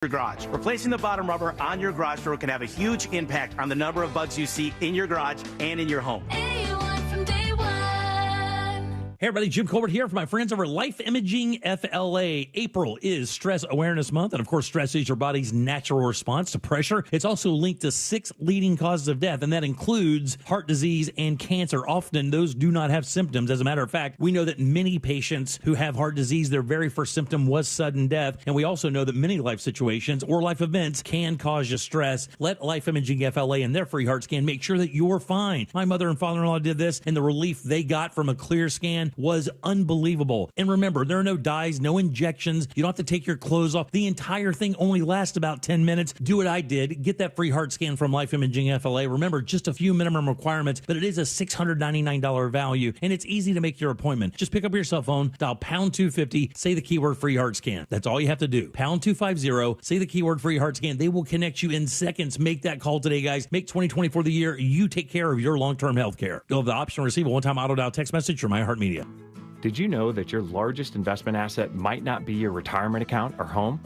your garage. Replacing the bottom rubber on your garage door can have a huge impact on the number of bugs you see in your garage and in your home. A1 from day one. Hey everybody, Jim Colbert here for my friends over at Life Imaging FLA. April is Stress Awareness Month, and of course, stress is your body's natural response to pressure. It's also linked to 6 leading causes of death, and that includes heart disease and cancer. Often, those do not have symptoms. As a matter of fact, we know that many patients who have heart disease, their very first symptom was sudden death, and we also know that many life situations or life events can cause you stress. Let Life Imaging FLA and their free heart scan make sure that you're fine. My mother and father-in-law did this, and the relief they got from a clear scan was unbelievable. And remember, there are no dyes, no injections. You don't have to take your clothes off. The entire thing only lasts about 10 minutes. Do what I did. Get that free heart scan from Life Imaging FLA. Remember, just a few minimum requirements, but it is a $699 value, and it's easy to make your appointment. Just pick up your cell phone, dial pound 250, say the keyword free heart scan. That's all you have to do. Pound 250, say the keyword free heart scan. They will connect you in seconds. Make that call today, guys. Make 2024 the year you take care of your long-term health care. You'll have the option to receive a one-time auto-dial text message from iHeartMedia. Did you know that your largest investment asset might not be your retirement account or home?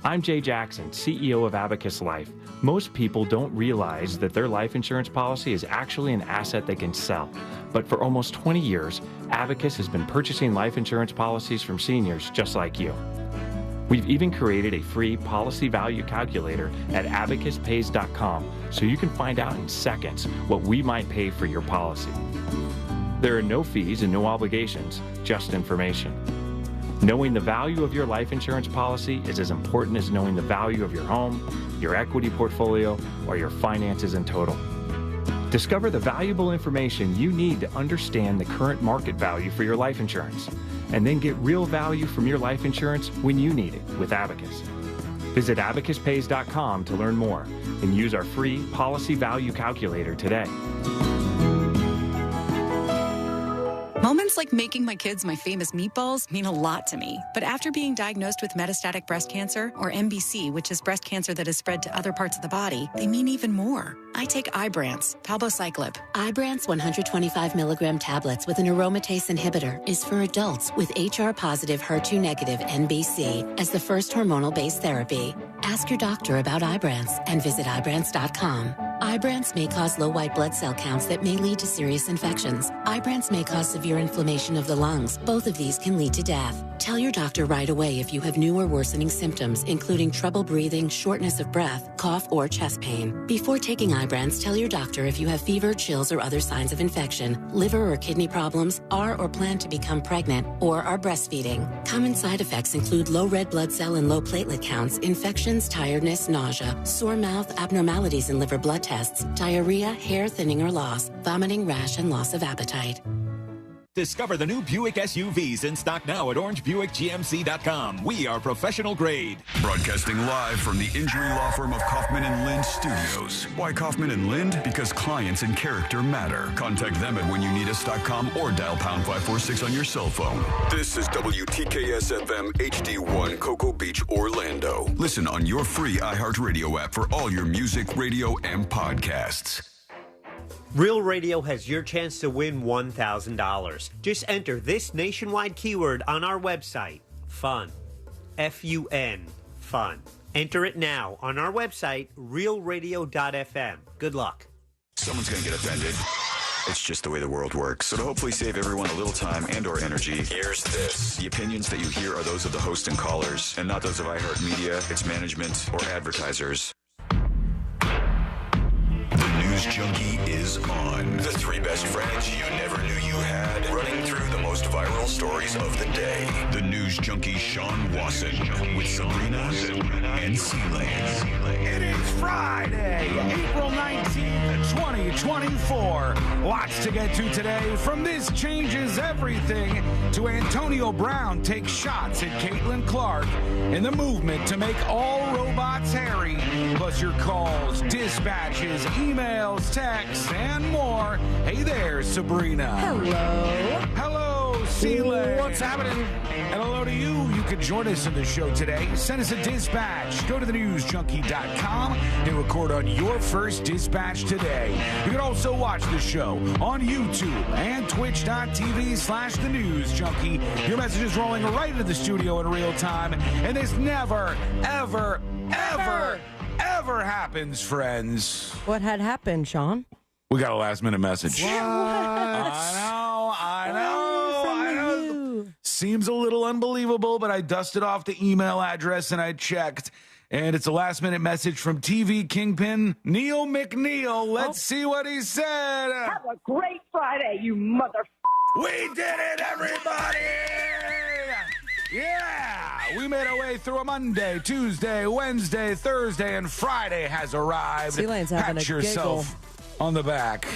I'm Jay Jackson, CEO of Abacus Life. Most people don't realize that their life insurance policy is actually an asset they can sell. But for almost 20 years, Abacus has been purchasing life insurance policies from seniors just like you. We've even created a free policy value calculator at abacuspays.com so you can find out in seconds what we might pay for your policy. There are no fees and no obligations, just information. Knowing the value of your life insurance policy is as important as knowing the value of your home, your equity portfolio, or your finances in total. Discover the valuable information you need to understand the current market value for your life insurance, and then get real value from your life insurance when you need it with Abacus. Visit abacuspays.com to learn more and use our free policy value calculator today. Moments like making my kids my famous meatballs mean a lot to me. But after being diagnosed with metastatic breast cancer, or MBC, which is breast cancer that has spread to other parts of the body, they mean even more. I take Ibrance, palbociclib. Ibrance 125 milligram tablets with an aromatase inhibitor is for adults with HR-positive, HER2-negative MBC as the first hormonal-based therapy. Ask your doctor about Ibrance and visit Ibrance.com. Ibrance may cause low white blood cell counts that may lead to serious infections. Ibrance may cause severe inflammation of the lungs. Both of these can lead to death. Tell your doctor right away if you have new or worsening symptoms, including trouble breathing, shortness of breath, cough, or chest pain. Before taking Ibrance, tell your doctor if you have fever, chills, or other signs of infection, liver or kidney problems, are or plan to become pregnant, or are breastfeeding. Common side effects include low red blood cell and low platelet counts, infections, tiredness, nausea, sore mouth, abnormalities in liver blood tests, diarrhea, hair thinning or loss, vomiting, rash, and loss of appetite. Discover the new Buick SUVs in stock now at orangebuickgmc.com. We are professional grade. Broadcasting live from the injury law firm of Kaufman & Lind Studios. Why Kaufman & Lind? Because clients and character matter. Contact them at whenyouneedus.com or dial pound 546 on your cell phone. This is WTKS-FM HD1 Cocoa Beach, Orlando. Listen on your free iHeartRadio app for all your music, radio, and podcasts. Real Radio has your chance to win $1,000. Just enter this nationwide keyword on our website, FUN. F-U-N, FUN. Enter it now on our website, realradio.fm. Good luck. Someone's going to get offended. It's just the way the world works. So to hopefully save everyone a little time and or energy, here's this. The opinions that you hear are those of the host and callers, and not those of iHeartMedia, its management, or advertisers. News Junkie is on. The 3 best friends you never knew you had, running through the most viral stories of the day. The News Junkie Sean Wasson with Sabrina and C-Lane. It is Friday, April 19th, 2024. Lots to get to today, from This Changes Everything to Antonio Brown takes shots at Caitlyn Clark in the movement to make all robots hairy, plus your calls, dispatches, emails, texts, and more. Hey there, Sabrina. Hello. Hello, C-Lane. What's happening? And hello to you. You can join us in the show today. Send us a dispatch. Go to thenewsjunkie.com and record on your first dispatch today. You can also watch the show on YouTube and twitch.tv/thenewsjunkie. Your message is rolling right into the studio in real time, and this never, ever, ever happens, friends. What had happened, Sean? We got a last-minute message. What? I know. Seems a little unbelievable, but I dusted off the email address and I checked. And it's a last-minute message from TV Kingpin Neil McNeil. Let's see what he said. Have a great Friday, you mother. We did it, everybody! Yeah! We made our way through a Monday, Tuesday, Wednesday, Thursday, and Friday has arrived. Celine's having Pat a yourself on the back.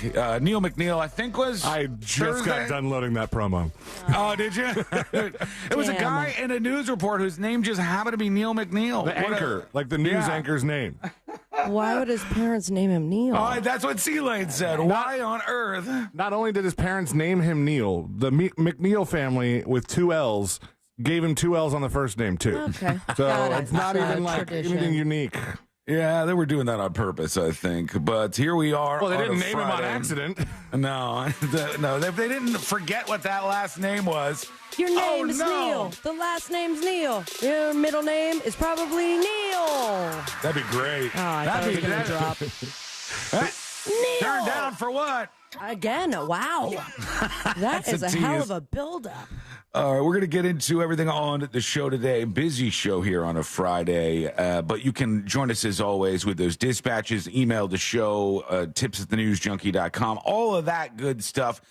Neil McNeil, I think was I just got done loading that promo. Oh, did you? It was a guy in a news report whose name just happened to be Neil McNeil. The anchor, like the news anchor's name. Why would his parents name him Neil? Oh, that's what C-Lane said. Why on earth? Not only did his parents name him Neil, the McNeil family with 2 L's gave him 2 L's on the first name, too. Okay. So it's not even like anything unique. Yeah, they were doing that on purpose, I think. But here we are. Well, they didn't name him on Friday. accident. No, they didn't forget what that last name was. Your name is Neil. The last name's Neil. Your middle name is probably Neil. That'd be great. Oh, I thought it was going to drop. Neil. Turn down for what? Again, wow. That is a hell of a buildup. All right, we're going to get into everything on the show today. Busy show here on a Friday, but you can join us as always with those dispatches, email the show, tips@thenewsjunkie.com, all of that good stuff.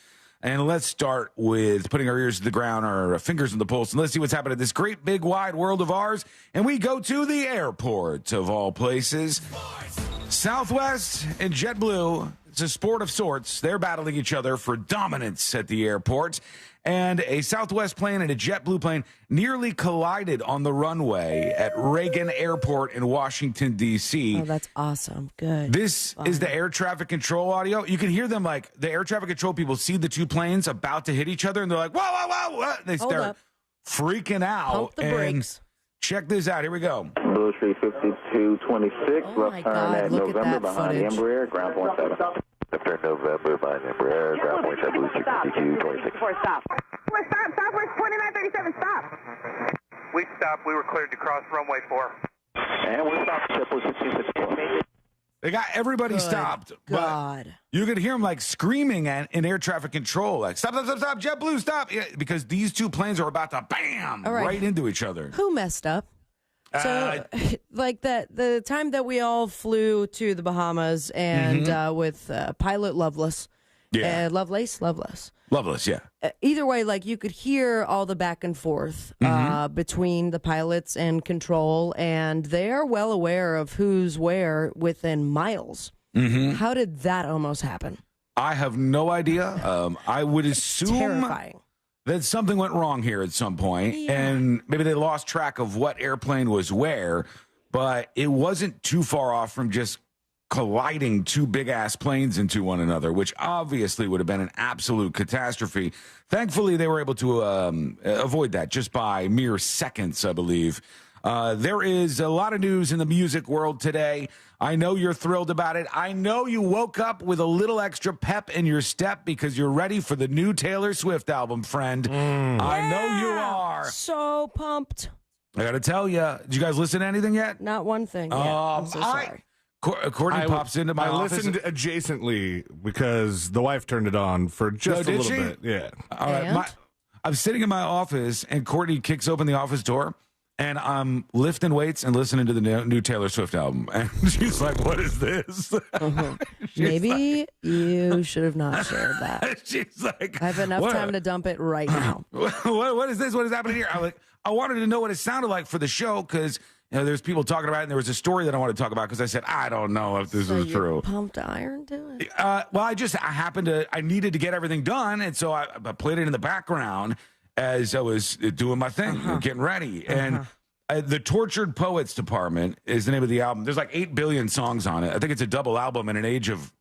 And let's start with putting our ears to the ground, our fingers on the pulse, and let's see what's happening in this great, big, wide world of ours. And we go to the airport of all places. Southwest and JetBlue, it's a sport of sorts. They're battling each other for dominance at the airport. And a Southwest plane and a JetBlue plane nearly collided on the runway at Reagan Airport in Washington, D.C. Oh, that's awesome. Good. This is the air traffic control audio. You can hear them like the air traffic control people see the two planes about to hit each other, and they're like, whoa, whoa, whoa, whoa. They start freaking out. Pump the brakes. Check this out. Here we go. Blue Street 5226, left turn at November behind Embraer, ground point 7. Left turn November behind Embraer, ground point 7, Blue Street 5226. Stop. Southwest 2937, stop. We stopped. We were cleared to cross runway 4. And we're stopped, JetBlue 1664. They got everybody stopped. God. But you could hear them like screaming in air traffic control, like, stop, stop, stop, stop, JetBlue, stop. Yeah, because these two planes are about to bam right into each other. Who messed up? So, like the time that we all flew to the Bahamas and with pilot Lovelace, Lovelace, yeah. Either way, like you could hear all the back and forth between the pilots and control, and they are well aware of who's where within miles. How did that almost happen? I have no idea. I would assume terrifying. That something went wrong here at some point, and maybe they lost track of what airplane was where, but it wasn't too far off from just colliding two big-ass planes into one another, which obviously would have been an absolute catastrophe. Thankfully, they were able to avoid that just by mere seconds, I believe. There is a lot of news in the music world today. I know you're thrilled about it. I know you woke up with a little extra pep in your step because you're ready for the new Taylor Swift album, friend. I know you are. So pumped. I got to tell you, did you guys listen to anything yet? Not one thing. I'm so sorry. Courtney pops into my office. I listened adjacently because the wife turned it on for just a little bit. Yeah. All right. I'm sitting in my office, and Courtney kicks open the office door. And I'm lifting weights and listening to the new Taylor Swift album. And she's like, what is this? Maybe you should have not shared that. She's like, I have enough time to dump it right now. What is this? What is happening here? I wanted to know what it sounded like for the show because there's people talking about it. And there was a story that I wanted to talk about because I said, I don't know if this is true. Pumped iron to it? Well, I needed to get everything done. And so I played it in the background as I was doing my thing, getting ready. And the Tortured Poets Department is the name of the album. There's like 8 billion songs on it. I think it's a double album in an age of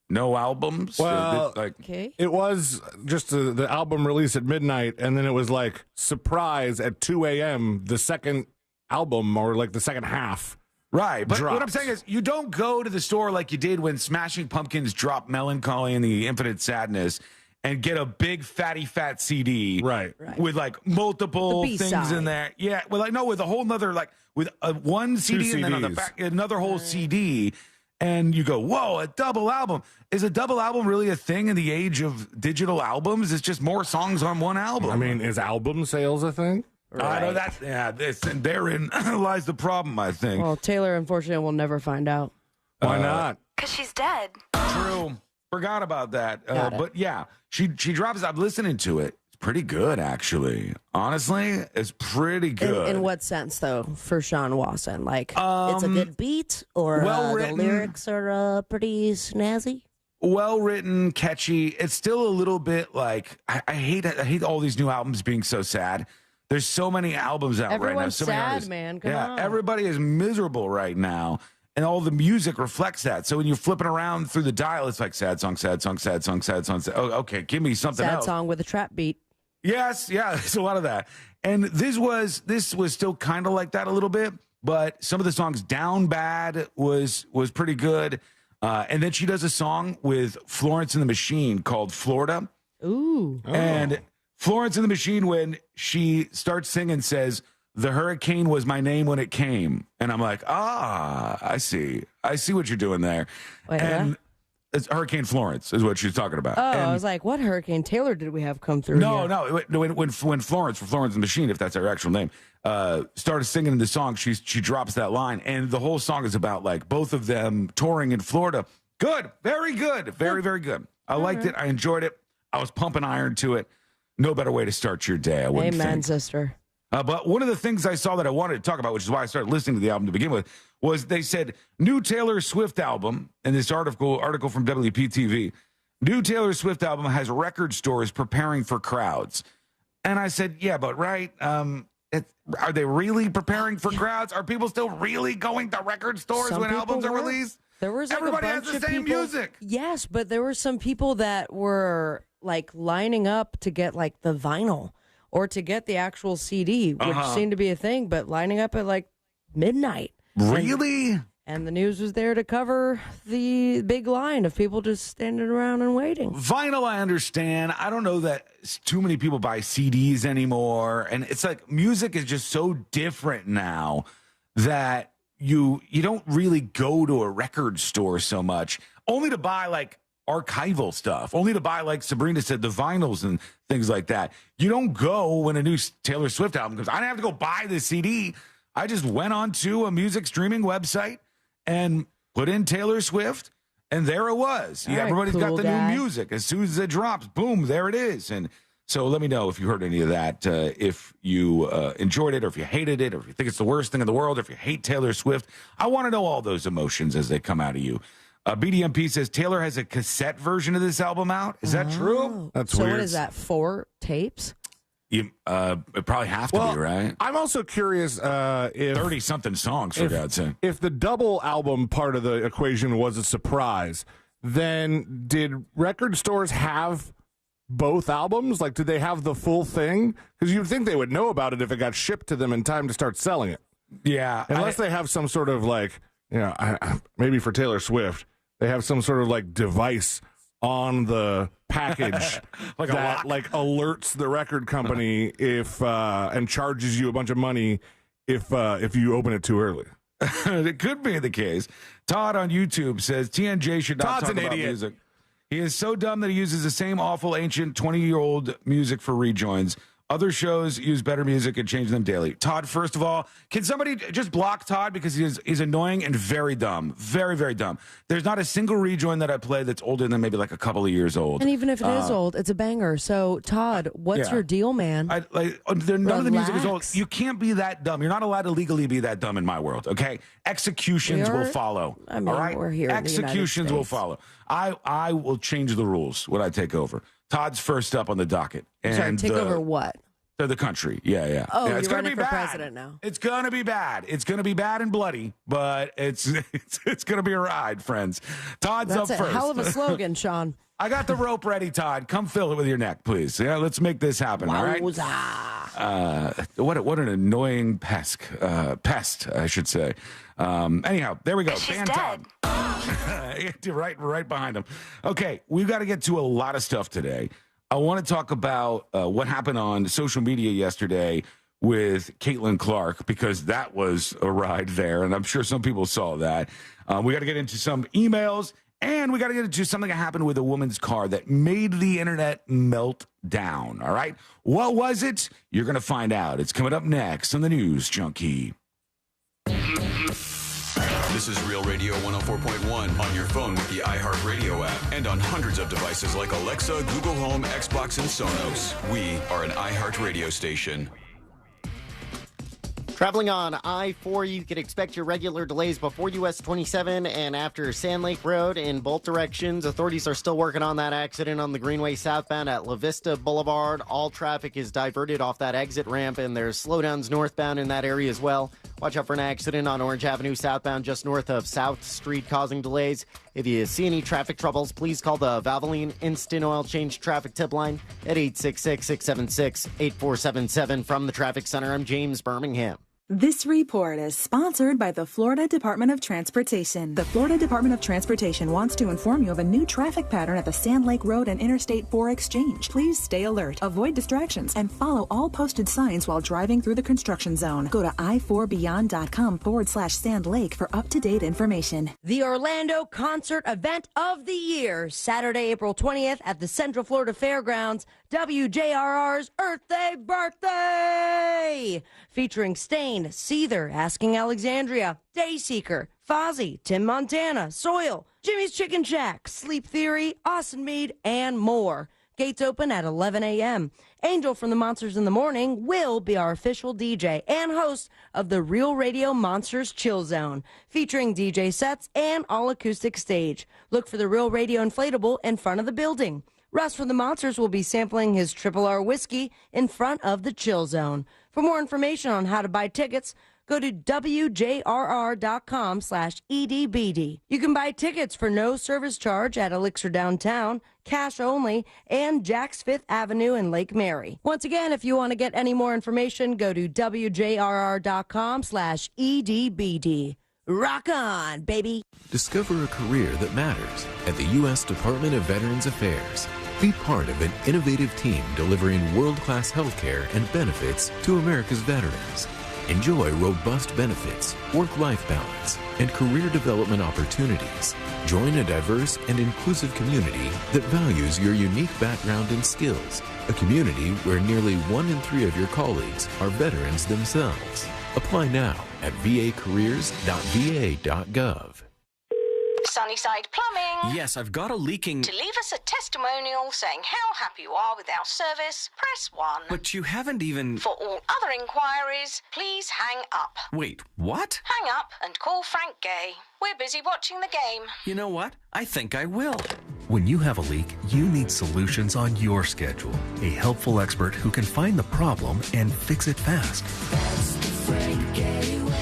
no albums. Well, it was just the album release at midnight, and then it was like surprise at 2 a.m., the second album, or like the second half. Right, but dropped. What I'm saying is you don't go to the store like you did when Smashing Pumpkins dropped Melancholy and the Infinite Sadness and get a big fatty fat CD, right. with like multiple things in there. Yeah, well, I know with a whole nother with one CD and then on the back another whole CD, and you go, whoa, a double album. Is a double album really a thing in the age of digital albums? It's just more songs on one album. I mean, is album sales a thing? I know that. Yeah, therein lies the problem, I think. Well, Taylor, unfortunately, will never find out. Why not? Because she's dead. True. Forgot about that. But yeah, she drops. I'm listening to it. It's pretty good, actually. Honestly, it's pretty good. In what sense, though, for Sean Wasson? Like, it's a good beat, or the lyrics are pretty snazzy? Well written, catchy. It's still a little bit like I hate all these new albums being so sad. There's so many albums out right now. So many sad, artists. man. Come on. Everybody is miserable right now, and all the music reflects that. So when you're flipping around through the dial, it's like sad song, sad song, sad song, sad song. Oh, okay, give me something else. Sad song with a trap beat. Yes, yeah, there's a lot of that. And this was still kind of like that a little bit, but some of the songs, Down Bad was pretty good. And then she does a song with Florence and the Machine called Florida. Ooh. And Florence and the Machine, when she starts singing, says, "The hurricane was my name when it came." And I'm like, I see what you're doing there. Wait, and it's Hurricane Florence is what she's talking about. Oh, and I was like, what Hurricane Taylor did we have come through No, here? no. When Florence and the Machine, if that's her actual name, started singing the song, she drops that line, and the whole song is about like both of them touring in Florida. Good, very good, very, very good. I liked it. I enjoyed it. I was pumping iron to it. No better way to start your day, I wouldn't Amen, think. sister. But one of the things I saw that I wanted to talk about, which is why I started listening to the album to begin with, was they said, new Taylor Swift album, in this article from WPTV, new Taylor Swift album has record stores preparing for crowds. And I said, yeah, but right, are they really preparing for crowds? Are people still really going to record stores when albums are released? There was like Everybody a has bunch the of same people, music. Yes, but there were some people that were like lining up to get like the vinyl or to get the actual CD, which seemed to be a thing, but lining up at like midnight. Really? And the news was there to cover the big line of people just standing around and waiting. Vinyl, I understand. I don't know that too many people buy CDs anymore. And it's like music is just so different now that you don't really go to a record store so much, only to buy like archival stuff, only to buy, like Sabrina said, the vinyls and things like that. You don't go when a new Taylor Swift album comes. I didn't have to go buy the CD. I just went onto a music streaming website and put in Taylor Swift, and there it was. All right, everybody's cool got the guy. new music. As soon as it drops, boom, there it is. And so let me know if you heard any of that, if you enjoyed it, or if you hated it, or if you think it's the worst thing in the world, or if you hate Taylor Swift. I want to know all those emotions as they come out of you. BDMP says Taylor has a cassette version of this album out. Is that true? That's so weird. what is that, 4 tapes? You it probably have to be, right? I'm also curious if 30-something songs, for God's sake. If the double album part of the equation was a surprise, then did record stores have both albums? Like, did they have the full thing? Because you'd think they would know about it if it got shipped to them in time to start selling it. Yeah. Unless they have some sort of like, maybe for Taylor Swift, they have some sort of like device on the package like that like alerts the record company if and charges you a bunch of money if you open it too early. It could be the case. Todd on YouTube says TNJ should not Todd's talk an about idiot. music. He is so dumb that he uses the same awful ancient 20-year-old music for rejoins. Other shows use better music and change them daily. Todd, first of all, can somebody just block Todd because he's annoying and very dumb. Very, very dumb. There's not a single rejoin that I play that's older than maybe like a couple of years old. And even if it is old, it's a banger. So, Todd, what's your deal, man? None of the music is old. You can't be that dumb. You're not allowed to legally be that dumb in my world, okay? Executions will follow. I mean, all right? we're here in the United Executions will States. follow. I will change the rules when I take over. Todd's first up on the docket. And Sorry, take over what? The country. Yeah. Oh, yeah, it's you're gonna running be for bad. president now. It's going to be bad. It's going to be bad and bloody, but it's going to be a ride, friends. Todd's That's up a first. hell of a slogan, Sean. I got the rope ready, Todd. Come fill it with your neck, please. Yeah, let's make this happen, all right? What an annoying pest, I should say. Anyhow, there we go. She's Todd. right behind him. Okay, we've got to get to a lot of stuff today. I want to talk about what happened on social media yesterday with Caitlyn Clark, because that was a ride there, and I'm sure some people saw that. We got to get into some emails, and we got to get into something that happened with a woman's car that made the internet melt down, all right? What was it? You're going to find out. It's coming up next on the News Junkie. This is Real Radio 104.1 on your phone with the iHeartRadio app and on hundreds of devices like Alexa, Google Home, Xbox, and Sonos. We are an iHeartRadio station. Traveling on I-4, you can expect your regular delays before US 27 and after Sand Lake Road in both directions. Authorities are still working on that accident on the Greenway southbound at La Vista Boulevard. All traffic is diverted off that exit ramp, and there's slowdowns northbound in that area as well. Watch out for an accident on Orange Avenue southbound just north of South Street causing delays. If you see any traffic troubles, please call the Valvoline Instant Oil Change Traffic Tip Line at 866-676-8477. From the Traffic Center, I'm James Birmingham. This report is sponsored by the Florida Department of Transportation. The Florida Department of Transportation wants to inform you of a new traffic pattern at the Sand Lake Road and Interstate 4 exchange. Please stay alert, avoid distractions, and follow all posted signs while driving through the construction zone. Go to i4beyond.com/Sand Lake for up-to-date information. The Orlando Concert Event of the Year, Saturday, April 20th at the Central Florida Fairgrounds, WJRR's Earth Day Birthday, featuring Stain, Seether, Asking Alexandria, Dayseeker, Fozzy, Tim Montana, Soil, Jimmy's Chicken Shack, Sleep Theory, Austin Mead, and more. Gates open at 11 a.m. Angel from the Monsters in the Morning will be our official DJ and host of the Real Radio Monsters Chill Zone, featuring DJ sets and all-acoustic stage. Look for the Real Radio inflatable in front of the building. Russ from the Monsters will be sampling his Triple R whiskey in front of the Chill Zone. For more information on how to buy tickets, go to wjrr.com/EDBD. You can buy tickets for no service charge at Elixir Downtown, cash only, and Jack's Fifth Avenue in Lake Mary. Once again, if you want to get any more information, go to wjrr.com/EDBD. Rock on, baby. Discover a career that matters at the U.S. Department of Veterans Affairs. Be part of an innovative team delivering world-class healthcare and benefits to America's veterans. Enjoy robust benefits, work-life balance, and career development opportunities. Join a diverse and inclusive community that values your unique background and skills. A community where nearly 1 in 3 of your colleagues are veterans themselves. Apply now at vacareers.va.gov. Sunnyside Plumbing. Yes, I've got a leaking... To leave us a testimonial saying how happy you are with our service, press 1. But you haven't even... For all other inquiries, please hang up. Wait, what? Hang up and call Frank Gay. We're busy watching the game. You know what? I think I will. When you have a leak, you need solutions on your schedule. A helpful expert who can find the problem and fix it fast. That's the Frank Gay way.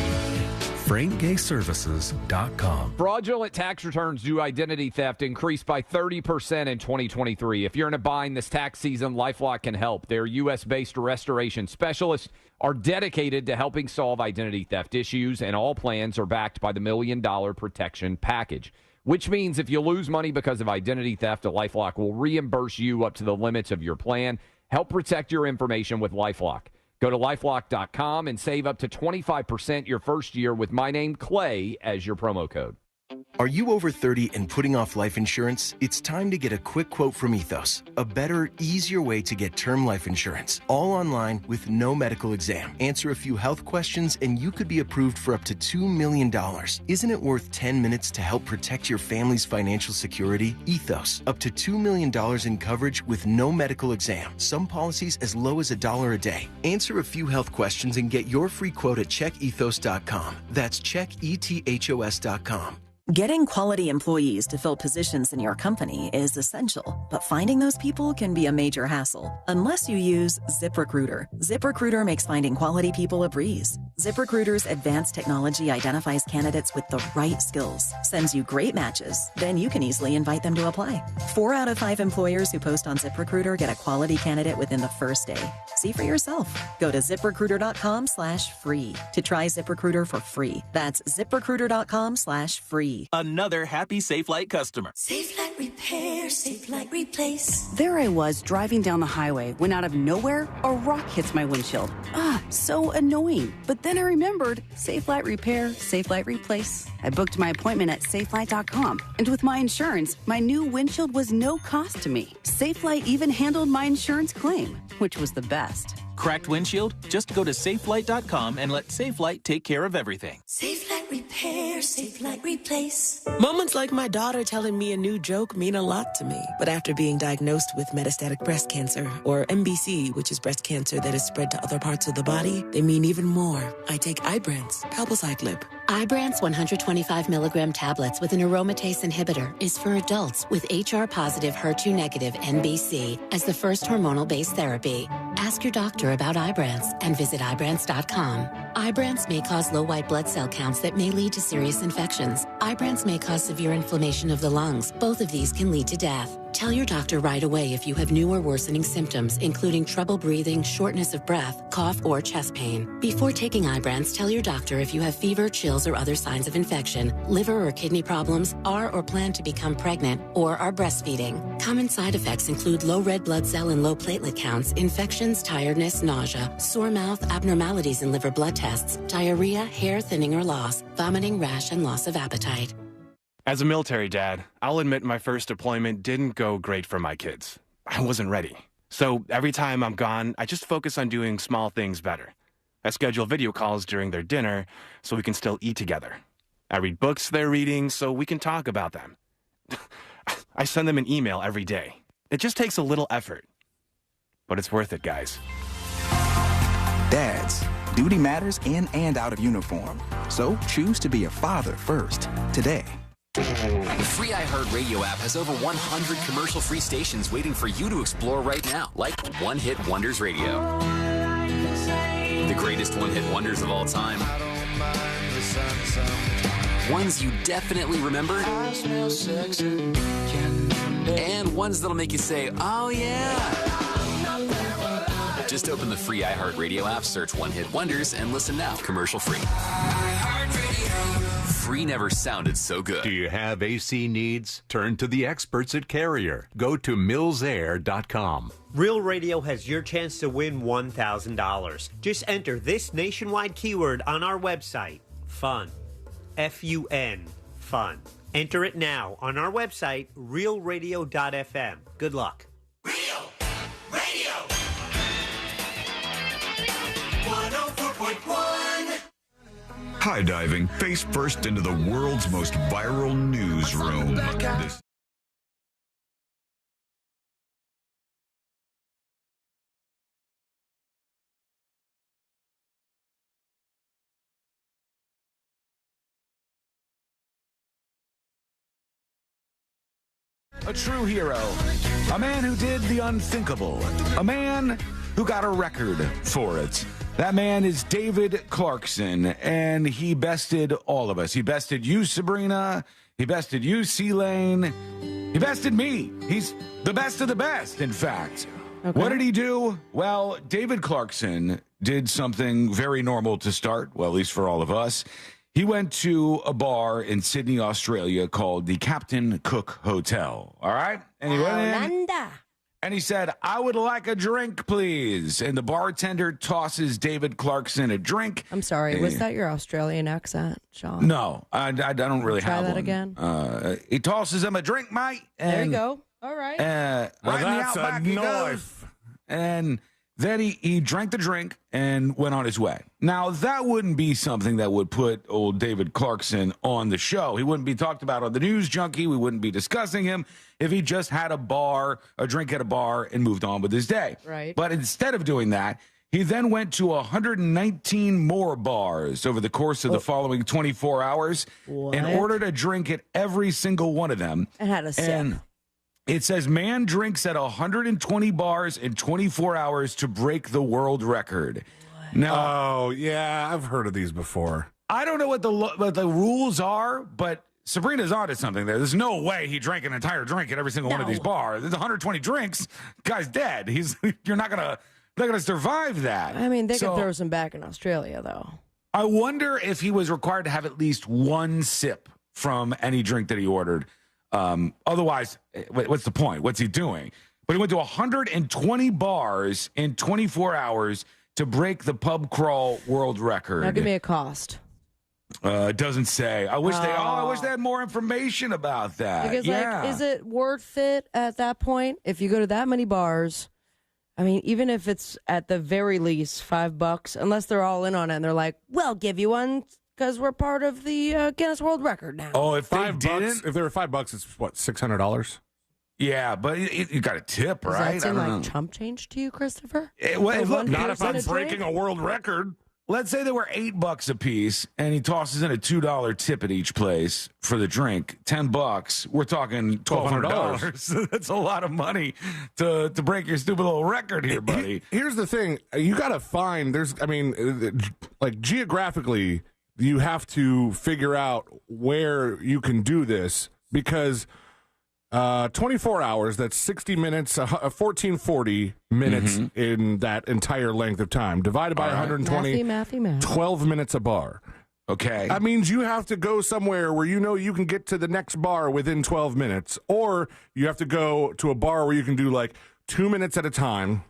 FrankGayServices.com. Fraudulent tax returns due to identity theft increased by 30% in 2023. If you're in a bind this tax season, LifeLock can help. Their U.S.-based restoration specialists are dedicated to helping solve identity theft issues, and all plans are backed by the $1 Million Protection Package, which means if you lose money because of identity theft, LifeLock will reimburse you up to the limits of your plan. Help protect your information with LifeLock. Go to LifeLock.com and save up to 25% your first year with my name, Clay, as your promo code. Are you over 30 and putting off life insurance? It's time to get a quick quote from Ethos. A better, easier way to get term life insurance. All online with no medical exam. Answer a few health questions and you could be approved for up to $2 million. Isn't it worth 10 minutes to help protect your family's financial security? Ethos. Up to $2 million in coverage with no medical exam. Some policies as low as $1 a day. Answer a few health questions and get your free quote at checkethos.com. That's checkethos.com. Getting quality employees to fill positions in your company is essential, but finding those people can be a major hassle unless you use ZipRecruiter. ZipRecruiter makes finding quality people a breeze. ZipRecruiter's advanced technology identifies candidates with the right skills, sends you great matches, then you can easily invite them to apply. 4 out of 5 employers who post on ZipRecruiter get a quality candidate within the first day. See for yourself. Go to ZipRecruiter.com/free to try ZipRecruiter for free. That's ZipRecruiter.com/free. Another happy Safe Light customer. Safe Light Repair, Safe Light Replace. There I was driving down the highway when out of nowhere, a rock hits my windshield. So annoying. But then I remembered Safe Light Repair, Safe Light Replace. I booked my appointment at safelight.com. And with my insurance, my new windshield was no cost to me. Safe Light even handled my insurance claim, which was the best. Cracked windshield? Just go to safelight.com and let SafeLight take care of everything. Safe Light Repair, Safe Light Replace. Moments like my daughter telling me a new joke mean a lot to me. But after being diagnosed with metastatic breast cancer, or MBC, which is breast cancer that is spread to other parts of the body, they mean even more. I take Ibrance, palbociclib. Ibrance 125 milligram tablets with an aromatase inhibitor is for adults with HR-positive, HER2-negative MBC as the first hormonal-based therapy. Ask your doctor about Ibrance and visit Ibrance.com. Ibrance may cause low white blood cell counts that may lead to serious infections. Ibrance may cause severe inflammation of the lungs. Both of these can lead to death. Tell your doctor right away if you have new or worsening symptoms, including trouble breathing, shortness of breath, cough, or chest pain. Before taking Ibrance, tell your doctor if you have fever, chills, or other signs of infection, liver or kidney problems, are or plan to become pregnant, or are breastfeeding. Common side effects include low red blood cell and low platelet counts, infections, tiredness, nausea, sore mouth, abnormalities in liver blood tests, diarrhea, hair thinning or loss, vomiting, rash, and loss of appetite. As a military dad, I'll admit my first deployment didn't go great for my kids. I wasn't ready. So every time I'm gone, I just focus on doing small things better. I schedule video calls during their dinner so we can still eat together. I read books they're reading so we can talk about them. I send them an email every day. It just takes a little effort. But it's worth it, guys. Dads, duty matters in and out of uniform. So choose to be a father first today. The free iHeartRadio app has over 100 commercial-free stations waiting for you to explore right now, like One Hit Wonders Radio. The greatest one-hit wonders of all time. Ones you definitely remember. And ones that'll make you say, oh yeah. Just open the free iHeartRadio app, search One Hit Wonders, and listen now, commercial-free. Free never sounded so good. Do you have AC needs? Turn to the experts at Carrier. Go to millsair.com. Real Radio has your chance to win $1,000. Just enter this nationwide keyword on our website, FUN. F-U-N, FUN. Enter it now on our website, realradio.fm. Good luck. Real Radio 104.1. High diving face first into the world's most viral newsroom. A true hero, a man who did the unthinkable, a man who got a record for it. That man is David Clarkson, and he bested all of us. He bested you, Sabrina. He bested you, C-Lane. He bested me. He's the best of the best, in fact. Okay. What did he do? Well, David Clarkson did something very normal to start, well, at least for all of us. He went to a bar in Sydney, Australia called the Captain Cook Hotel. All right? And he went in, and he said, I would like a drink, please. And the bartender tosses David Clarkson a drink. I'm sorry. Was that your Australian accent, Sean? No, I don't really have one. Try that again. He tosses him a drink, mate. And, there you go. All right. Right in the outback he goes. And then he drank the drink and went on his way. Now, that wouldn't be something that would put old David Clarkson on the show. He wouldn't be talked about on the News Junkie. We wouldn't be discussing him if he just had a drink at a bar and moved on with his day. Right. But instead of doing that, he then went to 119 more bars over the course of the following 24 hours and ordered a drink at every single one of them. And had a sip. And it says, man drinks at 120 bars in 24 hours to break the world record. Now, oh, yeah, I've heard of these before. I don't know what the rules are, but Sabrina's onto something there. There's no way he drank an entire drink at every single one of these bars. There's 120 drinks. Guy's dead. You're not gonna survive that. I mean, they could throw some back in Australia, though. I wonder if he was required to have at least one sip from any drink that he ordered. Otherwise, what's the point? What's he doing? But he went to 120 bars in 24 hours to break the pub crawl world record. Now give me a cost. It doesn't say. I wish they had more information about that. Because, is it worth it at that point? If you go to that many bars, I mean, even if it's at the very least $5, unless they're all in on it and they're like, we'll give you one because we're part of the Guinness World Record now. Oh, if they $5, if they were $5, it's what, $600? Yeah, but you got a tip, right? Does that seem like chump change to you, Christopher? Look, not if I'm breaking a world record. Let's say they were $8 a piece, and he tosses in a $2 tip at each place for the drink. $10. We're talking $1,200. That's a lot of money to break your stupid little record here, buddy. Here's the thing: you got to find. Like geographically, you have to figure out where you can do this because 24 hours, that's 60 minutes, 1440 minutes in that entire length of time. Divided by 120, Mathy. 12 minutes a bar. Okay. That means you have to go somewhere where you know you can get to the next bar within 12 minutes. Or you have to go to a bar where you can do like 2 minutes at a time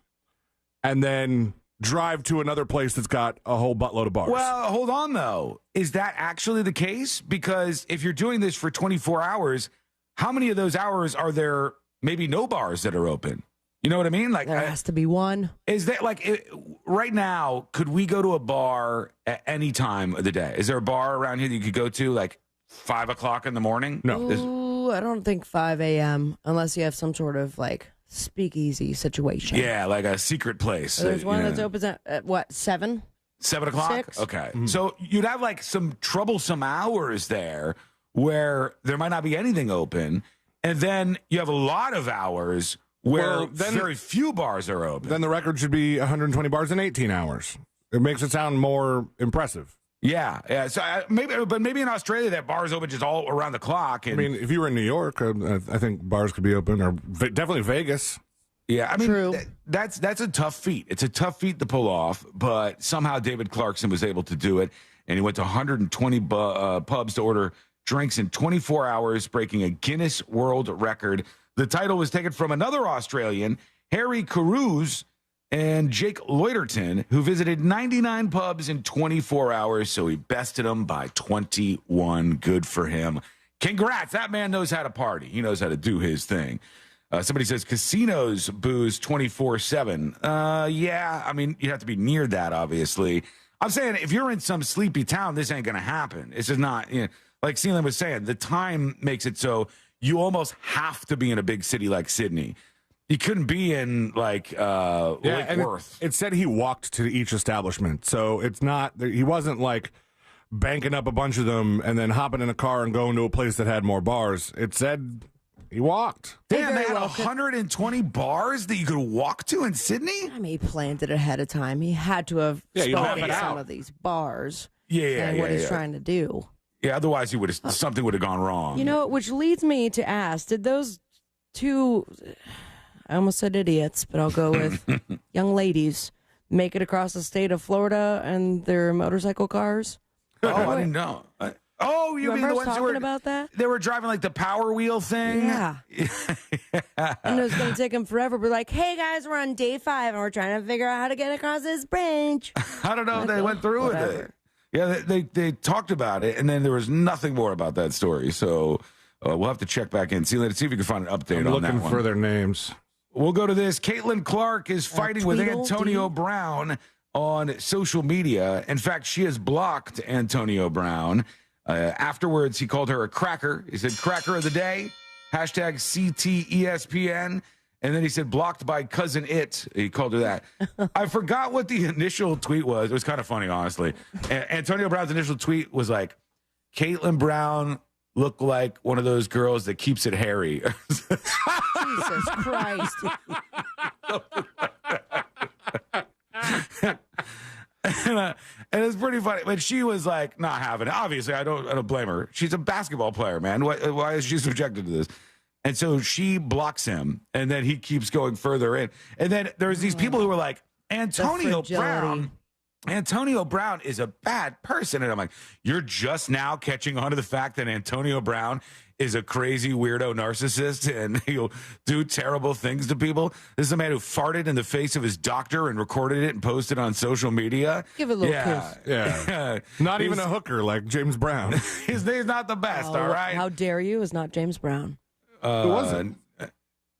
and then drive to another place that's got a whole buttload of bars. Well, hold on, though. Is that actually the case? Because if you're doing this for 24 hours... how many of those hours are there maybe no bars that are open? You know what I mean? Like there has to be one. Is that right now, could we go to a bar at any time of the day? Is there a bar around here that you could go to like 5 o'clock in the morning? No. Ooh, I don't think 5 a.m. unless you have some sort of like speakeasy situation. Yeah, like a secret place. There's one that's opens at what, 7? 7 o'clock? 6? Okay. So you'd have like some troublesome hours there where there might not be anything open, and then you have a lot of hours where very few bars are open. Then the record should be 120 bars in 18 hours. It makes it sound more impressive. Yeah. So maybe in Australia that bars open just all around the clock. And, I mean, if you were in New York, I think bars could be open, or definitely Vegas. Yeah, I mean, True. That's a tough feat. It's a tough feat to pull off, but somehow David Clarkson was able to do it, and he went to 120 pubs to order drinks in 24 hours, breaking a Guinness World Record. The title was taken from another Australian, Harry Carews and Jake Loiterton, who visited 99 pubs in 24 hours, so he bested them by 21. Good for him. Congrats. That man knows how to party. He knows how to do his thing. Somebody says casinos booze 24/7. Yeah, I mean, you have to be near that, obviously. I'm saying if you're in some sleepy town, this ain't going to happen. It's just not, like Caitlyn was saying, the time makes it so you almost have to be in a big city like Sydney. You couldn't be in like Lake Worth. It said he walked to each establishment, so it's not. He wasn't like banking up a bunch of them and then hopping in a car and going to a place that had more bars. It said he walked. Damn, they had 120 bars that you could walk to in Sydney? I mean, he planned it ahead of time. He had to have studied some of these bars. And what he's trying to do. Yeah, otherwise something would have gone wrong. You know, which leads me to ask, did those two, I almost said idiots, but I'll go with young ladies, make it across the state of Florida in their motorcycle cars? Oh, I didn't know. You mean the ones talking about that? They were driving like the Power Wheel thing? Yeah. And it was going to take them forever. But like, hey guys, we're on day 5 and we're trying to figure out how to get across this bridge. I don't know if they went through with it. Yeah, they talked about it, and then there was nothing more about that story. So we'll have to check back in. See if we can find an update on that one. Looking for their names. We'll go to this. Caitlyn Clark is fighting with Antonio Brown on social media. In fact, she has blocked Antonio Brown. Afterwards, he called her a cracker. He said, cracker of the day, hashtag CTESPN. And then he said, blocked by cousin it. He called her that. I forgot what the initial tweet was. It was kind of funny, honestly. Antonio Brown's initial tweet was like, Caitlyn Brown looked like one of those girls that keeps it hairy. Jesus Christ. And it's pretty funny. But she was like not having it. Obviously, I don't blame her. She's a basketball player, man. Why is she subjected to this? And so she blocks him, and then he keeps going further in. And then there's these people who are like, Antonio Brown Antonio Brown is a bad person. And I'm like, you're just now catching on to the fact that Antonio Brown is a crazy weirdo narcissist and he'll do terrible things to people. This is a man who farted in the face of his doctor and recorded it and posted on social media. Give it a little kiss. Yeah. Not even a hooker like James Brown. His name's not the best, all right? How dare you? Is not James Brown. It wasn't.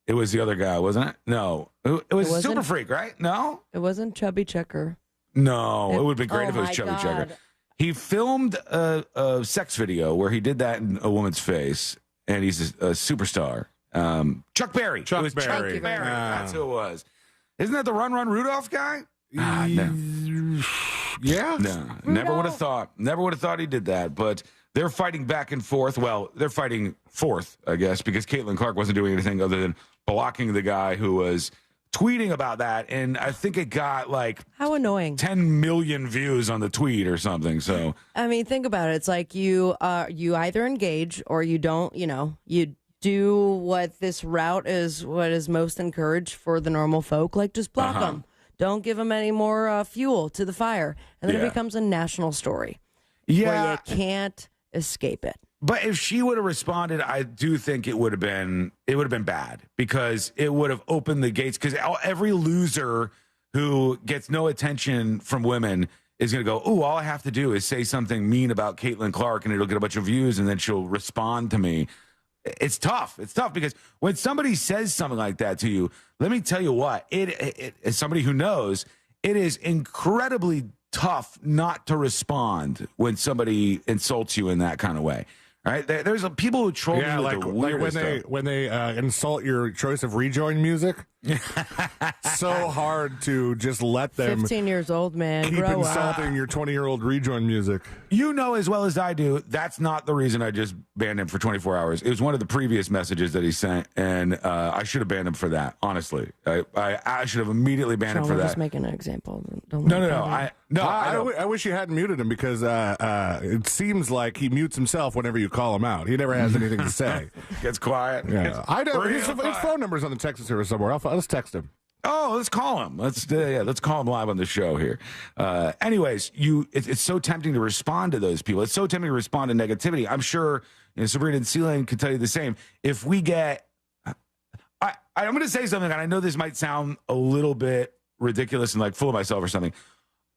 It was the other guy, wasn't it? No. It was wasn't? Super Freak, right? No? It wasn't Chubby Checker. No, it would have been great if it was my Chubby God. Checker. He filmed a sex video where he did that in a woman's face, and he's a superstar. Chuck Berry. Chuck It was Berry. Chuck Berry. That's who it was. Isn't that the Run Rudolph guy? No. Yeah? No, never would have thought. Never would have thought he did that. But they're fighting back and forth. Well, they're fighting fourth, I guess, because Caitlyn Clark wasn't doing anything other than blocking the guy who was tweeting about that. And I think it got like How annoying. 10 million views on the tweet or something. So I mean, think about it. It's like you either engage or you don't, you do what this route is, what is most encouraged for the normal folk. Like, just block them. Don't give them any more fuel to the fire. And then it becomes a national story. Yeah. Where you can't escape it. But if she would have responded, I do think it would have been bad because it would have opened the gates. Because every loser who gets no attention from women is going to go, "Oh, all I have to do is say something mean about Caitlyn Clark, and it'll get a bunch of views, and then she'll respond to me." It's tough. It's tough because when somebody says something like that to you, let me tell you what, it as somebody who knows, it is incredibly tough not to respond when somebody insults you in that kind of way. All right, there's people who troll me with the weirdest stuff. when they insult your choice of rejoin music. So hard to just let them 15 years old, man. keep Grow insulting up. your 20-year-old rejoin music. You know as well as I do, that's not the reason I just banned him for 24 hours. It was one of the previous messages that he sent, and I should have banned him for that, honestly. I should have immediately banned him for We're that. just making an example. I wish you hadn't muted him because it seems like he mutes himself whenever you call him out. He never has anything to say. Gets quiet. Yeah. I know. His phone number's on the text service somewhere. Let's text him. Oh, let's call him. Let's call him live on the show here. Anyways, it's so tempting to respond to those people. It's so tempting to respond to negativity. I'm sure Sabrina and Celine can tell you the same. If we get, I'm going to say something, and I know this might sound a little bit ridiculous and like full of myself or something.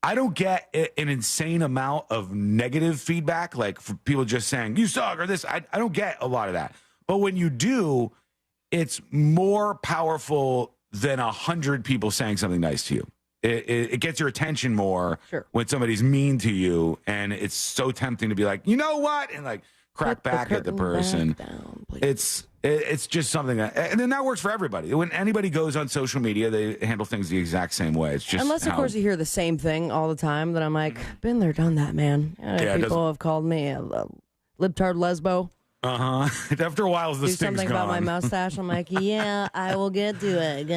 I don't get an insane amount of negative feedback, like for people just saying you suck or this. I don't get a lot of that. But when you do, it's more powerful than 100 people saying something nice to you. It gets your attention more when somebody's mean to you, and it's so tempting to be like, you know what, and like crack back at the person. It's just something that, and then that works for everybody. When anybody goes on social media, they handle things the exact same way. It's just unless, of course, you hear the same thing all the time. That I'm like, been there, done that, man. People have called me a libtard lesbo. After a while, the do sting's something gone. about my mustache. I'm like, yeah, I will get to it.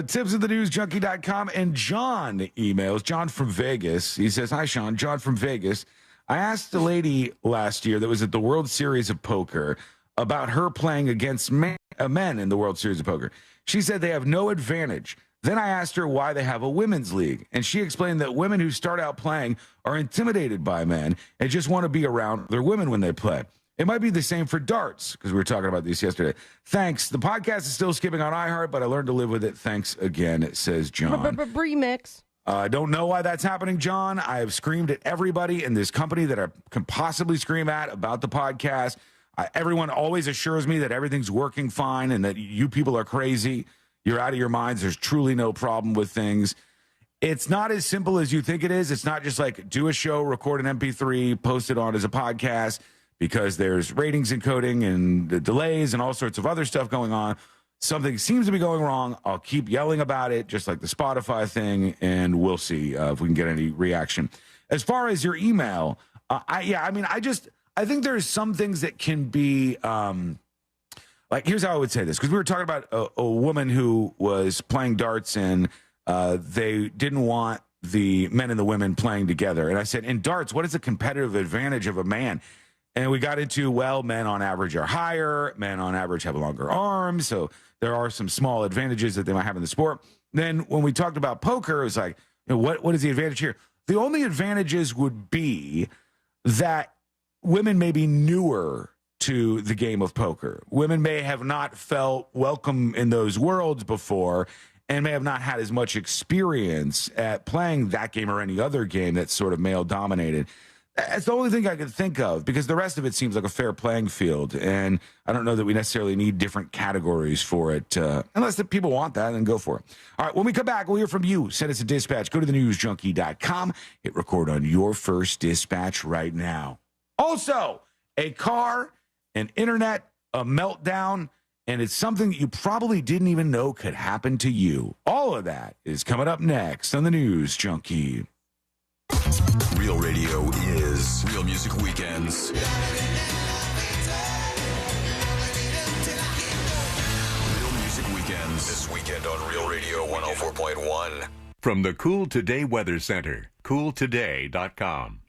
Tips at the newsjunkie.com. And John emails, John from Vegas. He says, "Hi, Sean. John from Vegas. I asked a lady last year that was at the World Series of Poker about her playing against men in the World Series of Poker. She said they have no advantage. Then I asked her why they have a women's league, and she explained that women who start out playing are intimidated by men and just want to be around their women when they play. It might be the same for darts, because we were talking about these yesterday. Thanks. The podcast is still skipping on iHeart, but I learned to live with it. Thanks again," says John. Remix. I don't know why that's happening, John. I have screamed at everybody in this company that I can possibly scream at about the podcast. Everyone always assures me that everything's working fine and that you people are crazy. You're out of your minds. There's truly no problem with things. It's not as simple as you think it is. It's not just like do a show, record an MP3, post it on as a podcast, because there's ratings encoding and the delays and all sorts of other stuff going on. Something seems to be going wrong. I'll keep yelling about it, just like the Spotify thing, and we'll see if we can get any reaction. As far as your email, I think there's some things that can be like, here's how I would say this, because we were talking about a woman who was playing darts and they didn't want the men and the women playing together. And I said, in darts, what is the competitive advantage of a man? And we got into, well, men on average are higher. Men on average have longer arms. So there are some small advantages that they might have in the sport. Then when we talked about poker, it was like, what is the advantage here? The only advantages would be that women may be newer to the game of poker. Women may have not felt welcome in those worlds before and may have not had as much experience at playing that game or any other game that's sort of male dominated. That's the only thing I could think of, because the rest of it seems like a fair playing field. And I don't know that we necessarily need different categories for it. Unless the people want that, then go for it. All right, when we come back, we'll hear from you. Send us a dispatch. Go to thenewsjunkie.com. Hit record on your first dispatch right now. Also, a car, an internet, a meltdown, and it's something that you probably didn't even know could happen to you. All of that is coming up next on the News Junkie. Real radio is Real Music Weekends. Real Music Weekends. This weekend on Real Radio 104.1. From the Cool Today Weather Center, cooltoday.com.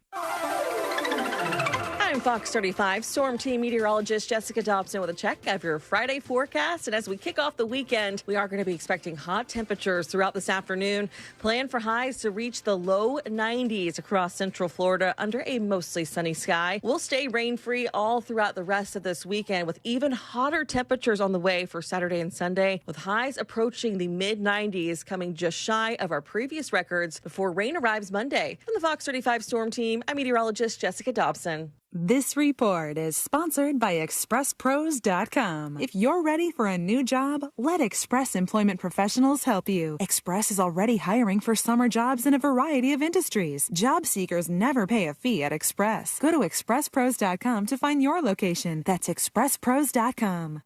I'm Fox 35 Storm Team meteorologist Jessica Dobson with a check of your Friday forecast. And as we kick off the weekend, we are going to be expecting hot temperatures throughout this afternoon. Plan for highs to reach the low 90s across central Florida under a mostly sunny sky. We'll stay rain-free all throughout the rest of this weekend, with even hotter temperatures on the way for Saturday and Sunday, with highs approaching the mid-90s, coming just shy of our previous records before rain arrives Monday. From the Fox 35 Storm Team, I'm meteorologist Jessica Dobson. This report is sponsored by ExpressPros.com. If you're ready for a new job, let Express Employment Professionals help you. Express is already hiring for summer jobs in a variety of industries. Job seekers never pay a fee at Express. Go to ExpressPros.com to find your location. That's ExpressPros.com.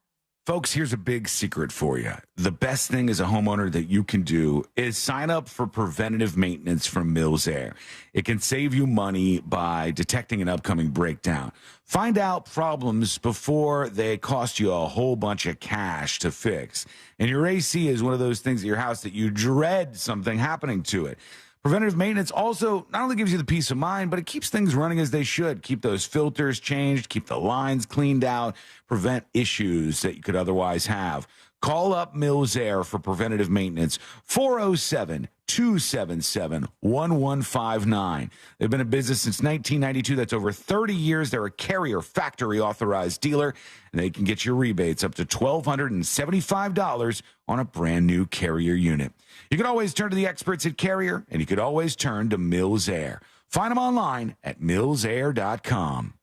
Folks, here's a big secret for you. The best thing as a homeowner that you can do is sign up for preventative maintenance from Mills Air. It can save you money by detecting an upcoming breakdown. Find out problems before they cost you a whole bunch of cash to fix. And your AC is one of those things at your house that you dread something happening to it. Preventative maintenance also not only gives you the peace of mind, but it keeps things running as they should. Keep those filters changed, keep the lines cleaned out, prevent issues that you could otherwise have. Call up Mills Air for preventative maintenance, 407-277-1159. They've been in business since 1992. That's over 30 years. They're a Carrier factory authorized dealer, and they can get your rebates up to $1,275 on a brand new Carrier unit. You can always turn to the experts at Carrier, and you could always turn to Mills Air. Find them online at millsair.com.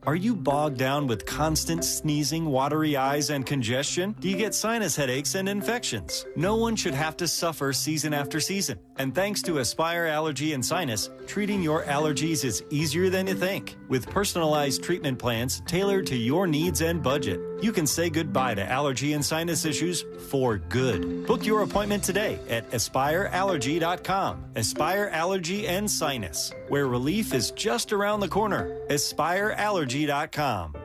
Are you bogged down with constant sneezing, watery eyes, and congestion? Do you get sinus headaches and infections? No one should have to suffer season after season. And thanks to Aspire Allergy and Sinus, treating your allergies is easier than you think. With personalized treatment plans tailored to your needs and budget, you can say goodbye to allergy and sinus issues for good. Book your appointment today at AspireAllergy.com. Aspire Allergy and Sinus, where relief is just around the corner. AspireAllergy.com.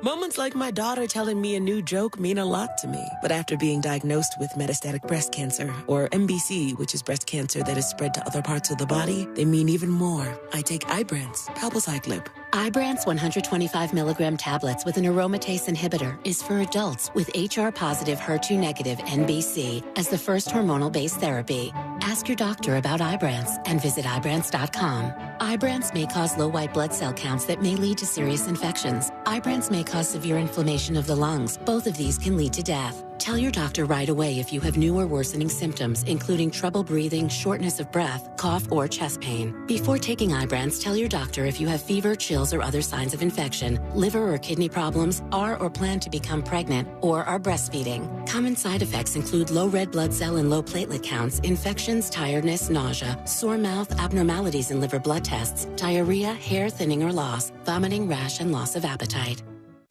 Moments like my daughter telling me a new joke mean a lot to me. But after being diagnosed with metastatic breast cancer, or MBC, which is breast cancer that is spread to other parts of the body, they mean even more. I take Ibrance, palbociclib. Ibrance 125 milligram tablets with an aromatase inhibitor is for adults with HR-positive HER2-negative NBC as the first hormonal-based therapy. Ask your doctor about Ibrance and visit Ibrance.com. Ibrance may cause low white blood cell counts that may lead to serious infections. Ibrance may cause severe inflammation of the lungs. Both of these can lead to death. Tell your doctor right away if you have new or worsening symptoms, including trouble breathing, shortness of breath, cough, or chest pain. Before taking Ibrance, tell your doctor if you have fever, chills, or other signs of infection, liver or kidney problems, are or plan to become pregnant, or are breastfeeding. Common side effects include low red blood cell and low platelet counts, infections, tiredness, nausea, sore mouth, abnormalities in liver blood tests, diarrhea, hair thinning or loss, vomiting, rash, and loss of appetite.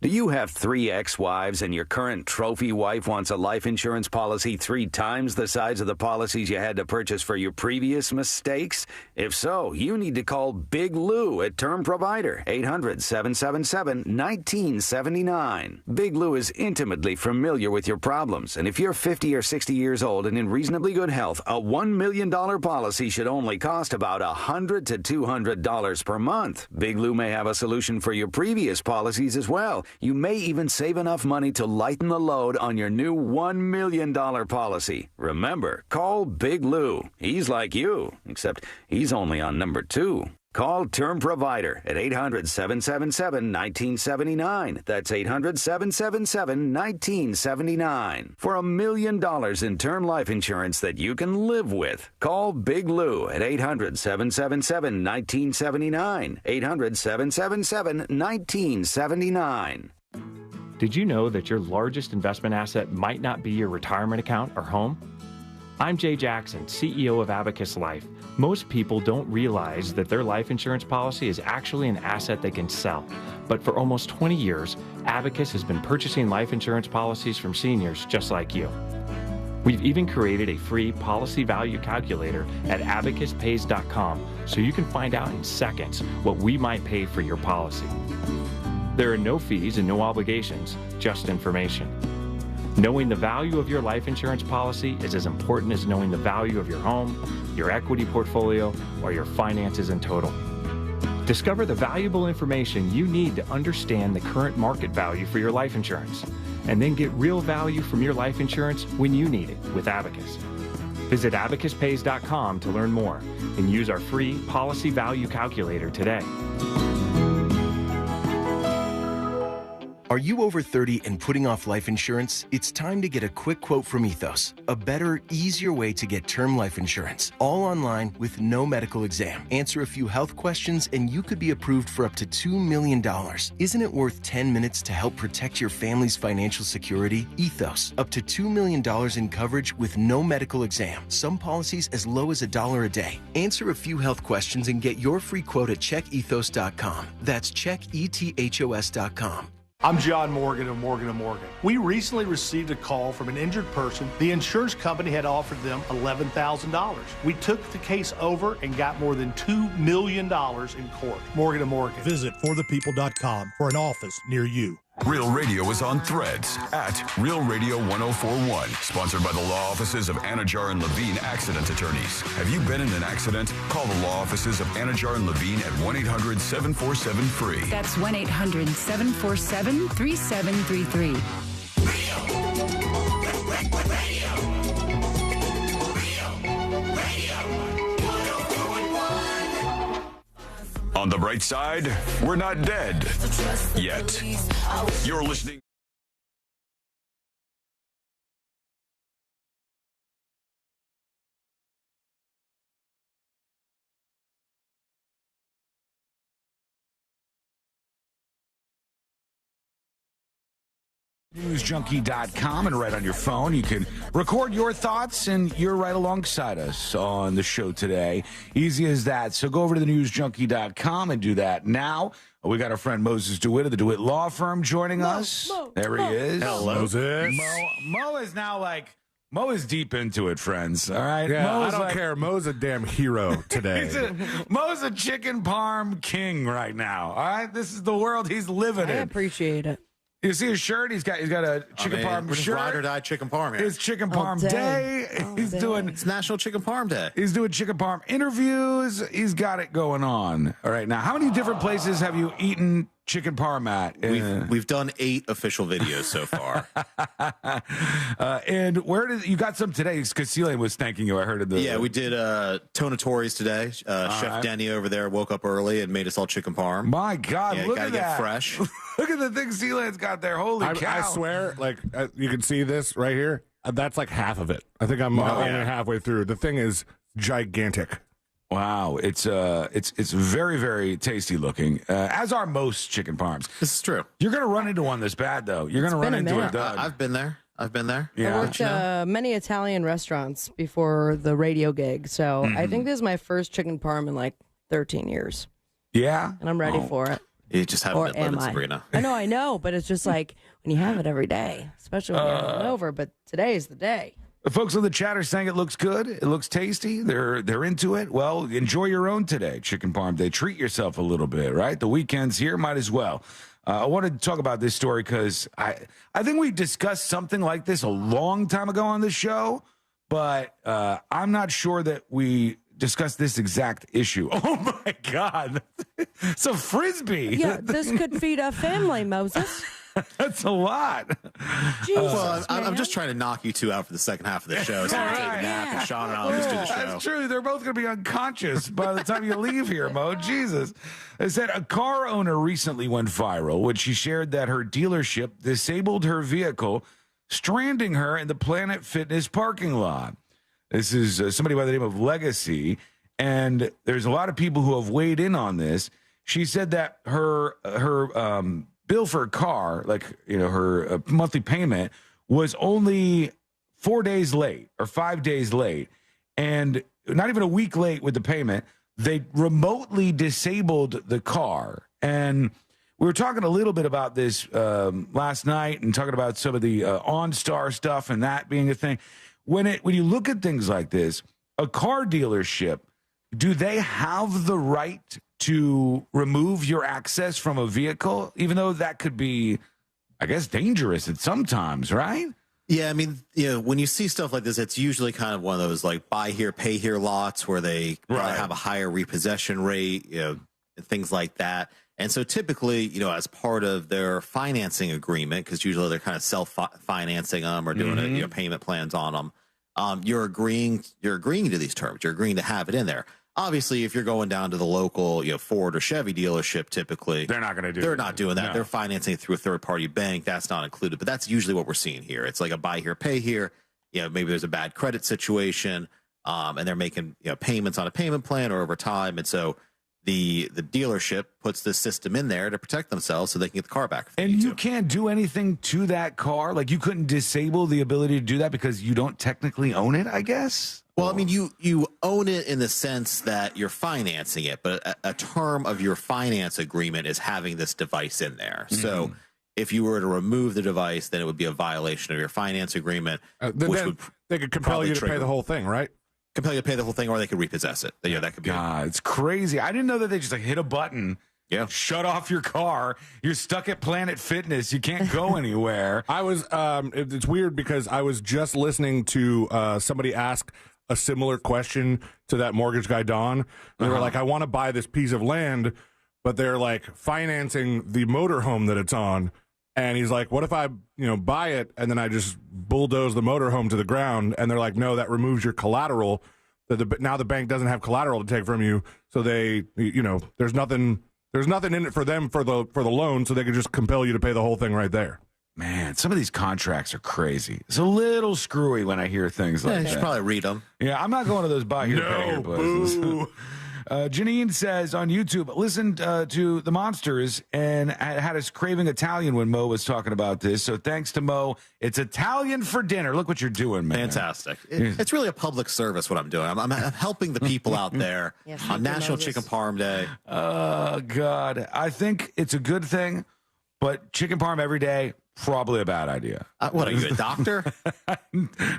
Do you have 3 ex-wives and your current trophy wife wants a life insurance policy 3 times the size of the policies you had to purchase for your previous mistakes? If so, you need to call Big Lou at Term Provider, 800-777-1979. Big Lou is intimately familiar with your problems, and if you're 50 or 60 years old and in reasonably good health, a $1 million policy should only cost about $100 to $200 per month. Big Lou may have a solution for your previous policies as well. You may even save enough money to lighten the load on your new $1 million policy. Remember, call Big Lou. He's like you, except he's only on number 2. Call Term Provider at 800-777-1979. That's 800-777-1979. For $1 million in term life insurance that you can live with. Call Big Lou at 800-777-1979. 800-777-1979. Did you know that your largest investment asset might not be your retirement account or home? I'm Jay Jackson, CEO of Abacus Life. Most people don't realize that their life insurance policy is actually an asset they can sell. But for almost 20 years, Abacus has been purchasing life insurance policies from seniors just like you. We've even created a free policy value calculator at abacuspays.com so you can find out in seconds what we might pay for your policy. There are no fees and no obligations, just information. Knowing the value of your life insurance policy is as important as knowing the value of your home, your equity portfolio, or your finances in total. Discover the valuable information you need to understand the current market value for your life insurance, and then get real value from your life insurance when you need it with Abacus. Visit abacuspays.com to learn more and use our free policy value calculator today. Are you over 30 and putting off life insurance? It's time to get a quick quote from Ethos. A better, easier way to get term life insurance. All online with no medical exam. Answer a few health questions and you could be approved for up to $2 million. Isn't it worth 10 minutes to help protect your family's financial security? Ethos. Up to $2 million in coverage with no medical exam. Some policies as low as $1 a day. Answer a few health questions and get your free quote at checkethos.com. That's checkethos.com. I'm John Morgan of Morgan & Morgan. We recently received a call from an injured person. The insurance company had offered them $11,000. We took the case over and got more than $2 million in court. Morgan & Morgan. Visit forthepeople.com for an office near you. Real Radio is on Threads at Real Radio 1041. Sponsored by the law offices of Anajar and Levine Accident Attorneys. Have you been in an accident? Call the law offices of Anajar and Levine at 1-800-747-FREE. That's 1-800-747-3733. On the bright side, we're not dead yet. You're listening. Newsjunkie.com, and right on your phone you can record your thoughts and you're right alongside us on the show today. Easy as that. So go over to the newsjunkie.com and do that now. We got our friend Moses DeWitt of the DeWitt Law Firm joining us. There he is. Hello, Moses. Mo is now Mo is deep into it, friends. All right. Yeah, I don't care. Mo's a damn hero today. Mo's a chicken parm king right now. All right. This is the world he's living in. I appreciate it. You see his shirt? He's got a chicken parm shirt. Ride or die chicken parm here. It's chicken parm day. It's National Chicken Parm Day. He's doing chicken parm interviews. He's got it going on. All right, now how many different places have you eaten chicken parm at? We've done 8 official videos so far. And where did you got some today? Because Caitlyn was thanking you. I heard of the. Yeah, we did Tonatori's today. Chef Denny over there woke up early and made us all chicken parm. My God, yeah, look at that! Get fresh. Look at the things Caitlyn's got there. Holy cow! I swear, you can see this right here. That's like half of it. I think I'm only halfway through. The thing is gigantic. Wow, it's very, very tasty looking, as are most chicken parms. This is true. You're going to run into one that's bad, though. You're going to run into it, Doug. I've been there. Yeah. I worked many Italian restaurants before the radio gig, so I think this is my first chicken parm in like 13 years. Yeah? And I'm ready for it. You just haven't been living, Sabrina. I know, but it's just like when you have it every day, especially when you're hungover, but today's the day. The folks on the chat are saying it looks good. It looks tasty. They're into it. Well, enjoy your own today, Chicken Parm Day. Treat yourself a little bit, right? The weekend's here. Might as well. I wanted to talk about this story because I think we discussed something like this a long time ago on this show, but I'm not sure that we discussed this exact issue. Oh, my God. It's a Frisbee. Yeah, this could feed a family, Moses. That's a lot. Well, I'm just trying to knock you two out for the second half of the show. So I'm taking a nap, and Sean and I'll just do the show. That's true. They're both going to be unconscious by the time you leave here, Mo. Jesus. It said a car owner recently went viral when she shared that her dealership disabled her vehicle, stranding her in the Planet Fitness parking lot. This is somebody by the name of Legacy, and there's a lot of people who have weighed in on this. She said that her bill for a car, her monthly payment, was only 4 days late or 5 days late, and not even a week late with the payment. They remotely disabled the car, and we were talking a little bit about this last night, and talking about some of the OnStar stuff and that being a thing. When you look at things like this, a car dealership, do they have the right to remove your access from a vehicle, even though that could be, I guess, dangerous at sometimes, right? Yeah, I mean, when you see stuff like this, it's usually kind of one of those like buy here, pay here lots where they have a higher repossession rate, things like that. And so typically, as part of their financing agreement, because usually they're kind of self-financing them or doing payment plans on them, you're agreeing to these terms. You're agreeing to have it in there. Obviously, if you're going down to the local, Ford or Chevy dealership, typically they're not going to do. They're not doing that. No. They're financing it through a third-party bank. That's not included. But that's usually what we're seeing here. It's like a buy here, pay here. Maybe there's a bad credit situation, and they're making payments on a payment plan or over time, and so the dealership puts this system in there to protect themselves so they can get the car back. And you can't do anything to that car? Like, you couldn't disable the ability to do that because you don't technically own it, I guess? Well, I mean, you own it in the sense that you're financing it, but a term of your finance agreement is having this device in there. So if you were to remove the device, then it would be a violation of your finance agreement. They could compel you to pay the whole thing, right? Compel you to pay the whole thing, or they could repossess it. That could be. God, it's crazy. I didn't know that they just hit a button. Yeah. Shut off your car. You're stuck at Planet Fitness. You can't go anywhere. I was. It's weird because I was just listening to somebody ask a similar question to that mortgage guy, Don. They were like, I want to buy this piece of land, but they're like financing the motorhome that it's on. And he's like, what if I, buy it and then I just bulldoze the motorhome to the ground? And they're like, no, that removes your collateral. Now the bank doesn't have collateral to take from you. So they, there's nothing in it for them for the loan. So they can just compel you to pay the whole thing right there. Man, some of these contracts are crazy. It's a little screwy when I hear things like that. You should probably read them. Yeah, I'm not going to those buy here, pay here places. Janine says on YouTube, listened to the Monsters and had us craving Italian when Mo was talking about this. So thanks to Mo, it's Italian for dinner. Look what you're doing, man. Fantastic. It's really a public service what I'm doing. I'm helping the people out there on National Chicken Parm Day. Oh, God. I think it's a good thing, but chicken parm every day, probably a bad idea. What, are you a doctor?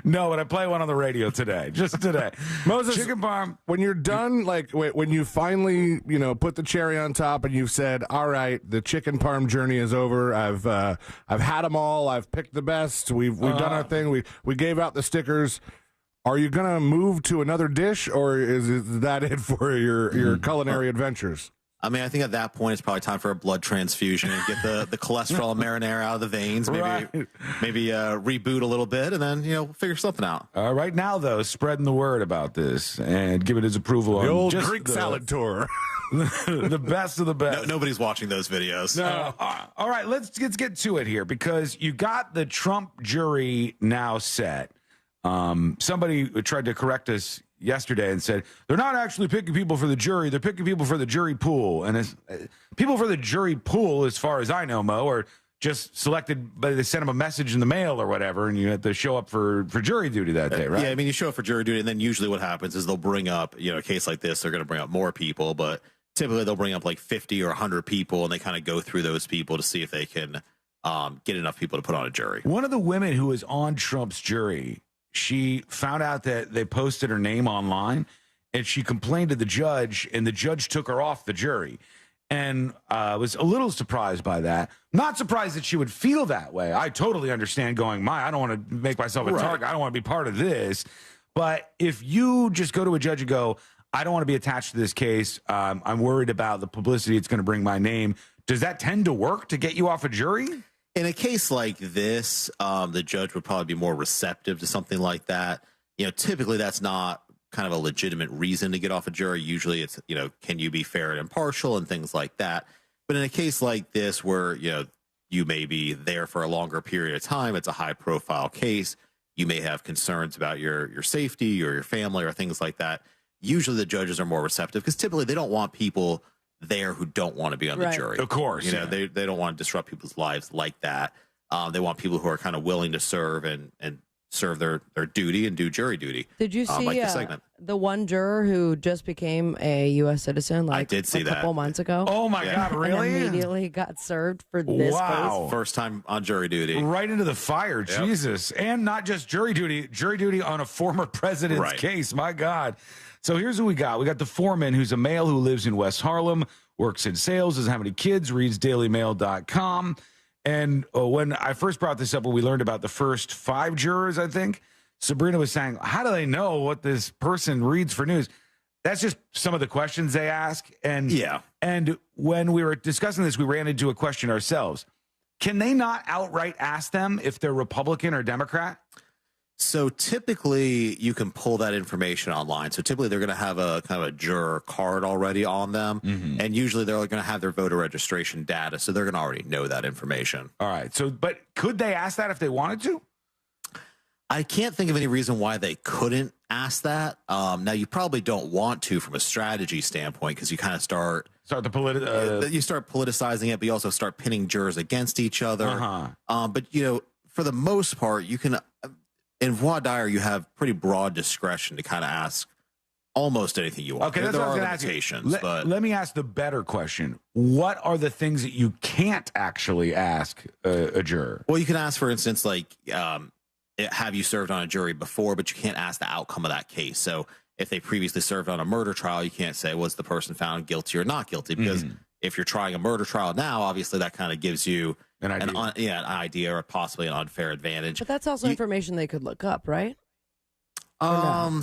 No, but I play one on the radio today, just today. Moses, chicken parm. When you're done, like when you finally, put the cherry on top and you've said, all right, the chicken parm journey is over. I've had them all. I've picked the best. We've done our thing. We gave out the stickers. Are you going to move to another dish, or is that it for your culinary adventures? I mean, I think at that point it's probably time for a blood transfusion and get the cholesterol and marinara out of the veins. Maybe reboot a little bit, and then figure something out. Right now, though, spreading the word about this and giving his approval the on old Greek salad tour. The best of the best. Nobody's watching those videos. No. All right, let's get to it here, because you got the Trump jury now set. Somebody tried to correct us yesterday and said they're not actually picking people for the jury, they're picking people for the jury pool. And people for the jury pool, as far as I know, Mo, are just selected, but they sent them a message in the mail or whatever, and you had to show up for jury duty that day, right? Yeah, I mean, you show up for jury duty, and then usually what happens is they'll bring up, a case like this, they're going to bring up more people, but typically they'll bring up like 50 or 100 people, and they kind of go through those people to see if they can get enough people to put on a jury. One of the women who was on Trump's jury, she found out that they posted her name online, and she complained to the judge, and the judge took her off the jury. And I was a little surprised by that. Not surprised that she would feel that way. I totally understand going, I don't want to make myself a target. I don't want to be part of this. But if you just go to a judge and go, I don't want to be attached to this case, I'm worried about the publicity it's going to bring my name, does that tend to work to get you off a jury? In a case like this, the judge would probably be more receptive to something like that. Typically that's not kind of a legitimate reason to get off a jury. Usually it's, can you be fair and impartial and things like that. But in a case like this where, you may be there for a longer period of time, it's a high profile case, you may have concerns about your safety or your family or things like that. Usually the judges are more receptive because typically they don't want people there who don't want to be on the jury. Of course. They don't want to disrupt people's lives like that. They want people who are kind of willing to serve and serve their duty and do jury duty. Did you see like the segment? The one juror who just became a U.S. citizen I did see a couple months ago? Oh, my God, really? And immediately got served for this post. First time on jury duty. Right into the fire, Jesus. And not just jury duty on a former president's case. My God. So here's what we got. We got the foreman, who's a male who lives in West Harlem, works in sales, doesn't have any kids, reads dailymail.com. And when I first brought this up, when we learned about the first 5 jurors, I think, Sabrina was saying, how do they know what this person reads for news? That's just some of the questions they ask. And when we were discussing this, we ran into a question ourselves. Can they not outright ask them if they're Republican or Democrat? So typically you can pull that information online. So typically they're going to have a kind of a juror card already on them. Mm-hmm. And usually they're going to have their voter registration data. So they're going to already know that information. All right. So, but could they ask that if they wanted to? I can't think of any reason why they couldn't ask that. Now you probably don't want to from a strategy standpoint, because you kind of start the you start politicizing it, but you also start pinning jurors against each other. But for the most part, you can, in voir dire, you have pretty broad discretion to kind of ask almost anything you want. Okay, that's there what I are was going to ask you. limitations, but Let me ask the better question. What are the things that you can't actually ask a juror? Well, you can ask, for instance, like, have you served on a jury before, but you can't ask the outcome of that case. So if they previously served on a murder trial, you can't say, was the person found guilty or not guilty? Because if you're trying a murder trial now, obviously that kind of gives you an idea or possibly an unfair advantage. But that's also information they could look up, right? Well,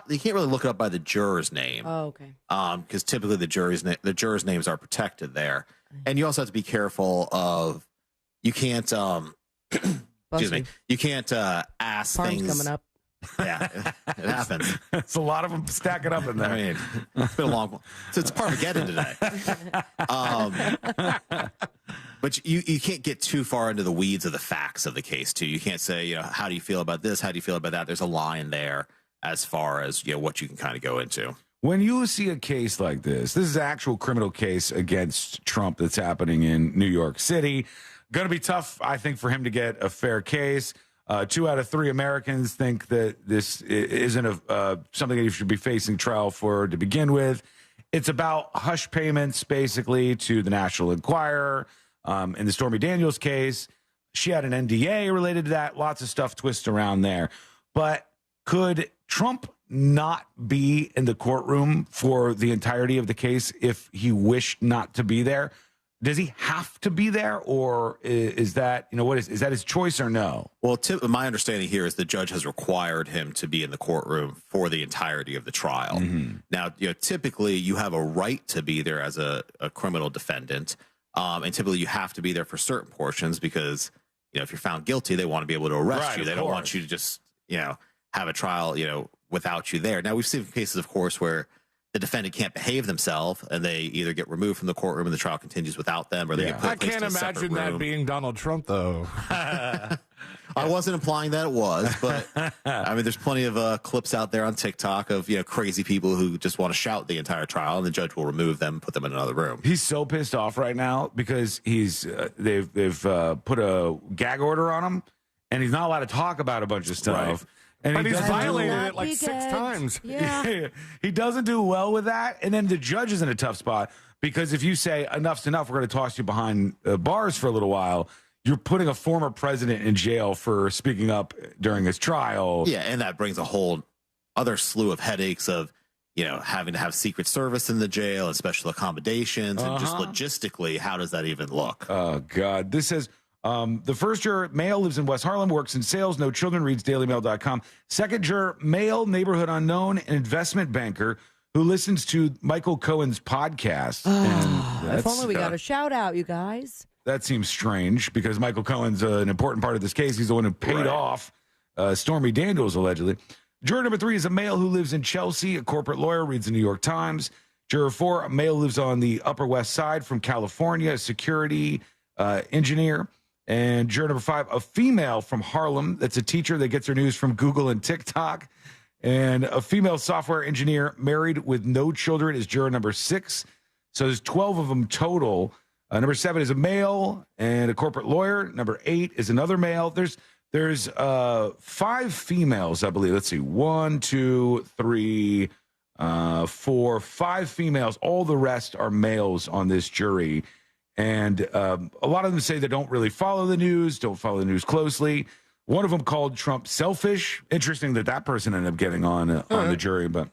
you can't really look it up by the juror's name. Oh, okay. Because typically the jurors' names are protected there. And you also have to be careful of, you can't, excuse me, you can't ask Farm's things. coming up. Yeah, it happens. It's a lot of them stacking up in there. I mean, it's been a long one. So it's Armageddon today. But you can't get too far into the weeds of the facts of the case, too. You can't say, how do you feel about this? How do you feel about that? There's a line there as far as, what you can kind of go into. When you see a case like this is an actual criminal case against Trump that's happening in New York City. Going to be tough, I think, for him to get a fair case. 2 out of 3 Americans think that this isn't something that he should be facing trial for to begin with. It's about hush payments, basically, to the National Enquirer. In the Stormy Daniels case, she had an NDA related to that. Lots of stuff twists around there. But could Trump not be in the courtroom for the entirety of the case if he wished not to be there? Does he have to be there, or is that, is that his choice or no? Well, my understanding here is the judge has required him to be in the courtroom for the entirety of the trial. Mm-hmm. Now, typically you have a right to be there as a criminal defendant. And typically you have to be there for certain portions because, if you're found guilty, they want to be able to arrest you. They don't want you to just, have a trial, without you there. Now, we've seen cases, of course, where the defendant can't behave themselves and they either get removed from the courtroom and the trial continues without them, or they get put I can't imagine that being Donald Trump, though. I wasn't implying that it was, but I mean, there's plenty of clips out there on TikTok of crazy people who just want to shout the entire trial, and the judge will remove them, put them in another room. He's so pissed off right now because they've put a gag order on him, and he's not allowed to talk about a bunch of stuff. Right. And he's violated it like 6 times. Yeah. He doesn't do well with that. And then the judge is in a tough spot because if you say enough's enough, we're going to toss you behind bars for a little while, you're putting a former president in jail for speaking up during his trial. Yeah, and that brings a whole other slew of headaches of, having to have Secret Service in the jail and special accommodations. And just logistically, how does that even look? Oh, God. This says... the first juror, male, lives in West Harlem, works in sales, no children, reads dailymail.com. Second juror, male, neighborhood unknown, an investment banker who listens to Michael Cohen's podcast. If only we got a shout out, you guys. That seems strange because Michael Cohen's an important part of this case. He's the one who paid off Stormy Daniels, allegedly. Juror number 3 is a male who lives in Chelsea, a corporate lawyer, reads the New York Times. Juror 4, a male lives on the Upper West Side from California, a security engineer. And juror number 5, a female from Harlem that's a teacher that gets her news from Google and TikTok. And a female software engineer married with no children is juror number 6. So there's 12 of them total. Number 7 is a male and a corporate lawyer. Number 8 is another male. There's 5 females, I believe. Let's see. 1, 2, 3, 4, 5 females. All the rest are males on this jury. And a lot of them say they don't really follow the news, don't follow the news closely. One of them called Trump selfish. Interesting that person ended up getting on the jury, but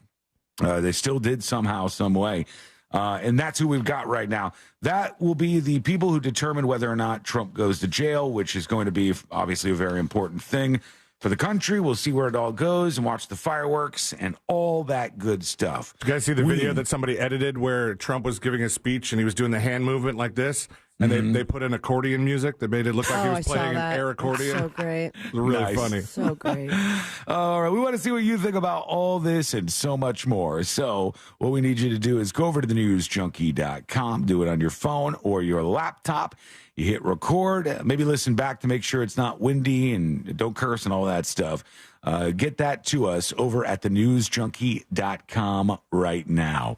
they still did somehow, some way. And that's who we've got right now. That will be the people who determine whether or not Trump goes to jail, which is going to be obviously a very important thing for the country. We'll see where it all goes and watch the fireworks and all that good stuff. Did you guys see the video that somebody edited where Trump was giving a speech and he was doing the hand movement like this? And they put in accordion music that made it look like he was playing an air accordion. So great. It was really funny. So great. All right. We want to see what you think about all this and so much more. So what we need you to do is go over to thenewsjunkie.com, do it on your phone or your laptop. You hit record, maybe listen back to make sure it's not windy and don't curse and all that stuff. Get that to us over at thenewsjunkie.com right now.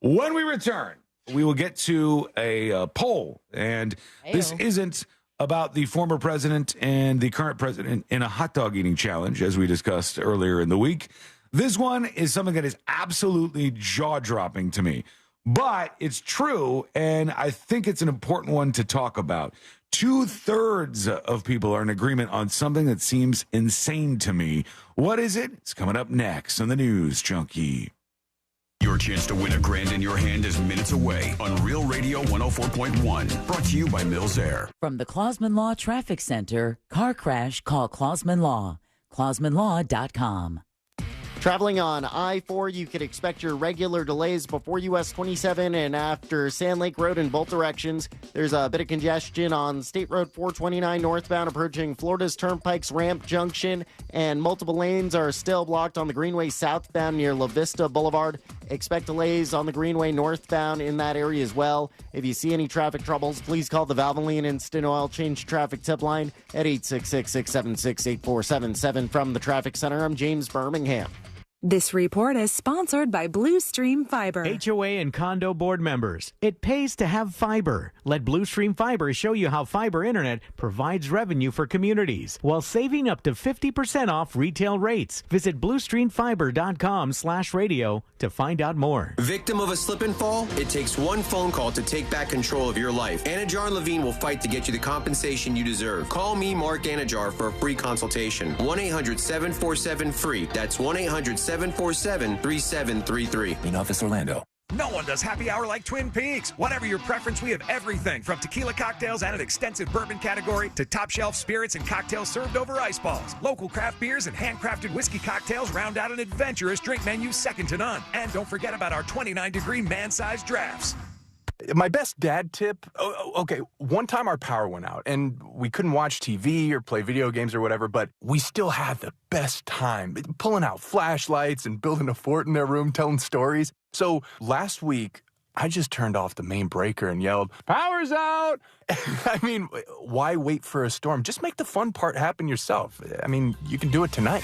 When we return, we will get to a poll, and this isn't about the former president and the current president in a hot dog eating challenge, as we discussed earlier in the week. This one is something that is absolutely jaw-dropping to me, but it's true, and I think it's an important one to talk about. 2/3 of people are in agreement on something that seems insane to me. What is it? It's coming up next on the News Junkie. Your chance to win $1,000 in your hand is minutes away on Real Radio 104.1. Brought to you by Mills Air. From the Clausman Law Traffic Center, car crash, call Clausman Law. ClausmanLaw.com. Traveling on I-4, you could expect your regular delays before US 27 and after Sand Lake Road in both directions. There's a bit of congestion on State Road 429 northbound approaching Florida's Turnpike's Ramp Junction, and multiple lanes are still blocked on the Greenway southbound near La Vista Boulevard. Expect delays on the Greenway northbound in that area as well. If you see any traffic troubles, please call the Valvoline Instant Oil Change Traffic Tip Line at 866-676-8477. From the Traffic Center, I'm James Birmingham. This report is sponsored by Blue Stream Fiber. HOA and condo board members, it pays to have fiber. Let Blue Stream Fiber show you how fiber internet provides revenue for communities while saving up to 50% off retail rates. Visit bluestreamfiber.com/radio to find out more. Victim of a slip and fall? It takes one phone call to take back control of your life. Anajar and Levine will fight to get you the compensation you deserve. Call me, Mark Anajar, for a free consultation. 1-800-747-FREE. That's 1-800-747-3733. In Office Orlando. No one does happy hour like Twin Peaks. Whatever your preference, we have everything from tequila cocktails and an extensive bourbon category to top shelf spirits and cocktails served over ice balls. Local craft beers and handcrafted whiskey cocktails round out an adventurous drink menu second to none. And don't forget about our 29-degree man-sized drafts. My best dad tip, okay, one time our power went out and we couldn't watch TV or play video games or whatever, but we still had the best time pulling out flashlights and building a fort in their room, telling stories. So last week, I just turned off the main breaker and yelled, "Power's out!" I mean, why wait for a storm? Just make the fun part happen yourself. I mean, you can do it tonight.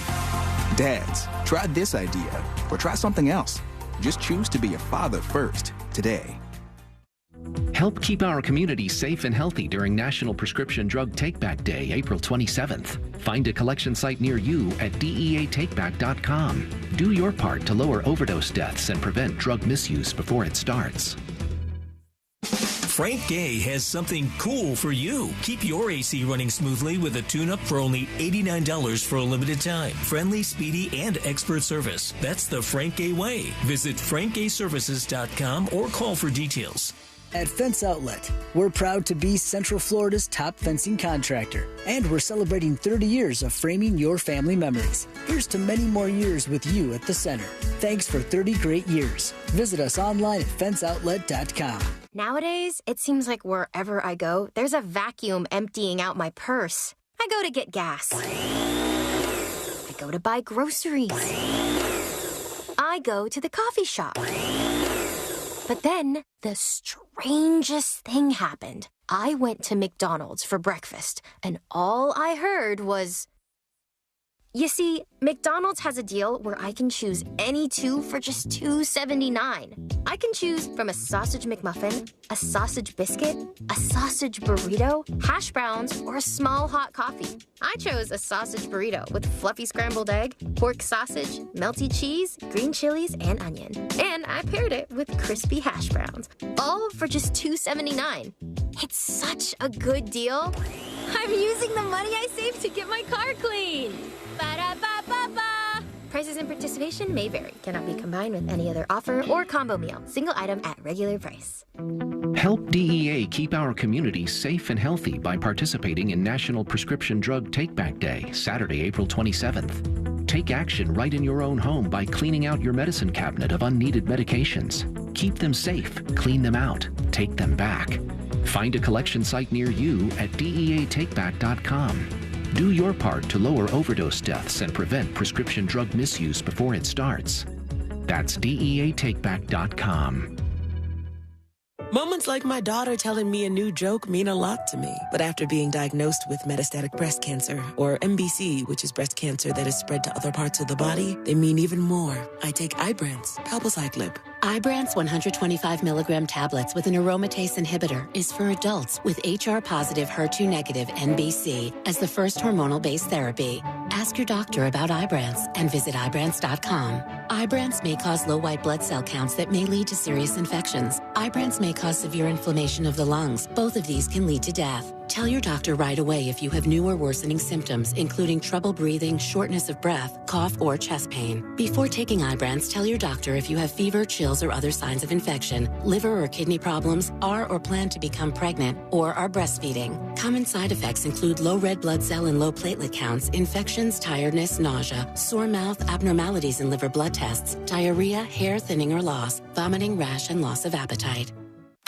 Dads, try this idea or try something else. Just choose to be a father first today. Help keep our community safe and healthy during National Prescription Drug Takeback Day, April 27th. Find a collection site near you at DEATakeback.com. Do your part to lower overdose deaths and prevent drug misuse before it starts. Frank Gay has something cool for you. Keep your AC running smoothly with a tune-up for only $89 for a limited time. Friendly, speedy, and expert service. That's the Frank Gay way. Visit frankgayservices.com or call for details. At Fence Outlet, we're proud to be Central Florida's top fencing contractor, and we're celebrating 30 years of framing your family memories. Here's to many more years with you at the center. Thanks for 30 great years. Visit us online at fenceoutlet.com. Nowadays, it seems like wherever I go, there's a vacuum emptying out my purse. I go to get gas. I go to buy groceries. I go to the coffee shop. But then, the strangest thing happened. I went to McDonald's for breakfast, and all I heard was... You see, McDonald's has a deal where I can choose any two for just $2.79. I can choose from a sausage McMuffin, a sausage biscuit, a sausage burrito, hash browns, or a small hot coffee. I chose a sausage burrito with fluffy scrambled egg, pork sausage, melty cheese, green chilies, and onion. And I paired it with crispy hash browns, all for just $2.79. It's such a good deal. I'm using the money I saved to get my car clean. Ba-da-ba-ba-ba. Prices and participation may vary. Cannot be combined with any other offer or combo meal. Single item at regular price. Help DEA keep our community safe and healthy by participating in National Prescription Drug Take-Back Day, Saturday, April 27th. Take action right in your own home by cleaning out your medicine cabinet of unneeded medications. Keep them safe, clean them out, take them back. Find a collection site near you at DEATakeback.com. Do your part to lower overdose deaths and prevent prescription drug misuse before it starts. That's DEATakeback.com. Moments like my daughter telling me a new joke mean a lot to me. But after being diagnosed with metastatic breast cancer, or MBC, which is breast cancer that is spread to other parts of the body, they mean even more. I take Ibrance, palbociclib. Ibrance 125 milligram tablets with an aromatase inhibitor is for adults with HR-positive, HER2-negative MBC as the first hormonal-based therapy. Ask your doctor about Ibrance and visit Ibrance.com. Ibrance may cause low white blood cell counts that may lead to serious infections. Ibrance may cause severe inflammation of the lungs. Both of these can lead to death. Tell your doctor right away if you have new or worsening symptoms, including trouble breathing, shortness of breath, cough, or chest pain. Before taking Ibrance, tell your doctor if you have fever, chills, or other signs of infection, liver or kidney problems, are or plan to become pregnant, or are breastfeeding. Common side effects include low red blood cell and low platelet counts, infections, tiredness, nausea, sore mouth, abnormalities in liver blood tests, diarrhea, hair thinning or loss, vomiting, rash, and loss of appetite.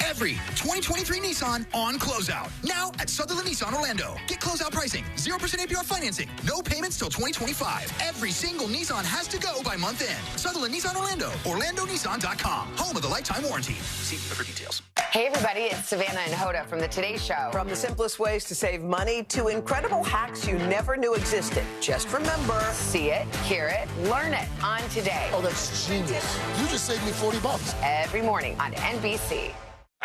Every 2023 Nissan on closeout. Now at Sutherland Nissan Orlando. Get closeout pricing, 0% APR financing, no payments till 2025. Every single Nissan has to go by month end. Sutherland Nissan Orlando, OrlandoNissan.com. Home of the lifetime warranty. See dealer for details. Hey everybody, it's Savannah and Hoda from the Today Show. From the simplest ways to save money to incredible hacks you never knew existed. Just remember, see it, hear it, learn it on Today. Oh, that's genius. You just saved me $40. Every morning on NBC.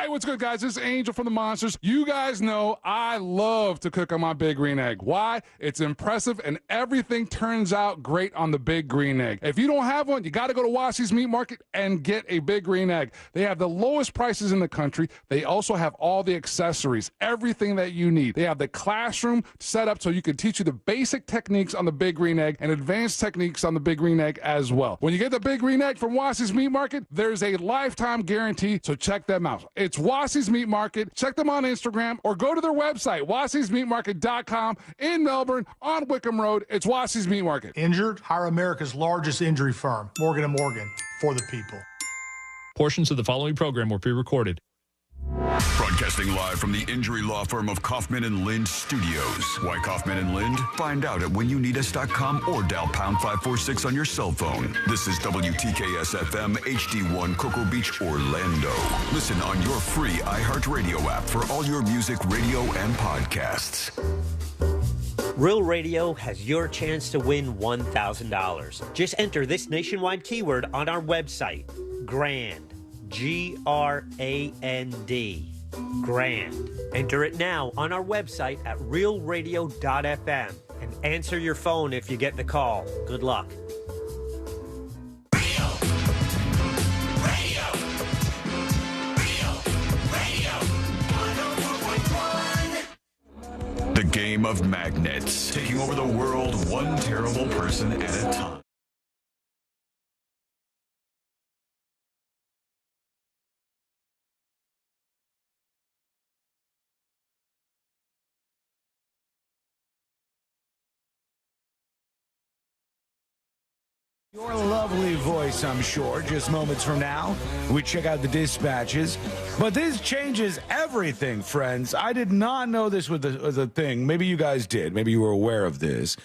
Hey, what's good, guys? This is Angel from the Monsters. You guys know I love to cook on my Big Green Egg. Why? It's impressive, and everything turns out great on the Big Green Egg. If you don't have one, you got to go to Wassy's Meat Market and get a Big Green Egg. They have the lowest prices in the country. They also have all the accessories, everything that you need. They have the classroom set up so you can teach you the basic techniques on the Big Green Egg and advanced techniques on the Big Green Egg as well. When you get the Big Green Egg from Wassy's Meat Market, there's a lifetime guarantee, so check them out. It's Wassy's Meat Market. Check them on Instagram or go to their website, wassysmeatmarket.com in Melbourne on Wickham Road. It's Wassy's Meat Market. Injured? Hire America's largest injury firm, Morgan & Morgan, for the people. Portions of the following program were pre-recorded. Broadcasting live from the injury law firm of Kaufman and Lind Studios. Why Kaufman and Lind? Find out at whenyouneedus.com or dial pound 546 on your cell phone. This is WTKS-FM HD1 Cocoa Beach, Orlando. Listen on your free iHeartRadio app for all your music, radio, and podcasts. Real Radio has your chance to win $1,000. Just enter this nationwide keyword on our website, GRAND. G-R-A-N-D. Grand. Enter it now on our website at realradio.fm and answer your phone if you get the call. Good luck. The game of magnets, taking over the world one terrible person at a time. Your lovely voice, I'm sure, just moments from now. We check out the dispatches. But this changes everything, friends. I did not know this was a thing. Maybe you guys did. Maybe you were aware of this.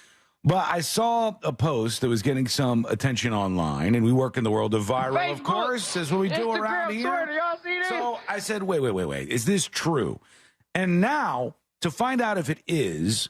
But I saw a post that was getting some attention online, and we work in the world of viral, Facebook, of course. That's what we do around here. Twitter, y'all see this? So I said, wait. Is this true? And now, to find out if it is,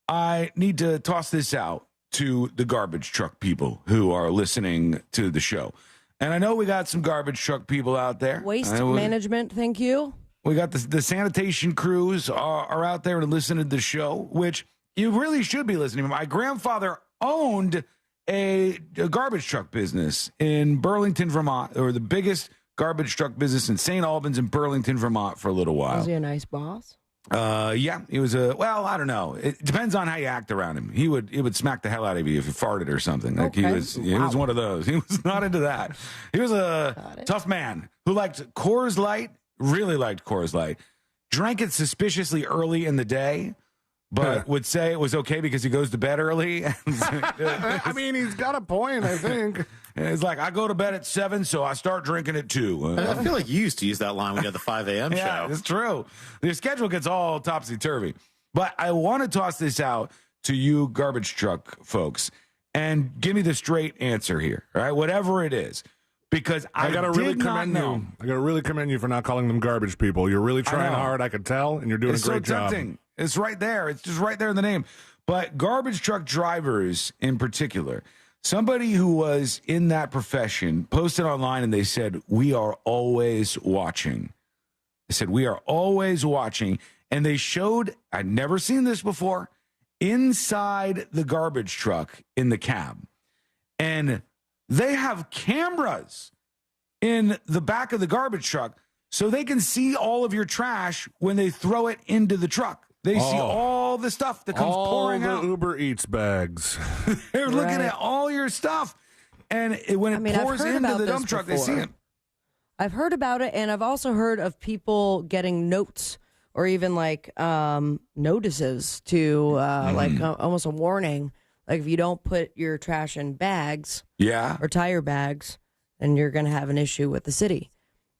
I need to toss this out to the garbage truck people who are listening to the show. And I know we got some garbage truck people out there. Waste management, thank you. We got the sanitation crews are out there and listening to the show, which you really should be listening. My grandfather owned a garbage truck business in Burlington, Vermont, or the biggest garbage truck business in St. Albans in Burlington, Vermont for a little while. Was he a nice boss? Yeah, he was I don't know. It depends on how you act around him. He would smack the hell out of you if you farted or something. Like he was one of those. He was not into that. He was a tough man who liked Coors Light, really liked Coors Light, drank it suspiciously early in the day, but would say it was okay because he goes to bed early. I mean, he's got a point, I think. It's like, I go to bed at 7, so I start drinking at 2. I feel like you used to use that line when you had the 5 a.m. Yeah, show. it's true. The schedule gets all topsy-turvy. But I want to toss this out to you garbage truck folks and give me the straight answer here, all right? Whatever it is. Because I gotta really commend you. I got to really commend you for not calling them garbage people. You're really trying hard, I could tell, and you're doing a great job. Tempting. It's right there. It's just right there in the name. But garbage truck drivers in particular, somebody who was in that profession posted online and they said, we are always watching. They said, we are always watching. And they showed, I'd never seen this before, inside the garbage truck in the cab. And they have cameras in the back of the garbage truck so they can see all of your trash when they throw it into the truck. They see all the stuff that comes pouring out. All the Uber Eats bags. They're looking at all your stuff. And when it pours into the dump truck, they see it. I've heard about it, and I've also heard of people getting notes or even like notices to like almost a warning. Like if you don't put your trash in bags or tire bags, then you're going to have an issue with the city.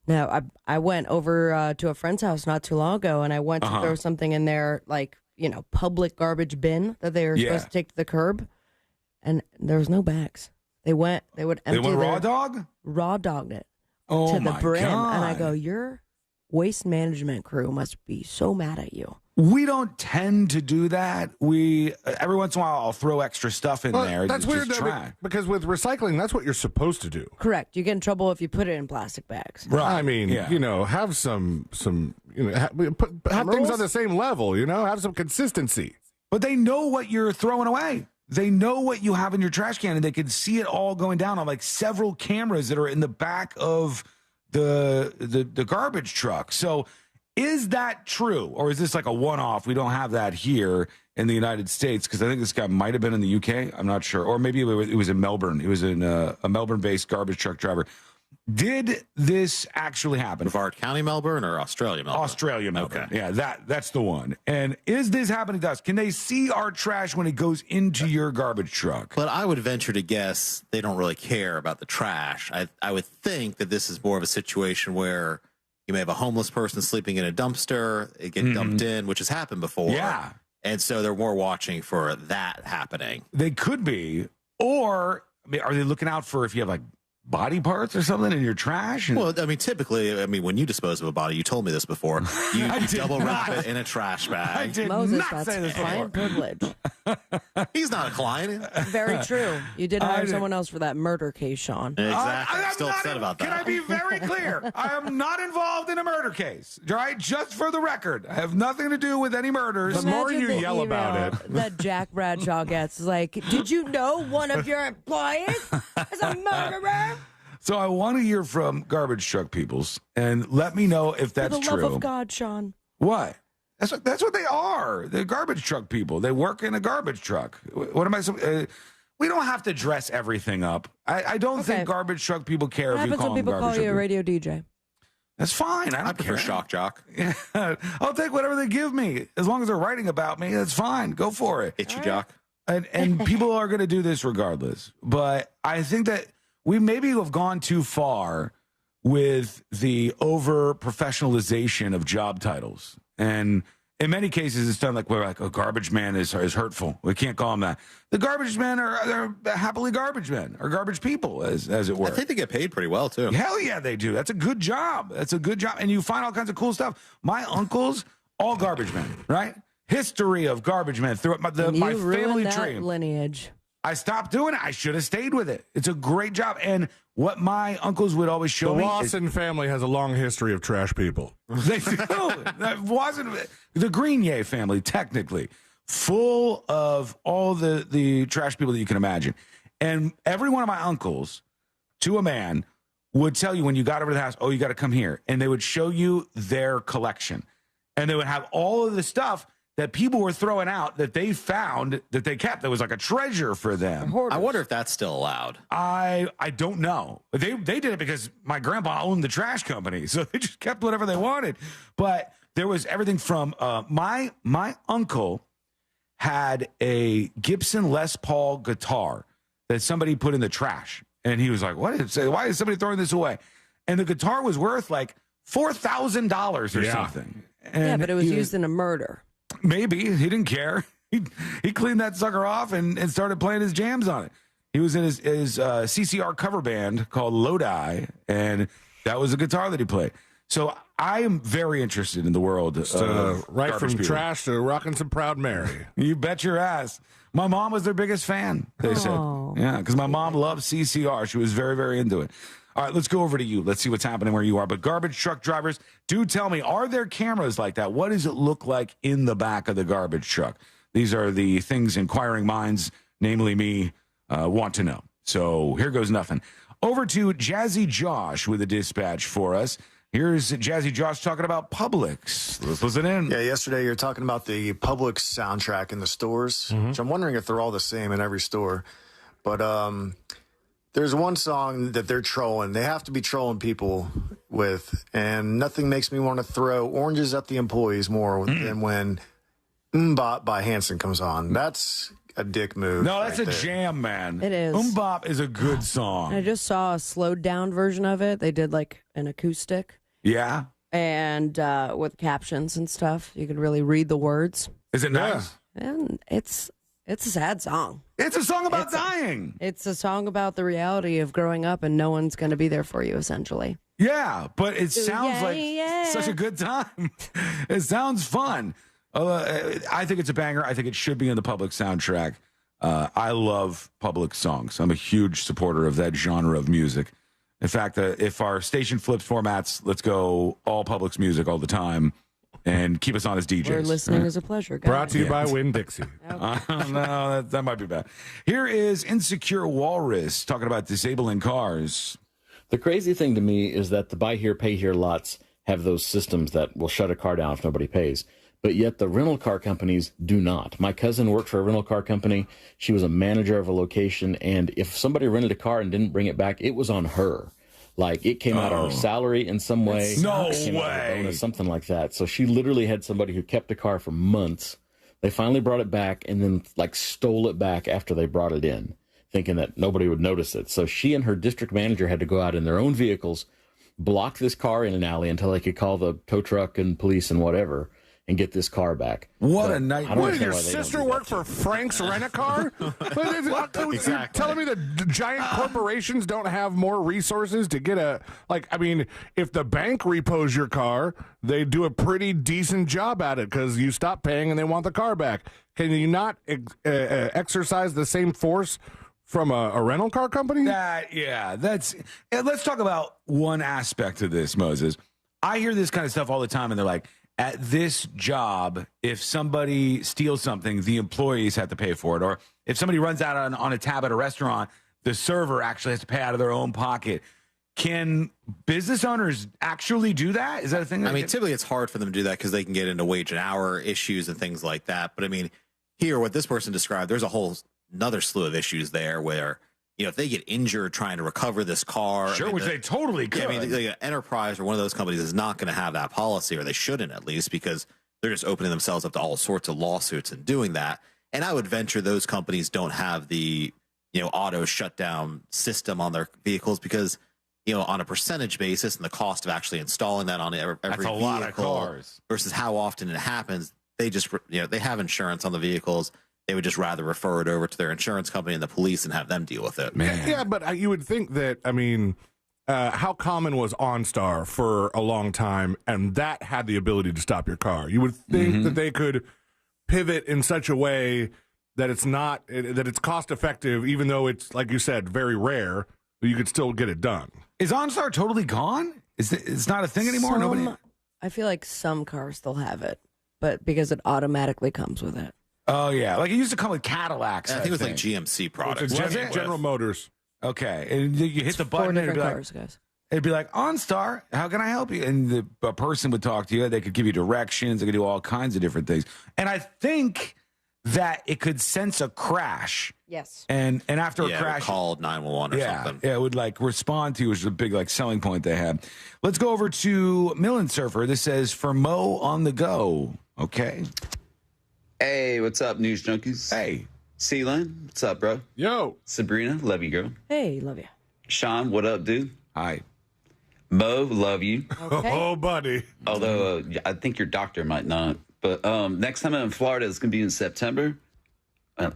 Now, I went over to a friend's house not too long ago, and I went to throw something in their, like, public garbage bin that they were supposed to take to the curb, and there was no bags. They would empty raw dog? Raw dogged it to the brim. God. And I go, your waste management crew must be so mad at you. We don't tend to do that. Every once in a while, I'll throw extra stuff in there. That's weird, though, because with recycling, that's what you're supposed to do. Correct. You get in trouble if you put it in plastic bags. Right. I mean, have some have things on the same level, have some consistency. But they know what you're throwing away. They know what you have in your trash can, and they can see it all going down on like several cameras that are in the back of the garbage truck. So is that true, or is this like a one-off? We don't have that here in the United States, because I think this guy might have been in the UK. I'm not sure. Or maybe it was in Melbourne. It was in a Melbourne-based garbage truck driver. Did this actually happen? Brevard County, Melbourne, or Australia, Melbourne? Australia, Melbourne. Okay. Yeah, that's the one. And is this happening to us? Can they see our trash when it goes into your garbage truck? But I would venture to guess they don't really care about the trash. I would think that this is more of a situation where you may have a homeless person sleeping in a dumpster, it get dumped in, which has happened before. Yeah. And so they're more watching for that happening. They could be. Or are they looking out for if you have like body parts or something in your trash? Well, I mean, typically, when you dispose of a body, you told me this before, you double wrap it in a trash bag. I did Moses, not say this client privilege. He's not a client. Very true. You did hire someone else for that murder case, Sean. Exactly. I'm still upset about that. Can I be very clear? I am not involved in a murder case, right? Just for the record. I have nothing to do with any murders. The more you yell about it. That Jack Bradshaw gets is like, did you know one of your employees is a murderer? So I want to hear from garbage truck peoples, and let me know if that's true. For the love of God, Sean. What? That's what they are. They're garbage truck people. They work in a garbage truck. What am I? We don't have to dress everything up. I don't think garbage truck people care if you call them garbage truck people. What happens when people call you a radio DJ? That's fine. I prefer shock jock. Yeah. I'll take whatever they give me. As long as they're writing about me, that's fine. Go for it. Itchy jock. and people are going to do this regardless. But I think that we maybe have gone too far with the over professionalization of job titles. And in many cases, it's done like we're like, a garbage man is hurtful. We can't call him that. The garbage men are happily garbage men or garbage people, as it were. I think they get paid pretty well, too. Hell yeah, they do. That's a good job. That's a good job. And you find all kinds of cool stuff. My uncles, all garbage men, right? History of garbage men throughout my family tree. Lineage. I stopped doing it. I should have stayed with it. It's a great job. And what my uncles would always show me. The Lawson family has a long history of trash people. They do. That wasn't the Grenier family, technically, full of all the trash people that you can imagine. And every one of my uncles, to a man, would tell you when you got over to the house, oh, you got to come here. And they would show you their collection. And they would have all of the stuff that people were throwing out that they found that they kept. That was like a treasure for them. I wonder if that's still allowed. I don't know. They did it because my grandpa owned the trash company, so they just kept whatever they wanted. But there was everything from my uncle had a Gibson Les Paul guitar that somebody put in the trash, and he was like, "Why is somebody throwing this away?" And the guitar was worth like $4,000 or something. And yeah, but it was used in a murder. Maybe. He didn't care. He cleaned that sucker off and started playing his jams on it. He was in his CCR cover band called Lodi, and that was a guitar that he played. So I am very interested in the world of right from people. Trash to rocking some Proud Mary. You bet your ass. My mom was their biggest fan, they said. Yeah, because my mom loved CCR. She was very, very into it. All right, let's go over to you. Let's see what's happening where you are. But garbage truck drivers, do tell me, are there cameras like that? What does it look like in the back of the garbage truck? These are the things inquiring minds, namely me, want to know. So here goes nothing. Over to Jazzy Josh with a dispatch for us. Here's Jazzy Josh talking about Publix. Let's listen in. Yeah, yesterday you were talking about the Publix soundtrack in the stores, which I'm wondering if they're all the same in every store. But there's one song that they're trolling. They have to be trolling people with, and nothing makes me want to throw oranges at the employees more than when Mbop by Hanson comes on. That's a dick move. No, that's right a there. jam, man. It is. Mbop is a good song. I just saw a slowed down version of it. They did like an acoustic. Yeah. And with captions and stuff. You can really read the words. Is it nice? And it's a sad song. It's a song about dying. It's a song about the reality of growing up and no one's going to be there for you, essentially. Yeah, but it sounds like such a good time. It sounds fun. I think it's a banger. I think it should be in the Publix soundtrack. I love Publix songs. I'm a huge supporter of that genre of music. In fact, if our station flips formats, let's go all Publix music all the time and keep us on as DJs. We're listening is a pleasure, guys. Brought to you by Winn-Dixie. No, that might be bad. Here is Insecure Walrus talking about disabling cars. The crazy thing to me is that the buy here, pay here lots have those systems that will shut a car down if nobody pays. But yet the rental car companies do not. My cousin worked for a rental car company. She was a manager of a location. And if somebody rented a car and didn't bring it back, it was on her. Like it came out of her salary in some way. No way. way. Something like that. So she literally had somebody who kept the car for months. They finally brought it back and then like stole it back after they brought it in, thinking that nobody would notice it. So she and her district manager had to go out in their own vehicles, block this car in an alley until they could call the tow truck and police and whatever and get this car back. What a nightmare. What did your sister work for Frank's Rent-A-Car? Exactly. You're telling me that giant corporations don't have more resources to get if the bank repos your car, they do a pretty decent job at it because you stop paying and they want the car back. Can you not exercise the same force from a rental car company? Let's talk about one aspect of this, Moses. I hear this kind of stuff all the time, and they're like, at this job, if somebody steals something, the employees have to pay for it. Or if somebody runs out on a tab at a restaurant, the server actually has to pay out of their own pocket. Can business owners actually do that? Is that a thing? I mean, typically it's hard for them to do that because they can get into wage and hour issues and things like that. But I mean, here, what this person described, there's a whole another slew of issues there where, if they get injured trying to recover this car. Sure, which they totally could. Yeah, I mean, the Enterprise or one of those companies is not going to have that policy, or they shouldn't at least, because they're just opening themselves up to all sorts of lawsuits and doing that. And I would venture those companies don't have the, auto shutdown system on their vehicles because, on a percentage basis and the cost of actually installing that on every That's a vehicle lot of cars versus how often it happens, they just, they have insurance on the vehicles. They would just rather refer it over to their insurance company and the police and have them deal with it. Man. Yeah, but you would think that, how common was OnStar for a long time, and that had the ability to stop your car. You would think that they could pivot in such a way that it's cost effective, even though it's, like you said, very rare, but you could still get it done. Is OnStar totally gone? It's not a thing anymore? I feel like some cars still have it, but because it automatically comes with it. Oh, yeah. Like it used to come with Cadillacs. I think it was like GMC products. General Motors. Okay. And you hit the button. Four different cars, guys. It'd be like, OnStar, how can I help you? And a person would talk to you. They could give you directions. They could do all kinds of different things. And I think that it could sense a crash. Yes. And after a crash, it would call 911 or something. Yeah, it would like respond to you, which is a big like selling point they had. Let's go over to Millen Surfer. This says, for Mo on the go. Okay. Hey, what's up, news junkies? Hey. Caitlyn, what's up, bro? Yo. Sabrina, love you, girl. Hey, love you. Sean, what up, dude? Hi. Mo, love you. Okay. Oh, buddy. Although I think your doctor might not. But next time I'm in Florida, it's going to be in September.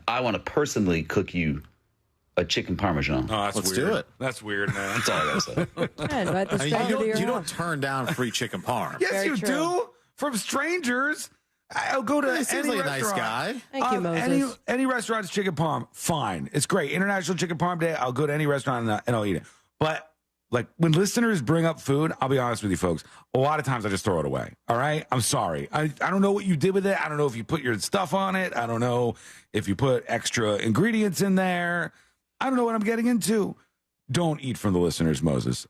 I want to personally cook you a chicken parmesan. Oh, that's Let's weird. do it. That's weird, man. That's all I got to say. Yeah, invite the stranger to your You don't house. turn down free chicken parm. Yes, Very you true. do. From strangers. I'll go to He seems any like a nice restaurant. guy. Thank you, Moses. Any restaurant's chicken parm, fine. It's great. International Chicken Parm Day, I'll go to any restaurant and I'll eat it. But like when listeners bring up food, I'll be honest with you folks, a lot of times I just throw it away. All right? I'm sorry. I don't know what you did with it. I don't know if you put your stuff on it. I don't know if you put extra ingredients in there. I don't know what I'm getting into. Don't eat from the listeners, Moses.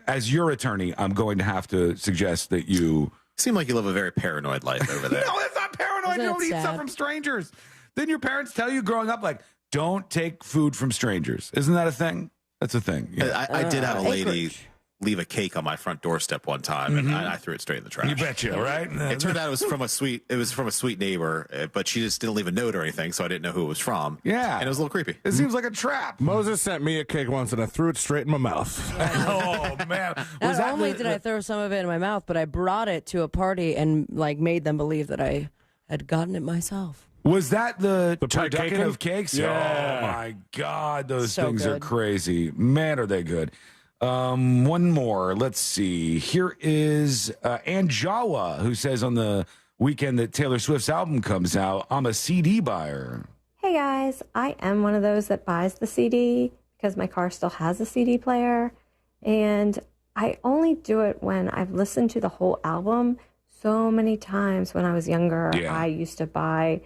As your attorney, I'm going to have to suggest that you Seem like you live a very paranoid life over there. No, that's not paranoid. Isn't You it don't eat stuff sad? from strangers. Didn't your parents tell you growing up, like, don't take food from strangers? Isn't that a thing? That's a thing. Yeah. I did have a lady acreage. leave a cake on my front doorstep one time, and I threw it straight in the trash. You betcha, right? It turned out it was from a sweet neighbor, but she just didn't leave a note or anything, so I didn't know who it was from. Yeah. And it was a little creepy. It seems like a trap. Moses sent me a cake once, and I threw it straight in my mouth. Oh, man. Was Not that only did I throw some of it in my mouth, but I brought it to a party and like made them believe that I had gotten it myself. Was that the pie turducken caking? of cakes? Yeah. Oh, my God. Those So things are good. crazy. Man, are they good. One more. Let's see. Here is Anjawa, who says on the weekend that Taylor Swift's album comes out, I'm a CD buyer. Hey guys, I am one of those that buys the CD because my car still has a CD player. And I only do it when I've listened to the whole album so many times. When I was younger, Yeah. I used to buy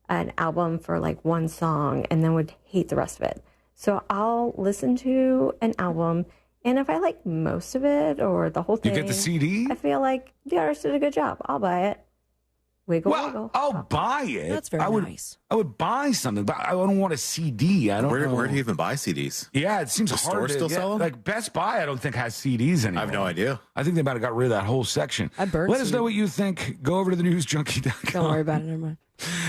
an album for like one song and then would hate the rest of it. So I'll listen to an album, and if I like most of it or the whole You thing, get the CD? I feel like the artist did a good job. I'll buy it. Wiggle, Well, wiggle. I'll buy it. That's very nice. I would buy something, but I don't want a CD. I don't know. Where do you even buy CDs? Yeah, it seems The hard store to still get. sell them? Like Best Buy, I don't think has CDs anymore. I have no idea. I think they might have got rid of that whole section. I burned Let us some. know what you think. Go over to the newsjunkie.com. Don't worry about it. Never mind.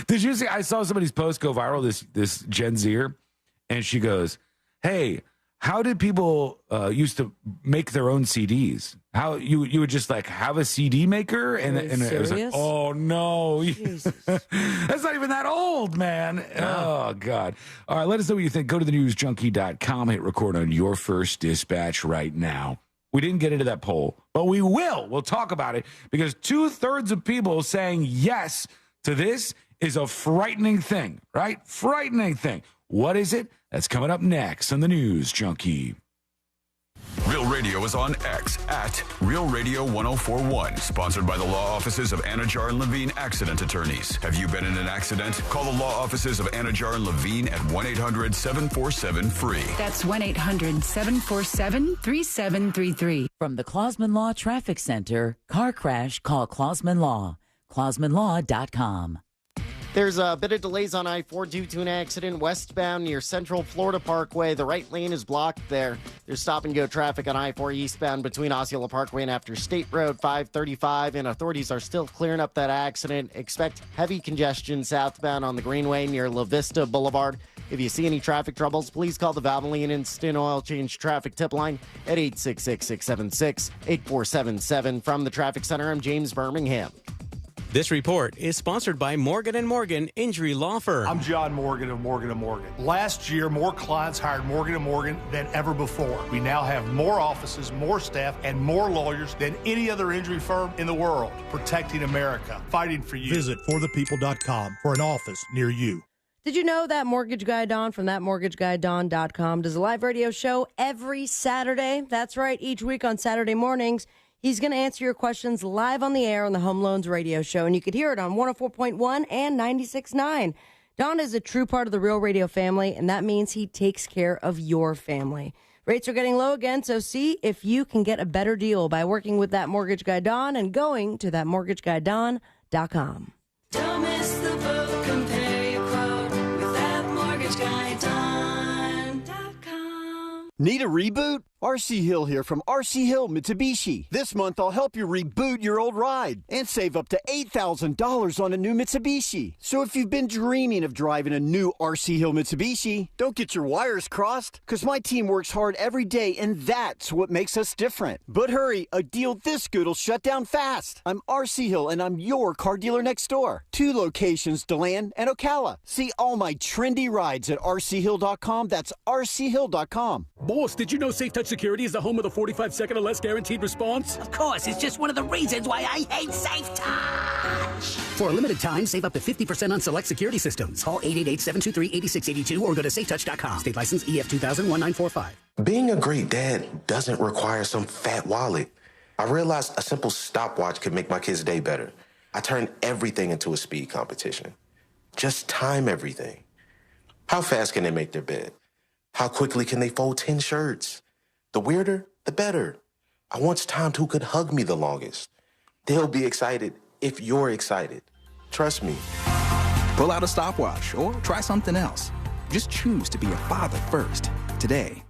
Did you see? I saw somebody's post go viral. This Gen Zer, and she goes, "Hey, how did people used to make their own CDs? How you would just like have a CD maker?" And Are you it was like, serious? "Oh no, that's not even that old, man." Oh God! All right, let us know what you think. Go to thenewsjunkie.com. Hit record on your first dispatch right now. We didn't get into that poll, but we will. We'll talk about it because 2/3 of people saying yes to this is a frightening thing, right? Frightening thing. What is it? That's coming up next on the News Junkie. Real Radio is on X at Real Radio 1041. Sponsored by the law offices of Anajar and Levine Accident Attorneys. Have you been in an accident? Call the law offices of Anajar and Levine at 1-800-747-FREE. That's 1-800-747-3733. From the Clausman Law Traffic Center, car crash, call Clausman Law. ClausmanLaw.com. There's a bit of delays on I-4 due to an accident westbound near Central Florida Parkway. The right lane is blocked there. There's stop-and-go traffic on I-4 eastbound between Osceola Parkway and after State Road 535, and authorities are still clearing up that accident. Expect heavy congestion southbound on the Greenway near La Vista Boulevard. If you see any traffic troubles, please call the Valvoline Instant Oil Change Traffic Tip Line at 866-676-8477. From the Traffic Center, I'm James Birmingham. This report is sponsored by Morgan & Morgan Injury Law Firm. I'm John Morgan of Morgan & Morgan. Last year, more clients hired Morgan & Morgan than ever before. We now have more offices, more staff, and more lawyers than any other injury firm in the world. Protecting America, fighting for you. Visit forthepeople.com for an office near you. Did you know that mortgage guy Don from thatmortgageguyDon.com does a live radio show every Saturday? That's right. Each week on Saturday mornings, he's going to answer your questions live on the air on the Home Loans Radio Show, and you could hear it on 104.1 and 96.9. Don is a true part of the Real Radio family, and that means he takes care of your family. Rates are getting low again, so see if you can get a better deal by working with That Mortgage Guy Don and going to thatmortgageguyDon.com. Don't miss the boat, compare your quote with thatmortgageguyDon.com. Need a reboot? RC Hill here from RC Hill Mitsubishi. This month I'll help you reboot your old ride and save up to $8,000 on a new Mitsubishi. So if you've been dreaming of driving a new RC Hill Mitsubishi, don't get your wires crossed, because my team works hard every day and that's what makes us different. But hurry, a deal this good will shut down fast. I'm RC Hill and I'm your car dealer next door. 2 locations, DeLand and Ocala. See all my trendy rides at rchill.com. That's rchill.com. Boss, did you know Safe Touch Security is the home of the 45-second or less guaranteed response? Of course, it's just one of the reasons why I hate Safe Touch. For a limited time, save up to 50% on select security systems. Call 888-723-8682 or go to safetouch.com. State license EF 2000-1945. Being a great dad doesn't require some fat wallet. I realized a simple stopwatch could make my kid's day better. I turned everything into a speed competition. Just time everything. How fast can they make their bed? How quickly can they fold 10 shirts? The weirder, the better. I want Tom who could hug me the longest. They'll be excited if you're excited. Trust me. Pull out a stopwatch or try something else. Just choose to be a father first today.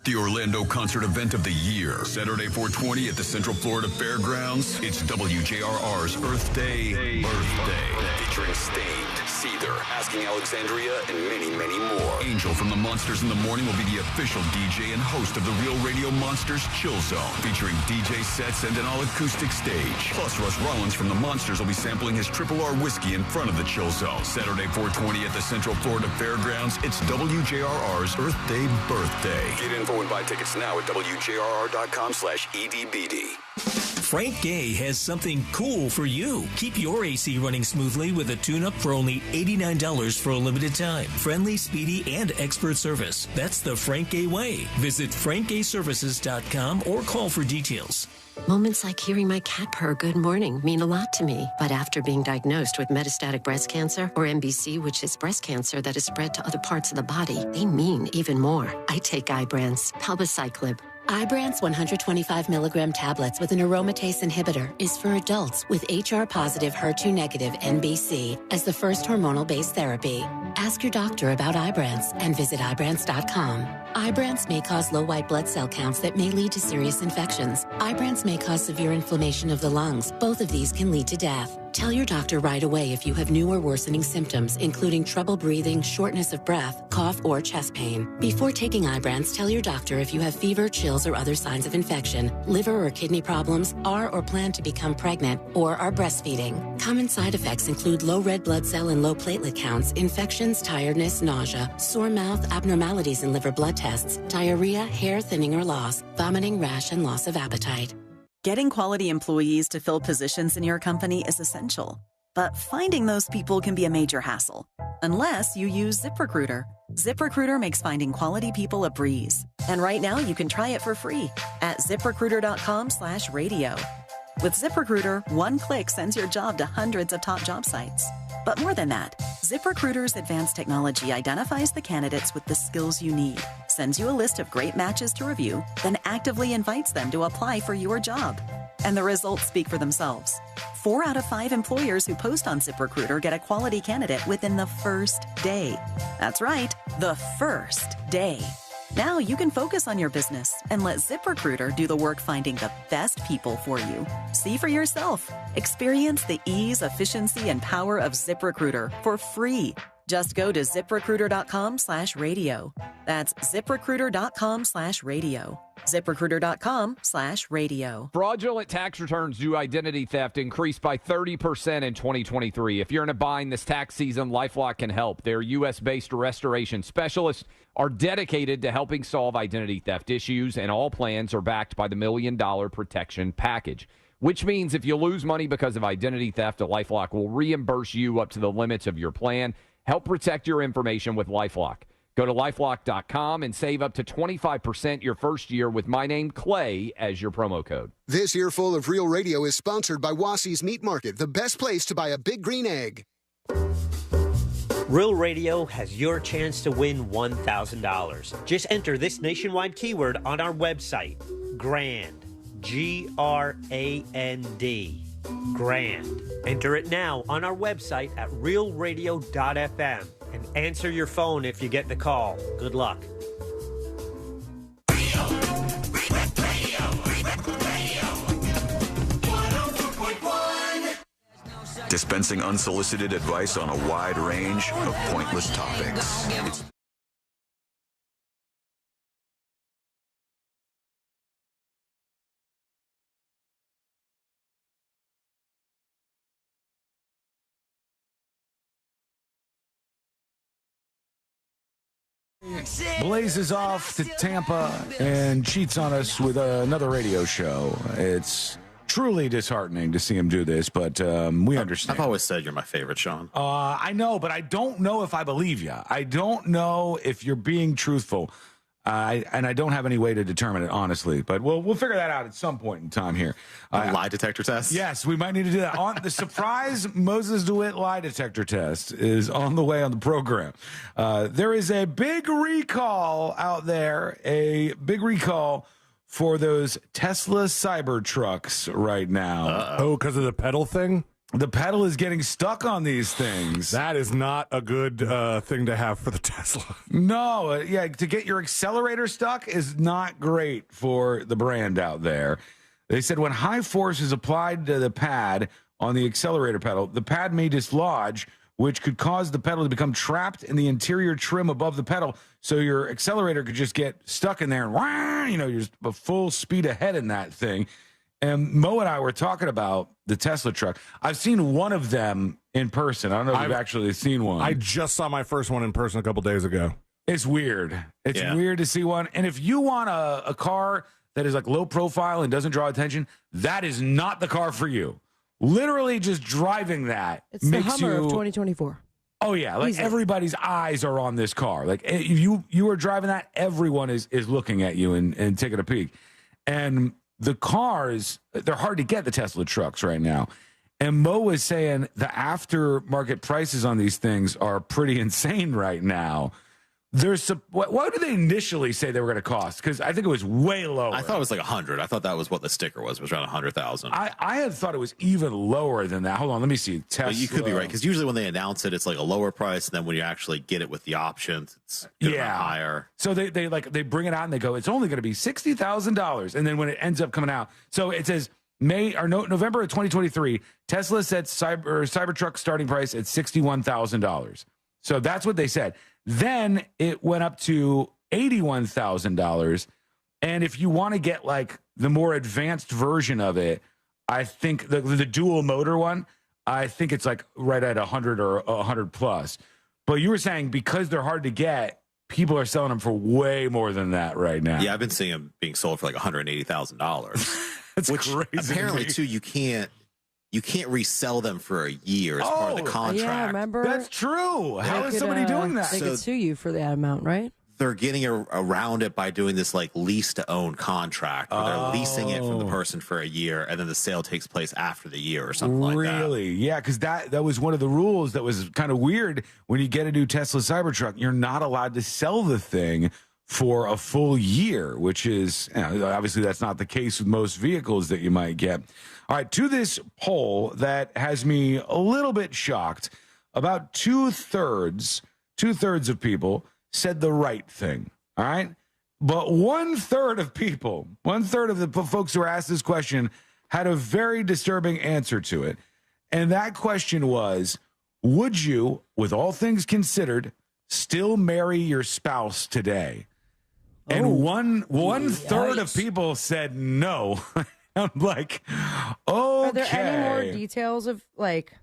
The Orlando concert event of the year, Saturday 420 at the Central Florida Fairgrounds. It's WJRR's Earth Day Birthday, featuring Stained, Seether, Asking Alexandria, and many, many more. Angel from the Monsters in the Morning will be the official DJ and host of the Real Radio Monsters Chill Zone, featuring DJ sets and an all-acoustic stage. Plus, Russ Rollins from the Monsters will be sampling his Triple R whiskey in front of the Chill Zone. Saturday 420 at the Central Florida Fairgrounds. It's WJRR's Earth Day Birthday. Get info and buy tickets now at WJRR.com/EDBD. Frank Gay has something cool for you. Keep your AC running smoothly with a tune-up for only $89 for a limited time. Friendly, speedy, and expert service. That's the Frank Gay way. Visit frankgayservices.com or call for details. Moments like hearing my cat purr good morning mean a lot to me. But after being diagnosed with metastatic breast cancer, or MBC, which is breast cancer that is spread to other parts of the body, they mean even more. I take Ibrance, palbociclib. Ibrance 125 milligram tablets with an aromatase inhibitor is for adults with HR-positive, HER2-negative NBC as the first hormonal-based therapy. Ask your doctor about Ibrance and visit Ibrance.com. Ibrance may cause low white blood cell counts that may lead to serious infections. Ibrance may cause severe inflammation of the lungs. Both of these can lead to death. Tell your doctor right away if you have new or worsening symptoms, including trouble breathing, shortness of breath, cough, or chest pain. Before taking Ibrance, tell your doctor if you have fever, chills, or other signs of infection, liver or kidney problems, are or plan to become pregnant, or are breastfeeding. Common side effects include low red blood cell and low platelet counts, infections, tiredness, nausea, sore mouth, abnormalities in liver blood tests, diarrhea, hair thinning or loss, vomiting, rash, and loss of appetite. Getting quality employees to fill positions in your company is essential, but finding those people can be a major hassle, unless you use ZipRecruiter. ZipRecruiter makes finding quality people a breeze. And right now you can try it for free at ZipRecruiter.com/radio. With ZipRecruiter, one click sends your job to hundreds of top job sites. But more than that, ZipRecruiter's advanced technology identifies the candidates with the skills you need, sends you a list of great matches to review, then actively invites them to apply for your job. And the results speak for themselves. 4 out of 5 employers who post on ZipRecruiter get a quality candidate within the first day. That's right, the first day. Now you can focus on your business and let ZipRecruiter do the work finding the best people for you. See for yourself. Experience the ease, efficiency, and power of ZipRecruiter for free. Just go to ZipRecruiter.com/radio. That's ZipRecruiter.com/radio. ZipRecruiter.com/radio. Fraudulent tax returns due to identity theft increased by 30% in 2023. If you're in a bind this tax season, LifeLock can help. Their U.S.-based restoration specialists are dedicated to helping solve identity theft issues, and all plans are backed by the $1 Million Protection Package, which means if you lose money because of identity theft, LifeLock will reimburse you up to the limits of your plan. Help protect your information with LifeLock. Go to LifeLock.com and save up to 25% your first year with my name, Clay, as your promo code. This Earful of Real Radio is sponsored by Wassy's Meat Market, the best place to buy a big green egg. Real Radio has your chance to win $1,000. Just enter this nationwide keyword on our website, GRAND, G-R-A-N-D. Grand. Enter it now on our website at realradio.fm and answer your phone if you get the call. Good luck. Dispensing unsolicited advice on a wide range of pointless topics. Blazes off to Tampa and cheats on us with another radio show. It's truly disheartening to see him do this, but we understand. I've always said you're my favorite, Sean. I know, but I don't know if I believe you. I don't know if you're being truthful. And I don't have any way to determine it, honestly. But we'll figure that out at some point in time here. Lie detector test? Yes, we might need to do that. On the surprise Moses DeWitt lie detector test is on the way on the program. There is a big recall out there, a big recall for those Tesla Cybertrucks right now. Oh, because of the pedal thing? The pedal is getting stuck on these things. That is not a good thing to have for the Tesla. No, yeah, to get your accelerator stuck is not great for the brand out there. They said when high force is applied to the pad on the accelerator pedal, the pad may dislodge, which could cause the pedal to become trapped in the interior trim above the pedal. So your accelerator could just get stuck in there and, you're just a full speed ahead in that thing. And Mo and I were talking about the Tesla truck. I've seen one of them in person. I don't know if you've actually seen one. I just saw my first one in person a couple days ago. It's weird. It's weird to see one. And if you want a car that is like low profile and doesn't draw attention, that is not the car for you. Literally just driving that It's the makes Hummer you... of 2024. Oh, yeah. Like Easily. everybody's eyes are on this car. Like if you are driving that, everyone is looking at you and taking a peek. And the cars, they're hard to get, the Tesla trucks right now. And Mo was saying the aftermarket prices on these things are pretty insane right now. What did they initially say they were going to cost? Because I think it was way lower. I thought it was like 100. I thought that was what the sticker was. It was around 100,000. I had thought it was even lower than that. Hold on, let me see. Tesla. But you could be right, because usually when they announce it, it's like a lower price, and then when you actually get it with the options, it's higher. So they bring it out and they go, it's only going to be $60,000, and then when it ends up coming out, so it says November of 2023, Tesla sets Cybertruck starting price at $61,000. So that's what they said. Then it went up to $81,000. And if you want to get like the more advanced version of it, I think the dual motor one, I think it's like right at 100 or 100 plus. But you were saying because they're hard to get, people are selling them for way more than that right now. Yeah, I've been seeing them being sold for like $180,000. That's which crazy. Apparently, too, you can't resell them for a year as part of the contract. Yeah, remember? That's true. How is somebody doing that? They could sue you for that amount, right? They're getting around it by doing this like lease to own contract where they're leasing it from the person for a year, and then the sale takes place after the year or something like that. Really? Yeah, because that was one of the rules that was kind of weird. When you get a new Tesla Cybertruck, you're not allowed to sell the thing for a full year, which is, obviously that's not the case with most vehicles that you might get. All right, to this poll that has me a little bit shocked, about two-thirds of people said the right thing, all right? But one-third of the folks who were asked this question had a very disturbing answer to it. And that question was, would you, with all things considered, still marry your spouse today? And one-third of people said no. I'm like, okay. Are there any more details of, like,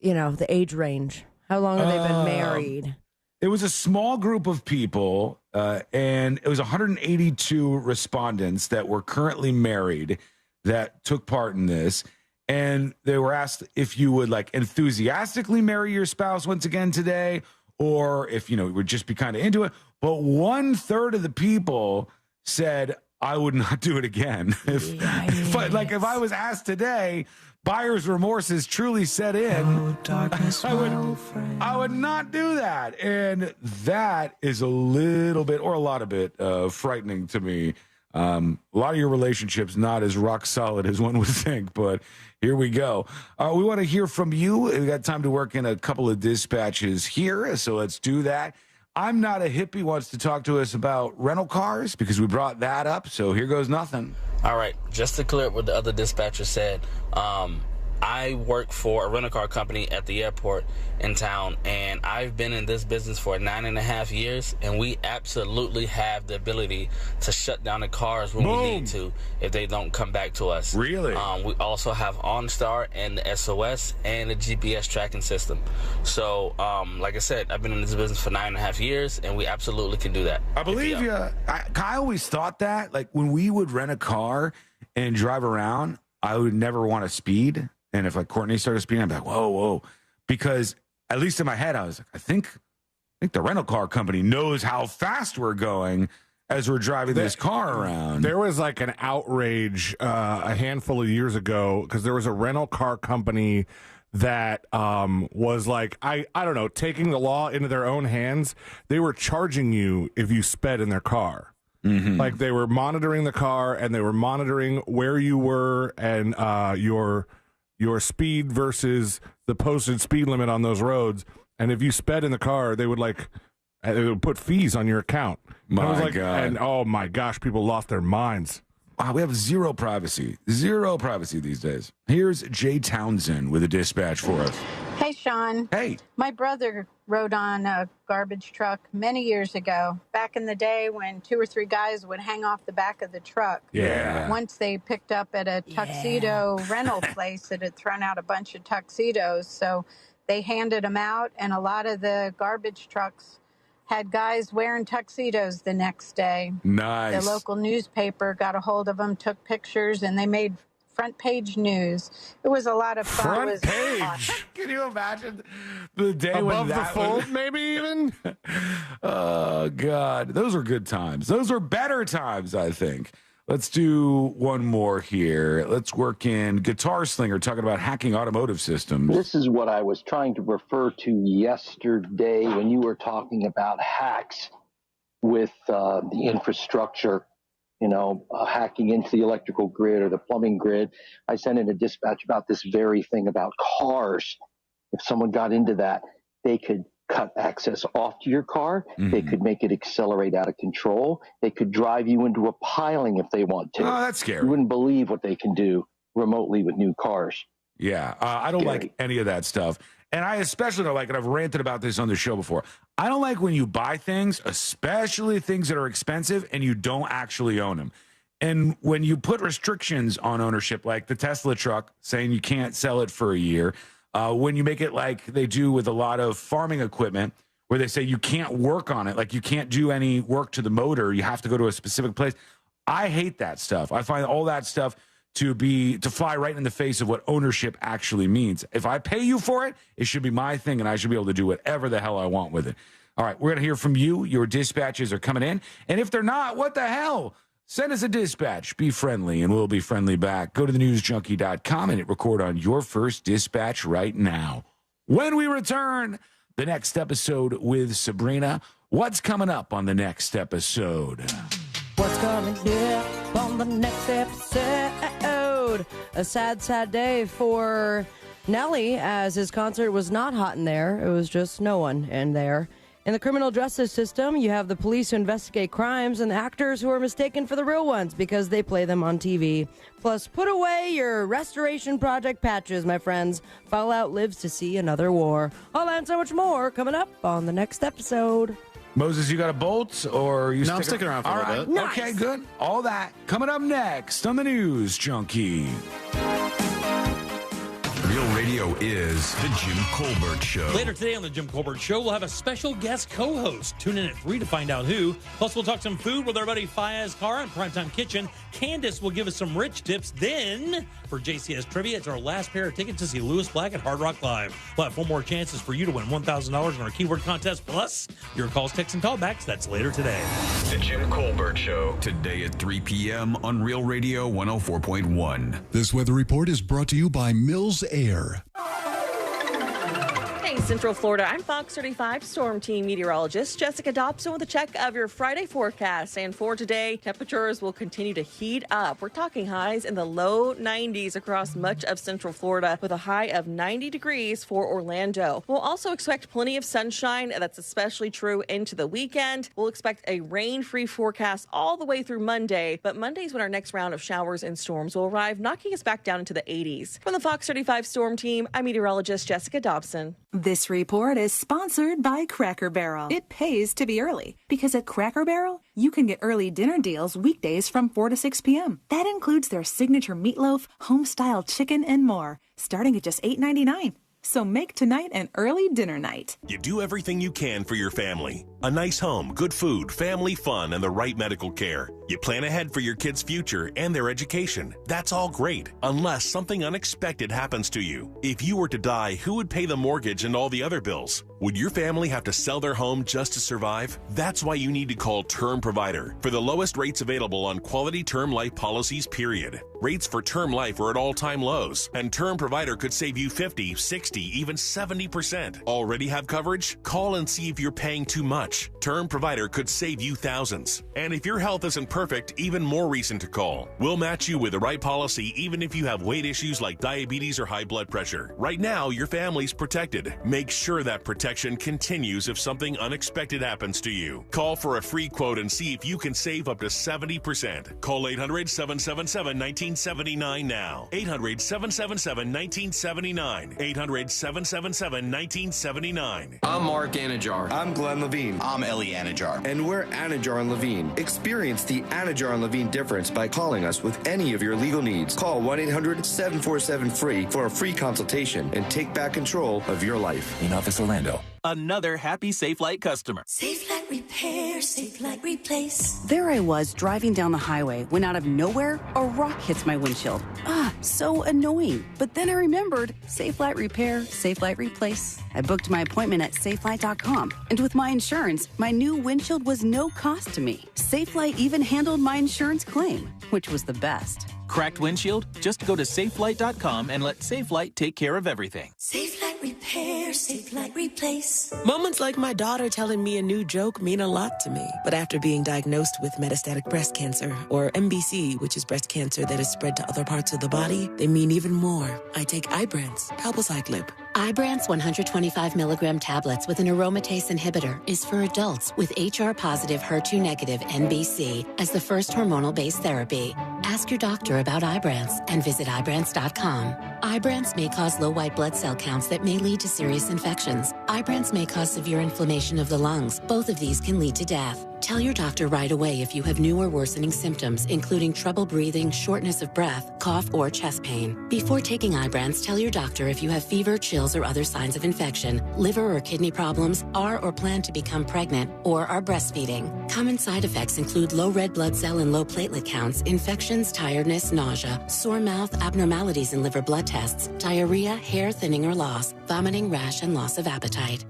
the age range? How long have they been married? It was a small group of people, and it was 182 respondents that were currently married that took part in this. And they were asked if you would, like, enthusiastically marry your spouse once again today, or if, you would just be kind of into it. But 1/3 of the people said, I would not do it again. If I was asked today, buyer's remorse has truly set in. I would not do that. And that is a little bit, or a lot of it, frightening to me. A lot of your relationships not as rock solid as one would think, but here we go. We want to hear from you. We got time to work in a couple of dispatches here, so let's do that. I'm Not a Hippie wants to talk to us about rental cars because we brought that up, so here goes nothing. All right, just to clear up what the other dispatcher said, I work for a rental car company at the airport in town, and I've been in this business for 9.5 years, and we absolutely have the ability to shut down the cars when we need to if they don't come back to us. Really? We also have OnStar and the SOS and the GPS tracking system. So, like I said, I've been in this business for 9.5 years, and we absolutely can do that. I believe you. I always thought that, like, when we would rent a car and drive around, I would never want to speed. And if, like, Courtney started speeding, I'd be like, whoa. Because at least in my head, I was like, I think the rental car company knows how fast we're going as we're driving this car around. There was like an outrage a handful of years ago because there was a rental car company that was like, I don't know, taking the law into their own hands. They were charging you if you sped in their car. Mm-hmm. Like, they were monitoring the car, and they were monitoring where you were and your speed versus the posted speed limit on those roads. And if you sped in the car, they would put fees on your account. God. And oh my gosh, people lost their minds. Wow, we have zero privacy these days. Here's Jay Townsend with a dispatch for us. Hey, Sean. Hey. My brother rode on a garbage truck many years ago, back in the day when 2 or 3 guys would hang off the back of the truck. Yeah. Once they picked up at a tuxedo rental place that had thrown out a bunch of tuxedos, so they handed them out, and a lot of the garbage trucks had guys wearing tuxedos the next day. Nice. The local newspaper got a hold of them, took pictures, and they made front page news. It was a lot of fun. Front page. Can you imagine the day above when that the fold, maybe even? Oh God, those are good times. Those are better times, I think. Let's do one more here. Let's work in Guitar Slinger talking about hacking automotive systems. This is what I was trying to refer to yesterday when you were talking about hacks with the infrastructure. Hacking into the electrical grid or the plumbing grid. I sent in a dispatch about this very thing about cars. If someone got into that, they could cut access off to your car. Mm-hmm. They could make it accelerate out of control. They could drive you into a piling if they want to. Oh, that's scary. You wouldn't believe what they can do remotely with new cars. Yeah, I don't like any of that stuff. And I especially don't like it. I've ranted about this on the show before. I don't like when you buy things, especially things that are expensive, and you don't actually own them. And when you put restrictions on ownership, like the Tesla truck saying you can't sell it for a year, when you make it like they do with a lot of farming equipment, where they say you can't work on it, like you can't do any work to the motor, you have to go to a specific place. I hate that stuff. I find all that stuff to fly right in the face of what ownership actually means. If I pay you for it, it should be my thing, and I should be able to do whatever the hell I want with it. All right, we're going to hear from you. Your dispatches are coming in. And if they're not, what the hell? Send us a dispatch. Be friendly, and we'll be friendly back. Go to thenewsjunkie.com and hit record on your first dispatch right now. When we return, the next episode with Sabrina. What's coming up on the next episode? What's coming up on the next episode? A sad, sad day for Nelly, as his concert was not hot in there. It was just no one in there. In the criminal justice system, you have the police who investigate crimes and the actors who are mistaken for the real ones because they play them on TV. Plus, put away your Restoration Project patches, my friends. Fallout lives to see another war. All that and so much more coming up on the next episode. Moses, you got a bolt, or are you No, I'm sticking around for a little bit. Nice. Okay, good. All that coming up next on the News Junkie. Real Radio is The Jim Colbert Show. Later today on The Jim Colbert Show, we'll have a special guest co-host. Tune in at 3 to find out who. Plus, we'll talk some food with our buddy Fayez Carr in Primetime Kitchen. Candace will give us some rich tips. Then, for JCS Trivia, it's our last pair of tickets to see Lewis Black at Hard Rock Live. We'll have 4 more chances for you to win $1,000 in our keyword contest. Plus, your calls, texts, and callbacks. That's later today. The Jim Colbert Show. Today at 3 p.m. on Real Radio 104.1. This weather report is brought to you by Mills Air. Hey, Central Florida, I'm Fox 35 Storm Team meteorologist Jessica Dobson with a check of your Friday forecast. And for today, temperatures will continue to heat up. We're talking highs in the low 90s across much of Central Florida with a high of 90 degrees for Orlando. We'll also expect plenty of sunshine. That's especially true into the weekend. We'll expect a rain-free forecast all the way through Monday, but Monday's when our next round of showers and storms will arrive, knocking us back down into the 80s. From the Fox 35 Storm Team, I'm meteorologist Jessica Dobson. This report is sponsored by Cracker Barrel. It pays to be early because at Cracker Barrel, you can get early dinner deals weekdays from 4 to 6 p.m. That includes their signature meatloaf, home-style chicken, and more, starting at just $8.99. So make tonight an early dinner night. You do everything you can for your family. A nice home, good food, family fun, and the right medical care. You plan ahead for your kids' future and their education. That's all great, unless something unexpected happens to you. If you were to die, who would pay the mortgage and all the other bills? Would your family have to sell their home just to survive? That's why you need to call Term Provider for the lowest rates available on quality term life policies, period. Rates for term life are at all-time lows, and Term Provider could save you 50, 60, even 70%. Already have coverage? Call and see if you're paying too much. Term Provider could save you thousands. And if your health isn't perfect, even more reason to call. We'll match you with the right policy even if you have weight issues like diabetes or high blood pressure. Right now, your family's protected. Make sure that protection continues if something unexpected happens to you. Call for a free quote and see if you can save up to 70%. Call 800-777-1979 now. 800-777-1979. 800-777-1979. I'm Mark Anajar. I'm Glenn Levine. I'm Ellie Anajar. And we're Anajar and Levine. Experience the Anajar and Levine difference by calling us with any of your legal needs. Call 1-800-747-FREE for a free consultation and take back control of your life. In Office Orlando. Another happy SafeLight customer. SafeLight Repair, SafeLight Replace. There I was driving down the highway when out of nowhere, a rock hits my windshield. So annoying. But then I remembered SafeLight Repair, SafeLight Replace. I booked my appointment at SafeLight.com. And with my insurance, my new windshield was no cost to me. SafeLight even handled my insurance claim, which was the best. Cracked windshield? Just go to SafeLight.com and let SafeLight take care of everything. SafeLight Repair, SafeLight Replace. Moments like my daughter telling me a new joke mean a lot to me. But after being diagnosed with metastatic breast cancer, or MBC, which is breast cancer that is spread to other parts of the body, they mean even more. I take Ibrance, palbociclib. Ibrance 125 milligram tablets with an aromatase inhibitor is for adults with HR-positive, HER2-negative NBC as the first hormonal-based therapy. Ask your doctor about Ibrance and visit Ibrance.com. Ibrance may cause low white blood cell counts that may lead to serious infections. Ibrance may cause severe inflammation of the lungs. Both of these can lead to death. Tell your doctor right away if you have new or worsening symptoms, including trouble breathing, shortness of breath, cough, or chest pain. Before taking Ibrance, tell your doctor if you have fever, chills, or other signs of infection, liver or kidney problems, are or plan to become pregnant, or are breastfeeding. Common side effects include low red blood cell and low platelet counts, infections, tiredness, nausea, sore mouth, abnormalities in liver blood tests, diarrhea, hair thinning or loss, vomiting, rash, and loss of appetite.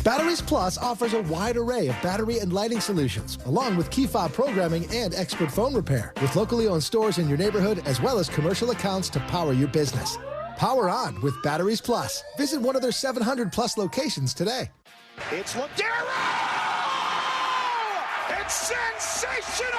Batteries Plus offers a wide array of battery and lighting solutions, along with key fob programming and expert phone repair, with locally owned stores in your neighborhood as well as commercial accounts to power your business. Power on with Batteries Plus. Visit one of their 700 plus locations today. It's Ladero! It's sensational!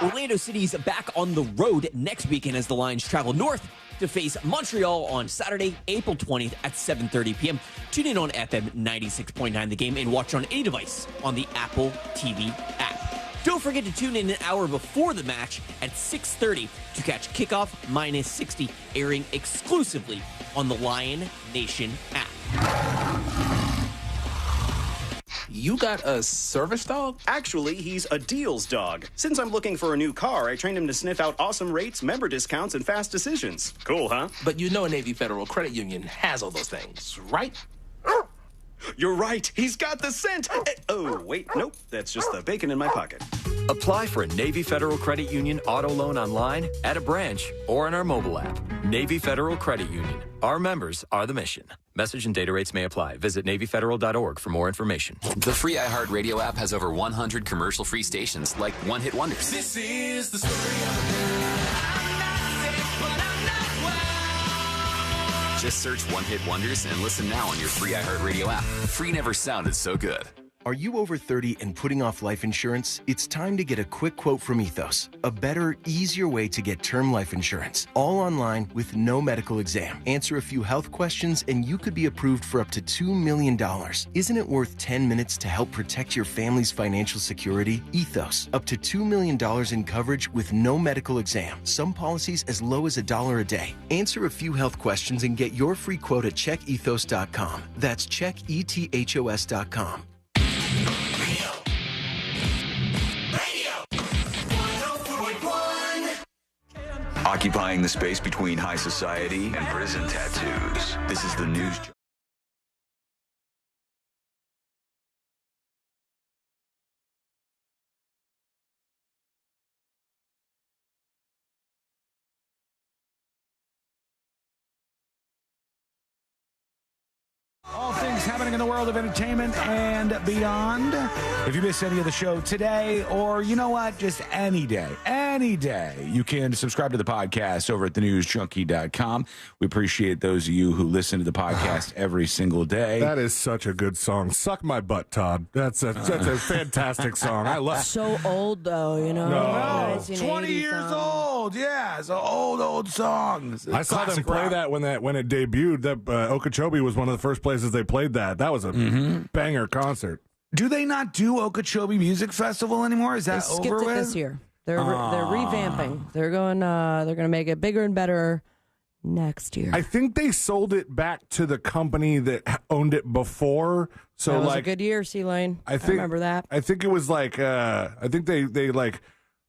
Orlando City's back on the road next weekend as the Lions travel north to face Montreal on Saturday, April 20th at 7:30 p.m. Tune in on FM 96.9 The Game and watch on any device on the Apple TV app. Don't forget to tune in an hour before the match at 6:30 to catch Kickoff Minus 60, airing exclusively on the Lion Nation app. You got a service dog? Actually, he's a deals dog. Since I'm looking for a new car, I trained him to sniff out awesome rates, member discounts, and fast decisions. Cool, huh? But you know a Navy Federal Credit Union has all those things, right? You're right. He's got the scent. Oh, wait. Nope. That's just the bacon in my pocket. Apply for a Navy Federal Credit Union auto loan online, at a branch, or in our mobile app. Navy Federal Credit Union. Our members are the mission. Message and data rates may apply. Visit NavyFederal.org for more information. The free iHeartRadio app has over 100 commercial-free stations like One Hit Wonders. This is the story of a girl. I'm not sick, but I'm not well. Just search One Hit Wonders and listen now on your free iHeartRadio app. Free never sounded so good. Are you over 30 and putting off life insurance? It's time to get a quick quote from Ethos. A better, easier way to get term life insurance. All online with no medical exam. Answer a few health questions and you could be approved for up to $2 million. Isn't it worth 10 minutes to help protect your family's financial security? Ethos. Up to $2 million in coverage with no medical exam. Some policies as low as $1 a day. Answer a few health questions and get your free quote at checkethos.com. That's checkethos.com. Occupying the space between high society and prison tattoos. This is the news. All things happening in the world of entertainment and beyond. If you missed any of the show today, or you know what, just any day, you can subscribe to the podcast over at thenewsjunkie.com. We appreciate those of you who listen to the podcast every single day. That is such a good song. Suck My Butt, Todd. That's a fantastic song. I love it. So old, though, you know? No. 20 years old. Yeah, it's an old song. I saw them play that when it debuted. That Okeechobee was one of the first places they played that. That was a banger concert. Do they not do Okeechobee Music Festival anymore? Is that over with? They skipped it this year. They're revamping. They're going to make it bigger and better next year. I think they sold it back to the company that owned it before. So that was a good year, C-Lane. I remember that. I think it was like I think they like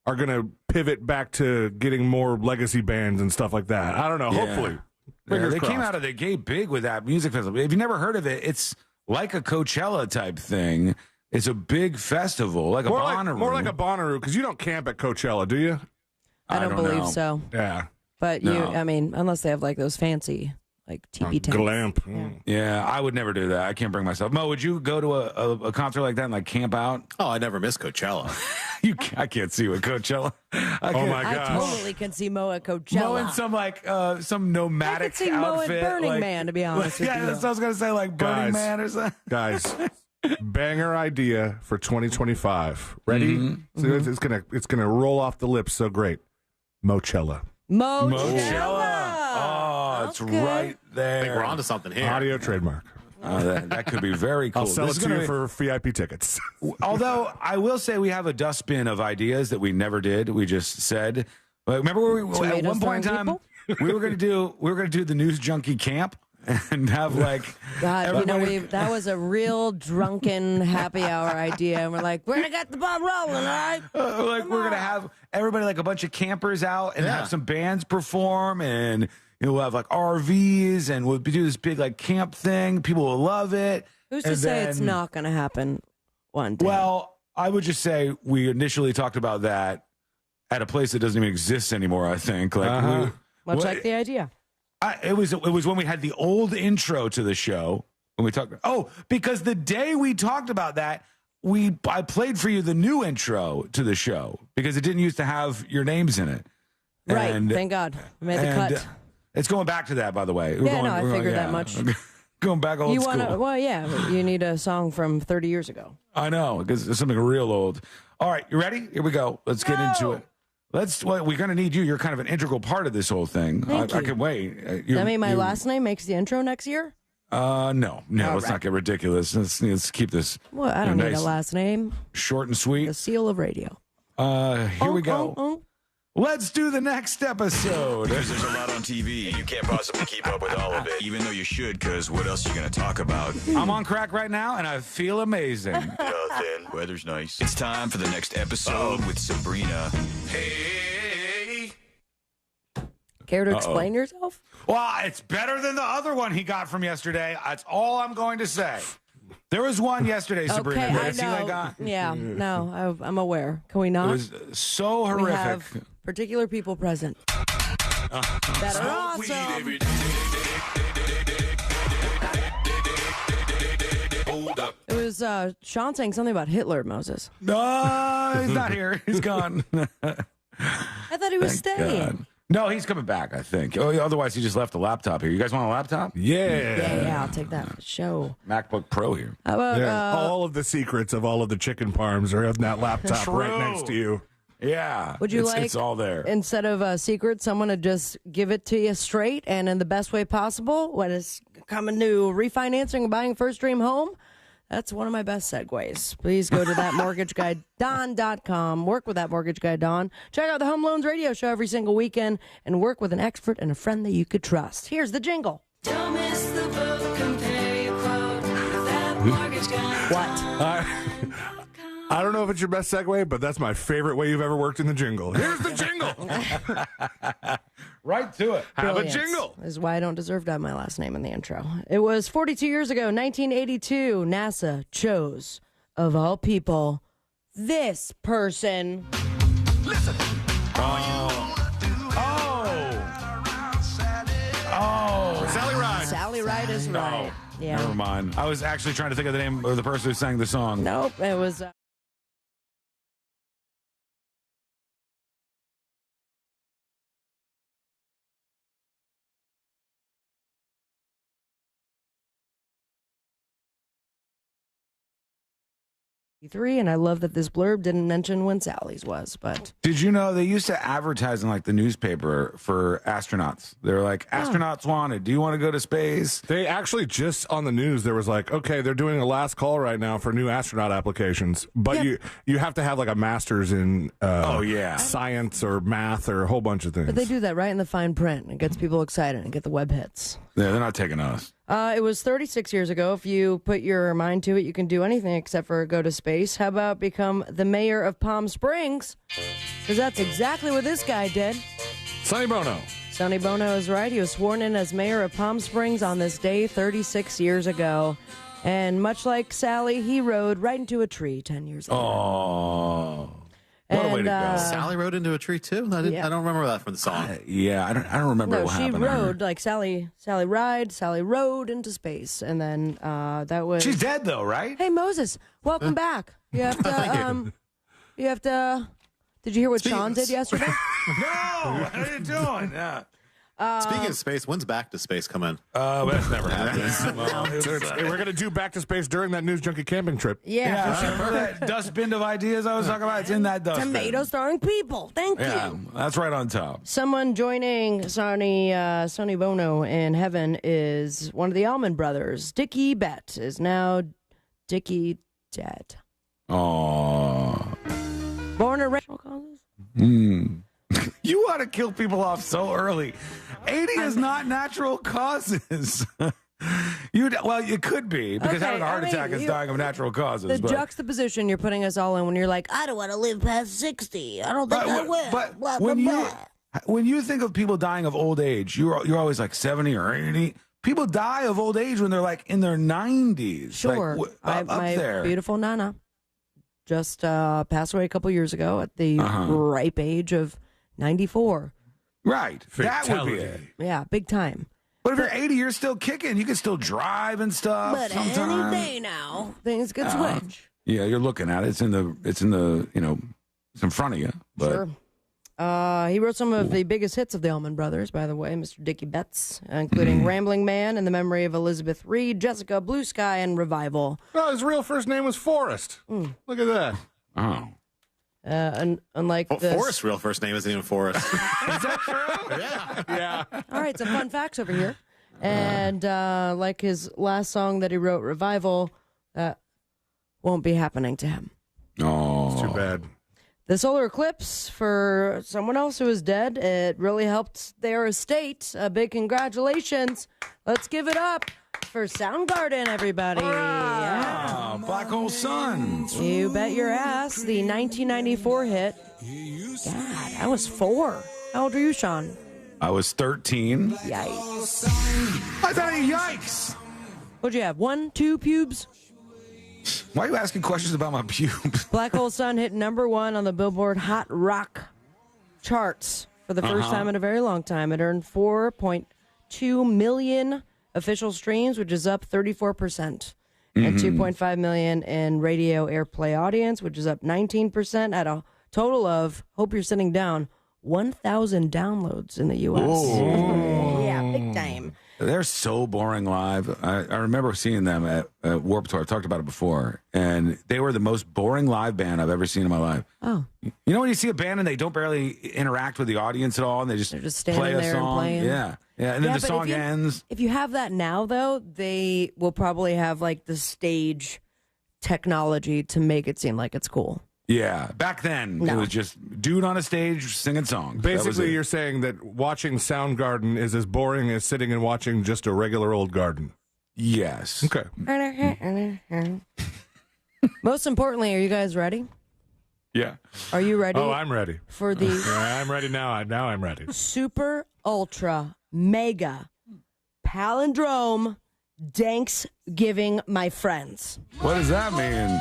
are going to pivot back to getting more legacy bands and stuff like that. I don't know. Yeah. Hopefully. They came out of the gate big with that music festival. If you've never heard of it, it's like a Coachella type thing. It's a big festival, like more a Bonnaroo. More like a Bonnaroo, because you don't camp at Coachella, do you? I don't believe so. Yeah. But unless they have like those fancy like teepee tents. Glamp. Yeah, I would never do that. I can't bring myself. Mo, would you go to a concert like that and like camp out? Oh, I never miss Coachella. I can't see you at Coachella. Oh my gosh. I totally can see Mo at Coachella. Mo in some nomadic I could see outfit. Mo at Burning Man, to be honest with you. Yeah, that's what I was gonna say, like Burning Man or something. Guys, banger idea for 2025. Ready? So it's gonna roll off the lips so great. Mochella. Oh, it's right there. I think we're onto something here. Audio trademark. That could be very cool. I'll sell it to you for VIP tickets. Although I will say we have a dustbin of ideas that we never did. We just said. Remember where at one point in time we were going to do the News Junkie camp and have like God, that was a real drunken happy hour idea, and we're like, we're gonna get the ball rolling, all right? We're gonna have everybody like a bunch of campers out and have some bands perform, and we'll have like RVs, and we'll do this big like camp thing. People will love it. Who's to say it's not gonna happen one day? Well, I would just say we initially talked about that at a place that doesn't even exist anymore. I think much like the idea. It was when we had the old intro to the show when we talked. Oh, because the day we talked about that, I played for you the new intro to the show because it didn't used to have your names in it. Right. And, thank God. We made the cut. It's going back to that, by the way. I figured that much. Going back old school. Well, yeah, you need a song from 30 years ago. I know, because it's something real old. All right, you ready? Here we go. Let's get into it. We're going to need you. You're kind of an integral part of this whole thing. I can wait. Does that mean my last name makes the intro next year? No. Let's not get ridiculous. Let's keep this. Well, I don't need nice, a last name. Short and sweet. The seal of radio. Here we go. Let's do the next episode. Because there's a lot on TV. You can't possibly keep up with all of it, even though you should, because what else are you going to talk about? I'm on crack right now, and I feel amazing. Nothing. Weather's nice. It's time for the next episode with Sabrina. Hey. Care to explain yourself? Well, it's better than the other one he got from yesterday. That's all I'm going to say. There was one yesterday, Sabrina. Okay, Did I see what I know. got? Yeah, no, I'm aware. Can we not? It was so horrific. We have particular people present that are awesome. It was Sean saying something about Hitler, Moses. No, he's not here. He's gone. I thought he was staying. God. No, he's coming back, I think. Otherwise, he just left the laptop here. You guys want a laptop? Yeah, I'll take that for the show. MacBook Pro here. How about all of the secrets of all of the chicken parms are on that laptop right next to you. Yeah. Would you it's all there. Instead of a secret, someone to just give it to you straight and in the best way possible when it's coming to refinancing and buying first dream home? That's one of my best segues. Please go to thatmortgageguyDon.com. Work with that mortgage guy, Don. Check out the Home Loans Radio Show every single weekend and work with an expert and a friend that you could trust. Here's the jingle. Don't miss the boat, compare your quote with that mortgage guy. What? I don't know if it's your best segue, but that's my favorite way you've ever worked in the jingle. Here's the jingle. Right to it. Have Brilliance. a jingle. This is why I don't deserve to have my last name in the intro. It was 42 years ago, 1982. NASA chose, of all people, this person. Listen. Sally Ride. Sally Ride is right. Yeah. Never mind. I was actually trying to think of the name of the person who sang the song. Nope, it was... and I love that this blurb didn't mention when Sally's was, but Did you know they used to advertise in like the newspaper for astronauts? They're like, astronauts wanted. Do you want to go to space? They actually just on the news, there was like, okay, they're doing a last call right now for new astronaut applications, but you have to have like a master's in science or math or a whole bunch of things. But they do that right in the fine print. It gets people excited and get the web hits. Yeah, they're not taking us. It was 36 years ago. If you put your mind to it, you can do anything except for go to space. How about become the mayor of Palm Springs? Because that's exactly what this guy did. Sonny Bono. Sonny Bono is right. He was sworn in as mayor of Palm Springs on this day 36 years ago. And much like Sally, he rode right into a tree 10 years later. Oh. What a way to go. Sally rode into a tree too? I don't remember that from the song. I don't remember what happened. No, she rode like Sally rode into space, and then that was. She's dead though, right? Hey Moses, welcome back. You have to. You have to. Did you hear what Sean did yesterday? No, what are you doing? Yeah. Speaking of space, when's Back to Space come in? That's never happened. We're going to do Back to Space during that News Junkie camping trip. Yeah, for sure. That dustbin of ideas I was talking about, it's in that dustbin. Tomatoes throwing people. Thank Yeah, you. that's right on top. Someone joining Sonny Bono in heaven is one of the Allman Brothers. Dickie Bett is now Dickie dead. Oh. Born and racial causes. You want to kill people off so early. 80 is not natural causes. You could be, because having a heart attack is dying of natural causes. The juxtaposition you're putting us all in when you're like, I don't want to live past 60. I don't think I will. But blah, when blah, you blah. when you think of people dying of old age, you're always like 70 or 80. People die of old age when they're like in their 90s. Sure. Like, up my there. beautiful Nana just passed away a couple years ago at the ripe age of 94. Right. That would be it. Yeah, big time. But if you're 80, you're still kicking. You can still drive and stuff. But sometimes. any day now, things could switch. Yeah, you're looking at it. It's in the it's in front of you. But. Sure. He wrote some of the biggest hits of the Allman Brothers, by the way, Mr. Dickie Betts, including Rambling Man, In the Memory of Elizabeth Reed, Jessica, Blue Sky, and Revival. Oh, his real first name was Forrest. Look at that. Oh. And unlike this... Forrest's real first name isn't even Forrest. Is that true? Yeah. All right, some fun facts over here. And like his last song that he wrote, Revival, that won't be happening to him. Oh. It's too bad. The solar eclipse, for someone else who is dead, it really helped their estate. A big congratulations. Let's give it up for Soundgarden, everybody. Yeah. Black Hole Sun. You bet your ass. The 1994 hit. God, I was 4. How old are you, Sean? I was 13. Yikes. I thought, yikes. What'd you have? 1, 2 pubes? Why are you asking questions about my pubes? Black Hole Sun hit number 1 on the Billboard Hot Rock charts for the first time in a very long time. It earned 4.2 million official streams, which is up 34%, and 2.5 million in radio airplay audience, which is up 19%, at a total of, hope you're sitting down, 1,000 downloads in the U.S. Yeah, big time. They're so boring live. I remember seeing them at Warped Tour. I've talked about it before. And they were the most boring live band I've ever seen in my life. Oh. You know when you see a band and they don't barely interact with the audience at all, and they're just standing play a there and song? playing. Yeah. And then the song ends. If you have that now, though, they will probably have like the stage technology to make it seem like it's cool. Yeah, back then it was just dude on a stage singing songs. Basically, you're saying that watching Soundgarden is as boring as sitting and watching just a regular old garden. Yes. Okay. Most importantly, are you guys ready? Yeah. Are you ready? Oh, I'm ready. For the I'm ready now. Now I'm ready. super ultra mega palindrome Thanksgiving, my friends. What does that mean?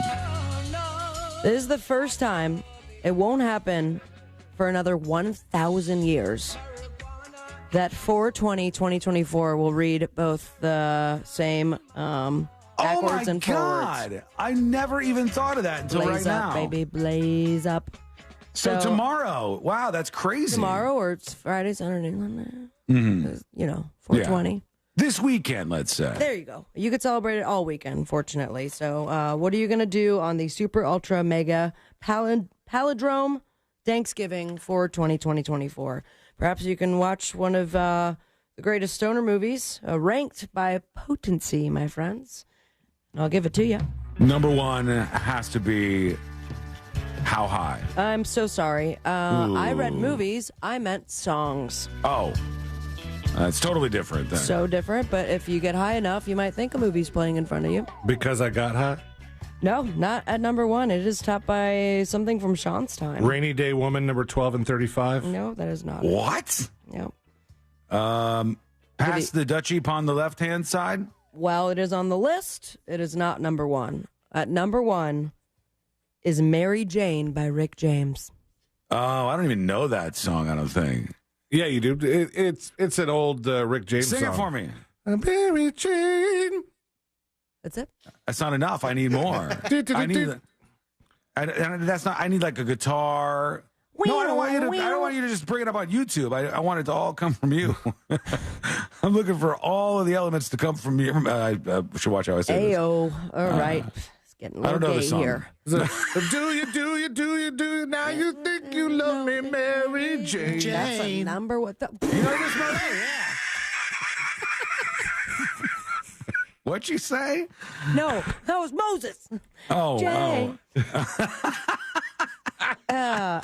This is the first time. It won't happen for another 1,000 years. That 4/20/2024 will read both the same backwards and forwards. God. I never even thought of that until Blaze right up, now. baby, blaze up. So tomorrow. Wow, that's crazy. Tomorrow, or it's Friday, Saturday, Monday. Mm-hmm. You know, 4/20. This weekend, let's say. There you go. You could celebrate it all weekend, fortunately. So what are you going to do on the super ultra mega palindrome Thanksgiving for 2024? Perhaps you can watch one of the greatest stoner movies, ranked by potency, my friends. I'll give it to you. Number 1 has to be How High. I'm so sorry. I read movies. I meant songs. Oh. It's totally different then. So different, but if you get high enough, you might think a movie's playing in front of you. Because I got hot? No, not at number 1. It is topped by something from Sean's time. Rainy Day Woman, number 12 and 35? No, that is not. What? No. Past the Duchy upon the left-hand side? Well, it is on the list. It is not number 1. At number 1 is Mary Jane by Rick James. Oh, I don't even know that song, I don't think. Yeah, you do. It's an old Rick James song. Sing it for me. Mary Jane. That's it? That's not enough. I need more. I need like a guitar. No, I don't want you to just bring it up on YouTube. I want it to all come from you. I'm looking for all of the elements to come from you. I should watch how I say this. Ayo. All right. It's getting a little gay here. Do you, now you think you love me, Mary Jane. That's a number. What the? You know this, Mary? Yeah. What'd you say? No, that was Moses. Oh, Jay. Oh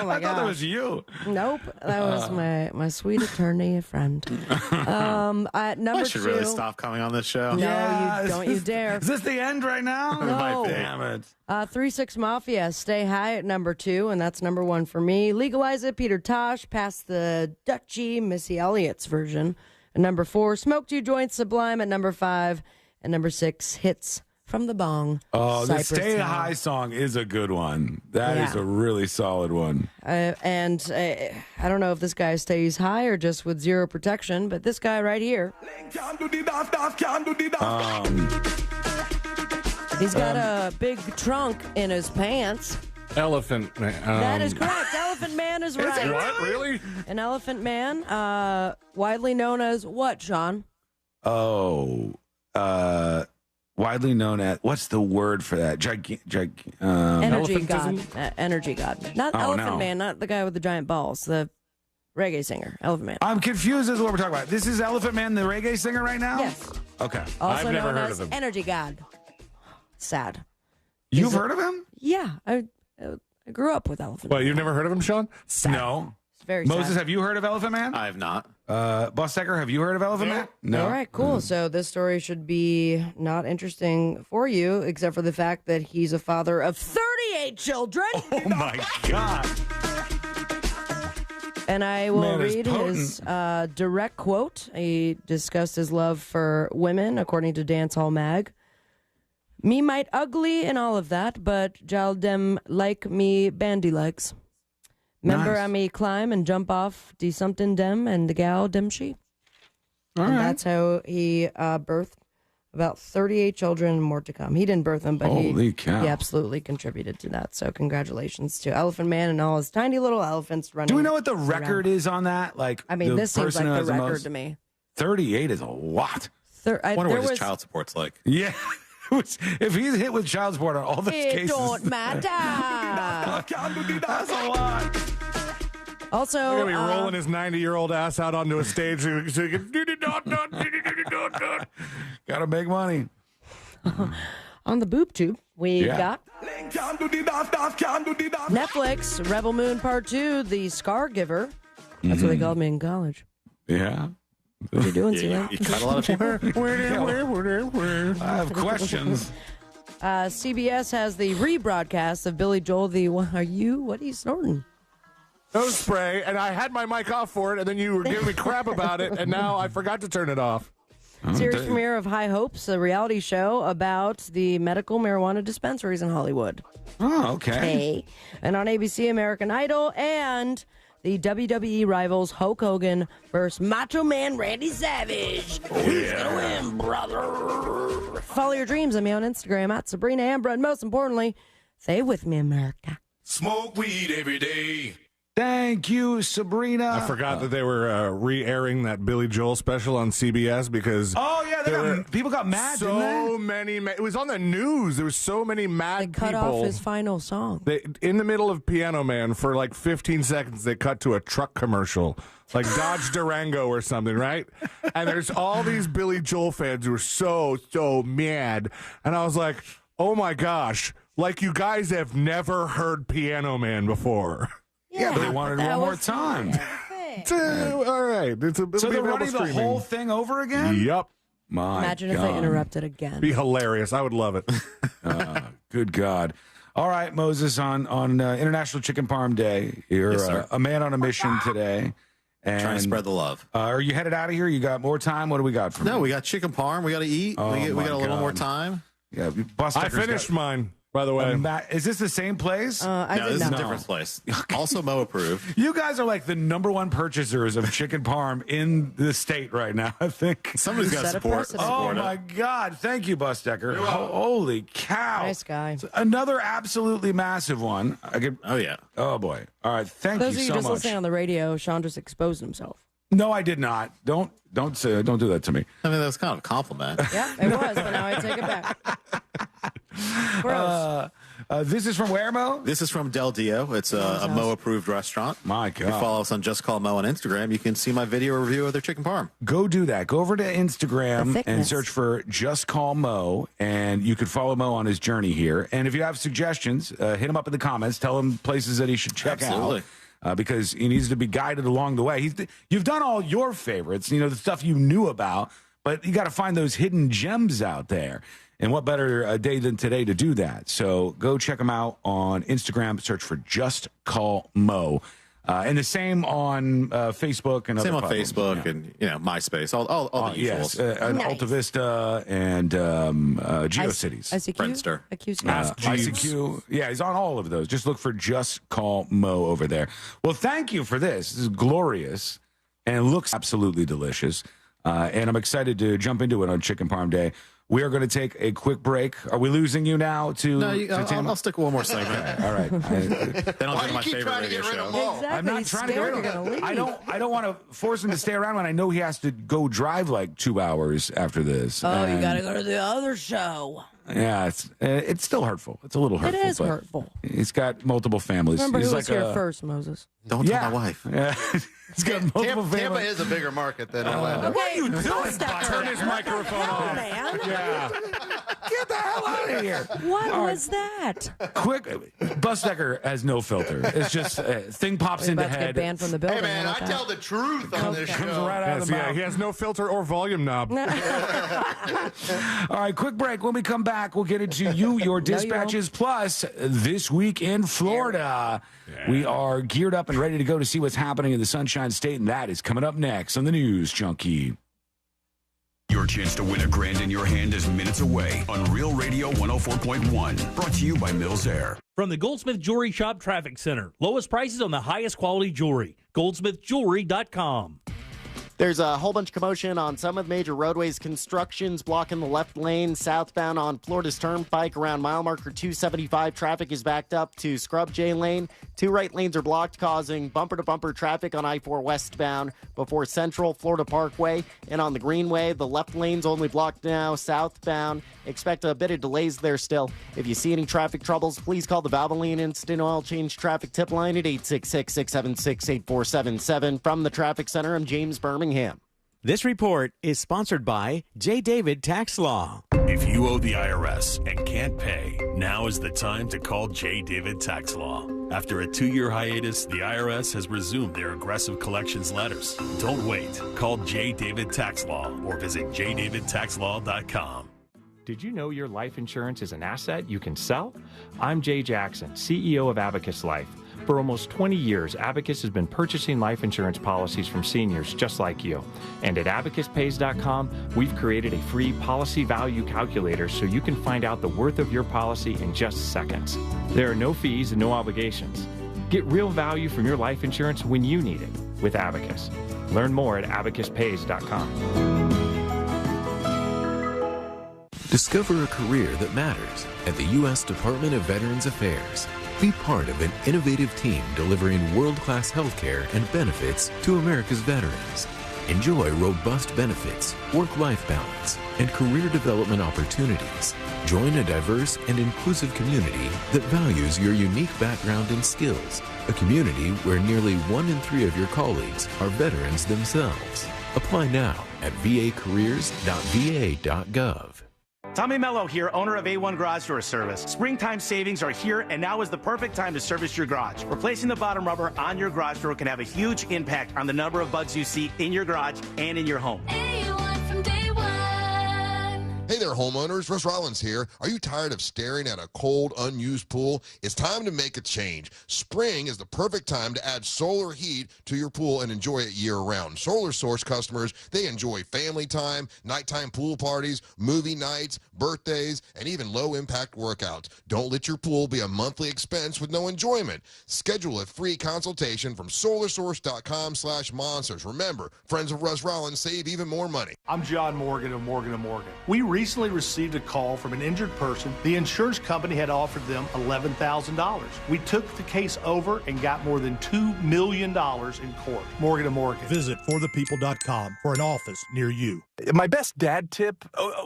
my I thought that was you. Nope, that was my sweet attorney friend. At number I should 2, really stop coming on this show. No, you don't. You dare. Is this the end right now? No. Damn it. 3-6 Mafia, Stay High at number 2, and that's number 1 for me. Legalize It, Peter Tosh, Past the Duchy, Missy Elliott's version. At number 4, Smoke 2 Joints, Sublime at number 5, and number 6, Hits from the Bong. Oh, the Cypress Stay Hill. High song is a good one. That is a really solid one. And I don't know if this guy stays high or just with zero protection, but this guy right here. He's got a big trunk in his pants. Elephant Man. That is correct. Elephant Man is right. What? Really? An elephant man, widely known as what, Sean? Oh, widely known as, what's the word for that? Energy god. Energy god. Not Oh, Elephant no. Man, not the guy with the giant balls. The reggae singer, Elephant Man. I'm confused as to what we're talking about. This is Elephant Man, the reggae singer right now? Yes. Okay. Also I've never known heard as of him. Energy God. Sad. You've heard of him? Yeah. I grew up with Elephant Well, Man. you've never heard of him, Sean? No. It's very Moses, sad. have you heard of Elephant Man? I have not. Busdecker, have you heard of Elephant Man? No. All right, cool. So this story should be not interesting for you, except for the fact that he's a father of 38 children. Oh, my God. And I will Man is read his direct quote. He discussed his love for women, according to Dancehall Mag. Me might ugly and all of that, but y'all dem like me bandy legs. Remember Nice. I me climb and jump off de something dem and the gal dem she. All And right. that's how he birthed about 38 children and more to come. He didn't birth them, but Holy cow. he absolutely contributed to that. So congratulations to Elephant Man and all his tiny little elephants running. Do we know what the record around. is on that? Like, I mean, the this seems person like who the has record most? to me. 38 is a lot. I wonder there what his was- child support's like. Yeah. If he's hit with child support on all those It cases. don't matter. That's a lot. Also, He's going to be rolling his 90-year-old ass out onto a stage so he can... Gotta make money. on the boob tube, we Yeah. got Netflix, Rebel Moon Part 2, The Scar Giver. That's what they called me in college. Yeah. What are you doing, Celia? You cut a lot of people. I have questions. CBS has the rebroadcast of Billy Joel. What are you snorting? Nose spray, and I had my mic off for it, and then you were giving me crap about it, and now I forgot to turn it off. Series premiere of High Hopes, a reality show about the medical marijuana dispensaries in Hollywood. Oh, okay. Hey. And on ABC, American Idol, and the WWE rivals Hulk Hogan versus Macho Man Randy Savage. Who's gonna win, brother? Follow your dreams on me on Instagram at Sabrina Ambra, and most importantly, stay with me, America. Smoke weed every day. Thank you, Sabrina. I forgot that they were re-airing that Billy Joel special on CBS because Oh, yeah, people got mad, didn't they? so many. It was on the news. There was so many mad Cut people. off his final song. In the middle of Piano Man, for like 15 seconds, they cut to a truck commercial, like Dodge Durango or something, right? And there's all these Billy Joel fans who are so mad. And I was like, oh my gosh, like you guys have never heard Piano Man before. Yeah, but they wanted one more time. All right. So they're running the whole thing over again? Yep. My Imagine if God. they interrupted again. Be hilarious. I would love it. Good God. All right, Moses, on International Chicken Parm Day, you're Yes, sir. a man on a mission today. And, Trying to spread the love. Are you headed out of here? You got more time? What do we got for No, we got chicken parm. We got to eat. Oh, we my got a little God. more time. Yeah, I finished mine, by the way. Is this the same place? I No, did this is a not. different place. Also Mo approved. You guys are like the number one purchasers of chicken parm in the state right now, I think. Somebody's got to Set a support. precedent. Oh, support it. my God. Thank you, Busdecker. Holy cow. Nice guy. Another absolutely massive one. Oh, yeah. Oh, boy. All right. Thank Those you of you so just much. listening on the radio, Sean just exposed himself. No, I did not. Don't do that to me. I mean, that was kind of a compliment. Yeah, it was, but now I take it back. Gross. This is from where, Mo? This is from Del Dio. It's a Mo approved restaurant. My If you God. follow us on Just Call Mo on Instagram, you can see my video review of their chicken parm. Go do that. Go over to The Instagram thickness. and search for Just Call Mo, and you can follow Mo on his journey here. And if you have suggestions, hit him up in the comments. Tell him places that he should check Absolutely. out. Because he needs to be guided along the way. You've done all your favorites, the stuff you knew about, but you got to find those hidden gems out there. And what better day than today to do that? So go check him out on Instagram. Search for Just Call Mo. And the same on Facebook and Same other on platforms. Facebook Yeah. and MySpace, all the Yes, usuals. and Nice. Alta Vista and GeoCities. ICQ? Friendster. ICQ. Yeah, he's on all of those. Just look for Just Call Mo over there. Well, thank you for this. This is glorious and looks absolutely delicious. And I'm excited to jump into it on Chicken Parm Day. We are going to take a quick break. Are we losing you now to? No, I'll stick with one more segment. All right. Then I'll Why go to do my you keep favorite trying to radio get rid show. of them all? Exactly. I'm not He's trying to scared go. you're gonna leave. I don't want to force him to stay around when I know he has to go drive like 2 hours after this. Oh, you And, got to go to the other show. Yeah, it's still hurtful. It's a little hurtful. It is but hurtful. He's got multiple families. Remember He's who was like here first, Moses? Don't tell my wife. Yeah. He's got multiple Tampa families. is a bigger market than Orlando. What are you doing? Turn his microphone off. Man. Yeah. Get the hell out of here. What All right. was that? Quick, Busdecker has no filter. It's just thing pops We're into about to get head. banned from the building. Hey, man, How I about tell the truth on this Comes show. right out of the Yeah, mouth. he has no filter or volume knob. All right, quick break. When we come back, we'll get into your dispatches. Plus, this week in Florida, we are geared up and ready to go to see what's happening in the Sunshine State, and that is coming up next on the News Junkie. Your chance to win $1,000 in your hand is minutes away on Real Radio 104.1. Brought to you by Mills Air. From the Goldsmith Jewelry Shop Traffic Center. Lowest prices on the highest quality jewelry. GoldsmithJewelry.com. There's a whole bunch of commotion on some of the major roadways. Construction's blocking the left lane southbound on Florida's Turnpike around mile marker 275. Traffic is backed up to Scrub J Lane. 2 right lanes are blocked, causing bumper-to-bumper traffic on I-4 westbound before Central Florida Parkway. And on the Greenway, the left lane's only blocked now southbound. Expect a bit of delays there still. If you see any traffic troubles, please call the Valvoline Instant Oil Change Traffic Tip Line at 866-676-8477. From the Traffic Center, I'm James Birmingham. This report is sponsored by J. David Tax Law. If you owe the IRS and can't pay, now is the time to call J. David Tax Law. After a 2-year hiatus, the IRS has resumed their aggressive collections letters. Don't wait. Call J. David Tax Law or visit jdavidtaxlaw.com. Did you know your life insurance is an asset you can sell? I'm Jay Jackson, CEO of Abacus Life. For almost 20 years, Abacus has been purchasing life insurance policies from seniors just like you. And at abacuspays.com, we've created a free policy value calculator so you can find out the worth of your policy in just seconds. There are no fees and no obligations. Get real value from your life insurance when you need it with Abacus. Learn more at abacuspays.com. Discover a career that matters at the U.S. Department of Veterans Affairs. Be part of an innovative team delivering world-class healthcare and benefits to America's veterans. Enjoy robust benefits, work-life balance, and career development opportunities. Join a diverse and inclusive community that values your unique background and skills. A community where nearly 1 in 3 of your colleagues are veterans themselves. Apply now at vacareers.va.gov. Tommy Mello here, owner of A1 Garage Door Service. Springtime savings are here, and now is the perfect time to service your garage. Replacing the bottom rubber on your garage door can have a huge impact on the number of bugs you see in your garage and in your home. A1 from day one. Hey there, homeowners. Russ Rollins here. Are you tired of staring at a cold, unused pool? It's time to make a change. Spring is the perfect time to add solar heat to your pool and enjoy it year-round. Solar Source customers, they enjoy family time, nighttime pool parties, movie nights, birthdays, and even low-impact workouts. Don't let your pool be a monthly expense with no enjoyment. Schedule a free consultation from solarsource.com/monsters. Remember, friends of Russ Rollins save even more money. I'm John Morgan of Morgan & Morgan. We recently received a call from an injured person. The insurance company had offered them $11,000. We took the case over and got more than $2 million in court. Morgan & Morgan. Visit forthepeople.com for an office near you. My best dad tip,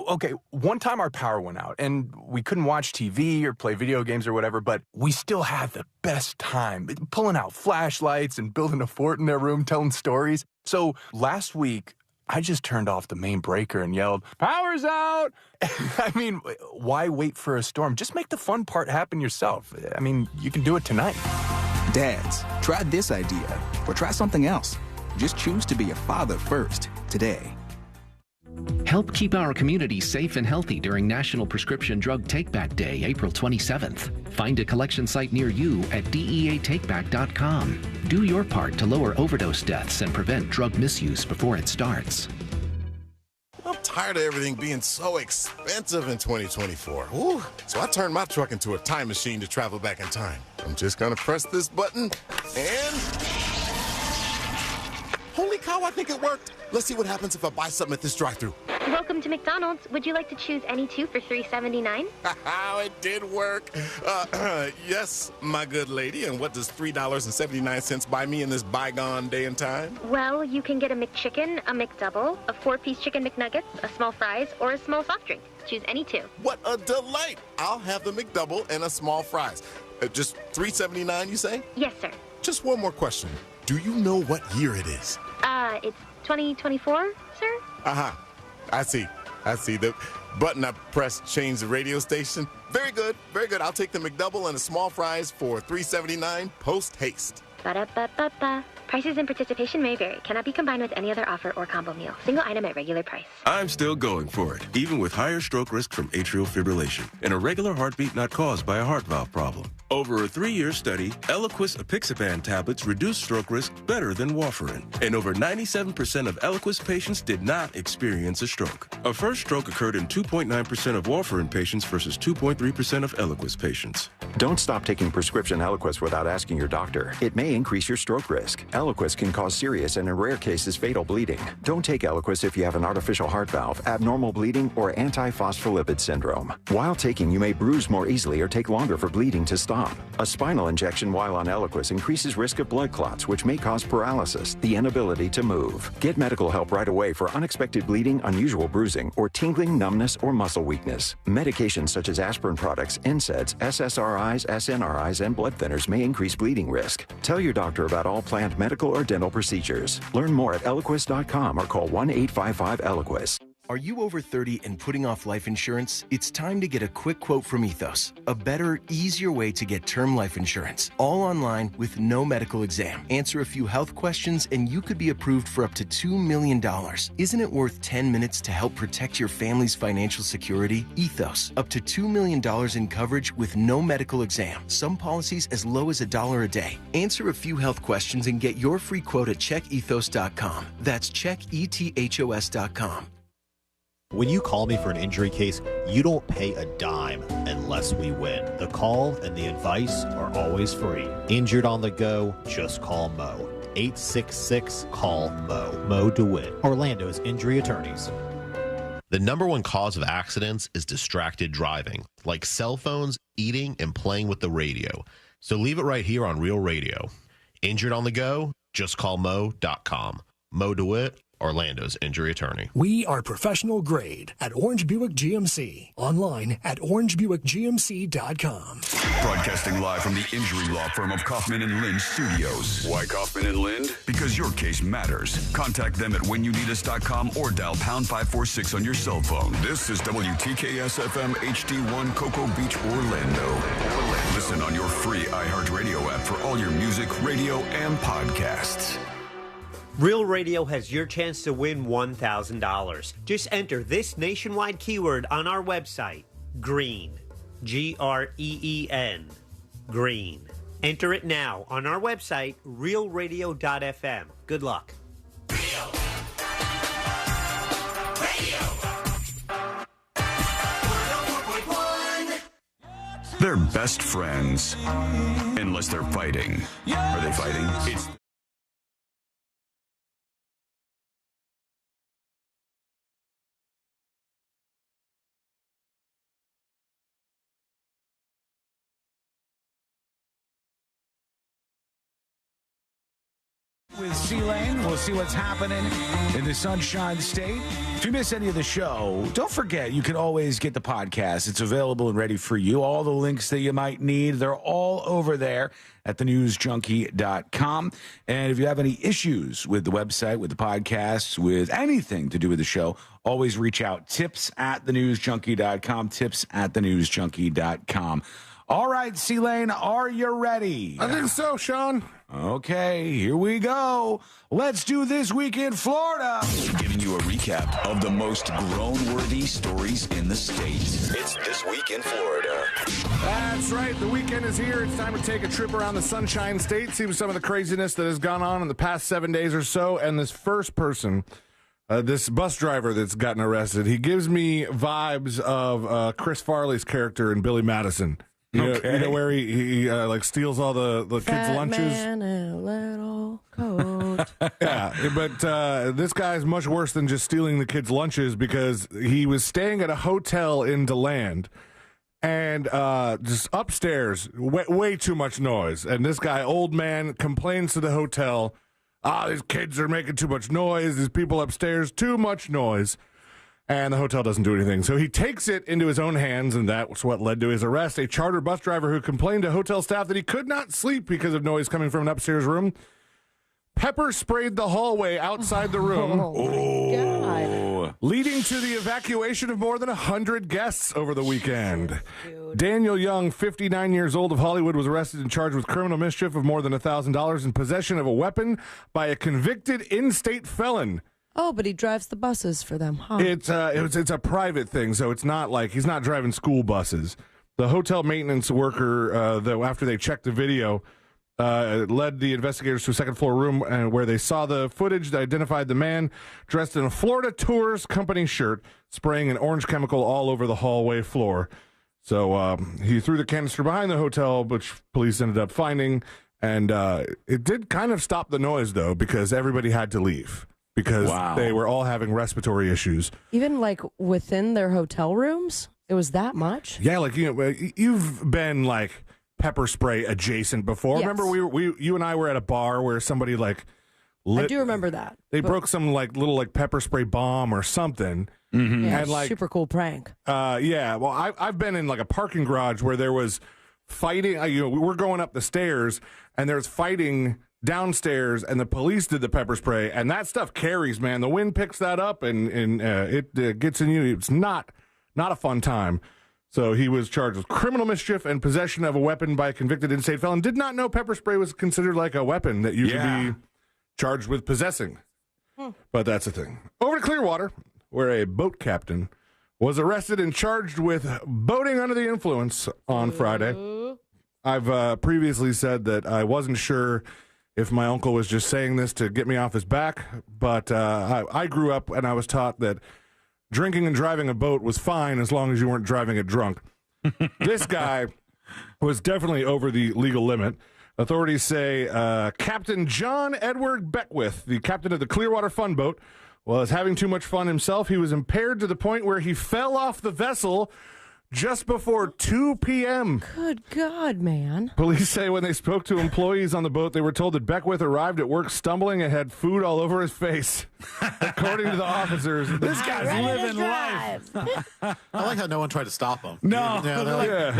okay, one time our power went out and we couldn't watch TV or play video games or whatever, but we still had the best time pulling out flashlights and building a fort in their room, telling stories. So last week, I just turned off the main breaker and yelled, "Power's out!" I mean, why wait for a storm? Just make the fun part happen yourself. I mean, you can do it tonight. Dads, try this idea or try something else. Just choose to be a father first today. Help keep our community safe and healthy during National Prescription Drug Takeback Day, April 27th. Find a collection site near you at DEATakeback.com. Do your part to lower overdose deaths and prevent drug misuse before it starts. I'm tired of everything being so expensive in 2024. Ooh, so I turned my truck into a time machine to travel back in time. I'm just gonna press this button and... Holy cow, I think it worked. Let's see what happens if I buy something at this drive-thru. Welcome to McDonald's. Would you like to choose any two for $3.79? It did work. Yes, my good lady. And what does $3.79 buy me in this bygone day and time? Well, you can get a McChicken, a McDouble, a 4-piece chicken McNuggets, a small fries, or a small soft drink. Choose any two. What a delight. I'll have the McDouble and a small fries. Just $3.79, you say? Yes, sir. Just one more question. Do you know what year it is? It's 2024, sir? Uh-huh. I see. The button I pressed changed the radio station. Very good. Very good. I'll take the McDouble and a small fries for $3.79 post haste. Ba-da-ba-ba-ba. Prices and participation may vary. Cannot be combined with any other offer or combo meal. Single item at regular price. I'm still going for it, even with higher stroke risk from atrial fibrillation and a regular heartbeat not caused by a heart valve problem. Over a 3-year study, Eliquis apixaban tablets reduced stroke risk better than warfarin, and over 97% of Eliquis patients did not experience a stroke. A first stroke occurred in 2.9% of warfarin patients versus 2.3% of Eliquis patients. Don't stop taking prescription Eliquis without asking your doctor. It may increase your stroke risk. Eliquis can cause serious and in rare cases fatal bleeding. Don't take Eliquis if you have an artificial heart valve, abnormal bleeding, or antiphospholipid syndrome. While taking, you may bruise more easily or take longer for bleeding to stop. A spinal injection while on Eliquis increases risk of blood clots, which may cause paralysis, the inability to move. Get medical help right away for unexpected bleeding, unusual bruising, or tingling, numbness, or muscle weakness. Medications such as aspirin products, NSAIDs, SSRIs, SNRIs, and blood thinners may increase bleeding risk. Tell your doctor about all planned medical or dental procedures. Learn more at Eliquis.com or call 1-855-ELIQUIS. Are you over 30 and putting off life insurance? It's time to get a quick quote from Ethos. A better, easier way to get term life insurance. All online with no medical exam. Answer a few health questions and you could be approved for up to $2 million. Isn't it worth 10 minutes to help protect your family's financial security? Ethos. Up to $2 million in coverage with no medical exam. Some policies as low as $1 a day. Answer a few health questions and get your free quote at checkethos.com. That's checkethos.com. When you call me for an injury case, you don't pay a dime unless we win. The call and the advice are always free. Injured on the go, just call Mo. 866-CALL-MO. Mo DeWitt, Orlando's injury attorneys. The number one cause of accidents is distracted driving, like cell phones, eating, and playing with the radio. So leave it right here on Real Radio. Injured on the go, just call Mo.com. Mo DeWitt, Orlando's injury attorney. We are professional grade at Orange Buick GMC. Online at orangebuickgmc.com. Broadcasting live from the injury law firm of Kaufman and Lind Studios. Why Kaufman and Lind? Because your case matters. Contact them at whenyouneedus.com or dial pound 546 on your cell phone. This is WTKS FM HD1 Cocoa Beach, Orlando. Listen on your free iHeartRadio app for all your music, radio, and podcasts. Real Radio has your chance to win $1,000. Just enter this nationwide keyword on our website, GREEN. Green. Green. Enter it now on our website, realradio.fm. Good luck. They're best friends. Unless they're fighting. Are they fighting? It's with C-Lane. We'll see what's happening in the Sunshine State. If you miss any of the show, don't forget you can always get the podcast. It's available and ready for you. All the links that you might need, they're all over there at thenewsjunkie.com. And if you have any issues with the website, with the podcasts, with anything to do with the show, always reach out. tips@thenewsjunkie.com. tips@thenewsjunkie.com. All right, C-Lane, are you ready? I think so, Sean. Okay, here we go. Let's do This Week in Florida. Giving you a recap of the most grown-worthy stories in the state. It's This Week in Florida. That's right. The weekend is here. It's time to take a trip around the Sunshine State, see some of the craziness that has gone on in the past 7 days or so. And this first person, this bus driver that's gotten arrested, he gives me vibes of Chris Farley's character in Billy Madison. You know where he like steals all the kids' lunches. Man in a little coat. out. Yeah, but this guy's much worse than just stealing the kids' lunches because he was staying at a hotel in DeLand. And just upstairs, way too much noise. And this guy, old man, complains to the hotel, these kids are making too much noise. These people upstairs, too much noise. And the hotel doesn't do anything. So he takes it into his own hands, and that's what led to his arrest. A charter bus driver who complained to hotel staff that he could not sleep because of noise coming from an upstairs room pepper sprayed the hallway outside the room. God. Leading to the evacuation of more than 100 guests over the weekend. Daniel Young, 59 years old, of Hollywood, was arrested and charged with criminal mischief of more than $1,000 in possession of a weapon by a convicted in-state felon. Oh, but he drives the buses for them, huh? It's a private thing, so it's not like he's not driving school buses. The hotel maintenance worker, though, after they checked the video, led the investigators to a second-floor room where they saw the footage that identified the man dressed in a Florida Tours Company shirt, spraying an orange chemical all over the hallway floor. So he threw the canister behind the hotel, which police ended up finding. And it did kind of stop the noise, though, because everybody had to leave because they were all having respiratory issues. Even, like, within their hotel rooms? It was that much? Yeah, like, you've been, like, pepper spray adjacent before. Yes. Remember you and I were at a bar where somebody like lit, I do remember that. They broke some like little like pepper spray bomb or something. Mm-hmm. Yeah, and like super cool prank. Yeah, well I've been in like a parking garage where there was fighting. We were going up the stairs and there's fighting downstairs and the police did the pepper spray and that stuff carries, man. The wind picks that up and it gets in you. It's not a fun time. So he was charged with criminal mischief and possession of a weapon by a convicted in-state felon. Did not know pepper spray was considered like a weapon that you could be charged with possessing. But that's the thing. Over to Clearwater, where a boat captain was arrested and charged with boating under the influence on Friday. I've previously said that I wasn't sure if my uncle was just saying this to get me off his back, but I grew up and I was taught that drinking and driving a boat was fine as long as you weren't driving it drunk. This guy was definitely over the legal limit. Authorities say Captain John Edward Beckwith, the captain of the Clearwater Fun Boat, was having too much fun himself. He was impaired to the point where he fell off the vessel just before 2 p.m. Good God, man. Police say when they spoke to employees on the boat, they were told that Beckwith arrived at work stumbling and had food all over his face. According to the officers, this guy's living life. I like how no one tried to stop him. No, Yeah.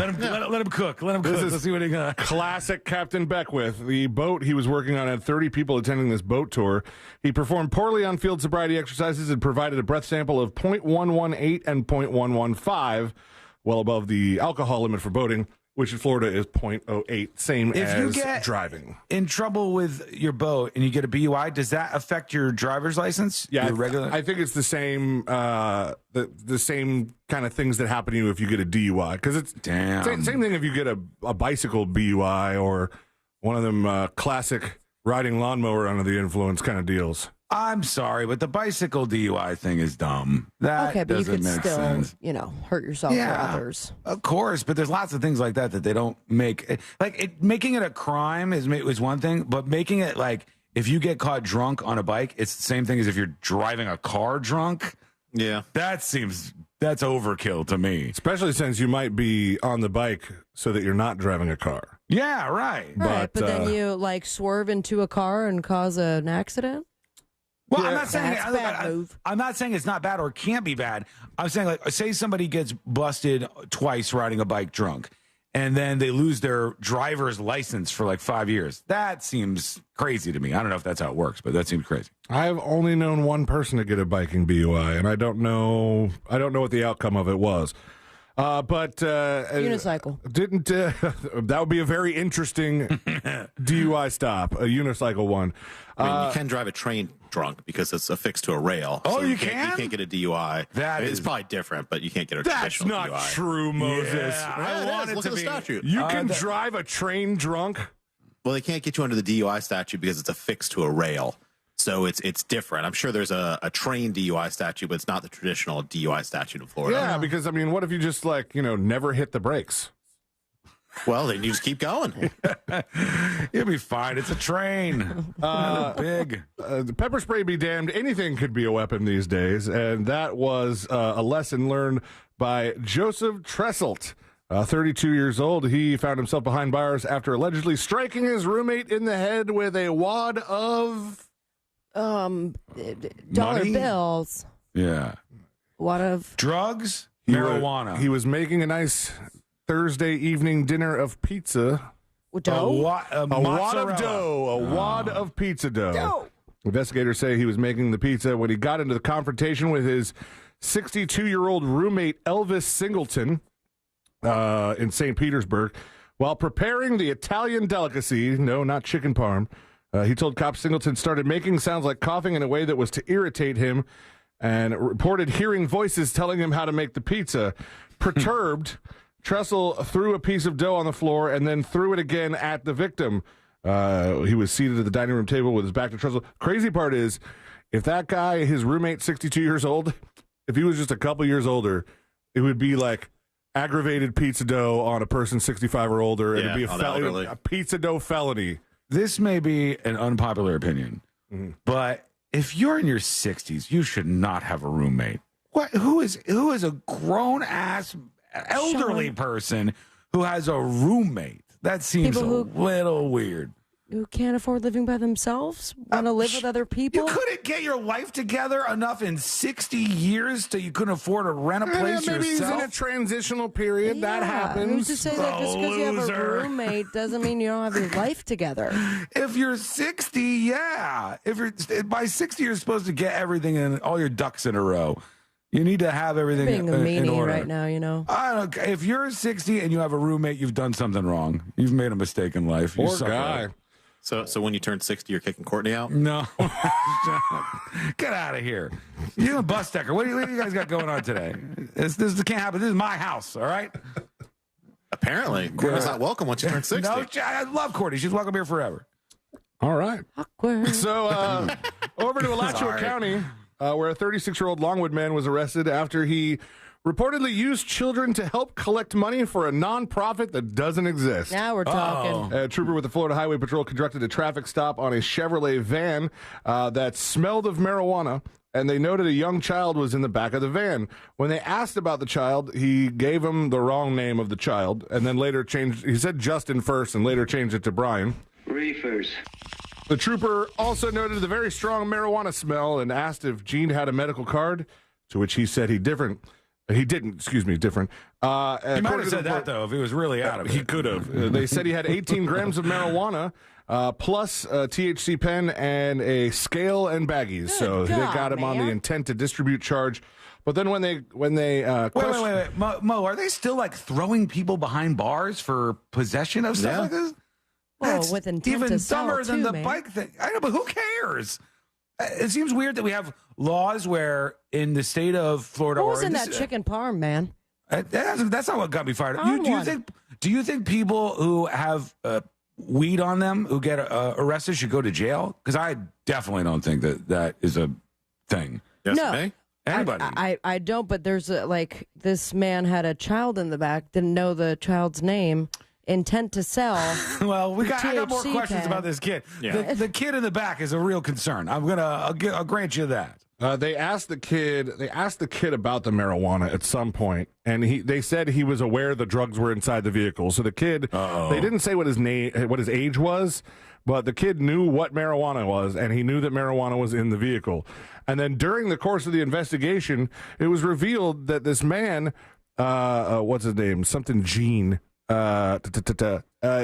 let him cook. Let him cook. Let's see what he got. Classic Captain Beckwith. The boat he was working on had 30 people attending this boat tour. He performed poorly on field sobriety exercises and provided a breath sample of 0.118 and 0.115, well above the alcohol limit for boating, which in Florida is 0.08, same If as you get driving. in trouble with your boat and you get a BUI, does that affect your driver's license? Yeah, Your regular. I think it's the same the same kind of things that happen to you if you get a DUI. Because it's same thing if you get a bicycle BUI or one of them classic riding lawnmower under the influence kind of deals. I'm sorry, but the bicycle DUI thing is dumb. That Okay, but you doesn't could make still, sense. hurt yourself or others. Of course, but there's lots of things like that they don't make. Making it a crime is one thing, but making it like if you get caught drunk on a bike, it's the same thing as if you're driving a car drunk. Yeah. That's overkill to me. Especially since you might be on the bike so that you're not driving a car. Yeah, right. Right, but then you like swerve into a car and cause an accident? Well, I'm not saying That's a bad move. I'm not saying it's not bad or can't be bad. I'm saying, like, say somebody gets busted twice riding a bike drunk, and then they lose their driver's license for like 5 years. That seems crazy to me. I don't know if that's how it works, but that seems crazy. I've only known one person to get a biking BUI, and I don't know what the outcome of it was. But unicycle didn't. That would be a very interesting DUI stop, a unicycle one. I mean, you can drive a train drunk because it's affixed to a rail. Oh, so you You can't get a DUI. It's probably different, but you can't get a That's traditional not DUI. true, Moses. Yeah, I want it Look to at the be. statute. You can drive a train drunk. Well, they can't get you under the DUI statute because it's affixed to a rail. So it's different. I'm sure there's a train DUI statute, but it's not the traditional DUI statute in Florida. Yeah, because I mean, what if you just never hit the brakes? Well, then you just keep going. You'll be fine. It's a train. Big. The pepper spray be damned. Anything could be a weapon these days. And that was a lesson learned by Joseph Tresselt. 32 years old. He found himself behind bars after allegedly striking his roommate in the head with a wad of... dollar Money? bills. Yeah. What of drugs? Marijuana. He was making a nice Thursday evening dinner of pizza. Dough? A wad of dough. A wad of pizza dough. Investigators say he was making the pizza when he got into the confrontation with his 62-year-old roommate, Elvis Singleton, in St. Petersburg. While preparing the Italian delicacy, no, not chicken parm, he told cops Singleton started making sounds like coughing in a way that was to irritate him and reported hearing voices telling him how to make the pizza. Perturbed, Tresselt threw a piece of dough on the floor and then threw it again at the victim. He was seated at the dining room table with his back to Tresselt. Crazy part is, if that guy, his roommate, 62 years old, if he was just a couple years older, it would be like aggravated pizza dough on a person 65 or older. Yeah, It'd be a pizza dough felony. This may be an unpopular opinion, but if you're in your 60s, you should not have a roommate. What? Who is a grown ass elderly person who has a roommate? That seems a little weird. who can't afford living by themselves want to live with other people? You couldn't get your life together enough in 60 years till you couldn't afford to rent a place maybe yourself? he's in a transitional period. That happens. Who's to say that just because you have a Loser. roommate doesn't mean you don't have your life together? If you're 60, yeah. If you're by 60, you're supposed to get everything in, all your ducks in a row. You need to have everything Being a in meanie order. right now, you know. I don't. If you're 60 and you have a roommate, you've done something wrong. You've made a mistake in life. You Poor suck guy. at it. So when you turn 60, you're kicking Courtney out? No. Get out of here. You and Bus Decker. What do you guys got going on today? This can't happen. This is my house, all right? Apparently. Courtney's not welcome once you turn 60. No, I love Courtney. She's welcome here forever. All right. Awkward. So over to Alachua Sorry. County, where a 36-year-old Longwood man was arrested after he reportedly used children to help collect money for a nonprofit that doesn't exist. Now we're talking. A trooper with the Florida Highway Patrol conducted a traffic stop on a Chevrolet van that smelled of marijuana, and they noted a young child was in the back of the van. When they asked about the child, he gave them the wrong name of the child, and then later changed. He said Justin first and later changed it to Brian. Reefers. The trooper also noted the very strong marijuana smell and asked if Gene had a medical card, to which he said he didn't. He might have said that, though, if he was really out of it. He could have. They said he had 18 grams of marijuana, plus a THC pen and a scale and baggies. So they got him on the intent to distribute charge. But then when they Wait. Mo, are they still like throwing people behind bars for possession of stuff like this? Well, That's with intent even to sell, dumber than too, the man. bike thing. I know, but who cares? It seems weird that we have laws where in the state of Florida, What was or in this- that chicken parm, man? that's not what got me fired up. Found Do you one. think? Do you think people who have weed on them who get arrested should go to jail? Because I definitely don't think that is a thing. No. Anybody? I don't, but there's this man had a child in the back, didn't know the child's name, intent to sell. Well, I got more THC questions pen. about this kid. Yeah. The kid in the back is a real concern. I'll grant you that. they asked the kid about the marijuana at some point, and they said he was aware the drugs were inside the vehicle. So the kid, they didn't say what his age was, but the kid knew what marijuana was, and he knew that marijuana was in the vehicle. And then during the course of the investigation, it was revealed that this man, what's his name? Something Gene.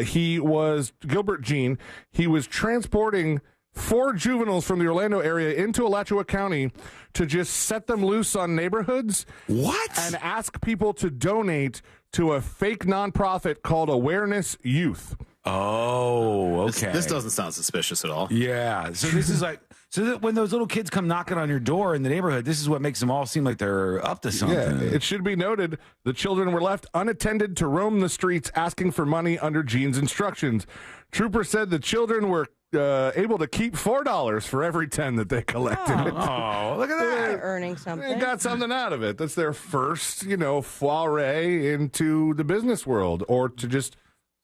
He was Gilbert Gene. He was transporting 4 juveniles from the Orlando area into Alachua County to just set them loose on neighborhoods. What? And ask people to donate to a fake nonprofit called Awareness Youth. Oh, okay. This doesn't sound suspicious at all. Yeah. So this is when those little kids come knocking on your door in the neighborhood, this is what makes them all seem like they're up to something. Yeah, it should be noted the children were left unattended to roam the streets asking for money under Gene's instructions. Trooper said the children were able to keep $4 for every 10 that they collected. Oh, look at that. They're earning something. They got something out of it. That's their first, foray into the business world, or to just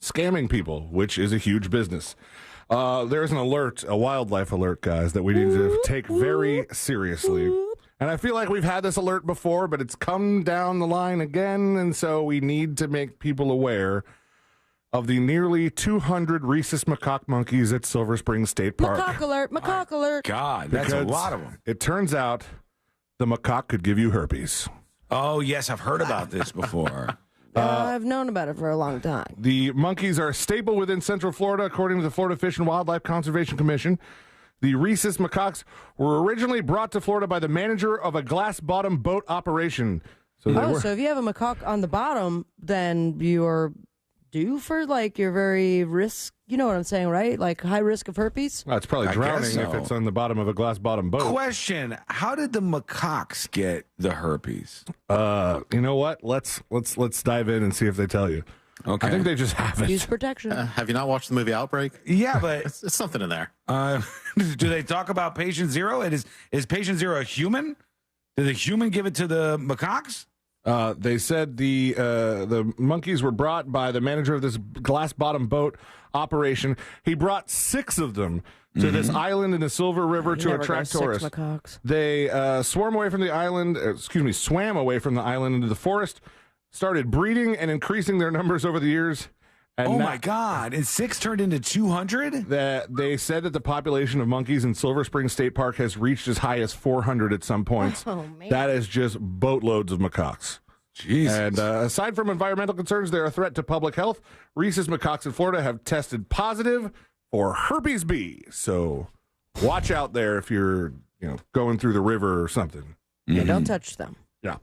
scamming people, which is a huge business. There's an alert, a wildlife alert, guys, that we need to take very seriously. And I feel like we've had this alert before, but it's come down the line again, and so we need to make people aware of the nearly 200 rhesus macaque monkeys at Silver Spring State Park. Macaque alert, macaque alert. God, that's a lot of them. It turns out the macaque could give you herpes. Oh, yes, I've heard about this before. I've known about it for a long time. The monkeys are a staple within Central Florida, according to the Florida Fish and Wildlife Conservation Commission. The rhesus macaques were originally brought to Florida by the manager of a glass-bottom boat operation. So if you have a macaque on the bottom, then you're due for, like, your very risk, you know what I'm saying, right? Like, high risk of herpes? Well, it's probably drowning if it's on the bottom of a glass-bottom boat. Question, how did the macaques get the herpes? You know what? Let's dive in and see if they tell you. Okay. I think they just have it. Use protection. Have you not watched the movie Outbreak? Yeah, but it's something in there. Do they talk about patient zero? Is patient zero a human? Did the human give it to the macaques? They said the monkeys were brought by the manager of this glass-bottom boat operation. He brought 6 of them to this island in the Silver River to attract tourists. They swam away from the island into the forest, started breeding and increasing their numbers over the years. And my God. And 6 turned into 200? They said that the population of monkeys in Silver Spring State Park has reached as high as 400 at some points. Oh, man. That is just boatloads of macaques. Jesus. And aside from environmental concerns, they're a threat to public health. Rhesus macaques in Florida have tested positive for herpes B. So watch out there if you're going through the river or something. Yeah, don't touch them. Yeah.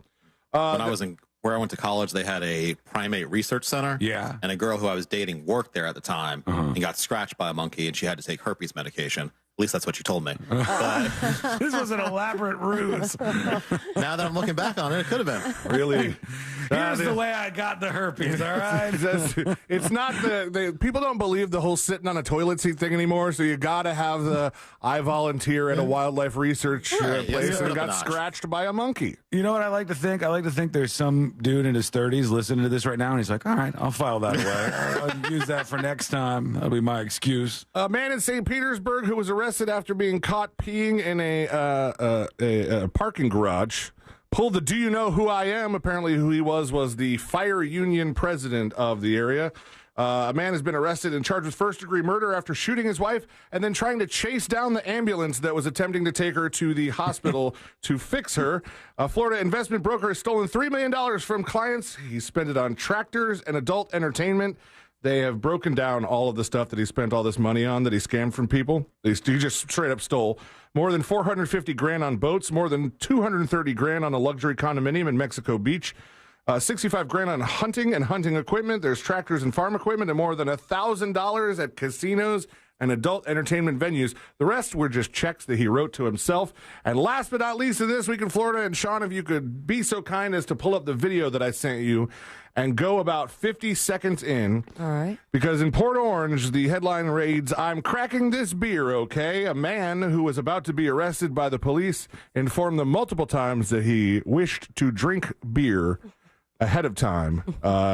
When where I went to college, they had a primate research center. Yeah. And a girl who I was dating worked there at the time and got scratched by a monkey, and she had to take herpes medication. At least that's what she told me. But this was an elaborate ruse. Now that I'm looking back on it, it could have been. Really? Here's the way I got the herpes, all right? It's not people don't believe the whole sitting on a toilet seat thing anymore, so you got to have the I volunteer at a wildlife research place and got scratched by a monkey. You know what I like to think? I like to think there's some dude in his 30s listening to this right now, and he's like, all right, I'll file that away. I'll use that for next time. That'll be my excuse. A man in St. Petersburg who was arrested after being caught peeing in a parking garage pulled the "Do you know who I am?" Apparently who he was the fire union president of the area. A man has been arrested and charged with first-degree murder after shooting his wife and then trying to chase down the ambulance that was attempting to take her to the hospital to fix her. A Florida investment broker has stolen $3 million from clients. He spent it on tractors and adult entertainment. They have broken down all of the stuff that he spent all this money on that he scammed from people. He just straight up stole more than $450,000 on boats, more than $230,000 on a luxury condominium in Mexico Beach, $65,000 on hunting and hunting equipment. There's tractors and farm equipment, and more than $1,000 at casinos and adult entertainment venues. The rest were just checks that he wrote to himself. And last but not least in This Week in Florida, and Sean, if you could be so kind as to pull up the video that I sent you and go about 50 seconds in. All right. Because in Port Orange, the headline reads, "I'm cracking this beer, okay?" A man who was about to be arrested by the police informed them multiple times that he wished to drink beer ahead of time.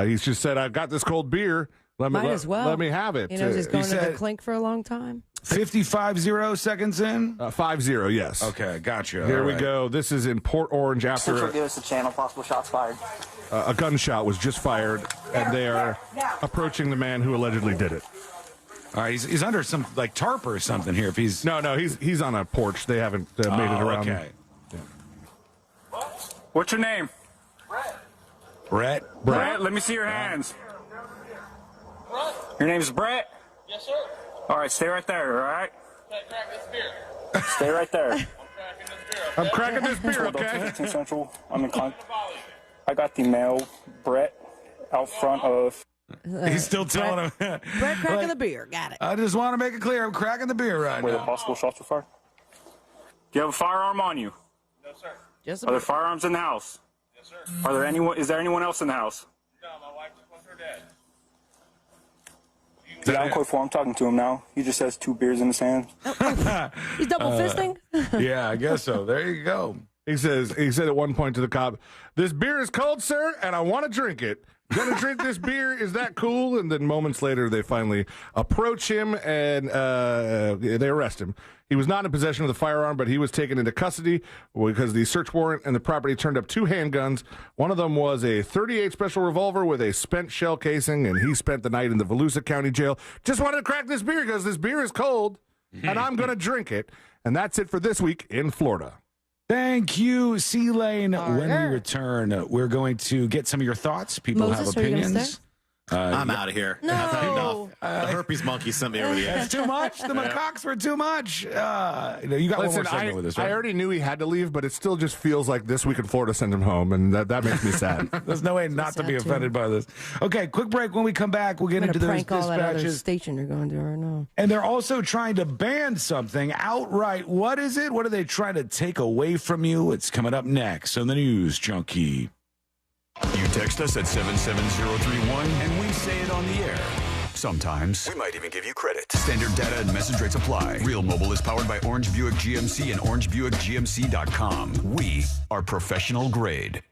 He's just said, "I've got this cold beer. Might as well. Let me have it." He knows he's going to the clink for a long time. 50 seconds in? 50, yes. Okay, gotcha. Here All we right. go. This is in Port Orange after Give us the channel, possible shots fired. A gunshot was just fired, and they are approaching the man who allegedly did it. All right, he's under some like tarp or something here. If he's no, he's on a porch. They haven't made it around. Okay. Yeah. What's your name? Brett. Brett, let me see your hands. Your name's Brett? Yes, sir. All right, stay right there, all right? Crack this beer. Stay right there. I'm cracking this beer, okay? 15 Central. I'm inclined. I got the male, Brett, out front of... He's still telling him. Brett cracking the beer. Got it. I just want to make it clear, I'm cracking the beer right where now. the possible shots were fired. Do you have a firearm on you? No, sir. Just Are there firearms in the house? Yes, sir. Are there anyone? Is there anyone else in the house? No, my wife just went to her dad. Yeah, I'm quite full. I'm talking to him now. He just has 2 beers in his hand. He's double fisting? Yeah, I guess so. There you go. He said at one point to the cop, "This beer is cold, sir, and I want to drink it. Gonna drink this beer? Is that cool? And then moments later, they finally approach him and they arrest him. He was not in possession of the firearm, but he was taken into custody because the search warrant and the property turned up 2 handguns. One of them was a .38 special revolver with a spent shell casing, and he spent the night in the Volusia County Jail. Just wanted to crack this beer because this beer is cold, and I'm going to drink it. And that's it for this week in Florida. Thank you, C-Lane. When we return, we're going to get some of your thoughts. People Moses, have opinions. I'm out of here. No. I've had enough. The herpes monkey sent me over the edge. It's too much. The macaques were too much. You got one more segment with us, right? I already knew he had to leave, but it still just feels like This Week in Florida sent him home, and that makes me sad. There's no way not to be offended by this. Okay, quick break. When we come back, we'll get into those prank all that other dispatches. station you're going to right now. And they're also trying to ban something outright. What is it? What are they trying to take away from you? It's coming up next on the News Junkie. You text us at 77031 and we say it on the air. Sometimes. We might even give you credit. Standard data and message rates apply. Real Mobile is powered by Orange Buick GMC and OrangeBuickGMC.com. We are professional grade.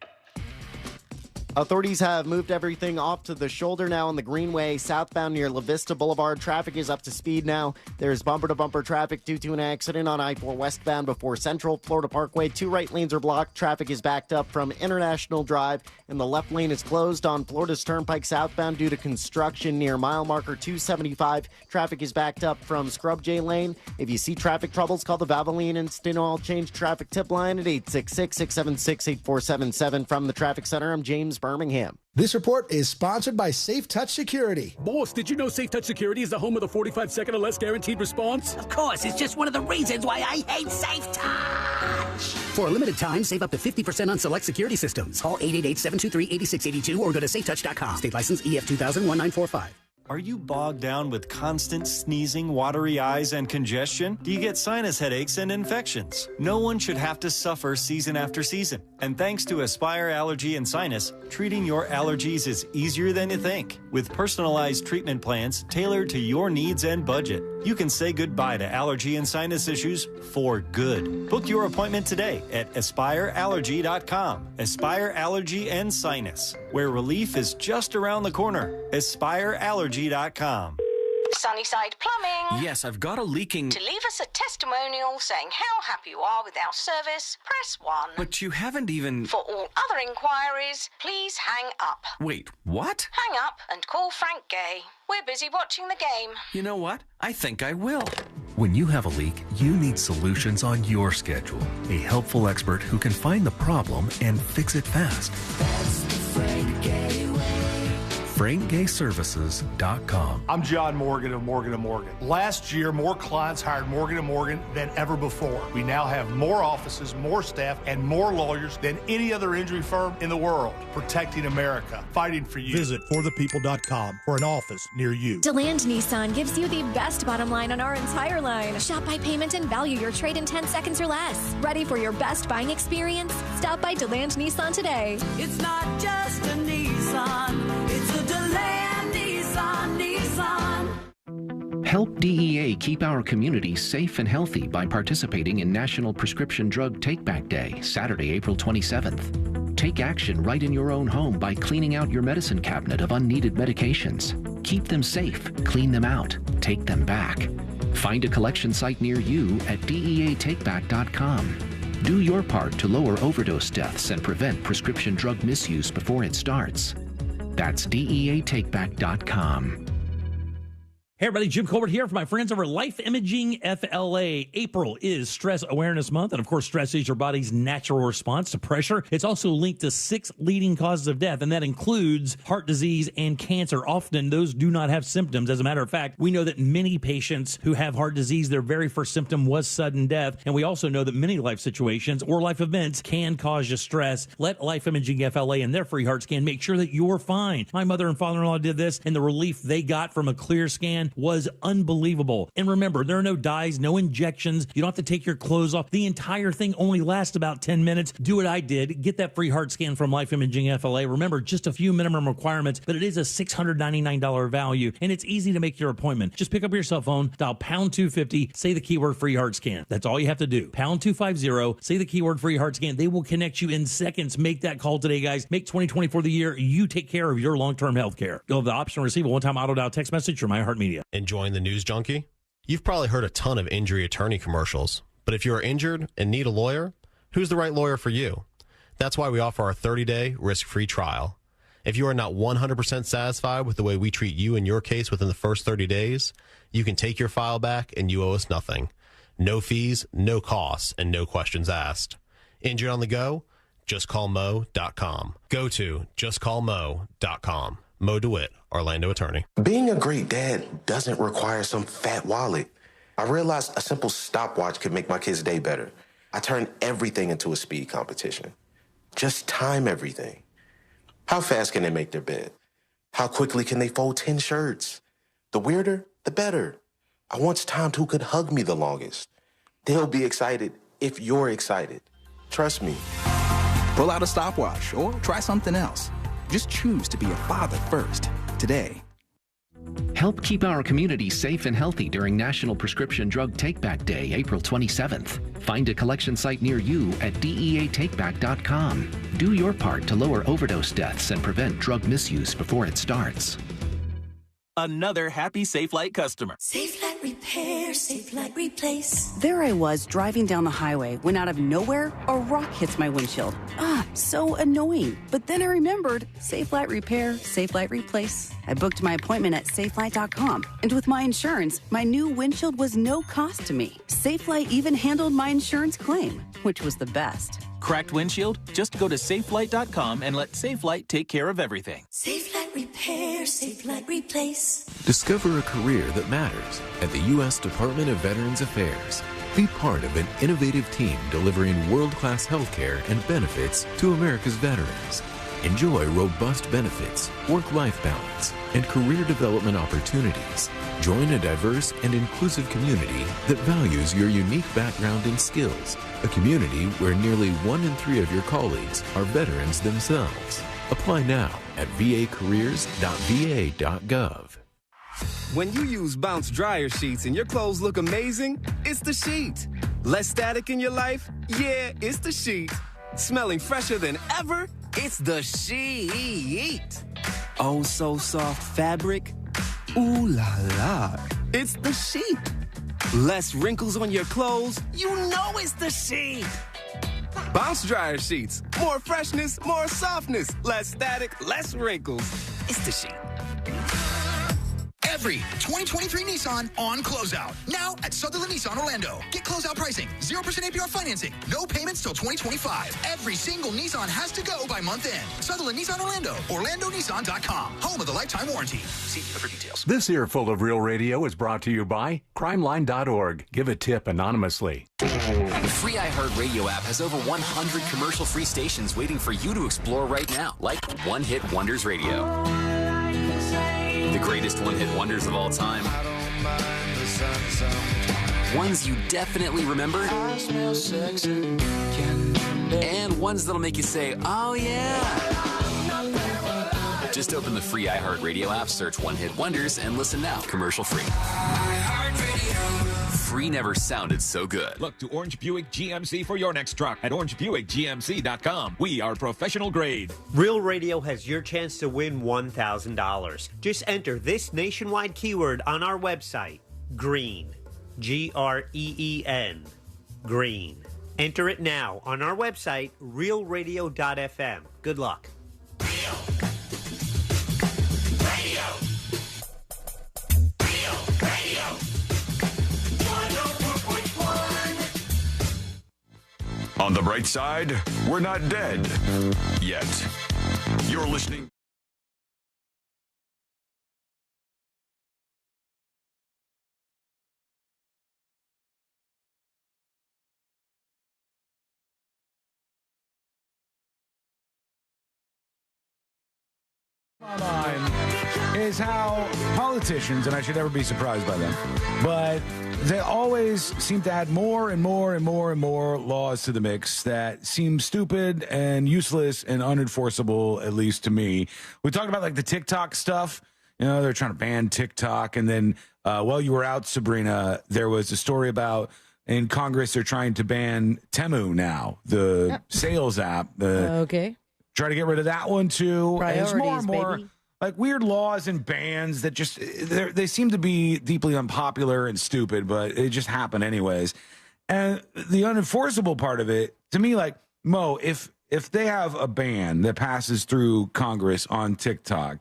Authorities have moved everything off to the shoulder now on the Greenway southbound near La Vista Boulevard. Traffic is up to speed now. There's bumper-to-bumper traffic due to an accident on I-4 westbound before Central Florida Parkway. 2 right lanes are blocked. Traffic is backed up from International Drive, and the left lane is closed on Florida's Turnpike southbound due to construction near mile marker 275. Traffic is backed up from Scrub J Lane. If you see traffic troubles, call the Valvoline Instant Oil Change traffic tip line at 866-676-8477. From the Traffic Center, I'm James Birmingham. This report is sponsored by Safe Touch Security. Boss, did you know Safe Touch Security is the home of the 45-second or less guaranteed response? Of course, it's just one of the reasons why I hate Safe Touch. For a limited time, save up to 50% on select security systems. Call 888-723-8682 or go to safetouch.com. State license EF 2000-1945. Are you bogged down with constant sneezing, watery eyes, and congestion? Do you get sinus headaches and infections? No one should have to suffer season after season. And thanks to Aspire Allergy and Sinus, treating your allergies is easier than you think. With personalized treatment plans tailored to your needs and budget, you can say goodbye to allergy and sinus issues for good. Book your appointment today at AspireAllergy.com. Aspire Allergy and Sinus, where relief is just around the corner. AspireAllergy.com. Sunnyside Plumbing. Yes, I've got a leaking... To leave us a testimonial saying how happy you are with our service, press 1. But you haven't even... For all other inquiries, please hang up. Wait, what? Hang up and call Frank Gay. We're busy watching the game. You know what? I think I will. When you have a leak, you need solutions on your schedule. A helpful expert who can find the problem and fix it fast. That's the Frank Gay way. FrankGayServices.com. I'm John Morgan of Morgan & Morgan. Last year, more clients hired Morgan & Morgan than ever before. We now have more offices, more staff, and more lawyers than any other injury firm in the world, protecting America, fighting for you. Visit forthepeople.com for an office near you. DeLand Nissan gives you the best bottom line on our entire line. Shop by payment and value your trade in 10 seconds or less. Ready for your best buying experience? Stop by DeLand Nissan today. It's not just a Nissan, it's a DeLand Nissan. Help DEA keep our community safe and healthy by participating in National Prescription Drug Take-Back Day, Saturday, April 27th. Take action right in your own home by cleaning out your medicine cabinet of unneeded medications. Keep them safe, clean them out, take them back. Find a collection site near you at DEATakeback.com. Do your part to lower overdose deaths and prevent prescription drug misuse before it starts. That's DEATakeback.com. Hey everybody, Jim Colbert here for my friends over Life Imaging FLA. April is Stress Awareness Month, and of course, stress is your body's natural response to pressure. It's also linked to 6 leading causes of death, and that includes heart disease and cancer. Often, those do not have symptoms. As a matter of fact, we know that many patients who have heart disease, their very first symptom was sudden death, and we also know that many life situations or life events can cause you stress. Let Life Imaging FLA and their free heart scan make sure that you're fine. My mother and father-in-law did this, and the relief they got from a clear scan treatment was unbelievable. And remember, there are no dyes, no injections. You don't have to take your clothes off. The entire thing only lasts about 10 minutes. Do what I did. Get that free heart scan from Life Imaging FLA. Remember, just a few minimum requirements, but it is a $699 value, and it's easy to make your appointment. Just pick up your cell phone, dial pound 250, say the keyword free heart scan. That's all you have to do. Pound 250, say the keyword free heart scan. They will connect you in seconds. Make that call today, guys. Make 2024 the year you take care of your long-term health care. You'll have the option to receive a one-time auto-dial text message from iHeartMedia. Enjoying the news junkie? You've probably heard a ton of injury attorney commercials, but if you are injured and need a lawyer, who's the right lawyer for you? That's why we offer our 30-day risk-free trial. If you are not 100% satisfied with the way we treat you in your case within the first 30 days, you can take your file back and you owe us nothing. No fees, no costs, and no questions asked. Injured on the go? JustCallMo.com. Go to JustCallMo.com. Mo DeWitt, Orlando attorney. Being a great dad doesn't require some fat wallet. I realized a simple stopwatch could make my kids' day better. I turned everything into a speed competition. Just time everything. How fast can they make their bed? How quickly can they fold 10 shirts? The weirder, the better. I want Tom who could hug me the longest. They'll be excited if you're excited. Trust me. Pull out a stopwatch or try something else. Just choose to be a father first today. Help keep our community safe and healthy during National Prescription Drug Takeback Day, April 27th. Find a collection site near you at DEATakeback.com. Do your part to lower overdose deaths and prevent drug misuse before it starts. Another happy SafeLight customer. SafeLight Repair, SafeLight Replace. There I was driving down the highway when out of nowhere, a rock hits my windshield. So annoying. But then I remembered SafeLight Repair, SafeLight Replace. I booked my appointment at SafeLight.com. And with my insurance, my new windshield was no cost to me. SafeLight even handled my insurance claim, which was the best. Cracked windshield? Just go to SafeLight.com and let SafeLight take care of everything. SafeLight Repair, SafeLight Replace. Discover a career that matters at the U.S. Department of Veterans Affairs. Be part of an innovative team delivering world-class health care and benefits to America's veterans. Enjoy robust benefits, work-life balance, and career development opportunities. Join a diverse and inclusive community that values your unique background and skills. A community where nearly 1 in 3 of your colleagues are veterans themselves. Apply now at vacareers.va.gov. When you use Bounce dryer sheets and your clothes look amazing, it's the sheet. Less static in your life? Yeah, it's the sheet. Smelling fresher than ever? It's the sheet. Oh, so soft fabric? Ooh la la. It's the sheet. Less wrinkles on your clothes? You know it's the sheet. Bounce dryer sheets. More freshness, more softness. Less static, less wrinkles. It's the sheet. Every 2023 Nissan on closeout. Now at Sutherland Nissan Orlando. Get closeout pricing, 0% APR financing, no payments till 2025. Every single Nissan has to go by month end. Sutherland Nissan Orlando, OrlandoNissan.com. Home of the lifetime warranty. See dealer for details. This earful of Real Radio is brought to you by crimeline.org. Give a tip anonymously. The free iHeartRadio app has over 100 commercial-free stations waiting for you to explore right now, like One Hit Wonders Radio. The greatest one-hit wonders of all time. Ones you definitely remember. And ones that'll make you say, oh yeah. Just open the free iHeartRadio app, search One Hit Wonders, and listen now, commercial-free. Free never sounded so good. Look to Orange Buick GMC for your next truck at orangebuickgmc.com. We are professional grade. Real Radio has your chance to win $1,000. Just enter this nationwide keyword on our website, GREEN. GREEN. Green. Enter it now on our website, realradio.fm. Good luck. On the bright side, we're not dead yet. You're listening. Is how politicians, and I should never be surprised by them, but they always seem to add more and more and more and more laws to the mix that seem stupid and useless and unenforceable, at least to me. We talked about like the TikTok stuff. You know, they're trying to ban TikTok. And then while you were out, Sabrina, there was a story about in Congress they're trying to ban Temu now, the sales app. Okay. Try to get rid of that one too. Priorities, and it's more and more baby. like weird laws and bans that just they seem to be deeply unpopular and stupid, but it just happen anyways. And the unenforceable part of it, to me, like Mo, if they have a ban that passes through Congress on TikTok,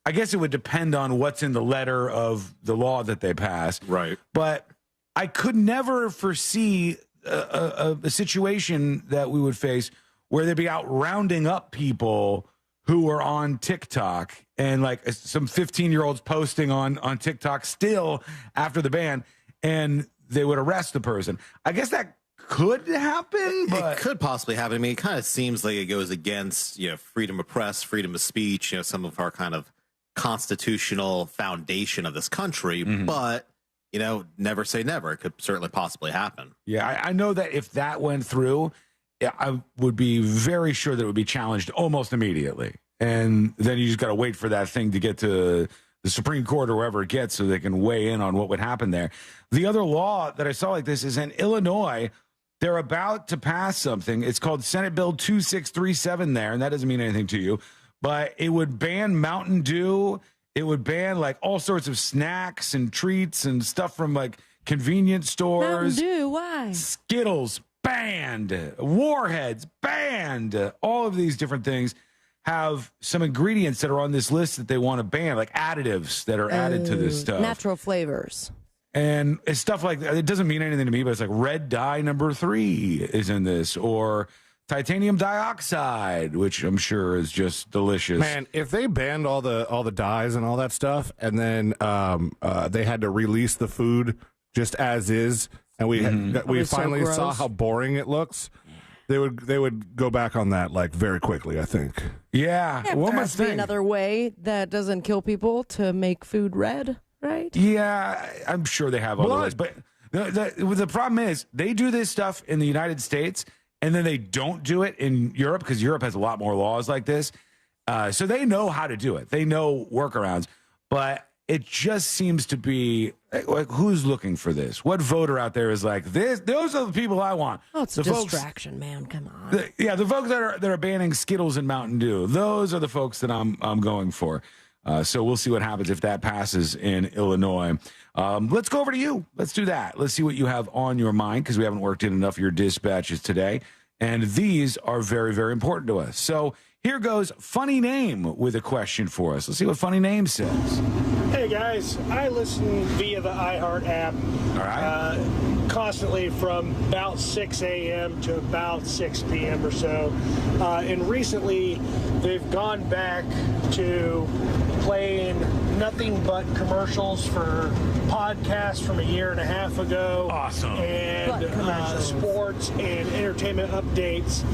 I guess it would depend on what's in the letter of the law that they pass. Right. But I could never foresee a situation that we would face where they'd be out rounding up people who are on TikTok and like some 15-year-olds posting on TikTok still after the ban, and they would arrest the person. I guess that could happen, but it could possibly happen. I mean, it kind of seems like it goes against, freedom of press, freedom of speech, some of our kind of constitutional foundation of this country, but never say never. It could certainly possibly happen. Yeah, I know that if that went through, I would be very sure that it would be challenged almost immediately. And then you just got to wait for that thing to get to the Supreme Court or wherever it gets so they can weigh in on what would happen there. The other law that I saw like this is in Illinois. They're about to pass something. It's called Senate Bill 2637 there, and that doesn't mean anything to you. But it would ban Mountain Dew. It would ban like all sorts of snacks and treats and stuff from like convenience stores. Mountain Dew, why? Skittles, banned. Warheads, banned. All of these different things have some ingredients that are on this list that they want to ban, like additives that are added to this stuff. Natural flavors. And it's stuff like that. It doesn't mean anything to me, but it's like red dye number 3 is in this, or titanium dioxide, which I'm sure is just delicious. Man, if they banned all the dyes and all that stuff, and then they had to release the food just as is, and we finally saw how boring it looks, they would go back on that like very quickly, I think. Yeah. There has to be another way that doesn't kill people to make food red, right? Yeah, I'm sure they have other ways. But the problem is they do this stuff in the United States, and then they don't do it in Europe because Europe has a lot more laws like this. So they know how to do it. They know workarounds. But it just seems to be like, who's looking for this? What voter out there is like this? Those are the people I want. Oh, it's the a distraction, man. Come on. The folks that are banning Skittles and Mountain Dew. Those are the folks that I'm going for. So we'll see what happens if that passes in Illinois. Let's go over to you. Let's do that. Let's see what you have on your mind, because we haven't worked in enough of your dispatches today. And these are very, very important to us. So here goes Funny Name with a question for us. Let's see what Funny Name says. Hey, guys. I listen via the iHeart app. All right. Constantly from about 6 a.m. to about 6 p.m. or so. And recently, they've gone back to playing nothing but commercials for podcasts from a year and a half ago. Awesome. And sports and entertainment updates.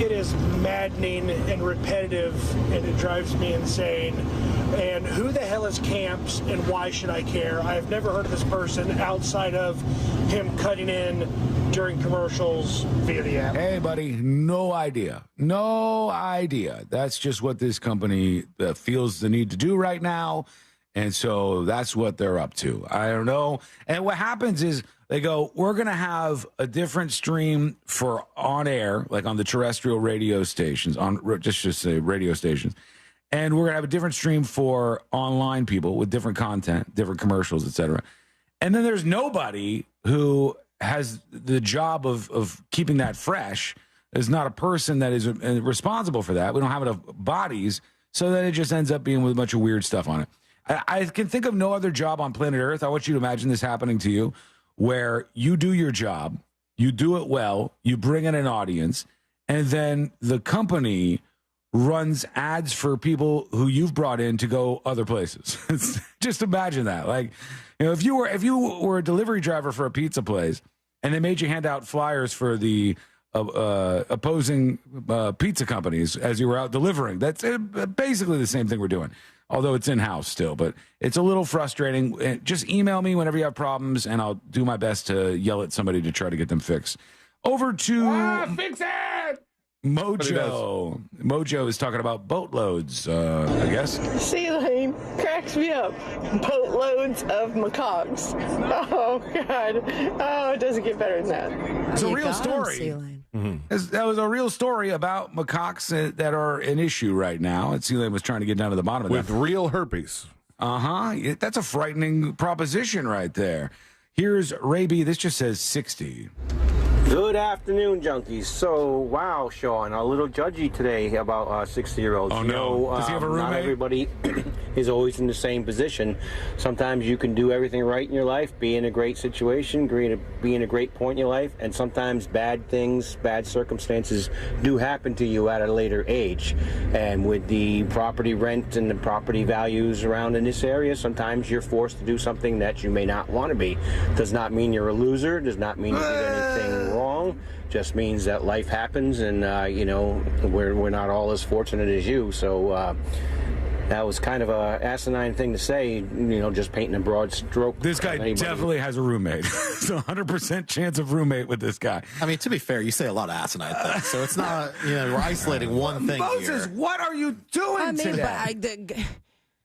It is maddening and repetitive, and it drives me insane. And who the hell is Camps, and why should I care? I have never heard of this person outside of him cutting in during commercials via the app. Hey, buddy, no idea. No idea. That's just what this company feels the need to do right now. And so that's what they're up to. I don't know. And what happens is they go, we're going to have a different stream for on air, like on the terrestrial radio stations, on just say radio stations. And we're going to have a different stream for online people with different content, different commercials, etc. And then there's nobody who has the job of keeping that fresh. There's not a person that is responsible for that. We don't have enough bodies, so then it just ends up being with a bunch of weird stuff on it. I can think of no other job on planet Earth. I want you to imagine this happening to you, where you do your job, you do it well, you bring in an audience, and then the company runs ads for people who you've brought in to go other places. Just imagine that. Like, if you were a delivery driver for a pizza place and they made you hand out flyers for the opposing pizza companies as you were out delivering. That's basically the same thing we're doing, although it's in-house still. But it's a little frustrating. Just email me whenever you have problems, and I'll do my best to yell at somebody to try to get them fixed. Over to fix it! Mojo. Mojo is talking about boatloads, I guess. Caitlyn cracks me up. Boatloads of macaques. Oh, God. Oh, it doesn't get better than that. It's a real story. That was a real story about macaques that are an issue right now. And Caitlyn was trying to get down to the bottom of that. With real herpes. That's a frightening proposition right there. Here's Raby. This just says 60. Good afternoon, junkies. So, wow, Sean, a little judgy today about 60-year-olds. Oh, no. Does he have a roommate? Not everybody is always in the same position. Sometimes you can do everything right in your life, be in a great situation, be in a great point in your life, and sometimes bad things, bad circumstances do happen to you at a later age. And with the property rent and the property values around in this area, sometimes you're forced to do something that you may not want to be. Does not mean you're a loser, does not mean you did anything wrong. Just means that life happens, and we're not all as fortunate as you. So that was kind of a asinine thing to say. Just painting a broad stroke. This guy definitely has a roommate. It's a 100% chance of roommate with this guy. I mean, to be fair, you say a lot of asinine things, so it's not we're isolating one thing. Moses, here. what are you doing today?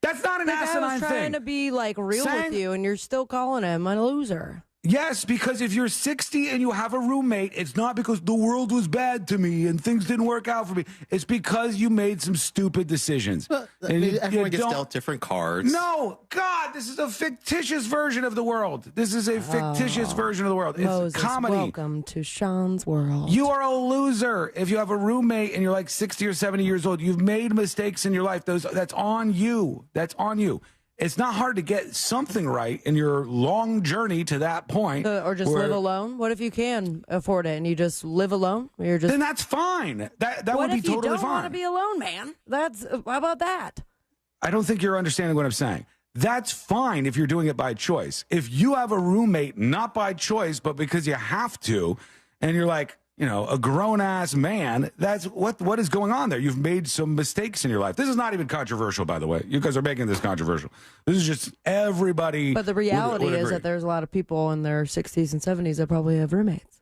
That's not an asinine thing. I was trying to be real with you, and you're still calling him a loser. Yes, because if you're 60 and you have a roommate, it's not because the world was bad to me and things didn't work out for me. It's because you made some stupid decisions. Well, everyone gets dealt different cards. No, God, this is a fictitious version of the world. This is a fictitious version of the world. It's Moses, comedy. welcome to Sean's world. You are a loser if you have a roommate and you're like 60 or 70 years old. You've made mistakes in your life. That's on you. That's on you. It's not hard to get something right in your long journey to that point. Or just live alone. What if you can afford it and you just live alone? Then that's fine. That would be totally fine. What if you don't want to be alone, man? How about that? I don't think you're understanding what I'm saying. That's fine if you're doing it by choice. If you have a roommate, not by choice, but because you have to, and you're like, a grown-ass man, that's what is going on there. You've made some mistakes in your life. This is not even controversial, by the way. You guys are making this controversial. This is just everybody. But the reality is that there's a lot of people in their 60s and 70s that probably have roommates.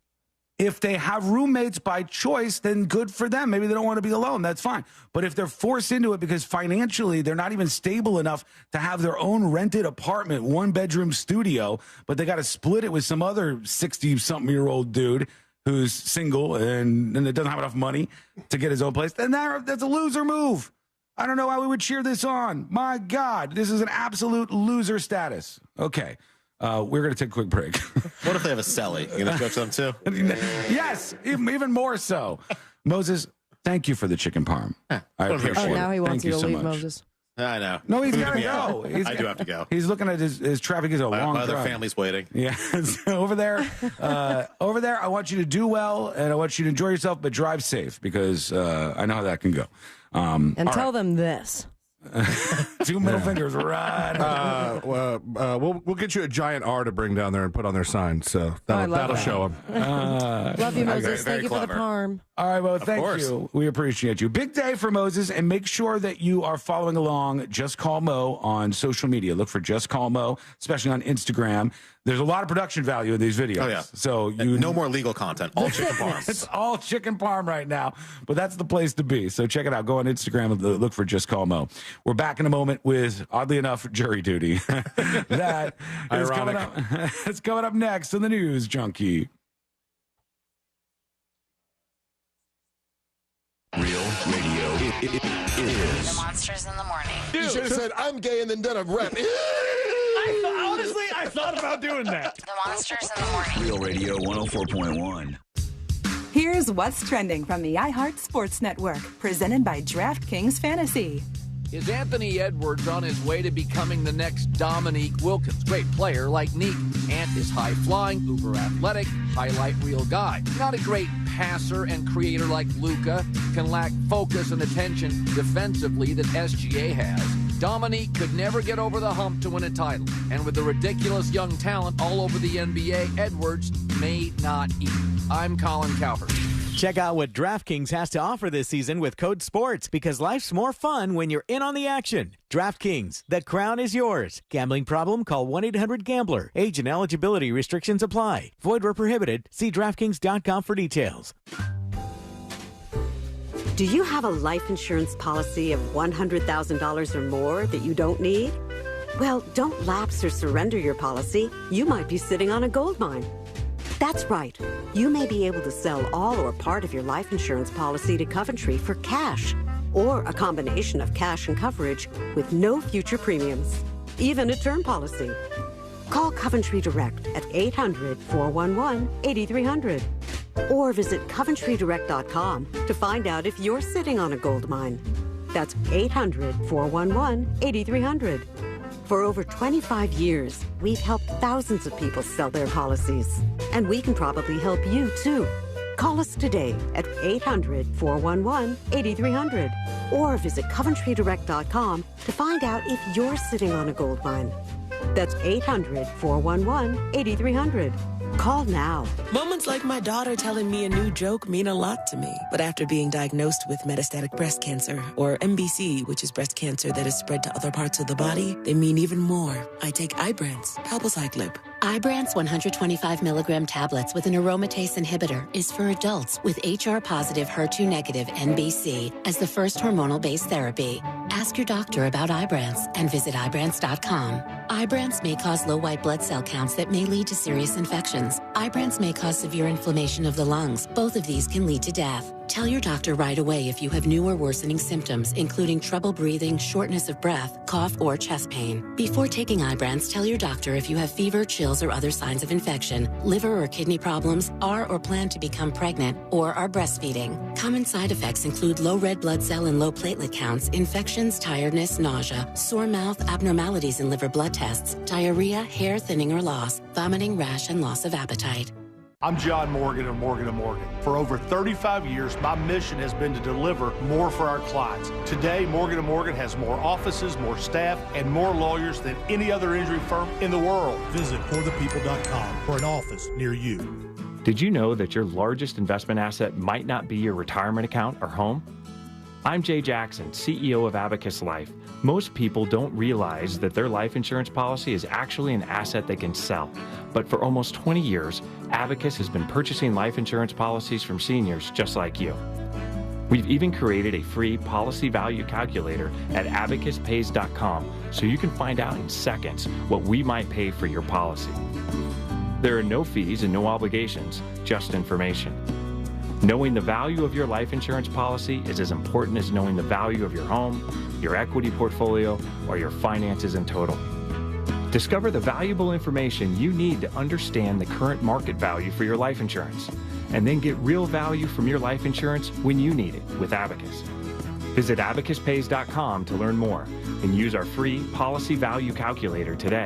If they have roommates by choice, then good for them. Maybe they don't want to be alone. That's fine. But if they're forced into it because financially they're not even stable enough to have their own rented apartment, 1-bedroom studio, but they got to split it with some other 60-something-year-old dude who's single and it doesn't have enough money to get his own place, then that's a loser move. I don't know why we would cheer this on. My God, this is an absolute loser status. Okay, we're going to take a quick break. What if they have a celly? You going to go to them too? Yes, even more so. Moses, thank you for the chicken parm. I appreciate it. Now he wants you to leave, Moses. I know. No, he's got to go. I do have to go. He's looking at his traffic. Is a long My other drive. family's waiting. Yeah, over there. I want you to do well, and I want you to enjoy yourself, but drive safe because I know how that can go. And tell them this. 2 middle fingers right. We'll get you a giant R to bring down there and put on their sign, so that'll show them. Love you, Moses. Thank you for the parm. All right, well, thank you. We appreciate you. Big day for Moses, and make sure that you are following along Just Call Mo on social media. Look for Just Call Mo, especially on Instagram. There's a lot of production value in these videos. Oh, yeah. So no more legal content. All chicken parm. It's all chicken parm right now, but that's the place to be. So check it out. Go on Instagram and look for Just Call Mo. We're back in a moment with, oddly enough, jury duty. That is coming up. It's coming up next on the News Junkie. Real radio is The Monsters in the Morning. You should have said, I'm gay, and then done a rap. Honestly, I thought about doing that. The Monsters in the Morning. Real Radio 104.1. Here's what's trending from the iHeart Sports Network, presented by DraftKings Fantasy. Is Anthony Edwards on his way to becoming the next Dominique Wilkins? Great player like Neek. Ant is high-flying, uber-athletic, highlight reel guy. Not a great passer and creator like Luka. Can lack focus and attention defensively that SGA has. Dominique could never get over the hump to win a title. And with the ridiculous young talent all over the NBA, Edwards may not either. I'm Colin Cowherd. Check out what DraftKings has to offer this season with code SPORTS, because life's more fun when you're in on the action. DraftKings, the crown is yours. Gambling problem? Call 1-800-GAMBLER. Age and eligibility restrictions apply. Void where prohibited. See DraftKings.com for details. Do you have a life insurance policy of $100,000 or more that you don't need? Well, don't lapse or surrender your policy. You might be sitting on a gold mine. That's right. You may be able to sell all or part of your life insurance policy to Coventry for cash, or a combination of cash and coverage with no future premiums, even a term policy. Call Coventry Direct at 800-411-8300 or visit coventrydirect.com to find out if you're sitting on a gold mine. That's 800-411-8300. For over 25 years, we've helped thousands of people sell their policies, and we can probably help you too. Call us today at 800-411-8300 or visit coventrydirect.com to find out if you're sitting on a gold mine. That's 800-411-8300. Call now. Moments like my daughter telling me a new joke mean a lot to me. But after being diagnosed with metastatic breast cancer, or MBC, which is breast cancer that is spread to other parts of the body, they mean even more. I take Ibrance, palbociclib. Ibrance 125 milligram tablets with an aromatase inhibitor is for adults with HR-positive, HER2-negative MBC as the first hormonal-based therapy. Ask your doctor about Ibrance and visit Ibrance.com. Ibrance may cause low white blood cell counts that may lead to serious infections. Ibrance may cause severe inflammation of the lungs. Both of these can lead to death. Tell your doctor right away if you have new or worsening symptoms, including trouble breathing, shortness of breath, cough, or chest pain. Before taking Ibrance, tell your doctor if you have fever, chills, or other signs of infection, liver or kidney problems, are or plan to become pregnant, or are breastfeeding. Common side effects include low red blood cell and low platelet counts, infections, tiredness, nausea, sore mouth, abnormalities in liver blood tests, diarrhea, hair thinning or loss, vomiting, rash, and loss of appetite. I'm John Morgan of Morgan & Morgan. For over 35 years, my mission has been to deliver more for our clients. Today, Morgan & Morgan has more offices, more staff, and more lawyers than any other injury firm in the world. Visit forthepeople.com for an office near you. Did you know that your largest investment asset might not be your retirement account or home? I'm Jay Jackson, CEO of Abacus Life. Most people don't realize that their life insurance policy is actually an asset they can sell. But for almost 20 years, Abacus has been purchasing life insurance policies from seniors just like you. We've even created a free policy value calculator at abacuspays.com so you can find out in seconds what we might pay for your policy. There are no fees and no obligations, just information. Knowing the value of your life insurance policy is as important as knowing the value of your home, your equity portfolio, or your finances in total. Discover the valuable information you need to understand the current market value for your life insurance, and then get real value from your life insurance when you need it with Abacus. Visit abacuspays.com to learn more and use our free policy value calculator today.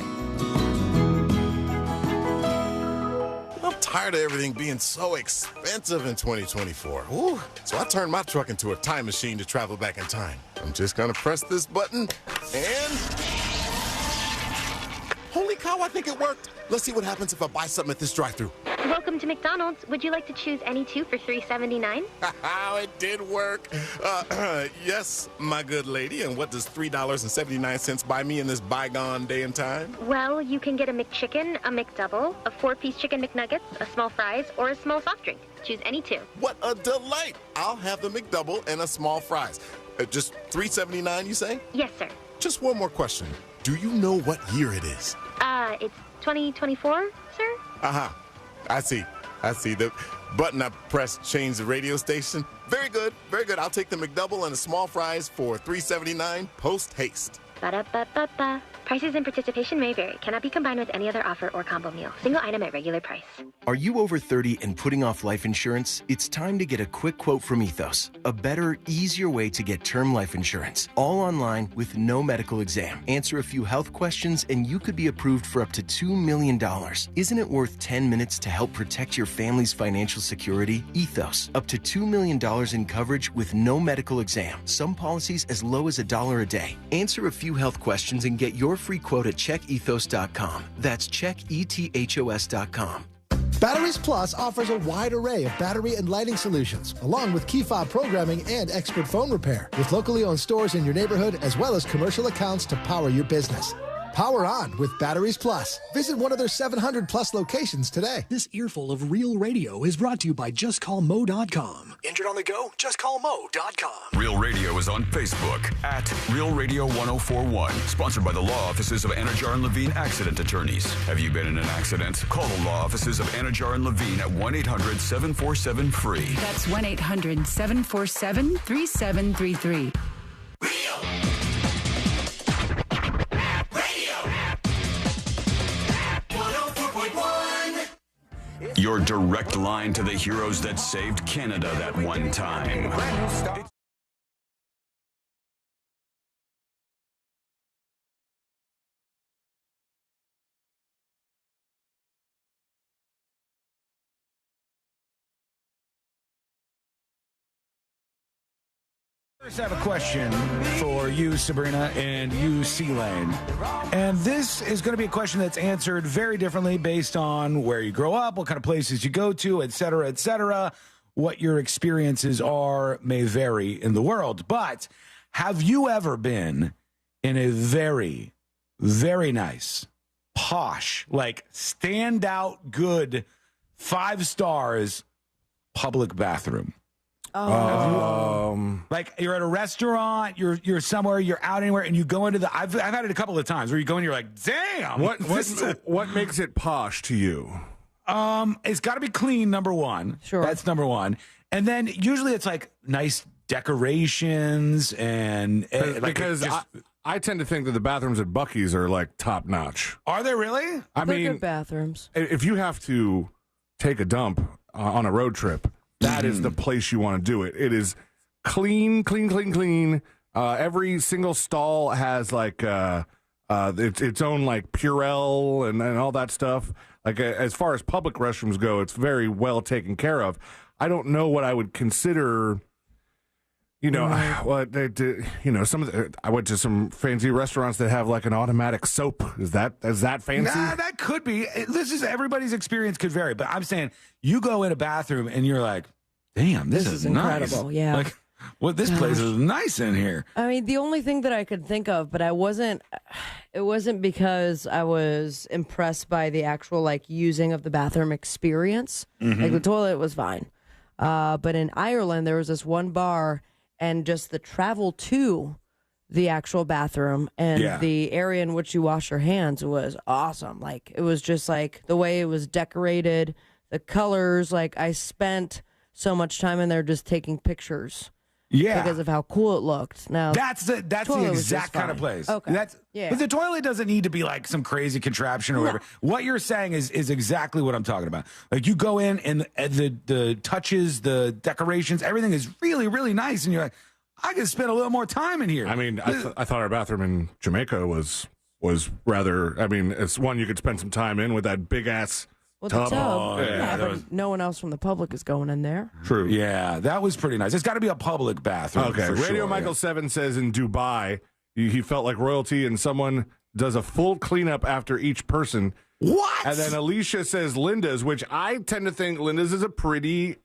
I'm tired of everything being so expensive in 2024. Ooh. So I turned my truck into a time machine to travel back in time. I'm just gonna press this button and... Holy cow, I think it worked. Let's see what happens if I buy something at this drive-thru. Welcome to McDonald's. Would you like to choose any two for $3.79? How it did work. Yes, my good lady. And what does $3.79 buy me in this bygone day and time? Well, you can get a McChicken, a McDouble, a 4-piece chicken McNuggets, a small fries, or a small soft drink. Choose any two. What a delight. I'll have the McDouble and a small fries. Just $3.79, you say? Yes, sir. Just one more question. Do you know what year it is? It's 2024, sir? Uh-huh. I see. The button I pressed changed the radio station. Very good. Very good. I'll take the McDouble and the small fries for $3.79 post haste. Ba-da-ba-ba-ba. Prices and participation may vary. Cannot be combined with any other offer or combo meal. Single item at regular price. Are you over 30 and putting off life insurance? It's time to get a quick quote from Ethos. A better, easier way to get term life insurance. All online with no medical exam. Answer a few health questions and you could be approved for up to $2 million. Isn't it worth 10 minutes to help protect your family's financial security? Ethos. Up to $2 million in coverage with no medical exam. Some policies as low as $1 a day. Answer a few health questions and get your free quote at checkethos.com. That's checkethos.com. Batteries Plus offers a wide array of battery and lighting solutions, along with key fob programming and expert phone repair, with locally owned stores in your neighborhood as well as commercial accounts to power your business. Power on with Batteries Plus. Visit one of their 700 plus locations today. This earful of real radio is brought to you by JustCallMo.com. Injured on the go? JustCallMo.com. Real Radio is on Facebook at Real Radio 1041. Sponsored by the law offices of Anajar and Levine Accident Attorneys. Have you been in an accident? Call the law offices of Anajar and Levine at 1-800-747-FREE. That's 1-800-747-3733. Your direct line to the heroes that saved Canada that one time. First, I have a question for you, Sabrina, and you, C-Lane. And this is going to be a question that's answered very differently based on where you grow up, what kind of places you go to, et cetera, et cetera. What your experiences are may vary in the world. But have you ever been in a very, very nice, posh, like standout good 5 stars public bathroom? Like you're at a restaurant, you're somewhere, you're out anywhere, and you go into the. I've had it a couple of times where you go and you're like, damn. What makes it posh to you? It's got to be clean. Number one, sure, that's number one, and then usually it's like nice decorations and because I tend to think that the bathrooms at Buc-ee's are like top notch. Are they really? They're good bathrooms. If you have to take a dump on a road trip, that is the place you want to do it. It is clean. Every single stall has like its own like Purell and all that stuff. Like as far as public restrooms go, it's very well taken care of. I don't know what I would consider. Some of I went to some fancy restaurants that have like an automatic soap. Is that fancy? Nah, that could be. This is everybody's experience could vary, but I'm saying you go in a bathroom and you're like, damn, this is incredible. Nice. Yeah. Like, this place is nice in here. I mean, the only thing that I could think of, but it wasn't because I was impressed by the actual like using of the bathroom experience. Mm-hmm. Like the toilet was fine. But in Ireland, there was this one bar and just the travel to the actual bathroom and the area in which you wash your hands was awesome. Like it was just like the way it was decorated, the colors. Like I spent so much time in there just taking pictures. Yeah, because of how cool it looked. Now that's the exact kind of place. Okay, but the toilet doesn't need to be like some crazy contraption or whatever. What you're saying is exactly what I'm talking about. Like you go in and the touches, the decorations, everything is really, really nice, and you're like, I could spend a little more time in here. I mean, I thought our bathroom in Jamaica was rather. I mean, it's one you could spend some time in with that big ass. Tub. But no one else from the public is going in there. True. Yeah, that was pretty nice. It's got to be a public bathroom. Okay. Radio Michael 7 says in Dubai, he felt like royalty and someone does a full cleanup after each person. What? And then Alicia says Linda's, which I tend to think Linda's is a pretty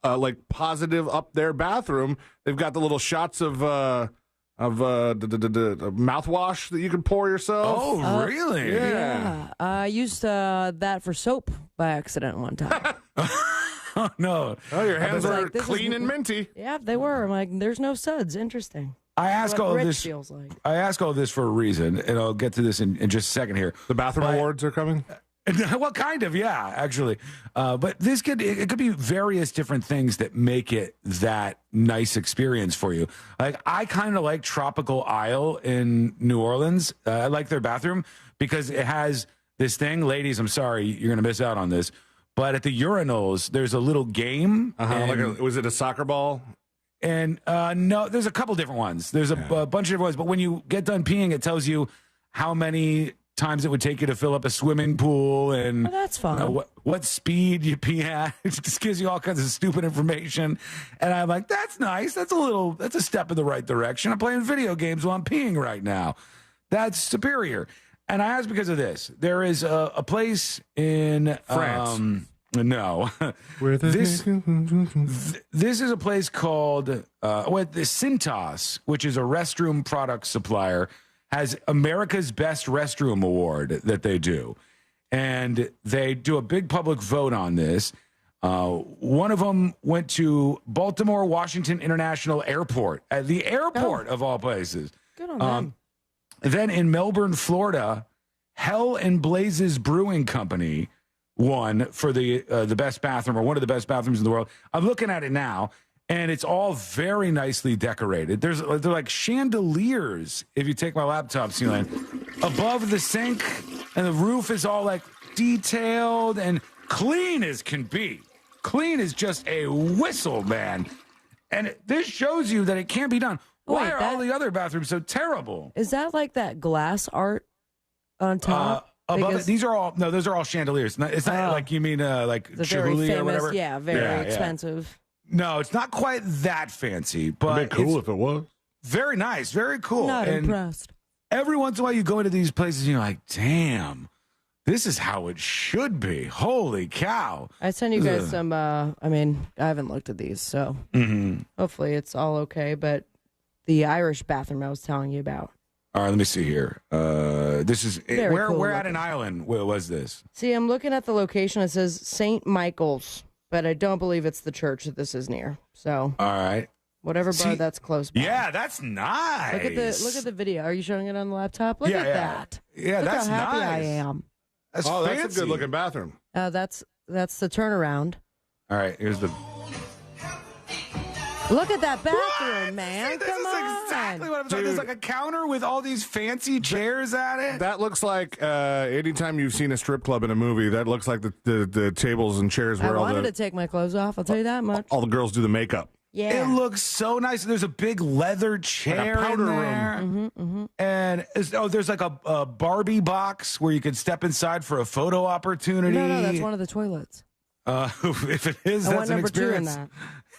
like positive up there bathroom. They've got the little shots of the mouthwash that you can pour yourself. Oh, really? Yeah. I used that for soap by accident one time. Oh, no. Oh, your hands are clean and minty. Yeah, they were. I'm like, there's no suds. Interesting. I ask all this. Feels like. I ask all this for a reason, and I'll get to this in just a second here. The bathroom awards are coming? Well, kind of, yeah, actually. But it could be various different things that make it that nice experience for you. Like I kind of like Tropical Isle in New Orleans. I like their bathroom because it has this thing. Ladies, I'm sorry, you're gonna miss out on this. But at the urinals, there's a little game. Was it a soccer ball? And no, there's a couple different ones. There's a bunch of different ones. But when you get done peeing, it tells you how many times it would take you to fill up a swimming pool and that's fun. What speed you pee at. It just gives you all kinds of stupid information. And I'm like, that's nice. That's a step in the right direction. I'm playing video games while I'm peeing right now. That's superior. And I asked because of this. There is a place in France. No. This is a place called the Cintas, which is a restroom product supplier, has America's Best Restroom Award that they do. And they do a big public vote on this. One of them went to Baltimore Washington International Airport, at the airport of all places. Good on them. Then in Melbourne, Florida, Hell and Blazes Brewing Company won for the best bathroom, or one of the best bathrooms in the world. I'm looking at it now, and it's all very nicely decorated. They're like chandeliers, if you take my laptop ceiling, above the sink, and the roof is all like detailed and clean as can be. Clean is just a whistle, man. And this shows you that it can't be done. Why are all the other bathrooms so terrible? Is that like that glass art on top? Above it, those are all chandeliers. It's not like you mean like Chevrolet or whatever. Yeah, very expensive. No, it's not quite that fancy, but it'd be cool if it was. Very nice, very cool. Not impressed. Every once in a while, you go into these places and you're like, damn, this is how it should be. Holy cow. I sent you guys some, I haven't looked at these, so hopefully it's all okay. But the Irish bathroom I was telling you about. All right, let me see here. This is where cool at an island was this? See, I'm looking at the location. It says St. Michael's, but I don't believe it's the church that this is near. So, all right, whatever bar that's close by. Yeah, that's nice. Look at the video. Are you showing it on the laptop? Look at that. Yeah, look that's how happy nice. I am. That's fancy. That's a good looking bathroom. That's the turnaround. All right, here's the. Look at that bathroom, man. Come on. Exactly what I'm talking about. There's like a counter with all these fancy chairs at it. That looks like anytime you've seen a strip club in a movie, that looks like the tables and chairs where I wanted to take my clothes off. I'll tell you that much. All the girls do the makeup. Yeah. It looks so nice. There's a big leather chair like a powder in there. room. And there's like a Barbie box where you can step inside for a photo opportunity. No, that's one of the toilets. If it is, I that's want an number 2 in experience that.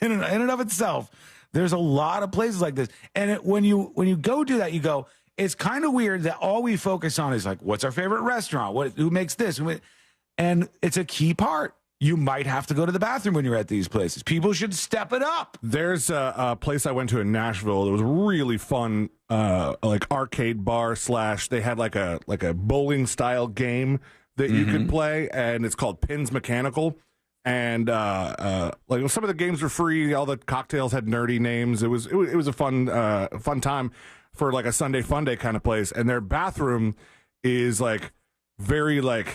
in and of itself. There's a lot of places like this, and when you go do that, you go. It's kind of weird that all we focus on is like, what's our favorite restaurant? Who makes this? And it's a key part. You might have to go to the bathroom when you're at these places. People should step it up. There's a place I went to in Nashville. It was really fun, like arcade bar / they had like a bowling style game that you could play, and it's called Pins Mechanical. And like some of the games were free. All the cocktails had nerdy names. It was a fun time for like a Sunday fun day kind of place. And their bathroom is like very like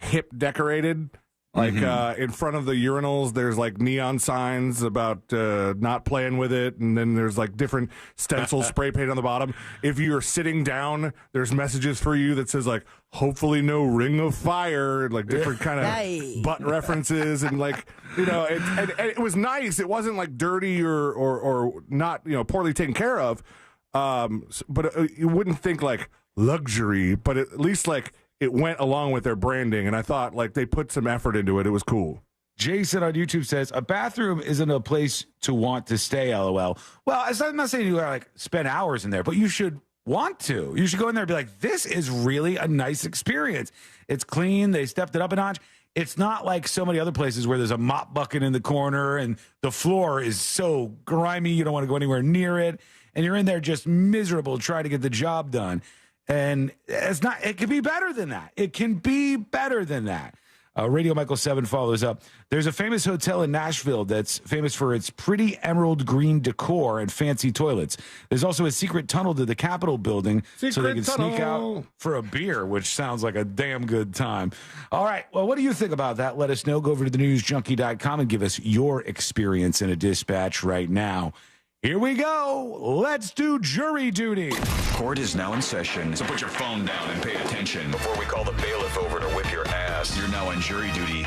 hip decorated. Like in front of the urinals, there's like neon signs about not playing with it, and then there's like different stencils spray painted on the bottom. If you're sitting down, there's messages for you that says like, hopefully no ring of fire, like different kind of butt references, and like, you know, and it was nice. It wasn't like dirty or not, you know, poorly taken care of. But you wouldn't think like luxury, but at least like it went along with their branding, and I thought like they put some effort into it. It was cool. Jason on YouTube says a bathroom isn't a place to want to stay. LOL. Well, I'm not saying you gotta like spend hours in there, but you should want to. You should go in there and be like, this is really a nice experience. It's clean. They stepped it up a notch. It's not like so many other places where there's a mop bucket in the corner and the floor is so grimy you don't want to go anywhere near it, and you're in there just miserable trying to get the job done. And it can be better than that. It can be better than that. Radio Michael 7 follows up. There's a famous hotel in Nashville that's famous for its pretty emerald green decor and fancy toilets. There's also a secret tunnel to the Capitol building so they can sneak out for a beer, which sounds like a damn good time. All right. Well, what do you think about that? Let us know. Go over to thenewsjunkie.com and give us your experience in a dispatch right now. Here we go. Let's do jury duty. Court is now in session, so put your phone down and pay attention before we call the bailiff over to whip your ass. You're now on jury duty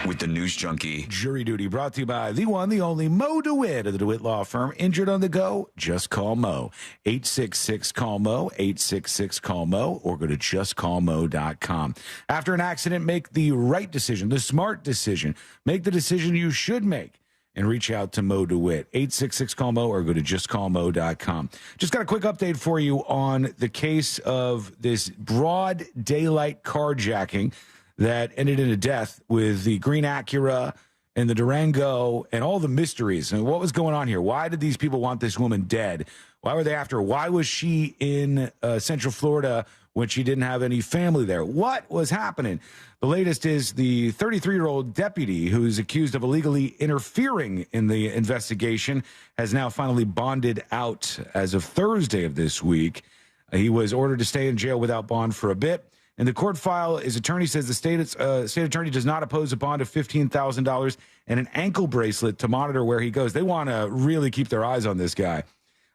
with the News Junkie. Jury duty brought to you by the one, the only Mo DeWitt of the DeWitt Law Firm. Injured on the go? Just call Mo. 866-CALL-MO, 866-CALL-MO, or go to justcallmo.com. After an accident, make the right decision, the smart decision. Make the decision you should make. And reach out to Mo DeWitt, 866-CALL-MO, or go to justcallmo.com. Just got a quick update for you on the case of this broad daylight carjacking that ended in a death with the green Acura and the Durango and all the mysteries. And what was going on here? Why did these people want this woman dead? Why were they after her? Why was she in Central Florida when she didn't have any family there? What was happening? The latest is the 33-year-old deputy who's accused of illegally interfering in the investigation has now finally bonded out as of Thursday of this week. He was ordered to stay in jail without bond for a bit. In the court file, his attorney says the state attorney does not oppose a bond of $15,000 and an ankle bracelet to monitor where he goes. They want to really keep their eyes on this guy.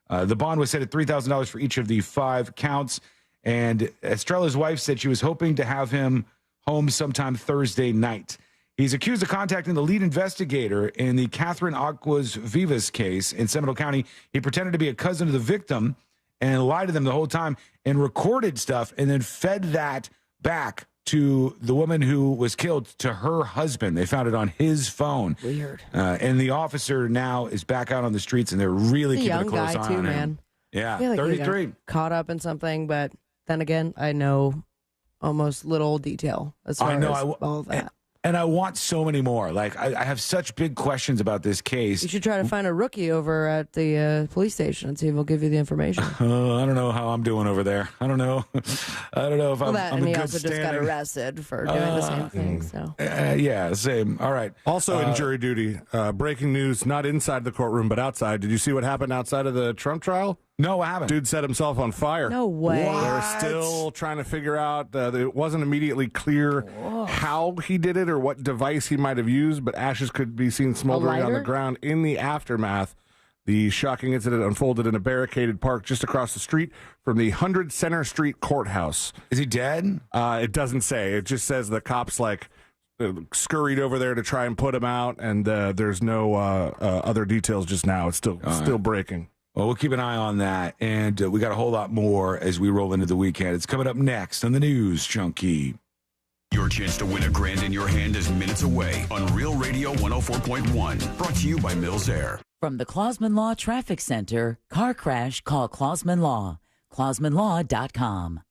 The bond was set at $3,000 for each of the 5 counts. And Estrella's wife said she was hoping to have him home sometime Thursday night. He's accused of contacting the lead investigator in the Catherine Aguas Vivas case in Seminole County. He pretended to be a cousin of the victim and lied to them the whole time and recorded stuff and then fed that back to the woman who was killed, to her husband. They found it on his phone. Weird. And the officer now is back out on the streets, and they're really keeping a close eye on him. Yeah, I feel like 33. He got caught up in something, but then again, I know almost little detail as far as all of that. And I want so many more. Like, I have such big questions about this case. You should try to find a rookie over at the police station and see if he'll give you the information. I don't know how I'm doing over there. I don't know. I don't know if I'm and in he good also standing. just got arrested for doing the same thing. So yeah, same. All right. Also in jury duty, breaking news, not inside the courtroom, but outside. Did you see what happened outside of the Trump trial? No, I haven't. Dude set himself on fire. No way. They're still trying to figure out. It wasn't immediately clear how he did it or what device he might have used, but ashes could be seen smoldering on the ground in the aftermath. The shocking incident unfolded in a barricaded park just across the street from the 100 Center Street courthouse. Is he dead? It doesn't say. It just says the cops scurried over there to try and put him out, and there's no other details just now. It's still breaking. Well, we'll keep an eye on that, and we got a whole lot more as we roll into the weekend. It's coming up next on the News Junkie. Your chance to win $1,000 in your hand is minutes away on Real Radio 104.1. Brought to you by Mills Air. From the Clausman Law Traffic Center, car crash, call Clausman Law. ClausmanLaw.com.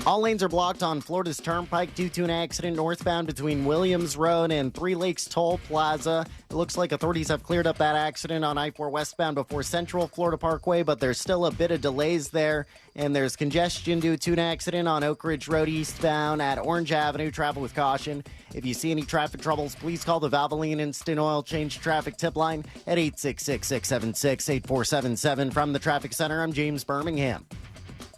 All lanes are blocked on Florida's Turnpike due to an accident northbound between Williams Road and Three Lakes Toll Plaza. It looks like authorities have cleared up that accident on I-4 westbound before Central Florida Parkway, but there's still a bit of delays there. And there's congestion due to an accident on Oak Ridge Road eastbound at Orange Avenue. Travel with caution. If you see any traffic troubles, please call the Valvoline Instant Oil Change Traffic Tip Line at 866-676-8477. From the Traffic Center, I'm James Birmingham.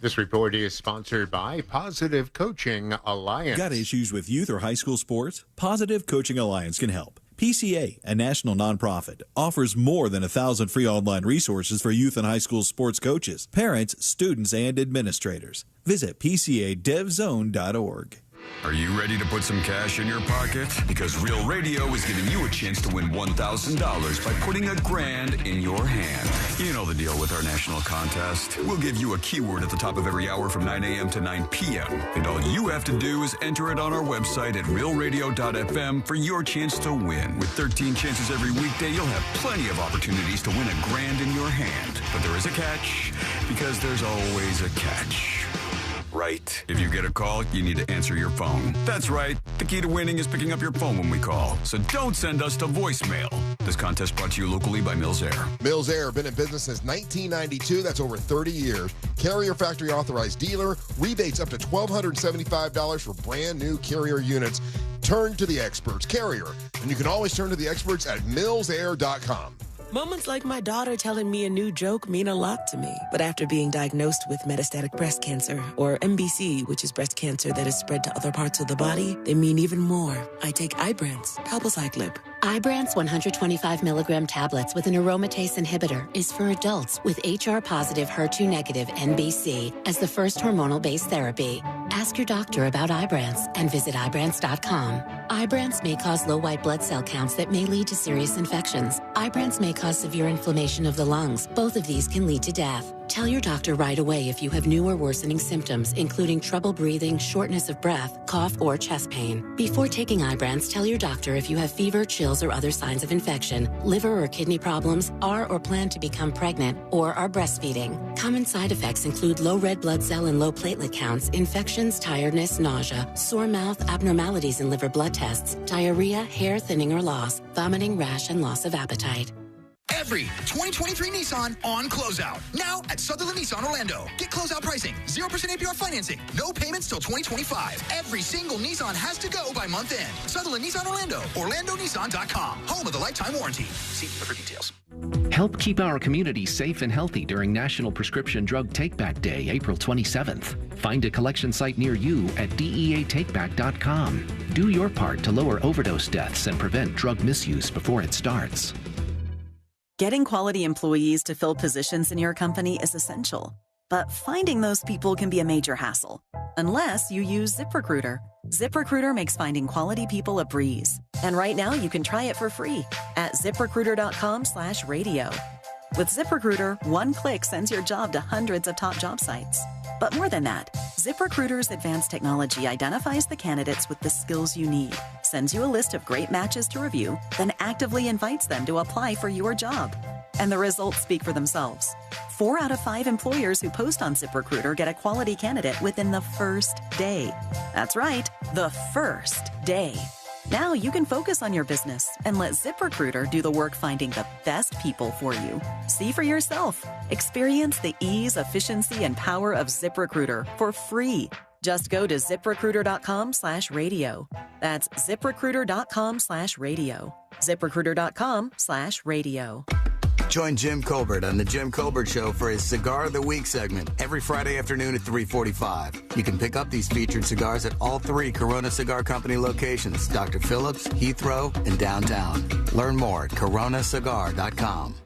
This report is sponsored by Positive Coaching Alliance. Got issues with youth or high school sports? Positive Coaching Alliance can help. PCA, a national nonprofit, offers more than 1,000 free online resources for youth and high school sports coaches, parents, students, and administrators. Visit PCADevZone.org. Are you ready to put some cash in your pocket? Because Real Radio is giving you a chance to win $1,000 by putting $1,000 in your hand. You know the deal with our national contest. We'll give you a keyword at the top of every hour from 9 a.m. to 9 p.m. And all you have to do is enter it on our website at realradio.fm for your chance to win. With 13 chances every weekday, you'll have plenty of opportunities to win $1,000 in your hand. But there is a catch, because there's always a catch. Right. If you get a call, you need to answer your phone. That's right. The key to winning is picking up your phone when we call. So don't send us to voicemail. This contest brought to you locally by Mills Air. Mills Air, been in business since 1992. That's over 30 years. Carrier factory authorized dealer. Rebates up to $1,275 for brand new Carrier units. Turn to the experts. Carrier. And you can always turn to the experts at millsair.com. Moments like my daughter telling me a new joke mean a lot to me. But after being diagnosed with metastatic breast cancer, or MBC, which is breast cancer that is spread to other parts of the body, they mean even more. I take Ibrance, palbociclib. Ibrance 125 milligram tablets with an aromatase inhibitor is for adults with HR-positive, HER2-negative MBC as the first hormonal-based therapy. Ask your doctor about Ibrance and visit Ibrance.com. Ibrance may cause low white blood cell counts that may lead to serious infections. Ibrance may cause severe inflammation of the lungs. Both of these can lead to death. Tell your doctor right away if you have new or worsening symptoms, including trouble breathing, shortness of breath, cough, or chest pain. Before taking Ibrance, tell your doctor if you have fever, chills, or other signs of infection, liver or kidney problems, are or plan to become pregnant, or are breastfeeding. Common side effects include low red blood cell and low platelet counts, infections, tiredness, nausea, sore mouth, abnormalities in liver blood tests, diarrhea, hair thinning or loss, vomiting, rash, and loss of appetite. Every 2023 Nissan on closeout. Now at Sutherland Nissan Orlando. Get closeout pricing, 0% APR financing, no payments till 2025. Every single Nissan has to go by month end. Sutherland Nissan Orlando, OrlandoNissan.com. Home of the lifetime warranty. See dealer for details. Help keep our community safe and healthy during National Prescription Drug Takeback Day, April 27th. Find a collection site near you at DEATakeback.com. Do your part to lower overdose deaths and prevent drug misuse before it starts. Getting quality employees to fill positions in your company is essential, but finding those people can be a major hassle, unless you use ZipRecruiter. ZipRecruiter makes finding quality people a breeze. And right now you can try it for free at ZipRecruiter.com/radio. With ZipRecruiter, one click sends your job to hundreds of top job sites. But more than that, ZipRecruiter's advanced technology identifies the candidates with the skills you need, sends you a list of great matches to review, then actively invites them to apply for your job. And the results speak for themselves. 4 out of 5 employers who post on ZipRecruiter get a quality candidate within the first day. That's right, the first day. Now you can focus on your business and let ZipRecruiter do the work finding the best people for you. See for yourself. Experience the ease, efficiency, and power of ZipRecruiter for free. Just go to ZipRecruiter.com/radio. That's ZipRecruiter.com/radio. ZipRecruiter.com/radio. Join Jim Colbert on The Jim Colbert Show for his Cigar of the Week segment every Friday afternoon at 3:45. You can pick up these featured cigars at all 3 Corona Cigar Company locations, Dr. Phillips, Heathrow, and downtown. Learn more at coronacigar.com.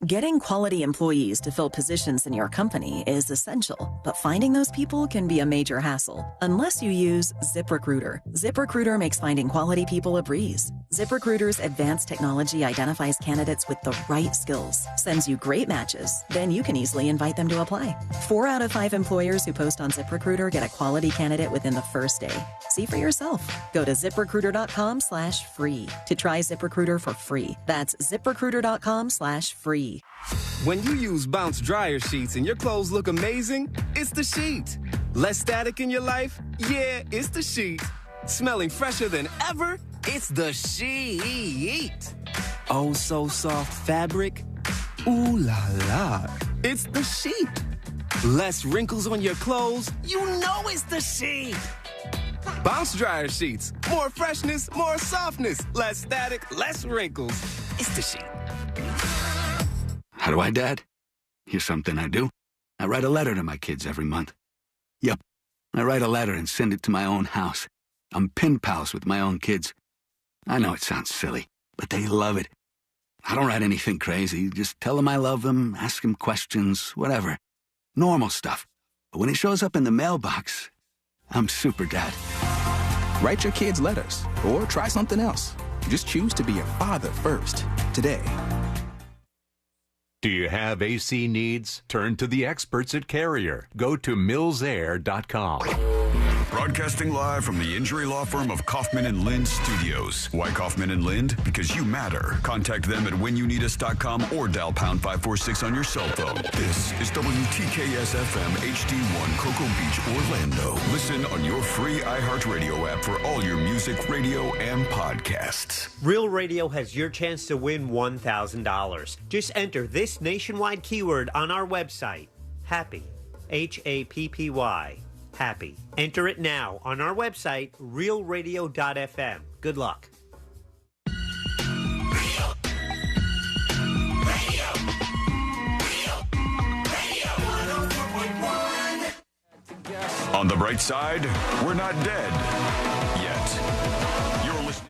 Getting quality employees to fill positions in your company is essential, but finding those people can be a major hassle unless you use ZipRecruiter. ZipRecruiter makes finding quality people a breeze. ZipRecruiter's advanced technology identifies candidates with the right skills, sends you great matches, then you can easily invite them to apply. 4 out of 5 employers who post on ZipRecruiter get a quality candidate within the first day. See for yourself. Go to ZipRecruiter.com/free to try ZipRecruiter for free. That's ZipRecruiter.com/free. When you use Bounce dryer sheets and your clothes look amazing, it's the sheet. Less static in your life? Yeah, it's the sheet. Smelling fresher than ever? It's the sheet. Oh, so soft fabric? Ooh la la. It's the sheet. Less wrinkles on your clothes? You know it's the sheet. Bounce dryer sheets. More freshness, more softness. Less static, less wrinkles. It's the sheet. How do I, Dad? Here's something I do. I write a letter to my kids every month. Yep, I write a letter and send it to my own house. I'm pen pals with my own kids. I know it sounds silly, but they love it. I don't write anything crazy. Just tell them I love them, ask them questions, whatever. Normal stuff. But when it shows up in the mailbox, I'm super dad. Write your kids letters or try something else. Just choose to be a father first today. Do you have AC needs? Turn to the experts at Carrier. Go to millsair.com. Broadcasting live from the injury law firm of Kaufman and Lind Studios. Why Kaufman and Lind? Because you matter. Contact them at whenyouneedus.com or dial pound 546 on your cell phone. This is WTKS-FM HD1 Cocoa Beach, Orlando. Listen on your free iHeartRadio app for all your music, radio, and podcasts. Real Radio has your chance to win $1,000. Just enter this nationwide keyword on our website. Happy. Happy. Happy. Enter it now on our website, realradio.fm. Good luck. On the bright side, we're not dead yet. You're listening.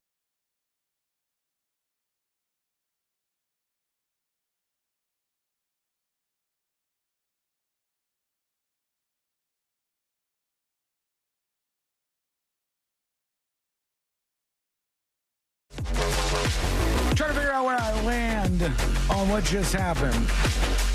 Trying to figure out where I land on what just happened.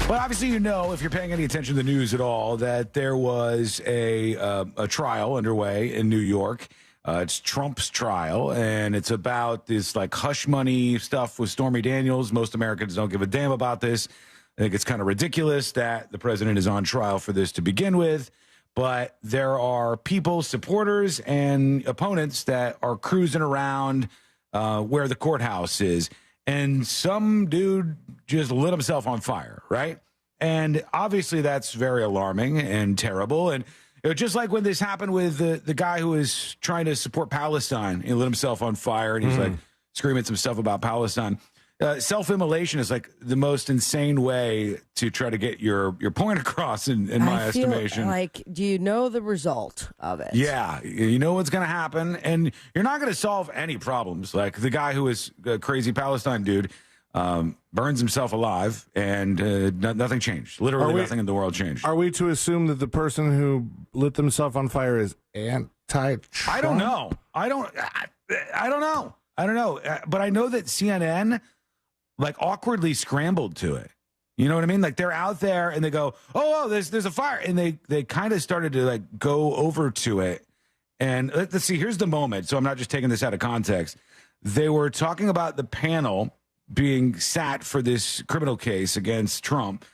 But obviously, you know, if you're paying any attention to the news at all, that there was a trial underway in New York. It's Trump's trial, and it's about this like hush money stuff with Stormy Daniels. Most Americans don't give a damn about this. I think it's kind of ridiculous that the president is on trial for this to begin with. But there are people, supporters, and opponents that are cruising around where the courthouse is. And some dude just lit himself on fire, right? And obviously that's very alarming and terrible. And just like when this happened with the guy who was trying to support Palestine, he lit himself on fire and he's like screaming some stuff about Palestine. Self-immolation is like the most insane way to try to get your point across in my estimation. Like, do you know the result of it? Yeah, you know what's going to happen, and you're not going to solve any problems. Like the guy who was a crazy Palestine dude burns himself alive, and nothing changed. Literally nothing in the world changed. Are we to assume that the person who lit themselves on fire is anti-Trump? I don't know. I don't know. But I know that CNN like awkwardly scrambled to it. You know what I mean? Like they're out there and they go, oh, there's a fire. And they kind of started to like go over to it. And let's see, here's the moment. So I'm not just taking this out of context. They were talking about the panel being sat for this criminal case against Trump.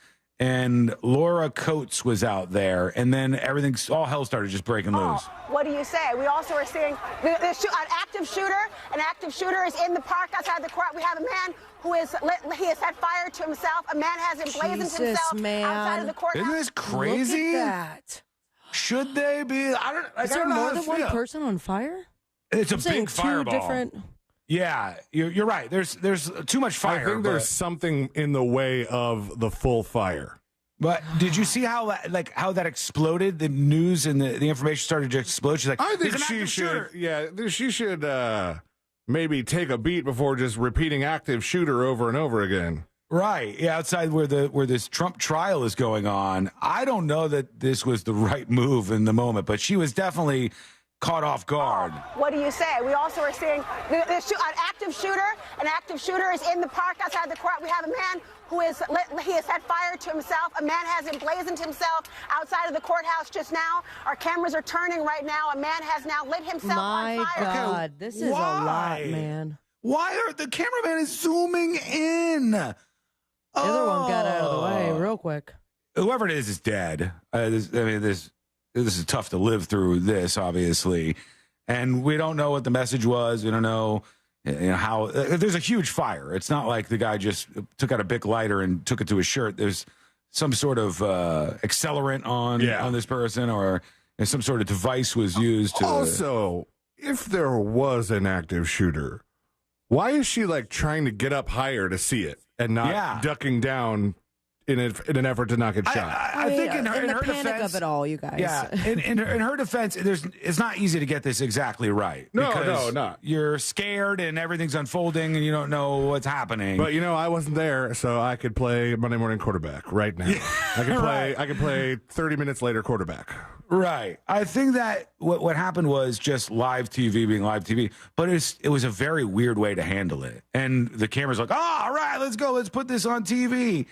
And Laura Coates was out there, and then all hell started just breaking loose. What do you say? We also are seeing an active shooter. An active shooter is in the park outside the court. We have a man who he has set fire to himself. A man has emblazoned himself outside of the courthouse. Isn't this crazy? Look at that. Should they be? Is there more than one person on fire? It's a big fireball. Different. Yeah, you're right. There's too much fire. I think there's something in the way of the full fire. But did you see how that exploded? The news and the information started to explode. She's like, I think she should. Yeah, she should maybe take a beat before just repeating active shooter over and over again. Right. Yeah, outside where this Trump trial is going on. I don't know that this was the right move in the moment, but she was definitely caught off guard. What do you say? We also are seeing an active shooter. An active shooter is in the park outside the court. We have a man who he has set fire to himself. A man has emblazoned himself outside of the courthouse just now. Our cameras are turning right now. A man has now lit himself on fire. My God, this is a lot, man. Why are the cameraman is zooming in? The other one got out of the way real quick. Whoever it is dead. This is tough to live through this, obviously. And we don't know what the message was. We don't know, how. There's a huge fire. It's not like the guy just took out a Bic lighter and took it to his shirt. There's some sort of accelerant on this person, or some sort of device was used to. Also, if there was an active shooter, why is she like trying to get up higher to see it and not ducking down in an effort to not get shot? I think in her panic defense of it all, you guys. Yeah, in her defense, it's not easy to get this exactly right. No, not. You're scared and everything's unfolding and you don't know what's happening. But I wasn't there, so I could play Monday morning quarterback right now. I could play 30 minutes later quarterback. Right. I think that what happened was just live TV being live TV, but it was a very weird way to handle it. And the camera's like, all right, let's go. Let's put this on TV.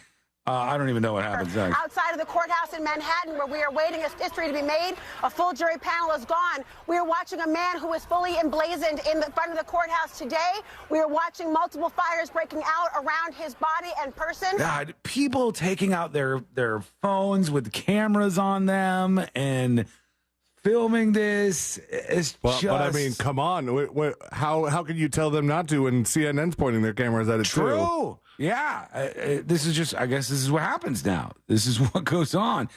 I don't even know what happens next. Outside of the courthouse in Manhattan, where we are waiting for history to be made, a full jury panel is gone. We are watching a man who is fully emblazoned in the front of the courthouse today. We are watching multiple fires breaking out around his body and person. God, people taking out their phones with cameras on them and filming this. But I mean, come on. How can you tell them not to when CNN's pointing their cameras at it too? True. Yeah, this is just, I guess this is what happens now. This is what goes on.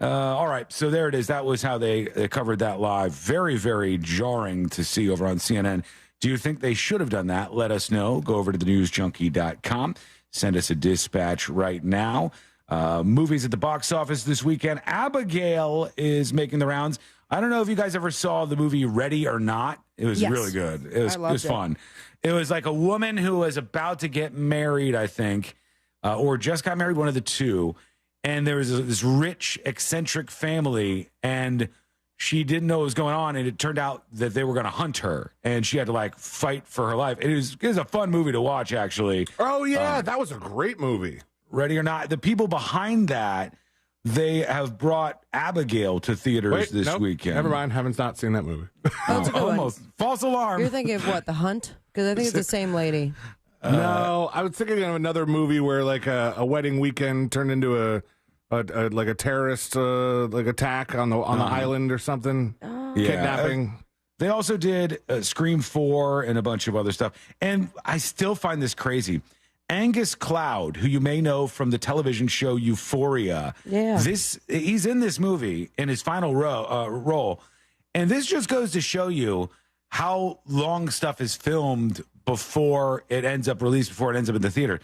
All right, so there it is. That was how they covered that live. Very, very jarring to see over on CNN. Do you think they should have done that? Let us know. Go over to thenewsjunkie.com. Send us a dispatch right now. Movies at the box office this weekend. Abigail is making the rounds. I don't know if you guys ever saw the movie Ready or Not. It was really good. It was fun. It was like a woman who was about to get married, I think, or just got married, one of the two. And there was this rich, eccentric family, and she didn't know what was going on. And it turned out that they were going to hunt her, and she had to like fight for her life. It was a fun movie to watch, actually. Oh, yeah. That was a great movie. Ready or Not. The people behind that, they have brought Abigail to theaters this weekend. Never mind. Haven't not seen that movie. That's a good Almost. one. False alarm. You're thinking of what, The Hunt? Because I think it's the same lady. No, I was thinking of another movie where like a wedding weekend turned into a terrorist like attack on the island or something. Kidnapping. They also did Scream 4 and a bunch of other stuff. And I still find this crazy. Angus Cloud, who you may know from the television show Euphoria. Yeah. He's in this movie in his final role. And this just goes to show you how long stuff is filmed before it ends up released, before it ends up in the theater.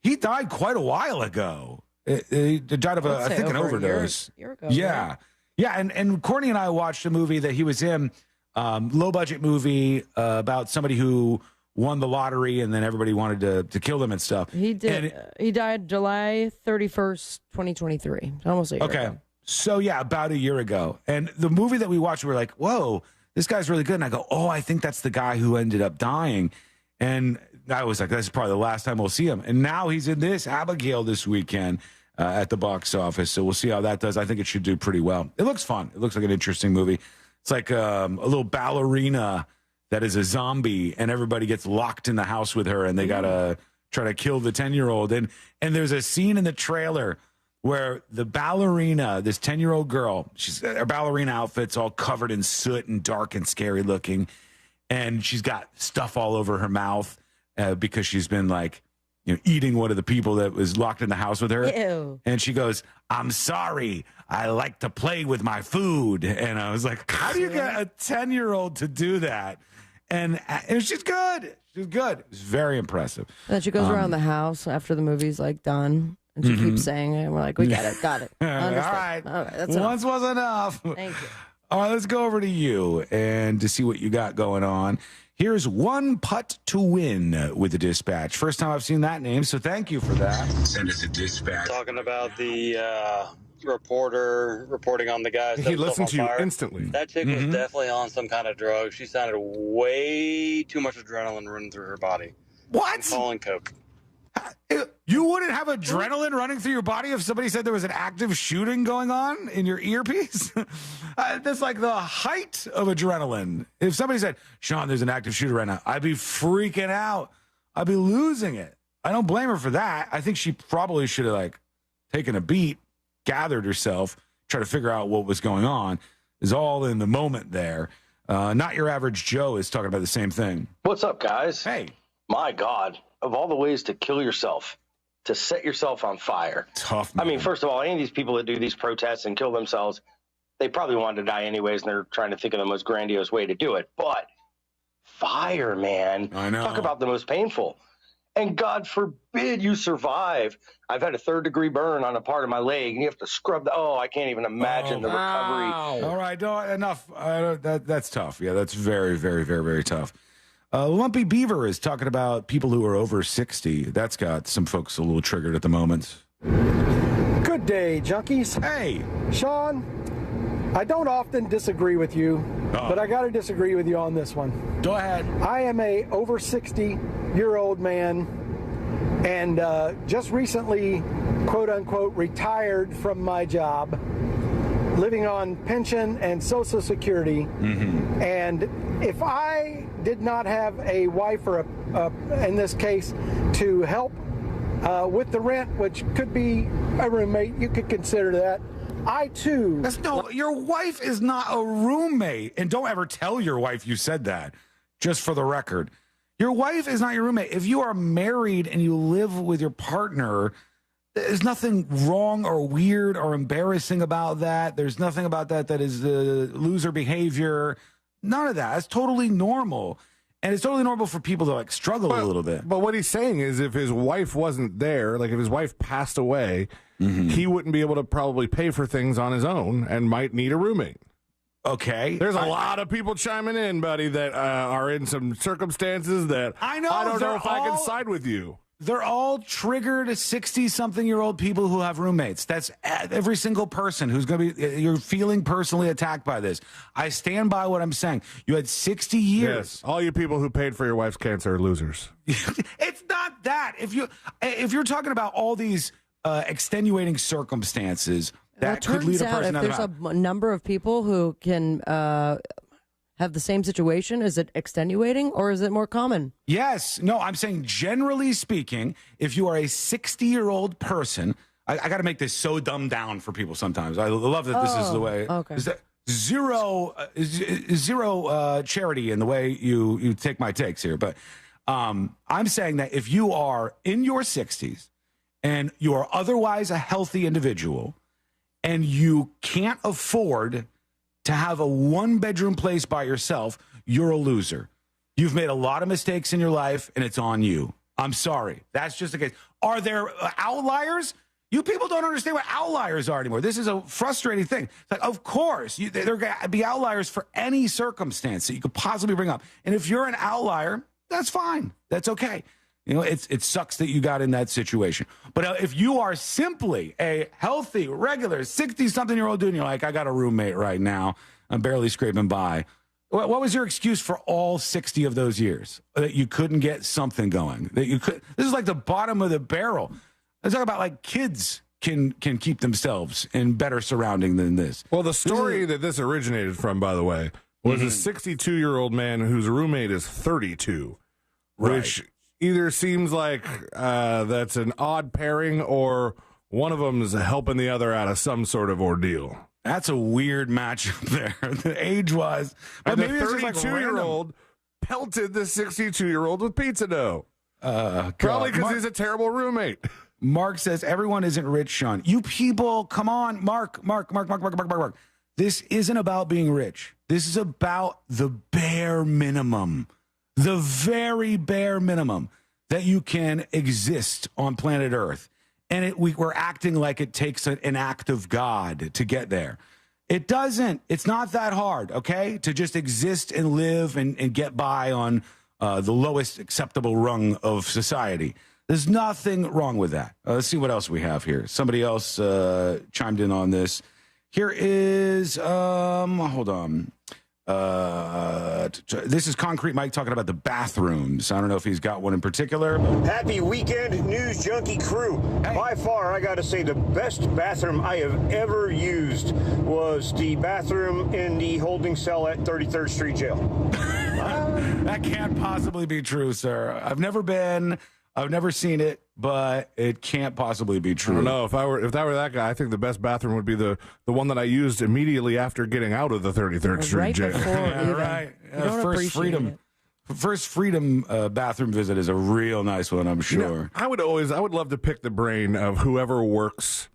He died quite a while ago. He died of, I think, an overdose. A year ago, yeah. right? Yeah, and Courtney and I watched a movie that he was in, low-budget movie about somebody who won the lottery and then everybody wanted to kill them and stuff. He did. He died July 31st, 2023. Almost a year ago. So, yeah, about a year ago. And the movie that we watched, we were like, whoa, this guy's really good. And I go, oh, I think that's the guy who ended up dying. And I was like, this is probably the last time we'll see him. And now he's in this, Abigail, this weekend at the box office. So we'll see how that does. I think it should do pretty well. It looks fun. It looks like an interesting movie. It's like a little ballerina that is a zombie, and everybody gets locked in the house with her, and they got to try to kill the 10-year-old. And there's a scene in the trailer where the ballerina, this 10-year-old girl, her ballerina outfit's all covered in soot and dark and scary looking, and she's got stuff all over her mouth because she's been like, eating one of the people that was locked in the house with her. Ew. And she goes, I'm sorry, I like to play with my food. And I was like, how do you get a 10-year-old to do that? And she's good. She's good. It was very impressive. And then she goes around the house after the movie's like done. And she keeps saying it. And we're like, we got it. Got it. All right. That's Once was enough. Thank you. All right, let's go over to you and to see what you got going on. Here's One Putt to Win with the Dispatch. First time I've seen that name, so thank you for that. Send us a dispatch. Talking about the reporter reporting on the guy. He listened to you instantly. That chick was definitely on some kind of drug. She sounded way too much adrenaline running through her body. What? I'm calling coke. You wouldn't have adrenaline running through your body if somebody said there was an active shooting going on in your earpiece? That's like the height of adrenaline. If somebody said, Sean, there's an active shooter right now, I'd be freaking out. I'd be losing it. I don't blame her for that. I think she probably should have taken a beat, gathered herself, tried to figure out what was going on. Is all in the moment there. Not Your Average Joe is talking about the same thing. What's up, guys? Hey. My God, of all the ways to kill yourself, to set yourself on fire. Tough, man. I mean, first of all, any of these people that do these protests and kill themselves, they probably wanted to die anyways, and they're trying to think of the most grandiose way to do it. But fire, man. I know. Talk about the most painful. And God forbid you survive. I've had a 3rd-degree burn on a part of my leg, and you have to scrub I can't even imagine the recovery. All right, enough. That's tough. Yeah, that's very, very, very, very tough. Lumpy Beaver is talking about people who are over 60. That's got some folks a little triggered at the moment. Good day, junkies. Hey. Sean, I don't often disagree with you, but I got to disagree with you on this one. Go ahead. I am a over 60-year-old man and just recently, quote-unquote, retired from my job, living on pension and Social Security. And if I did not have a wife or in this case, to help with the rent, which could be a roommate, you could consider that. I too. Your wife is not a roommate, and don't ever tell your wife you said that. Just for the record, your wife is not your roommate. If you are married and you live with your partner, there's nothing wrong or weird or embarrassing about that. There's nothing about that is loser behavior. None of that. It's totally normal. And it's totally normal for people to struggle a little bit. But what he's saying is if his wife wasn't there, if his wife passed away, he wouldn't be able to probably pay for things on his own and might need a roommate. Okay. There's a lot of people chiming in, buddy, that are in some circumstances that I don't know if I can side with you. They're all triggered 60-something-year-old people who have roommates. That's every single person who's going to be, you're feeling personally attacked by this. I stand by what I'm saying. You had 60 years. Yes, all you people who paid for your wife's cancer are losers. It's not that. If you're talking about all these extenuating circumstances that could lead a person if there's a number of people who can have the same situation, is it extenuating or is it more common? Yes. No, I'm saying generally speaking, if you are a 60-year-old person, I got to make this so dumbed down for people sometimes. I love that this is the way. Okay. Is that zero charity in the way you take my takes here. But I'm saying that if you are in your 60s and you are otherwise a healthy individual and you can't afford to have a one-bedroom place by yourself, you're a loser. You've made a lot of mistakes in your life, and it's on you. I'm sorry. That's just the case. Are there outliers? You people don't understand what outliers are anymore. This is a frustrating thing. It's like, of course, there are going to be outliers for any circumstance that you could possibly bring up. And if you're an outlier, that's fine. That's okay. You know, it sucks that you got in that situation. But if you are simply a healthy, regular 60-something-year-old dude, and you're like, I got a roommate right now, I'm barely scraping by. What was your excuse for all 60 of those years? That you couldn't get something going? That you could? This is like the bottom of the barrel. Let's talk about like kids can keep themselves in better surrounding than this. Well, the story that this originated from, by the way, was a 62-year-old man whose roommate is 32, which either seems like that's an odd pairing or one of them is helping the other out of some sort of ordeal. That's a weird matchup there, the age-wise. But maybe the 32-year-old pelted the 62-year-old with pizza dough. Probably because he's a terrible roommate. Mark says, everyone isn't rich, Sean. You people, come on. Mark. This isn't about being rich. This is about the bare minimum, the very bare minimum that you can exist on planet Earth. And we're acting like it takes an act of God to get there. It doesn't. It's not that hard, okay, to just exist and live and get by on the lowest acceptable rung of society. There's nothing wrong with that. Let's see what else we have here. Somebody else chimed in on this. Here is, hold on. This is Concrete Mike talking about the bathrooms. I don't know if he's got one in particular. Happy weekend, News Junkie crew. Hey. By far, I got to say, the best bathroom I have ever used was the bathroom in the holding cell at 33rd Street Jail. That can't possibly be true, sir. I've never been. I've never seen it, but it can't possibly be true. I don't know. If that were that guy, I think the best bathroom would be the one that I used immediately after getting out of the 33rd Street jail. Right. First freedom bathroom visit is a real nice one, I'm sure. You know, I would love to pick the brain of whoever works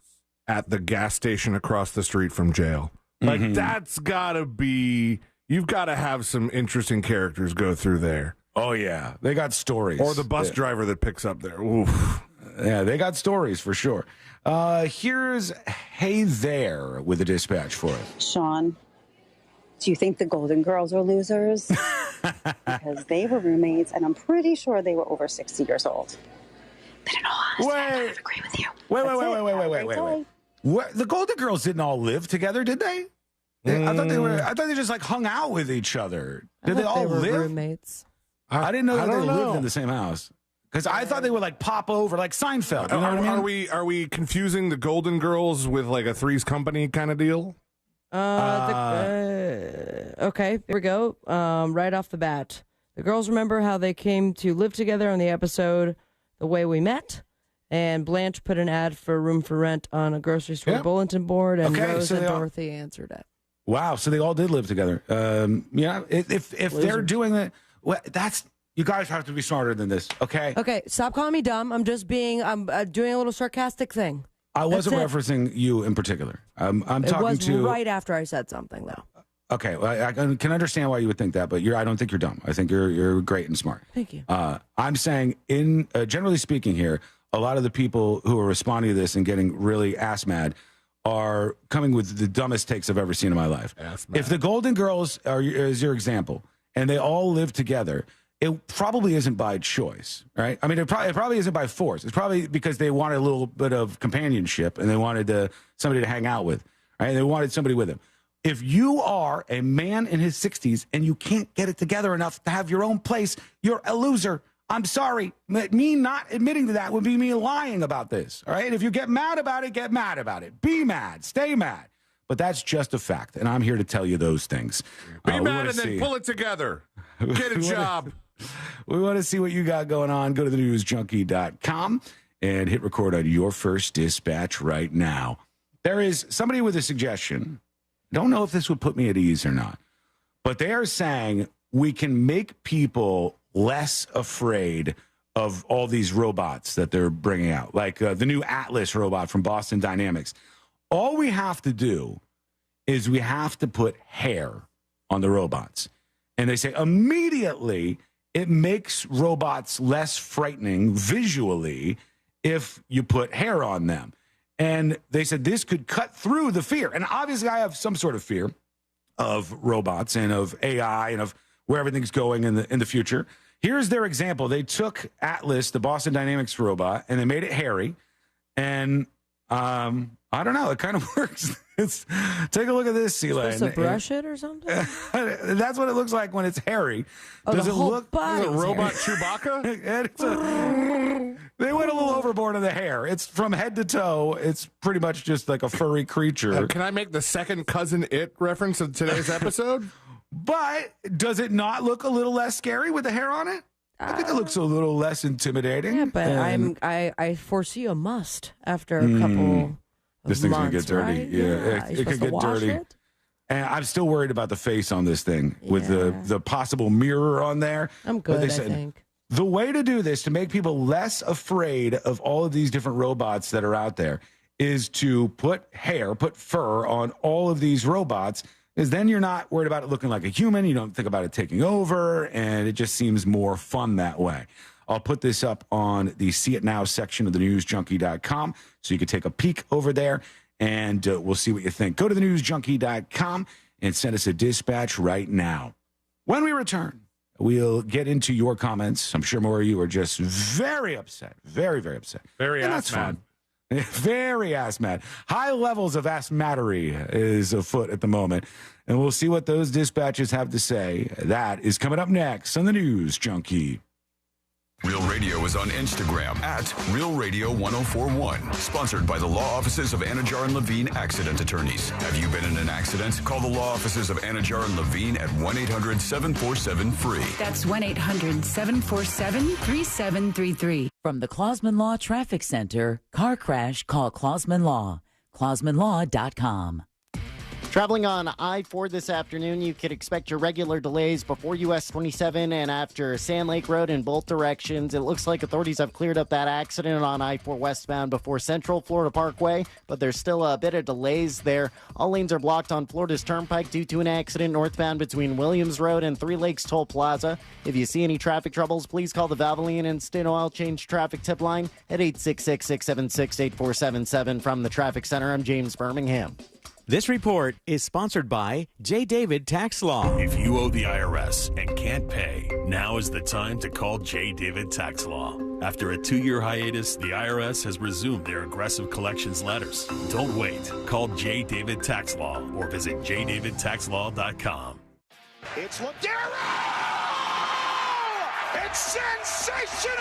at the gas station across the street from jail. Like that's gotta be. You've got to have some interesting characters go through there. Oh, yeah. They got stories. Or the bus driver that picks up there. Oof. Yeah, they got stories for sure. Here's Hey There with a dispatch for us. Sean, do you think the Golden Girls are losers? Because they were roommates, and I'm pretty sure they were over 60 years old. But in all honesty, I kind of agree with you. Wait. What? The Golden Girls didn't all live together, did they? I thought they just like hung out with each other. Did they all live? Roommates. I didn't know that they lived in the same house. Because I thought they would like pop over like Seinfeld. You know what I mean? Are we confusing the Golden Girls with like a Three's Company kind of deal? Okay, here we go. Right off the bat, the girls remember how they came to live together on the episode The Way We Met, and Blanche put an ad for room for rent on a grocery store bulletin board, and Rose and Dorothy answered it. Wow, so they all did live together. If they're doing that. Well, you guys have to be smarter than this, okay? Okay, stop calling me dumb. I'm doing a little sarcastic thing. I wasn't referencing you in particular. I'm talking to right after I said something, though. Okay, well, I can understand why you would think that, but I don't think you're dumb. I think you're great and smart. Thank you. I'm saying, generally speaking here, a lot of the people who are responding to this and getting really ass mad are coming with the dumbest takes I've ever seen in my life. If the Golden Girls is your example, and they all live together, it probably isn't by choice, right? I mean, it probably isn't by force. It's probably because they wanted a little bit of companionship and they wanted somebody to hang out with, right? They wanted somebody with them. If you are a man in his 60s and you can't get it together enough to have your own place, you're a loser. I'm sorry. Me not admitting to that would be me lying about this. All right? If you get mad about it, get mad about it. Be mad. Stay mad. But that's just a fact, and I'm here to tell you those things. Be mad and then pull it together. Get a job. We want to see what you got going on. Go to thenewsjunkie.com and hit record on your first dispatch right now. There is somebody with a suggestion. Don't know if this would put me at ease or not, but they are saying we can make people less afraid of all these robots that they're bringing out, like the new Atlas robot from Boston Dynamics. All we have to do is we have to put hair on the robots. And they say immediately it makes robots less frightening visually if you put hair on them. And they said this could cut through the fear. And obviously I have some sort of fear of robots and of AI and of where everything's going in the future. Here's their example. They took Atlas, the Boston Dynamics robot, and they made it hairy. And I don't know. It kind of works. Take a look at this, Celine. Supposed to brush it or something? That's what it looks like when it's hairy. Oh, Does the it whole look body like is a robot hairy. Chewbacca? They went a little overboard on the hair. It's from head to toe. It's pretty much just like a furry creature. Can I make the second Cousin It reference in today's episode? But does it not look a little less scary with the hair on it? I think it looks a little less intimidating. Yeah, but I foresee a must after a couple. This thing's going to get dirty. Right? Yeah, it could get dirty. It? And I'm still worried about the face on this thing with the possible mirror on there. I'm good, I think. The way to do this, to make people less afraid of all of these different robots that are out there, is to put fur on all of these robots, because then you're not worried about it looking like a human. You don't think about it taking over, and it just seems more fun that way. I'll put this up on the See It Now section of thenewsjunkie.com so you can take a peek over there, and we'll see what you think. Go to thenewsjunkie.com and send us a dispatch right now. When we return, we'll get into your comments. I'm sure more of you are just very upset, very, very upset. Very ass mad. Very ass mad. High levels of ass mattery is afoot at the moment, and we'll see what those dispatches have to say. That is coming up next on the News Junkie. Real Radio is on Instagram at Real Radio 1041. Sponsored by the law offices of Anajar and Levine Accident Attorneys. Have you been in an accident? Call the law offices of Anajar and Levine at 1-800-747-FREE. That's 1-800-747-3733. From the Clausman Law Traffic Center, car crash, call Clausman Law. ClausmanLaw.com. Traveling on I-4 this afternoon, you could expect your regular delays before US 27 and after Sand Lake Road in both directions. It looks like authorities have cleared up that accident on I-4 westbound before Central Florida Parkway, but there's still a bit of delays there. All lanes are blocked on Florida's Turnpike due to an accident northbound between Williams Road and Three Lakes Toll Plaza. If you see any traffic troubles, please call the Valvoline Instant Oil Change Traffic Tip Line at 866-676-8477. From the Traffic Center, I'm James Birmingham. This report is sponsored by J. David Tax Law. If you owe the IRS and can't pay, now is the time to call J. David Tax Law. After a 2-year hiatus, the IRS has resumed their aggressive collections letters. Don't wait. Call J. David Tax Law or visit jdavidtaxlaw.com. It's Ladero! It's sensational!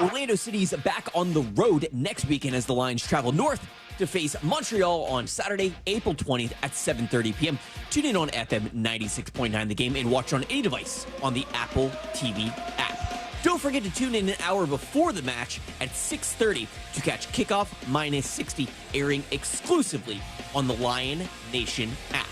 Orlando City's back on the road next weekend as the Lions travel north to face Montreal on Saturday, April 20th at 7:30 p.m. Tune in on FM 96.9 The Game and watch on any device on the Apple TV app. Don't forget to tune in an hour before the match at 6:30 to catch Kickoff Minus 60, airing exclusively on the Lion Nation app.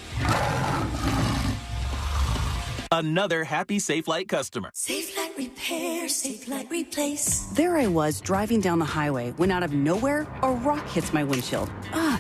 Another happy Safelite customer. Safelite Repair, Safelite Replace. There I was, driving down the highway, when out of nowhere, a rock hits my windshield.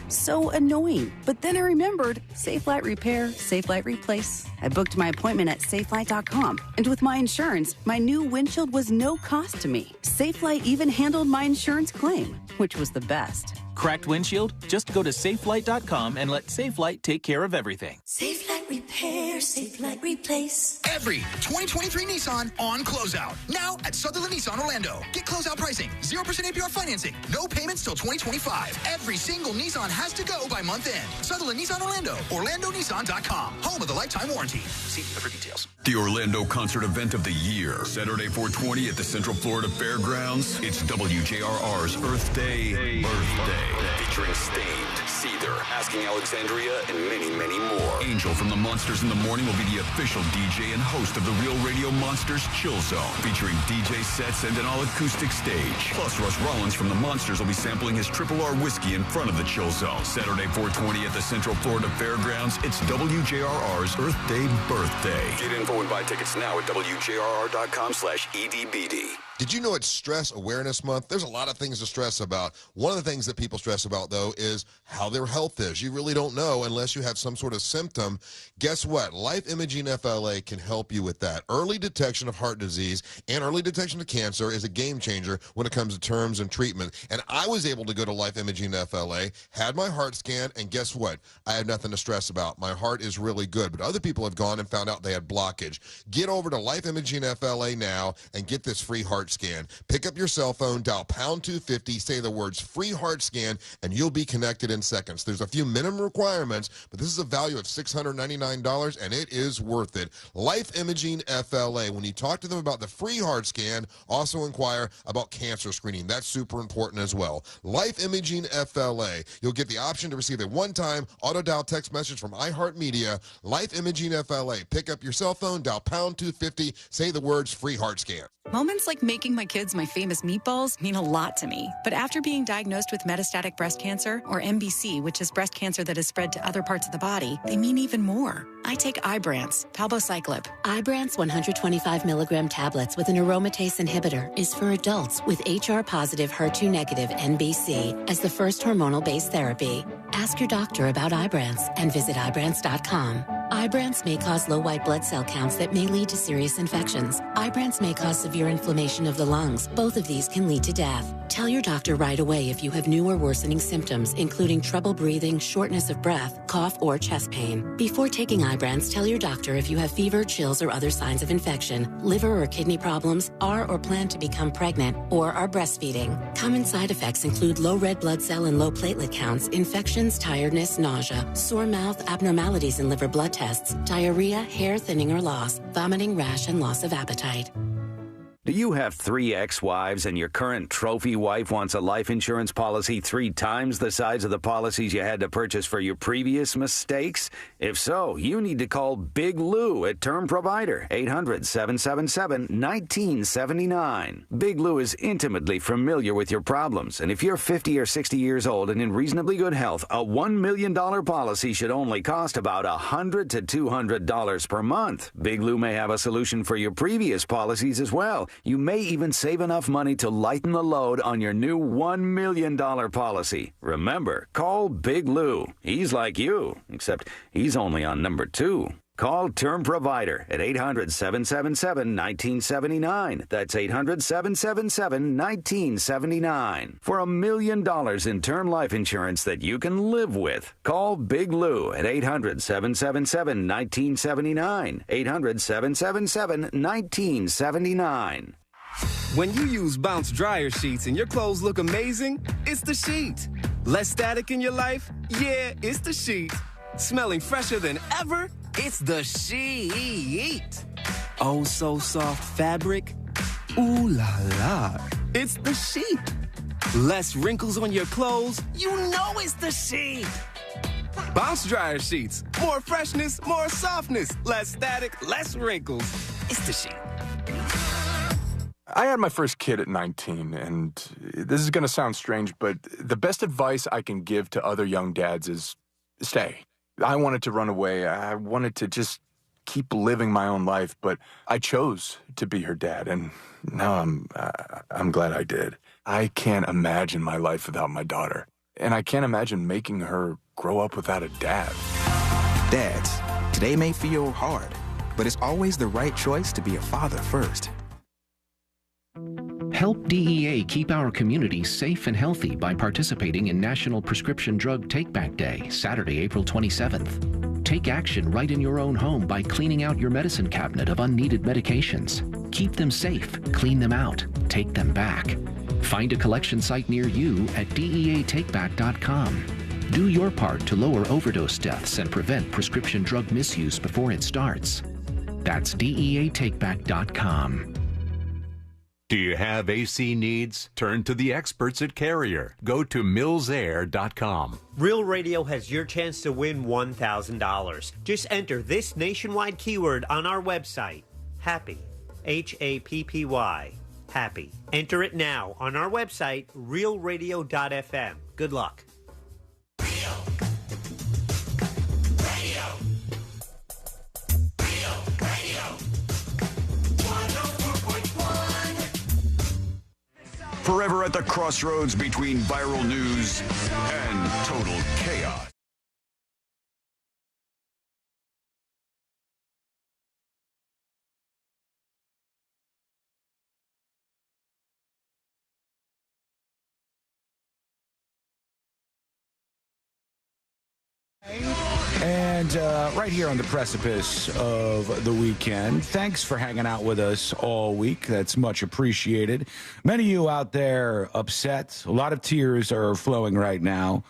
So annoying. But then I remembered, Safelite Repair, Safelite Replace. I booked my appointment at Safelite.com. And with my insurance, my new windshield was no cost to me. Safelite even handled my insurance claim, which was the best. Cracked windshield? Just go to Safelite.com and let Safelite take care of everything. Safelite repair, safe light replace. Every 2023 Nissan on closeout. Now at Sutherland Nissan Orlando. Get closeout pricing, 0% APR financing, no payments till 2025. Every single Nissan has to go by month end. Sutherland Nissan Orlando, OrlandoNissan.com. Home of the lifetime warranty. See dealer for details. The Orlando concert event of the year. Saturday, 4/20 at the Central Florida Fairgrounds. It's WJRR's Earth Day Birthday. Featuring Stained, Seether, Asking Alexandria, and many, many more. Angel from the Monsters in the Morning will be the official DJ and host of the Real Radio Monsters Chill Zone, featuring DJ sets and an all-acoustic stage. Plus, Russ Rollins from the Monsters will be sampling his Triple R whiskey in front of the Chill Zone. Saturday, 4/20 at the Central Florida Fairgrounds. It's WJRR's Earth Day Birthday. Get info and buy tickets now at WJRR.com/EDBD. Did you know it's Stress Awareness Month? There's a lot of things to stress about. One of the things that people stress about, though, is how their health is. You really don't know unless you have some sort of symptom. Guess what? Life Imaging FLA can help you with that. Early detection of heart disease and early detection of cancer is a game changer when it comes to terms and treatment. And I was able to go to Life Imaging FLA, had my heart scanned, and guess what? I had nothing to stress about. My heart is really good. But other people have gone and found out they had blockage. Get over to Life Imaging FLA now and get this free heart scan. Pick up your cell phone, dial pound 250, say the words free heart scan, and you'll be connected in seconds. There's a few minimum requirements, but this is a value of $699, and it is worth it. Life Imaging FLA. When you talk to them about the free heart scan, also inquire about cancer screening. That's super important as well. Life Imaging FLA. You'll get the option to receive a one-time auto-dial text message from iHeartMedia. Life Imaging FLA. Pick up your cell phone, dial pound 250, say the words free heart scan. Moments like making my kids my famous meatballs mean a lot to me. But after being diagnosed with metastatic breast cancer, or MBC, which is breast cancer that has spread to other parts of the body, they mean even more. I take Ibrance, palbociclib. Ibrance 125 milligram tablets with an aromatase inhibitor is for adults with HR-positive, HER2-negative MBC as the first hormonal-based therapy. Ask your doctor about Ibrance and visit Ibrance.com. Ibrance may cause low white blood cell counts that may lead to serious infections. Ibrance may cause severe inflammation of the lungs. Both of these can lead to death. Tell your doctor right away if you have new or worsening symptoms, including trouble breathing, shortness of breath, cough, or chest pain. Before taking Ibrance, tell your doctor if you have fever, chills, or other signs of infection, liver or kidney problems, are or plan to become pregnant, or are breastfeeding. Common side effects include low red blood cell and low platelet counts, infections, tiredness, nausea, sore mouth, abnormalities in liver blood tests, diarrhea, hair thinning or loss, vomiting, rash, and loss of appetite. Do you have 3 ex-wives and your current trophy wife wants a life insurance policy 3 times the size of the policies you had to purchase for your previous mistakes? If so, you need to call Big Lou at Term Provider, 800-777-1979. Big Lou is intimately familiar with your problems, and if you're 50 or 60 years old and in reasonably good health, a $1 million policy should only cost about $100 to $200 per month. Big Lou may have a solution for your previous policies as well. You may even save enough money to lighten the load on your new $1 million policy. Remember, call Big Lou. He's like you, except he's only on number 2. Call Term Provider at 800-777-1979. That's 800-777-1979. For $1 million in term life insurance that you can live with. Call Big Lou at 800-777-1979. 800-777-1979. When you use Bounce dryer sheets and your clothes look amazing, it's the sheet. Less static in your life? Yeah, it's the sheet. Smelling fresher than ever? It's the sheet. Oh, so soft fabric? Ooh la la. It's the sheet. Less wrinkles on your clothes? You know it's the sheet. Bounce dryer sheets. More freshness, more softness. Less static, less wrinkles. It's the sheet. I had my first kid at 19, and this is going to sound strange, but the best advice I can give to other young dads is stay. I wanted to run away. I wanted to just keep living my own life, but I chose to be her dad, and now I'm glad I did. I can't imagine my life without my daughter, and I can't imagine making her grow up without a dad. Dads, today may feel hard, but it's always the right choice to be a father first. Help DEA keep our community safe and healthy by participating in National Prescription Drug Take-Back Day, Saturday, April 27th. Take action right in your own home by cleaning out your medicine cabinet of unneeded medications. Keep them safe, clean them out, take them back. Find a collection site near you at DEATakeback.com. Do your part to lower overdose deaths and prevent prescription drug misuse before it starts. That's DEATakeback.com. Do you have AC needs? Turn to the experts at Carrier. Go to millsair.com. Real Radio has your chance to win $1,000. Just enter this nationwide keyword on our website, HAPPY, HAPPY, HAPPY. Enter it now on our website, realradio.fm. Good luck. Forever at the crossroads between viral news and total chaos. And right here on the precipice of the weekend, thanks for hanging out with us all week. That's much appreciated. Many of you out there upset. A lot of tears are flowing right now.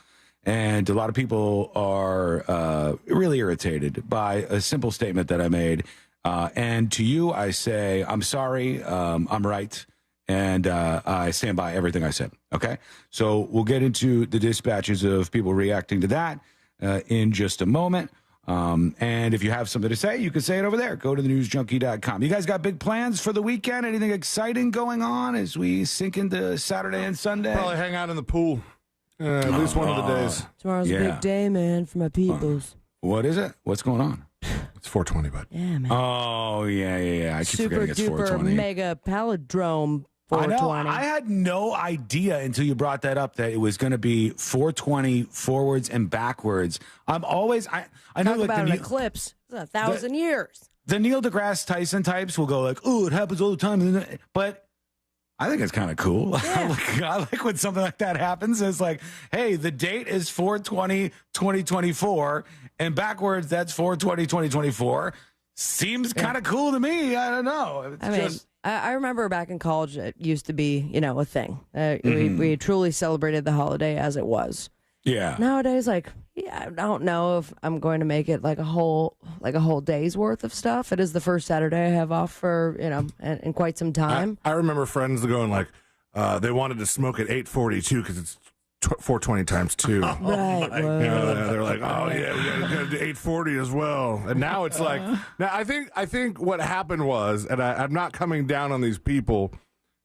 And a lot of people are really irritated by a simple statement that I made. And to you, I say, I'm sorry. I'm right. And I stand by everything I said. Okay? So we'll get into the dispatches of people reacting to that in just a moment. And if you have something to say, you can say it over there. Go to thenewsjunkie.com. You guys got big plans for the weekend? Anything exciting going on as we sink into Saturday and Sunday? Probably hang out in the pool. At least one of the days. Tomorrow's a big day, man, for my peoples. What is it? What's going on? It's 420, bud. Yeah, man. Oh, yeah. I keep forgetting it's 420. Super duper mega palindrome 420. I had no idea until you brought that up that it was going to be 420 forwards and backwards. I'm always I know Talk like about an eclipse. It's 1,000 years. The Neil deGrasse Tyson types will go like, "Oh, it happens all the time," but I think it's kind of cool. Yeah. I like when something like that happens. It's like, hey, the date is 4/20/2024, and backwards that's 4/20/2024. Seems kind of cool to me. I don't know. I remember back in college, it used to be, a thing. We truly celebrated the holiday as it was. Yeah. Nowadays, I don't know if I'm going to make it like a whole day's worth of stuff. It is the first Saturday I have off for, in quite some time. I remember friends going like, they wanted to smoke at 8:42 because it's 420 times 2. Right. They're like, oh yeah, we got to do 840 as well. And now it's like, I think what happened was, and I'm not coming down on these people,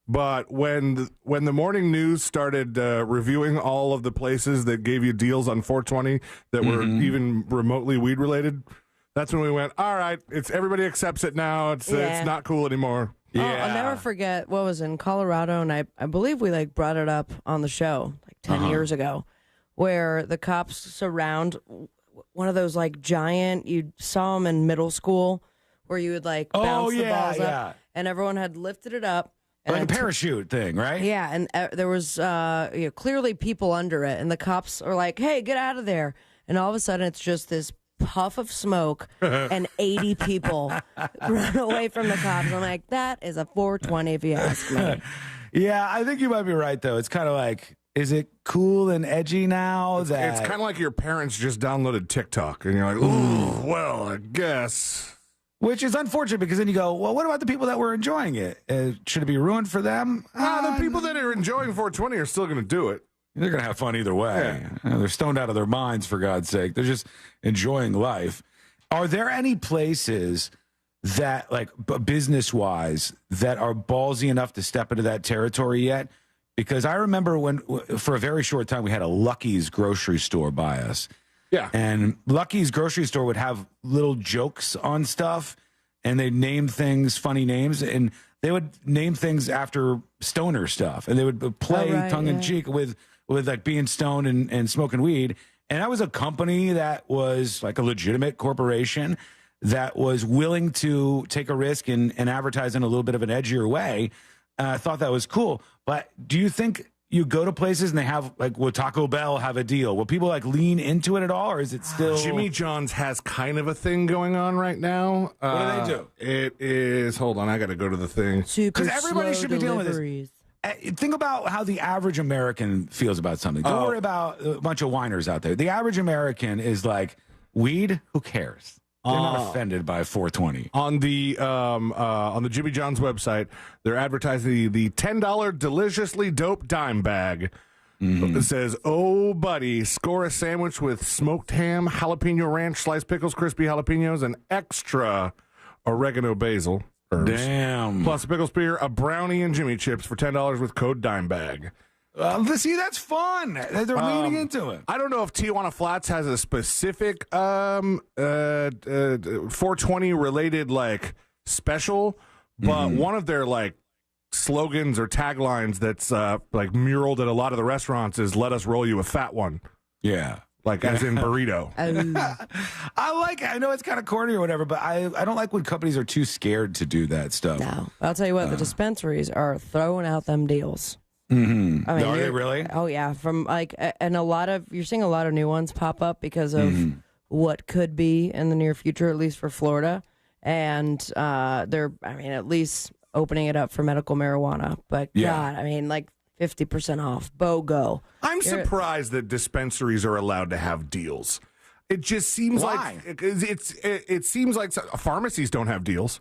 but when the morning news started reviewing all of the places that gave you deals on 420 that were even remotely weed related, that's when we went, all right, it's everybody accepts it now. It's not cool anymore. Yeah. I'll never forget what was in Colorado, and I believe we brought it up on the show 10 years ago, where the cops surround one of those giant, you saw them in middle school, where you would bounce the balls up, and everyone had lifted it up. Like a parachute thing, right? Yeah, and there was clearly people under it, and the cops are like, hey, get out of there. And all of a sudden, it's just this puff of smoke and 80 people run away from the cops. I'm like, that is a 420 if you ask me. Yeah, I think you might be right, though. It's kind of like, is it cool and edgy now? It's kind of like your parents just downloaded TikTok, and you're like, ooh, well, I guess. Which is unfortunate, because then you go, well, what about the people that were enjoying it? Should it be ruined for them? The people that are enjoying 420 are still going to do it. They're going to have fun either way. Yeah. They're stoned out of their minds, for God's sake. They're just enjoying life. Are there any places that, business-wise, that are ballsy enough to step into that territory yet? Because I remember when, for a very short time, we had a Lucky's grocery store by us. Yeah. And Lucky's grocery store would have little jokes on stuff, and they'd name things, funny names, and they would name things after stoner stuff. And they would play tongue-in-cheek with being stoned and smoking weed. And that was a company that was like a legitimate corporation that was willing to take a risk and advertise in a little bit of an edgier way. I thought that was cool. But do you think you go to places and they have, like, will Taco Bell have a deal? Will people, like, lean into it at all, or is it still... Jimmy John's has kind of a thing going on right now. What do they do? It is... Hold on, I got to go to the thing. Because everybody should be dealing with this. Think about how the average American feels about something. Don't worry about a bunch of whiners out there. The average American is like, weed, who cares? They're not offended by 420. On the Jimmy John's website, they're advertising the $10 deliciously dope dime bag. It says, "Oh, buddy, score a sandwich with smoked ham, jalapeno ranch, sliced pickles, crispy jalapenos, and extra oregano basil. Herbs. Damn. Plus a pickle spear, a brownie, and Jimmy chips for $10 with code dime bag." See, that's fun. They're leaning into it. I don't know if Tijuana Flats has a specific 420 related like special, but one of their like slogans or taglines that's like muraled at a lot of the restaurants is "Let us roll you a fat one." Yeah. Like as in burrito. I know it's kind of corny or whatever, but I don't like when companies are too scared to do that stuff. No. I'll tell you what, the dispensaries are throwing out them deals. Mm-hmm. I mean, are they really? Oh yeah, from like, and you're seeing a lot of new ones pop up because of what could be in the near future, at least for Florida, and they're, I mean, at least opening it up for medical marijuana. But God, I mean, like 50% off, BOGO. I'm surprised that dispensaries are allowed to have deals. It just seems like it seems like pharmacies don't have deals.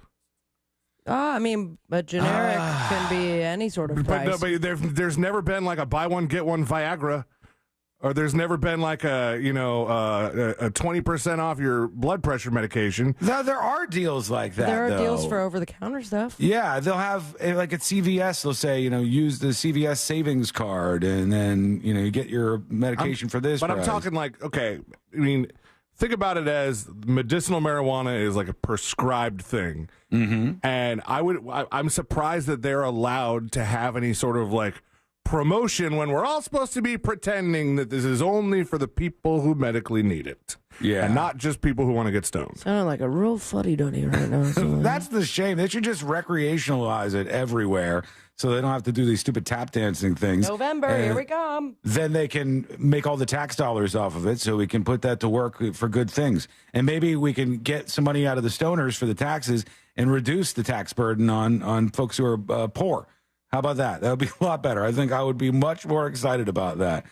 I mean, but generic can be any sort of price. But there's never been like a buy one get one Viagra, or there's never been like a 20% off your blood pressure medication. No, there are deals like that. There are deals for over the counter stuff. Yeah, they'll have, like at CVS, they'll say, use the CVS savings card, and then you get your medication for this. But price. I'm talking like, okay, I mean, think about it as medicinal marijuana is like a prescribed thing. And I'm surprised that they're allowed to have any sort of like promotion when we're all supposed to be pretending that this is only for the people who medically need it. Yeah. And not just people who want to get stoned. Sounding like a real fuddy-duddy right now. That's the shame. They should just recreationalize it everywhere so they don't have to do these stupid tap dancing things. November, here we come. Then they can make all the tax dollars off of it so we can put that to work for good things. And maybe we can get some money out of the stoners for the taxes and reduce the tax burden on folks who are poor. How about that? That would be a lot better. I think I would be much more excited about that.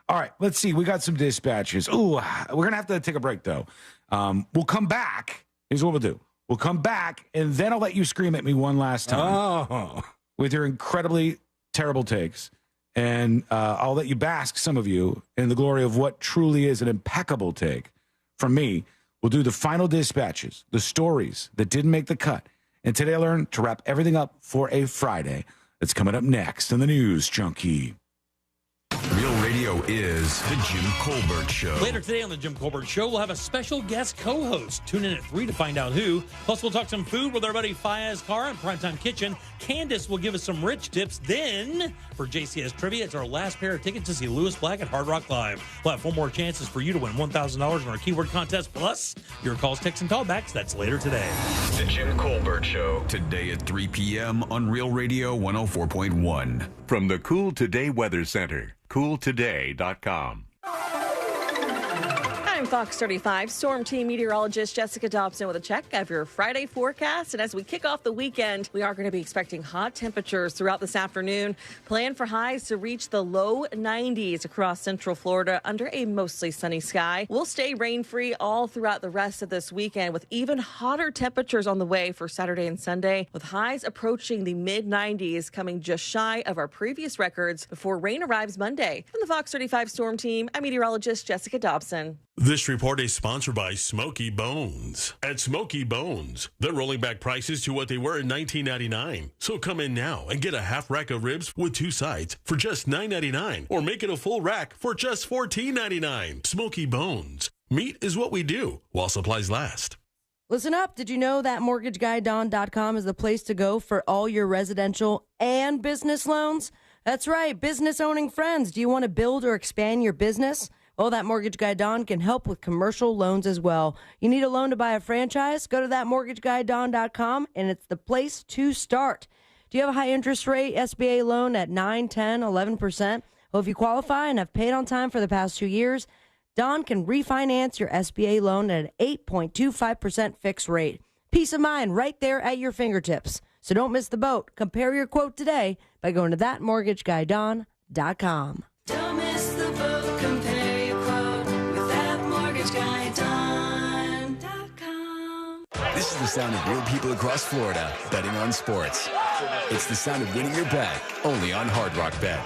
All right, let's see. We got some dispatches. Ooh, we're going to have to take a break, though. We'll come back. Here's what we'll do. We'll come back, and then I'll let you scream at me one last time with your incredibly terrible takes. And I'll let you bask, some of you, in the glory of what truly is an impeccable take from me. We'll do the final dispatches, the stories that didn't make the cut. And today I learned to wrap everything up for a Friday. That's coming up next in the News Junkie. Real Radio is The Jim Colbert Show. Later today on The Jim Colbert Show, we'll have a special guest co-host. Tune in at 3 to find out who. Plus, we'll talk some food with our buddy Fayez Carr in Primetime Kitchen. Candace will give us some rich tips. Then, for JCS Trivia, it's our last pair of tickets to see Lewis Black at Hard Rock Live. We'll have 4 more chances for you to win $1,000 in our keyword contest. Plus, your calls, texts, and callbacks. That's later today. The Jim Colbert Show. Today at 3 p.m. on Real Radio 104.1. From the Cool Today Weather Center, cooltoday.com. I'm Fox 35 Storm Team meteorologist Jessica Dobson with a check of your Friday forecast. And as we kick off the weekend, we are going to be expecting hot temperatures throughout this afternoon. Plan for highs to reach the low 90s across central Florida under a mostly sunny sky. We'll stay rain-free all throughout the rest of this weekend with even hotter temperatures on the way for Saturday and Sunday, with highs approaching the mid-90s, coming just shy of our previous records before rain arrives Monday. From the Fox 35 Storm Team, I'm meteorologist Jessica Dobson. This report is sponsored by Smoky Bones. At Smoky Bones, they're rolling back prices to what they were in 1999. So come in now and get a half rack of ribs with 2 sides for just $9.99, or make it a full rack for just $14.99. Smoky Bones. Meat is what we do while supplies last. Listen up. Did you know that MortgageGuyDon.com is the place to go for all your residential and business loans? That's right. Business owning friends. Do you want to build or expand your business? Well, that Mortgage Guy Don can help with commercial loans as well. You need a loan to buy a franchise? Go to thatmortgageguyDon.com, and it's the place to start. Do you have a high interest rate SBA loan at 9, 10, 11%? Well, if you qualify and have paid on time for the past 2 years, Don can refinance your SBA loan at an 8.25% fixed rate. Peace of mind right there at your fingertips. So don't miss the boat. Compare your quote today by going to thatmortgageguyDon.com. Don't miss the boat. Compare your quote with thatmortgageguyDon.com. This is the sound of real people across Florida betting on sports. It's the sound of winning your bet, only on Hard Rock Bet.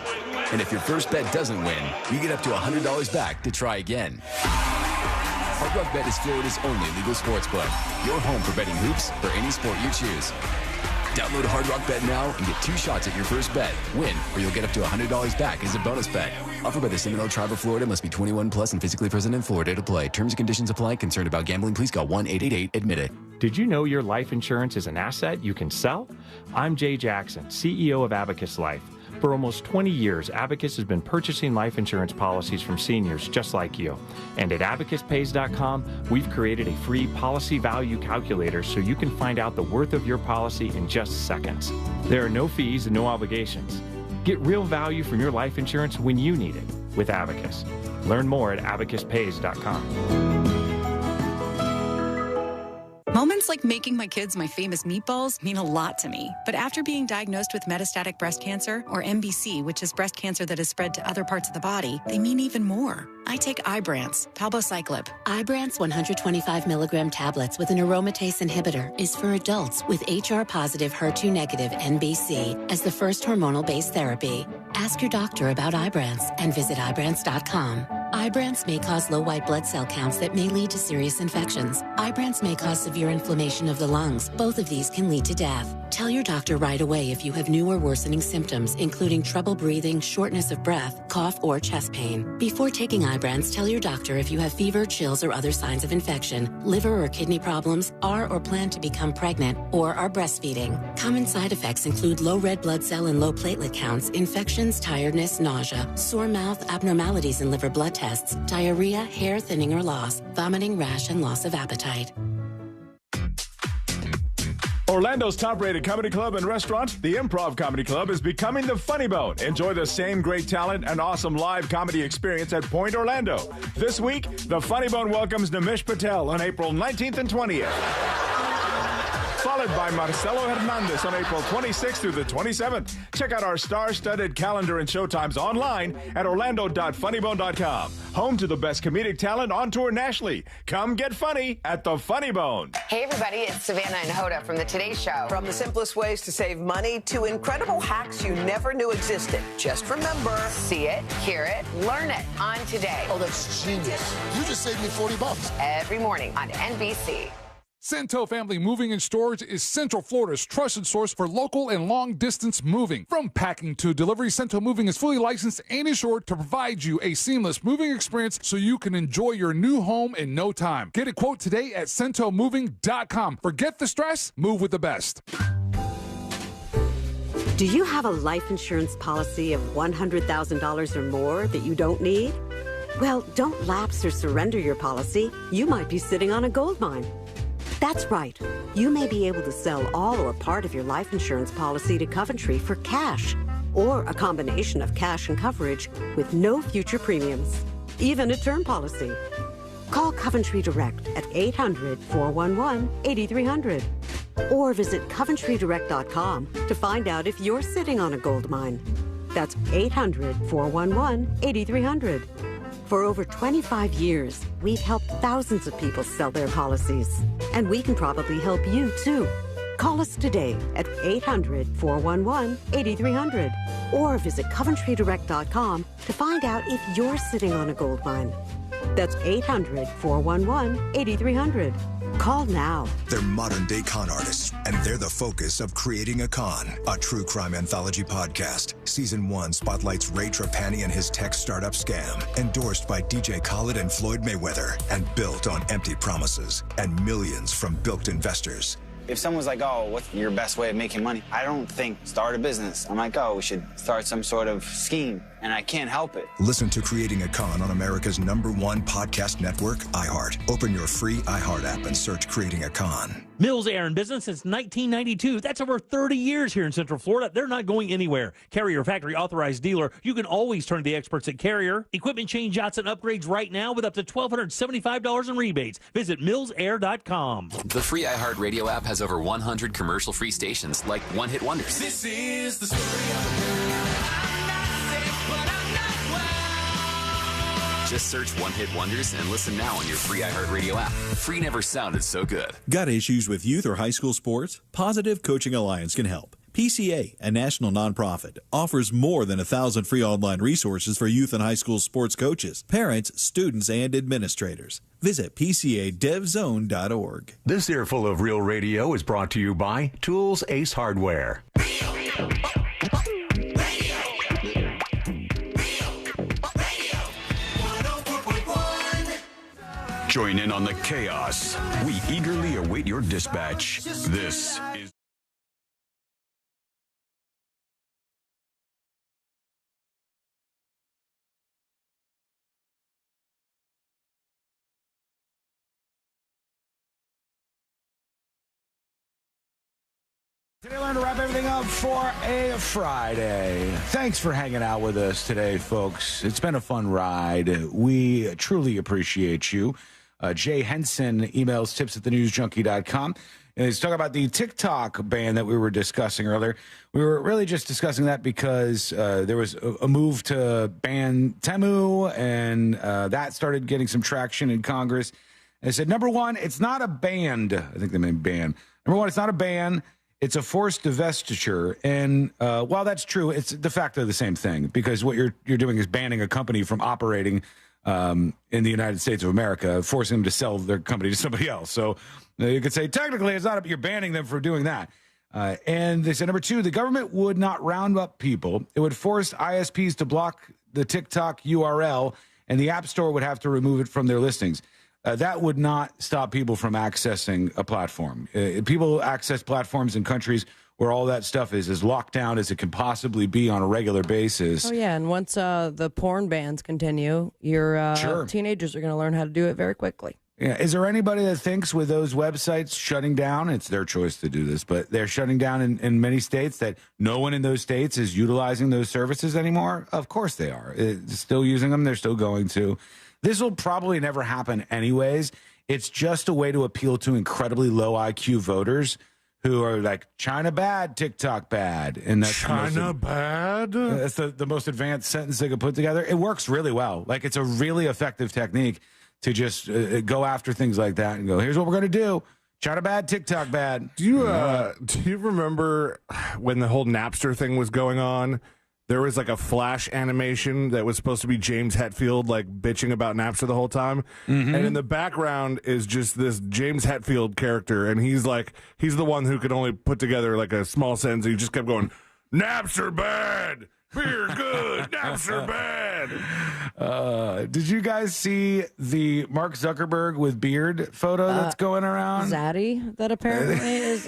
And if your first bet doesn't win, you get up to $100 back to try again. Hard Rock Bet is Florida's only legal sports book. Your home for betting hoops for any sport you choose. Download Hard Rock Bet now and get 2 shots at your first bet. Win, or you'll get up to $100 back as a bonus bet. Offered by the Seminole Tribe of Florida. Must be 21 plus and physically present in Florida to play. Terms and conditions apply. Concerned about gambling? Please call 1-888-ADMIT-IT. Did you know your life insurance is an asset you can sell? I'm Jay Jackson, CEO of Abacus Life. For almost 20 years, Abacus has been purchasing life insurance policies from seniors just like you. And at abacuspays.com, we've created a free policy value calculator so you can find out the worth of your policy in just seconds. There are no fees and no obligations. Get real value from your life insurance when you need it with Abacus. Learn more at abacuspays.com. Moments like making my kids my famous meatballs mean a lot to me. But after being diagnosed with metastatic breast cancer, or MBC, which is breast cancer that has spread to other parts of the body, they mean even more. I take Ibrance, palbociclib. Ibrance 125 milligram tablets with an aromatase inhibitor is for adults with HR-positive, HER2-negative NBC as the first hormonal-based therapy. Ask your doctor about Ibrance and visit Ibrance.com. Ibrance may cause low white blood cell counts that may lead to serious infections. Ibrance may cause severe inflammation of the lungs. Both of these can lead to death. Tell your doctor right away if you have new or worsening symptoms, including trouble breathing, shortness of breath, cough, or chest pain. Before taking Ibrance, tell your doctor if you have fever, chills, or other signs of infection, liver or kidney problems, are or plan to become pregnant, or are breastfeeding. Common side effects include low red blood cell and low platelet counts, infections, tiredness, nausea, sore mouth, abnormalities in liver blood tests, diarrhea, hair thinning or loss, vomiting, rash, and loss of appetite. Orlando's top-rated comedy club and restaurant, the Improv Comedy Club, is becoming the Funny Bone. Enjoy the same great talent and awesome live comedy experience at Point Orlando. This week, the Funny Bone welcomes Nimish Patel on April 19th and 20th. Followed by Marcelo Hernandez on April 26th through the 27th. Check out our star-studded calendar and showtimes online at orlando.funnybone.com. Home to the best comedic talent on tour nationally. Come get funny at the Funny Bone. Hey everybody, it's Savannah and Hoda from the Today Show. From the simplest ways to save money to incredible hacks you never knew existed. Just remember, see it, hear it, learn it on Today. Oh, that's genius. You just saved me $40. Every morning on NBC. Cento Family Moving and Storage is Central Florida's trusted source for local and long-distance moving. From packing to delivery, Cento Moving is fully licensed and insured to provide you a seamless moving experience so you can enjoy your new home in no time. Get a quote today at CentoMoving.com. Forget the stress, move with the best. Do you have a life insurance policy of $100,000 or more that you don't need? Well, don't lapse or surrender your policy. You might be sitting on a gold mine. That's right. You may be able to sell all or part of your life insurance policy to Coventry for cash, or a combination of cash and coverage with no future premiums, even a term policy. Call Coventry Direct at 800-411-8300 or visit CoventryDirect.com to find out if you're sitting on a gold mine. That's 800-411-8300. For over 25 years, we've helped thousands of people sell their policies. And we can probably help you, too. Call us today at 800-411-8300 or visit CoventryDirect.com to find out if you're sitting on a gold mine. That's 800-411-8300. Call now. They're modern-day con artists, and they're the focus of Creating a Con, a true crime anthology podcast. Season 1 spotlights Ray Trapani and his tech startup scam, endorsed by DJ Khaled and Floyd Mayweather, and built on empty promises and millions from bilked investors. If someone's like, oh, what's your best way of making money? I don't think start a business. I'm like, oh, we should start some sort of scheme. And I can't help it. Listen to Creating a Con on America's #1 podcast network, iHeart. Open your free iHeart app and search Creating a Con. Mills Air in business since 1992. That's over 30 years here in Central Florida. They're not going anywhere. Carrier factory authorized dealer. You can always turn to the experts at Carrier. Equipment change outs and upgrades right now with up to $1,275 in rebates. Visit millsair.com. The free iHeartRadio app has over 100 commercial-free stations like One Hit Wonders. This is the story of a girl. Just search One Hit Wonders and listen now on your free iHeartRadio app. Free never sounded so good. Got issues with youth or high school sports? Positive Coaching Alliance can help. PCA, a national nonprofit, offers more than 1,000 free online resources for youth and high school sports coaches, parents, students, and administrators. Visit PCADevZone.org. This earful of Real Radio is brought to you by Tools Ace Hardware. Join in on the chaos. We eagerly await your dispatch. This is... Today, learn to wrap everything up for a Friday. Thanks for hanging out with us today, folks. It's been a fun ride. We truly appreciate you. Jay Henson emails tips@thenewsjunkie.com. And he's talking about the TikTok ban that we were discussing earlier. We were really just discussing that because there was a move to ban Temu, and that started getting some traction in Congress. And I said, number one, it's not a ban. I think they meant ban. Number one, it's not a ban. It's a forced divestiture. And while that's true, it's de facto the same thing, because what you're doing is banning a company from operating in the United States of America, forcing them to sell their company to somebody else. So you could say technically it's not, you're banning them for doing that. And they said, number two, the government would not round up people. It would force ISPs to block the TikTok URL, and the App Store would have to remove it from their listings. That would not stop people from accessing a platform. People access platforms in countries where all that stuff is as locked down as it can possibly be on a regular basis. Oh, yeah, and once the porn bans continue, your Sure. teenagers are going to learn how to do it very quickly. Yeah. Is there anybody that thinks with those websites shutting down, it's their choice to do this, but they're shutting down in many states, that no one in those states is utilizing those services anymore? Of course they are. It's still using them. They're still going to. This will probably never happen anyways. It's just a way to appeal to incredibly low IQ voters who are like, China bad, TikTok bad. And that's China bad? That's the most advanced sentence they could put together. It works really well. Like, it's a really effective technique to just go after things like that and go, here's what we're going to do. China bad, TikTok bad. Do you remember when the whole Napster thing was going on? There was like a flash animation that was supposed to be James Hetfield like bitching about Napster the whole time. Mm-hmm. And in the background is just this James Hetfield character. And he's the one who could only put together like a small sentence. He just kept going, Napster bad, beer good, Napster bad. Did you guys see the Mark Zuckerberg with beard photo that's going around? Zaddy, that apparently is.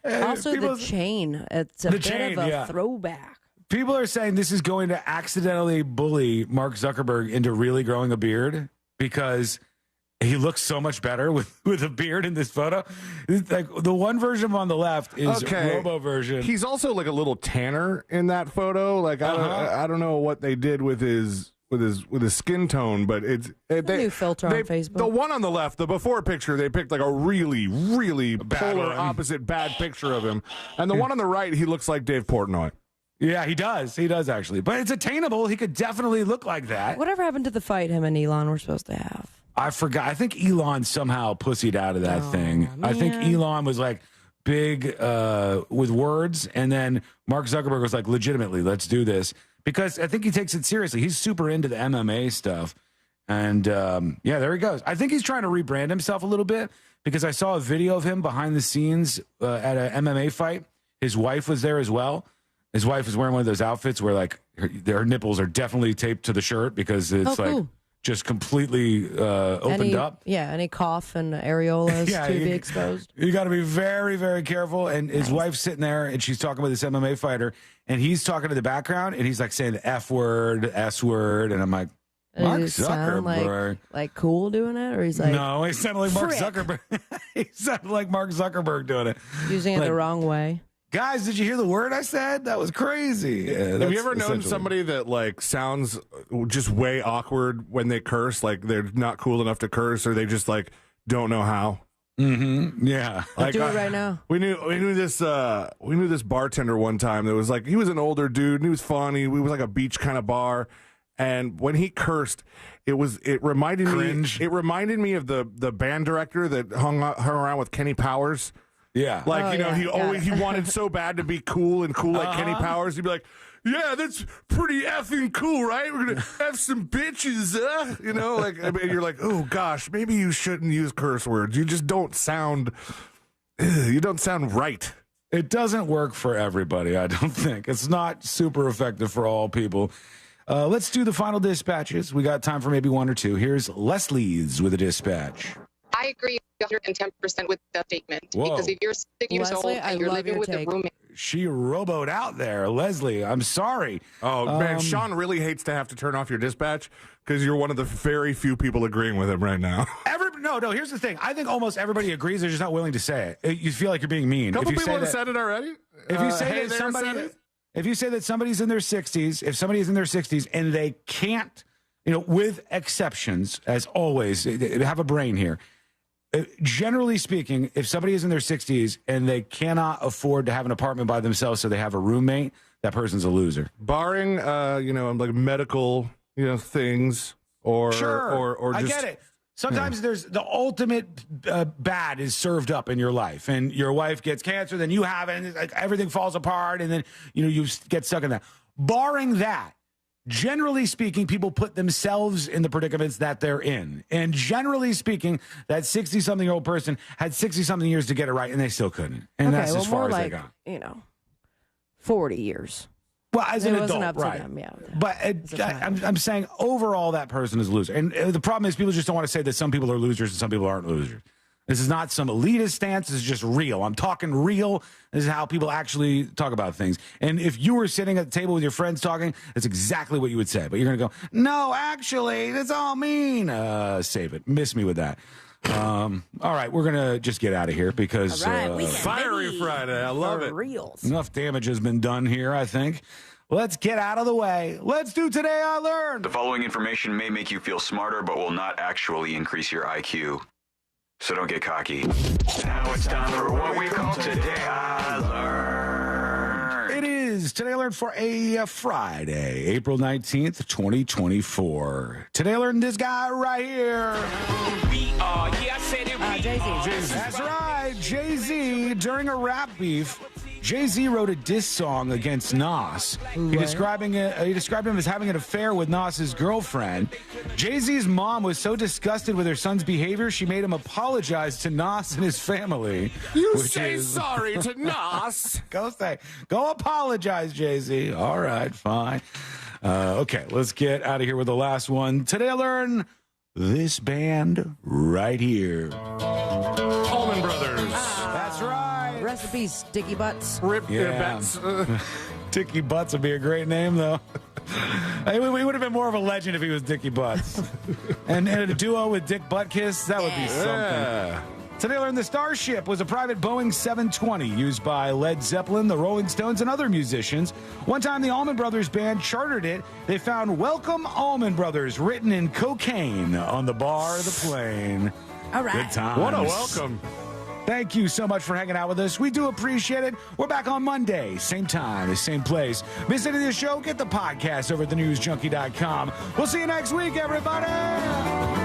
Also, the chain. It's a bit of a throwback. People are saying this is going to accidentally bully Mark Zuckerberg into really growing a beard because he looks so much better with a beard in this photo. It's like the one version on the left is Robo version. He's also like a little tanner in that photo. Like I don't know what they did with his skin tone, but it's new filter on Facebook. The one on the left, the before picture, they picked like a really, really polar opposite bad picture of him, and the one on the right, he looks like Dave Portnoy. Yeah, he does. He does actually, but it's attainable. He could definitely look like that. Whatever happened to the fight him and Elon were supposed to have? I forgot. I think Elon somehow pussied out of that thing. Man. I think Elon was like big with words, and then Mark Zuckerberg was like, legitimately, let's do this. Because I think he takes it seriously. He's super into the MMA stuff. And yeah, there he goes. I think he's trying to rebrand himself a little bit, because I saw a video of him behind the scenes at an MMA fight. His wife was there as well. His wife is wearing one of those outfits where like her nipples are definitely taped to the shirt because it's just completely opened up. Yeah, any cough and areolas to be exposed. You got to be very, very careful. And his wife's sitting there, and she's talking with this MMA fighter, and he's talking to the background, and he's like saying the F word, S word, and I'm like, Mark Does it sound Zuckerberg. like cool doing it, or he's like, no, he sounded like Mark frick. Zuckerberg. He sounded like Mark Zuckerberg doing it. Using it Like, the wrong way. Guys, did you hear the word I said? That was crazy. Have you ever known somebody that like sounds just way awkward when they curse? Like they're not cool enough to curse, or they just like don't know how. Mm-hmm. Yeah. I'll Like, do it right now. We knew this bartender one time that was like, he was an older dude and he was funny. We was like a beach kind of bar, and when he cursed, it reminded Cringe. me. It reminded me of the band director that hung around with Kenny Powers. Yeah. Like, he wanted so bad to be cool like Kenny Powers. He'd be like, yeah, that's pretty effing cool, right? We're going to have some bitches, like, I mean, you're like, oh gosh, maybe you shouldn't use curse words. You just don't sound right. It doesn't work for everybody, I don't think. It's not super effective for all people. Let's do the final dispatches. We got time for maybe one or two. Here's Leslie's with a dispatch. I agree 110% with that statement. Whoa. Because if you're 6 years Leslie, old I and you're love living your with take. a roommate, She roboed out there. Leslie, I'm sorry. Oh, man, Sean really hates to have to turn off your dispatch because you're one of the very few people agreeing with him right now. No, here's the thing. I think almost everybody agrees. They're just not willing to say it. You feel like you're being mean. A couple If you people say have that- said it already. If you say Hey that there, somebody, said it. if you say that somebody's in their 60s, if somebody is in their 60s and they can't, with exceptions, as always, they have a brain here. Generally speaking, if somebody is in their 60s and they cannot afford to have an apartment by themselves, so they have a roommate, that person's a loser. Barring, like medical, things or or just. I get it. Sometimes there's the ultimate bad is served up in your life, and your wife gets cancer, then you have it, and like everything falls apart, and then you get stuck in that. Barring that, generally speaking, people put themselves in the predicaments that they're in, and generally speaking, that 60-something-year-old person had 60-something years to get it right, and they still couldn't, and that's as far as they got. 40 years. Well, as an It wasn't adult, up to right? them, yeah. But I'm saying overall, that person is a loser. And the problem is people just don't want to say that some people are losers and some people aren't losers. This is not some elitist stance. This is just real. I'm talking real. This is how people actually talk about things. And if you were sitting at the table with your friends talking, that's exactly what you would say. But you're going to go, no, actually, that's all mean. Save it. Miss me with that. All right, we're going to just get out of here because Fiery Friday. I love it. Reals. Enough damage has been done here, I think. Let's get out of the way. Let's do Today I Learned. The following information may make you feel smarter, but will not actually increase your IQ. So don't get cocky. Now it's time for what we call Today I Learned. It is Today I Learned for a Friday, April 19th, 2024. Today I learned this guy right here. Jay-Z. That's right, Jay-Z. During a rap beef, Jay-Z wrote a diss song against Nas. He described him as having an affair with Nas's girlfriend. Jay-Z's mom was so disgusted with her son's behavior, she made him apologize to Nas and his family. Sorry to Nas. Go apologize, Jay-Z. All right, fine. Okay, let's get out of here with the last one. Today I learned this band right here. Allman Brothers. That's right. Recipes, Dicky Butts. Rip their bets. Dicky Butts would be a great name, though. He would have been more of a legend if he was Dicky Butts. and a duo with Dick Buttkiss, that would be something. Today I learned the Starship was a private Boeing 720 used by Led Zeppelin, the Rolling Stones, and other musicians. One time the Allman Brothers band chartered it. They found Welcome Allman Brothers written in cocaine on the bar of the plane. All right. Good times. What a welcome. Thank you so much for hanging out with us. We do appreciate it. We're back on Monday, same time, same place. Miss any of the show? Get the podcast over at thenewsjunkie.com. We'll see you next week, everybody.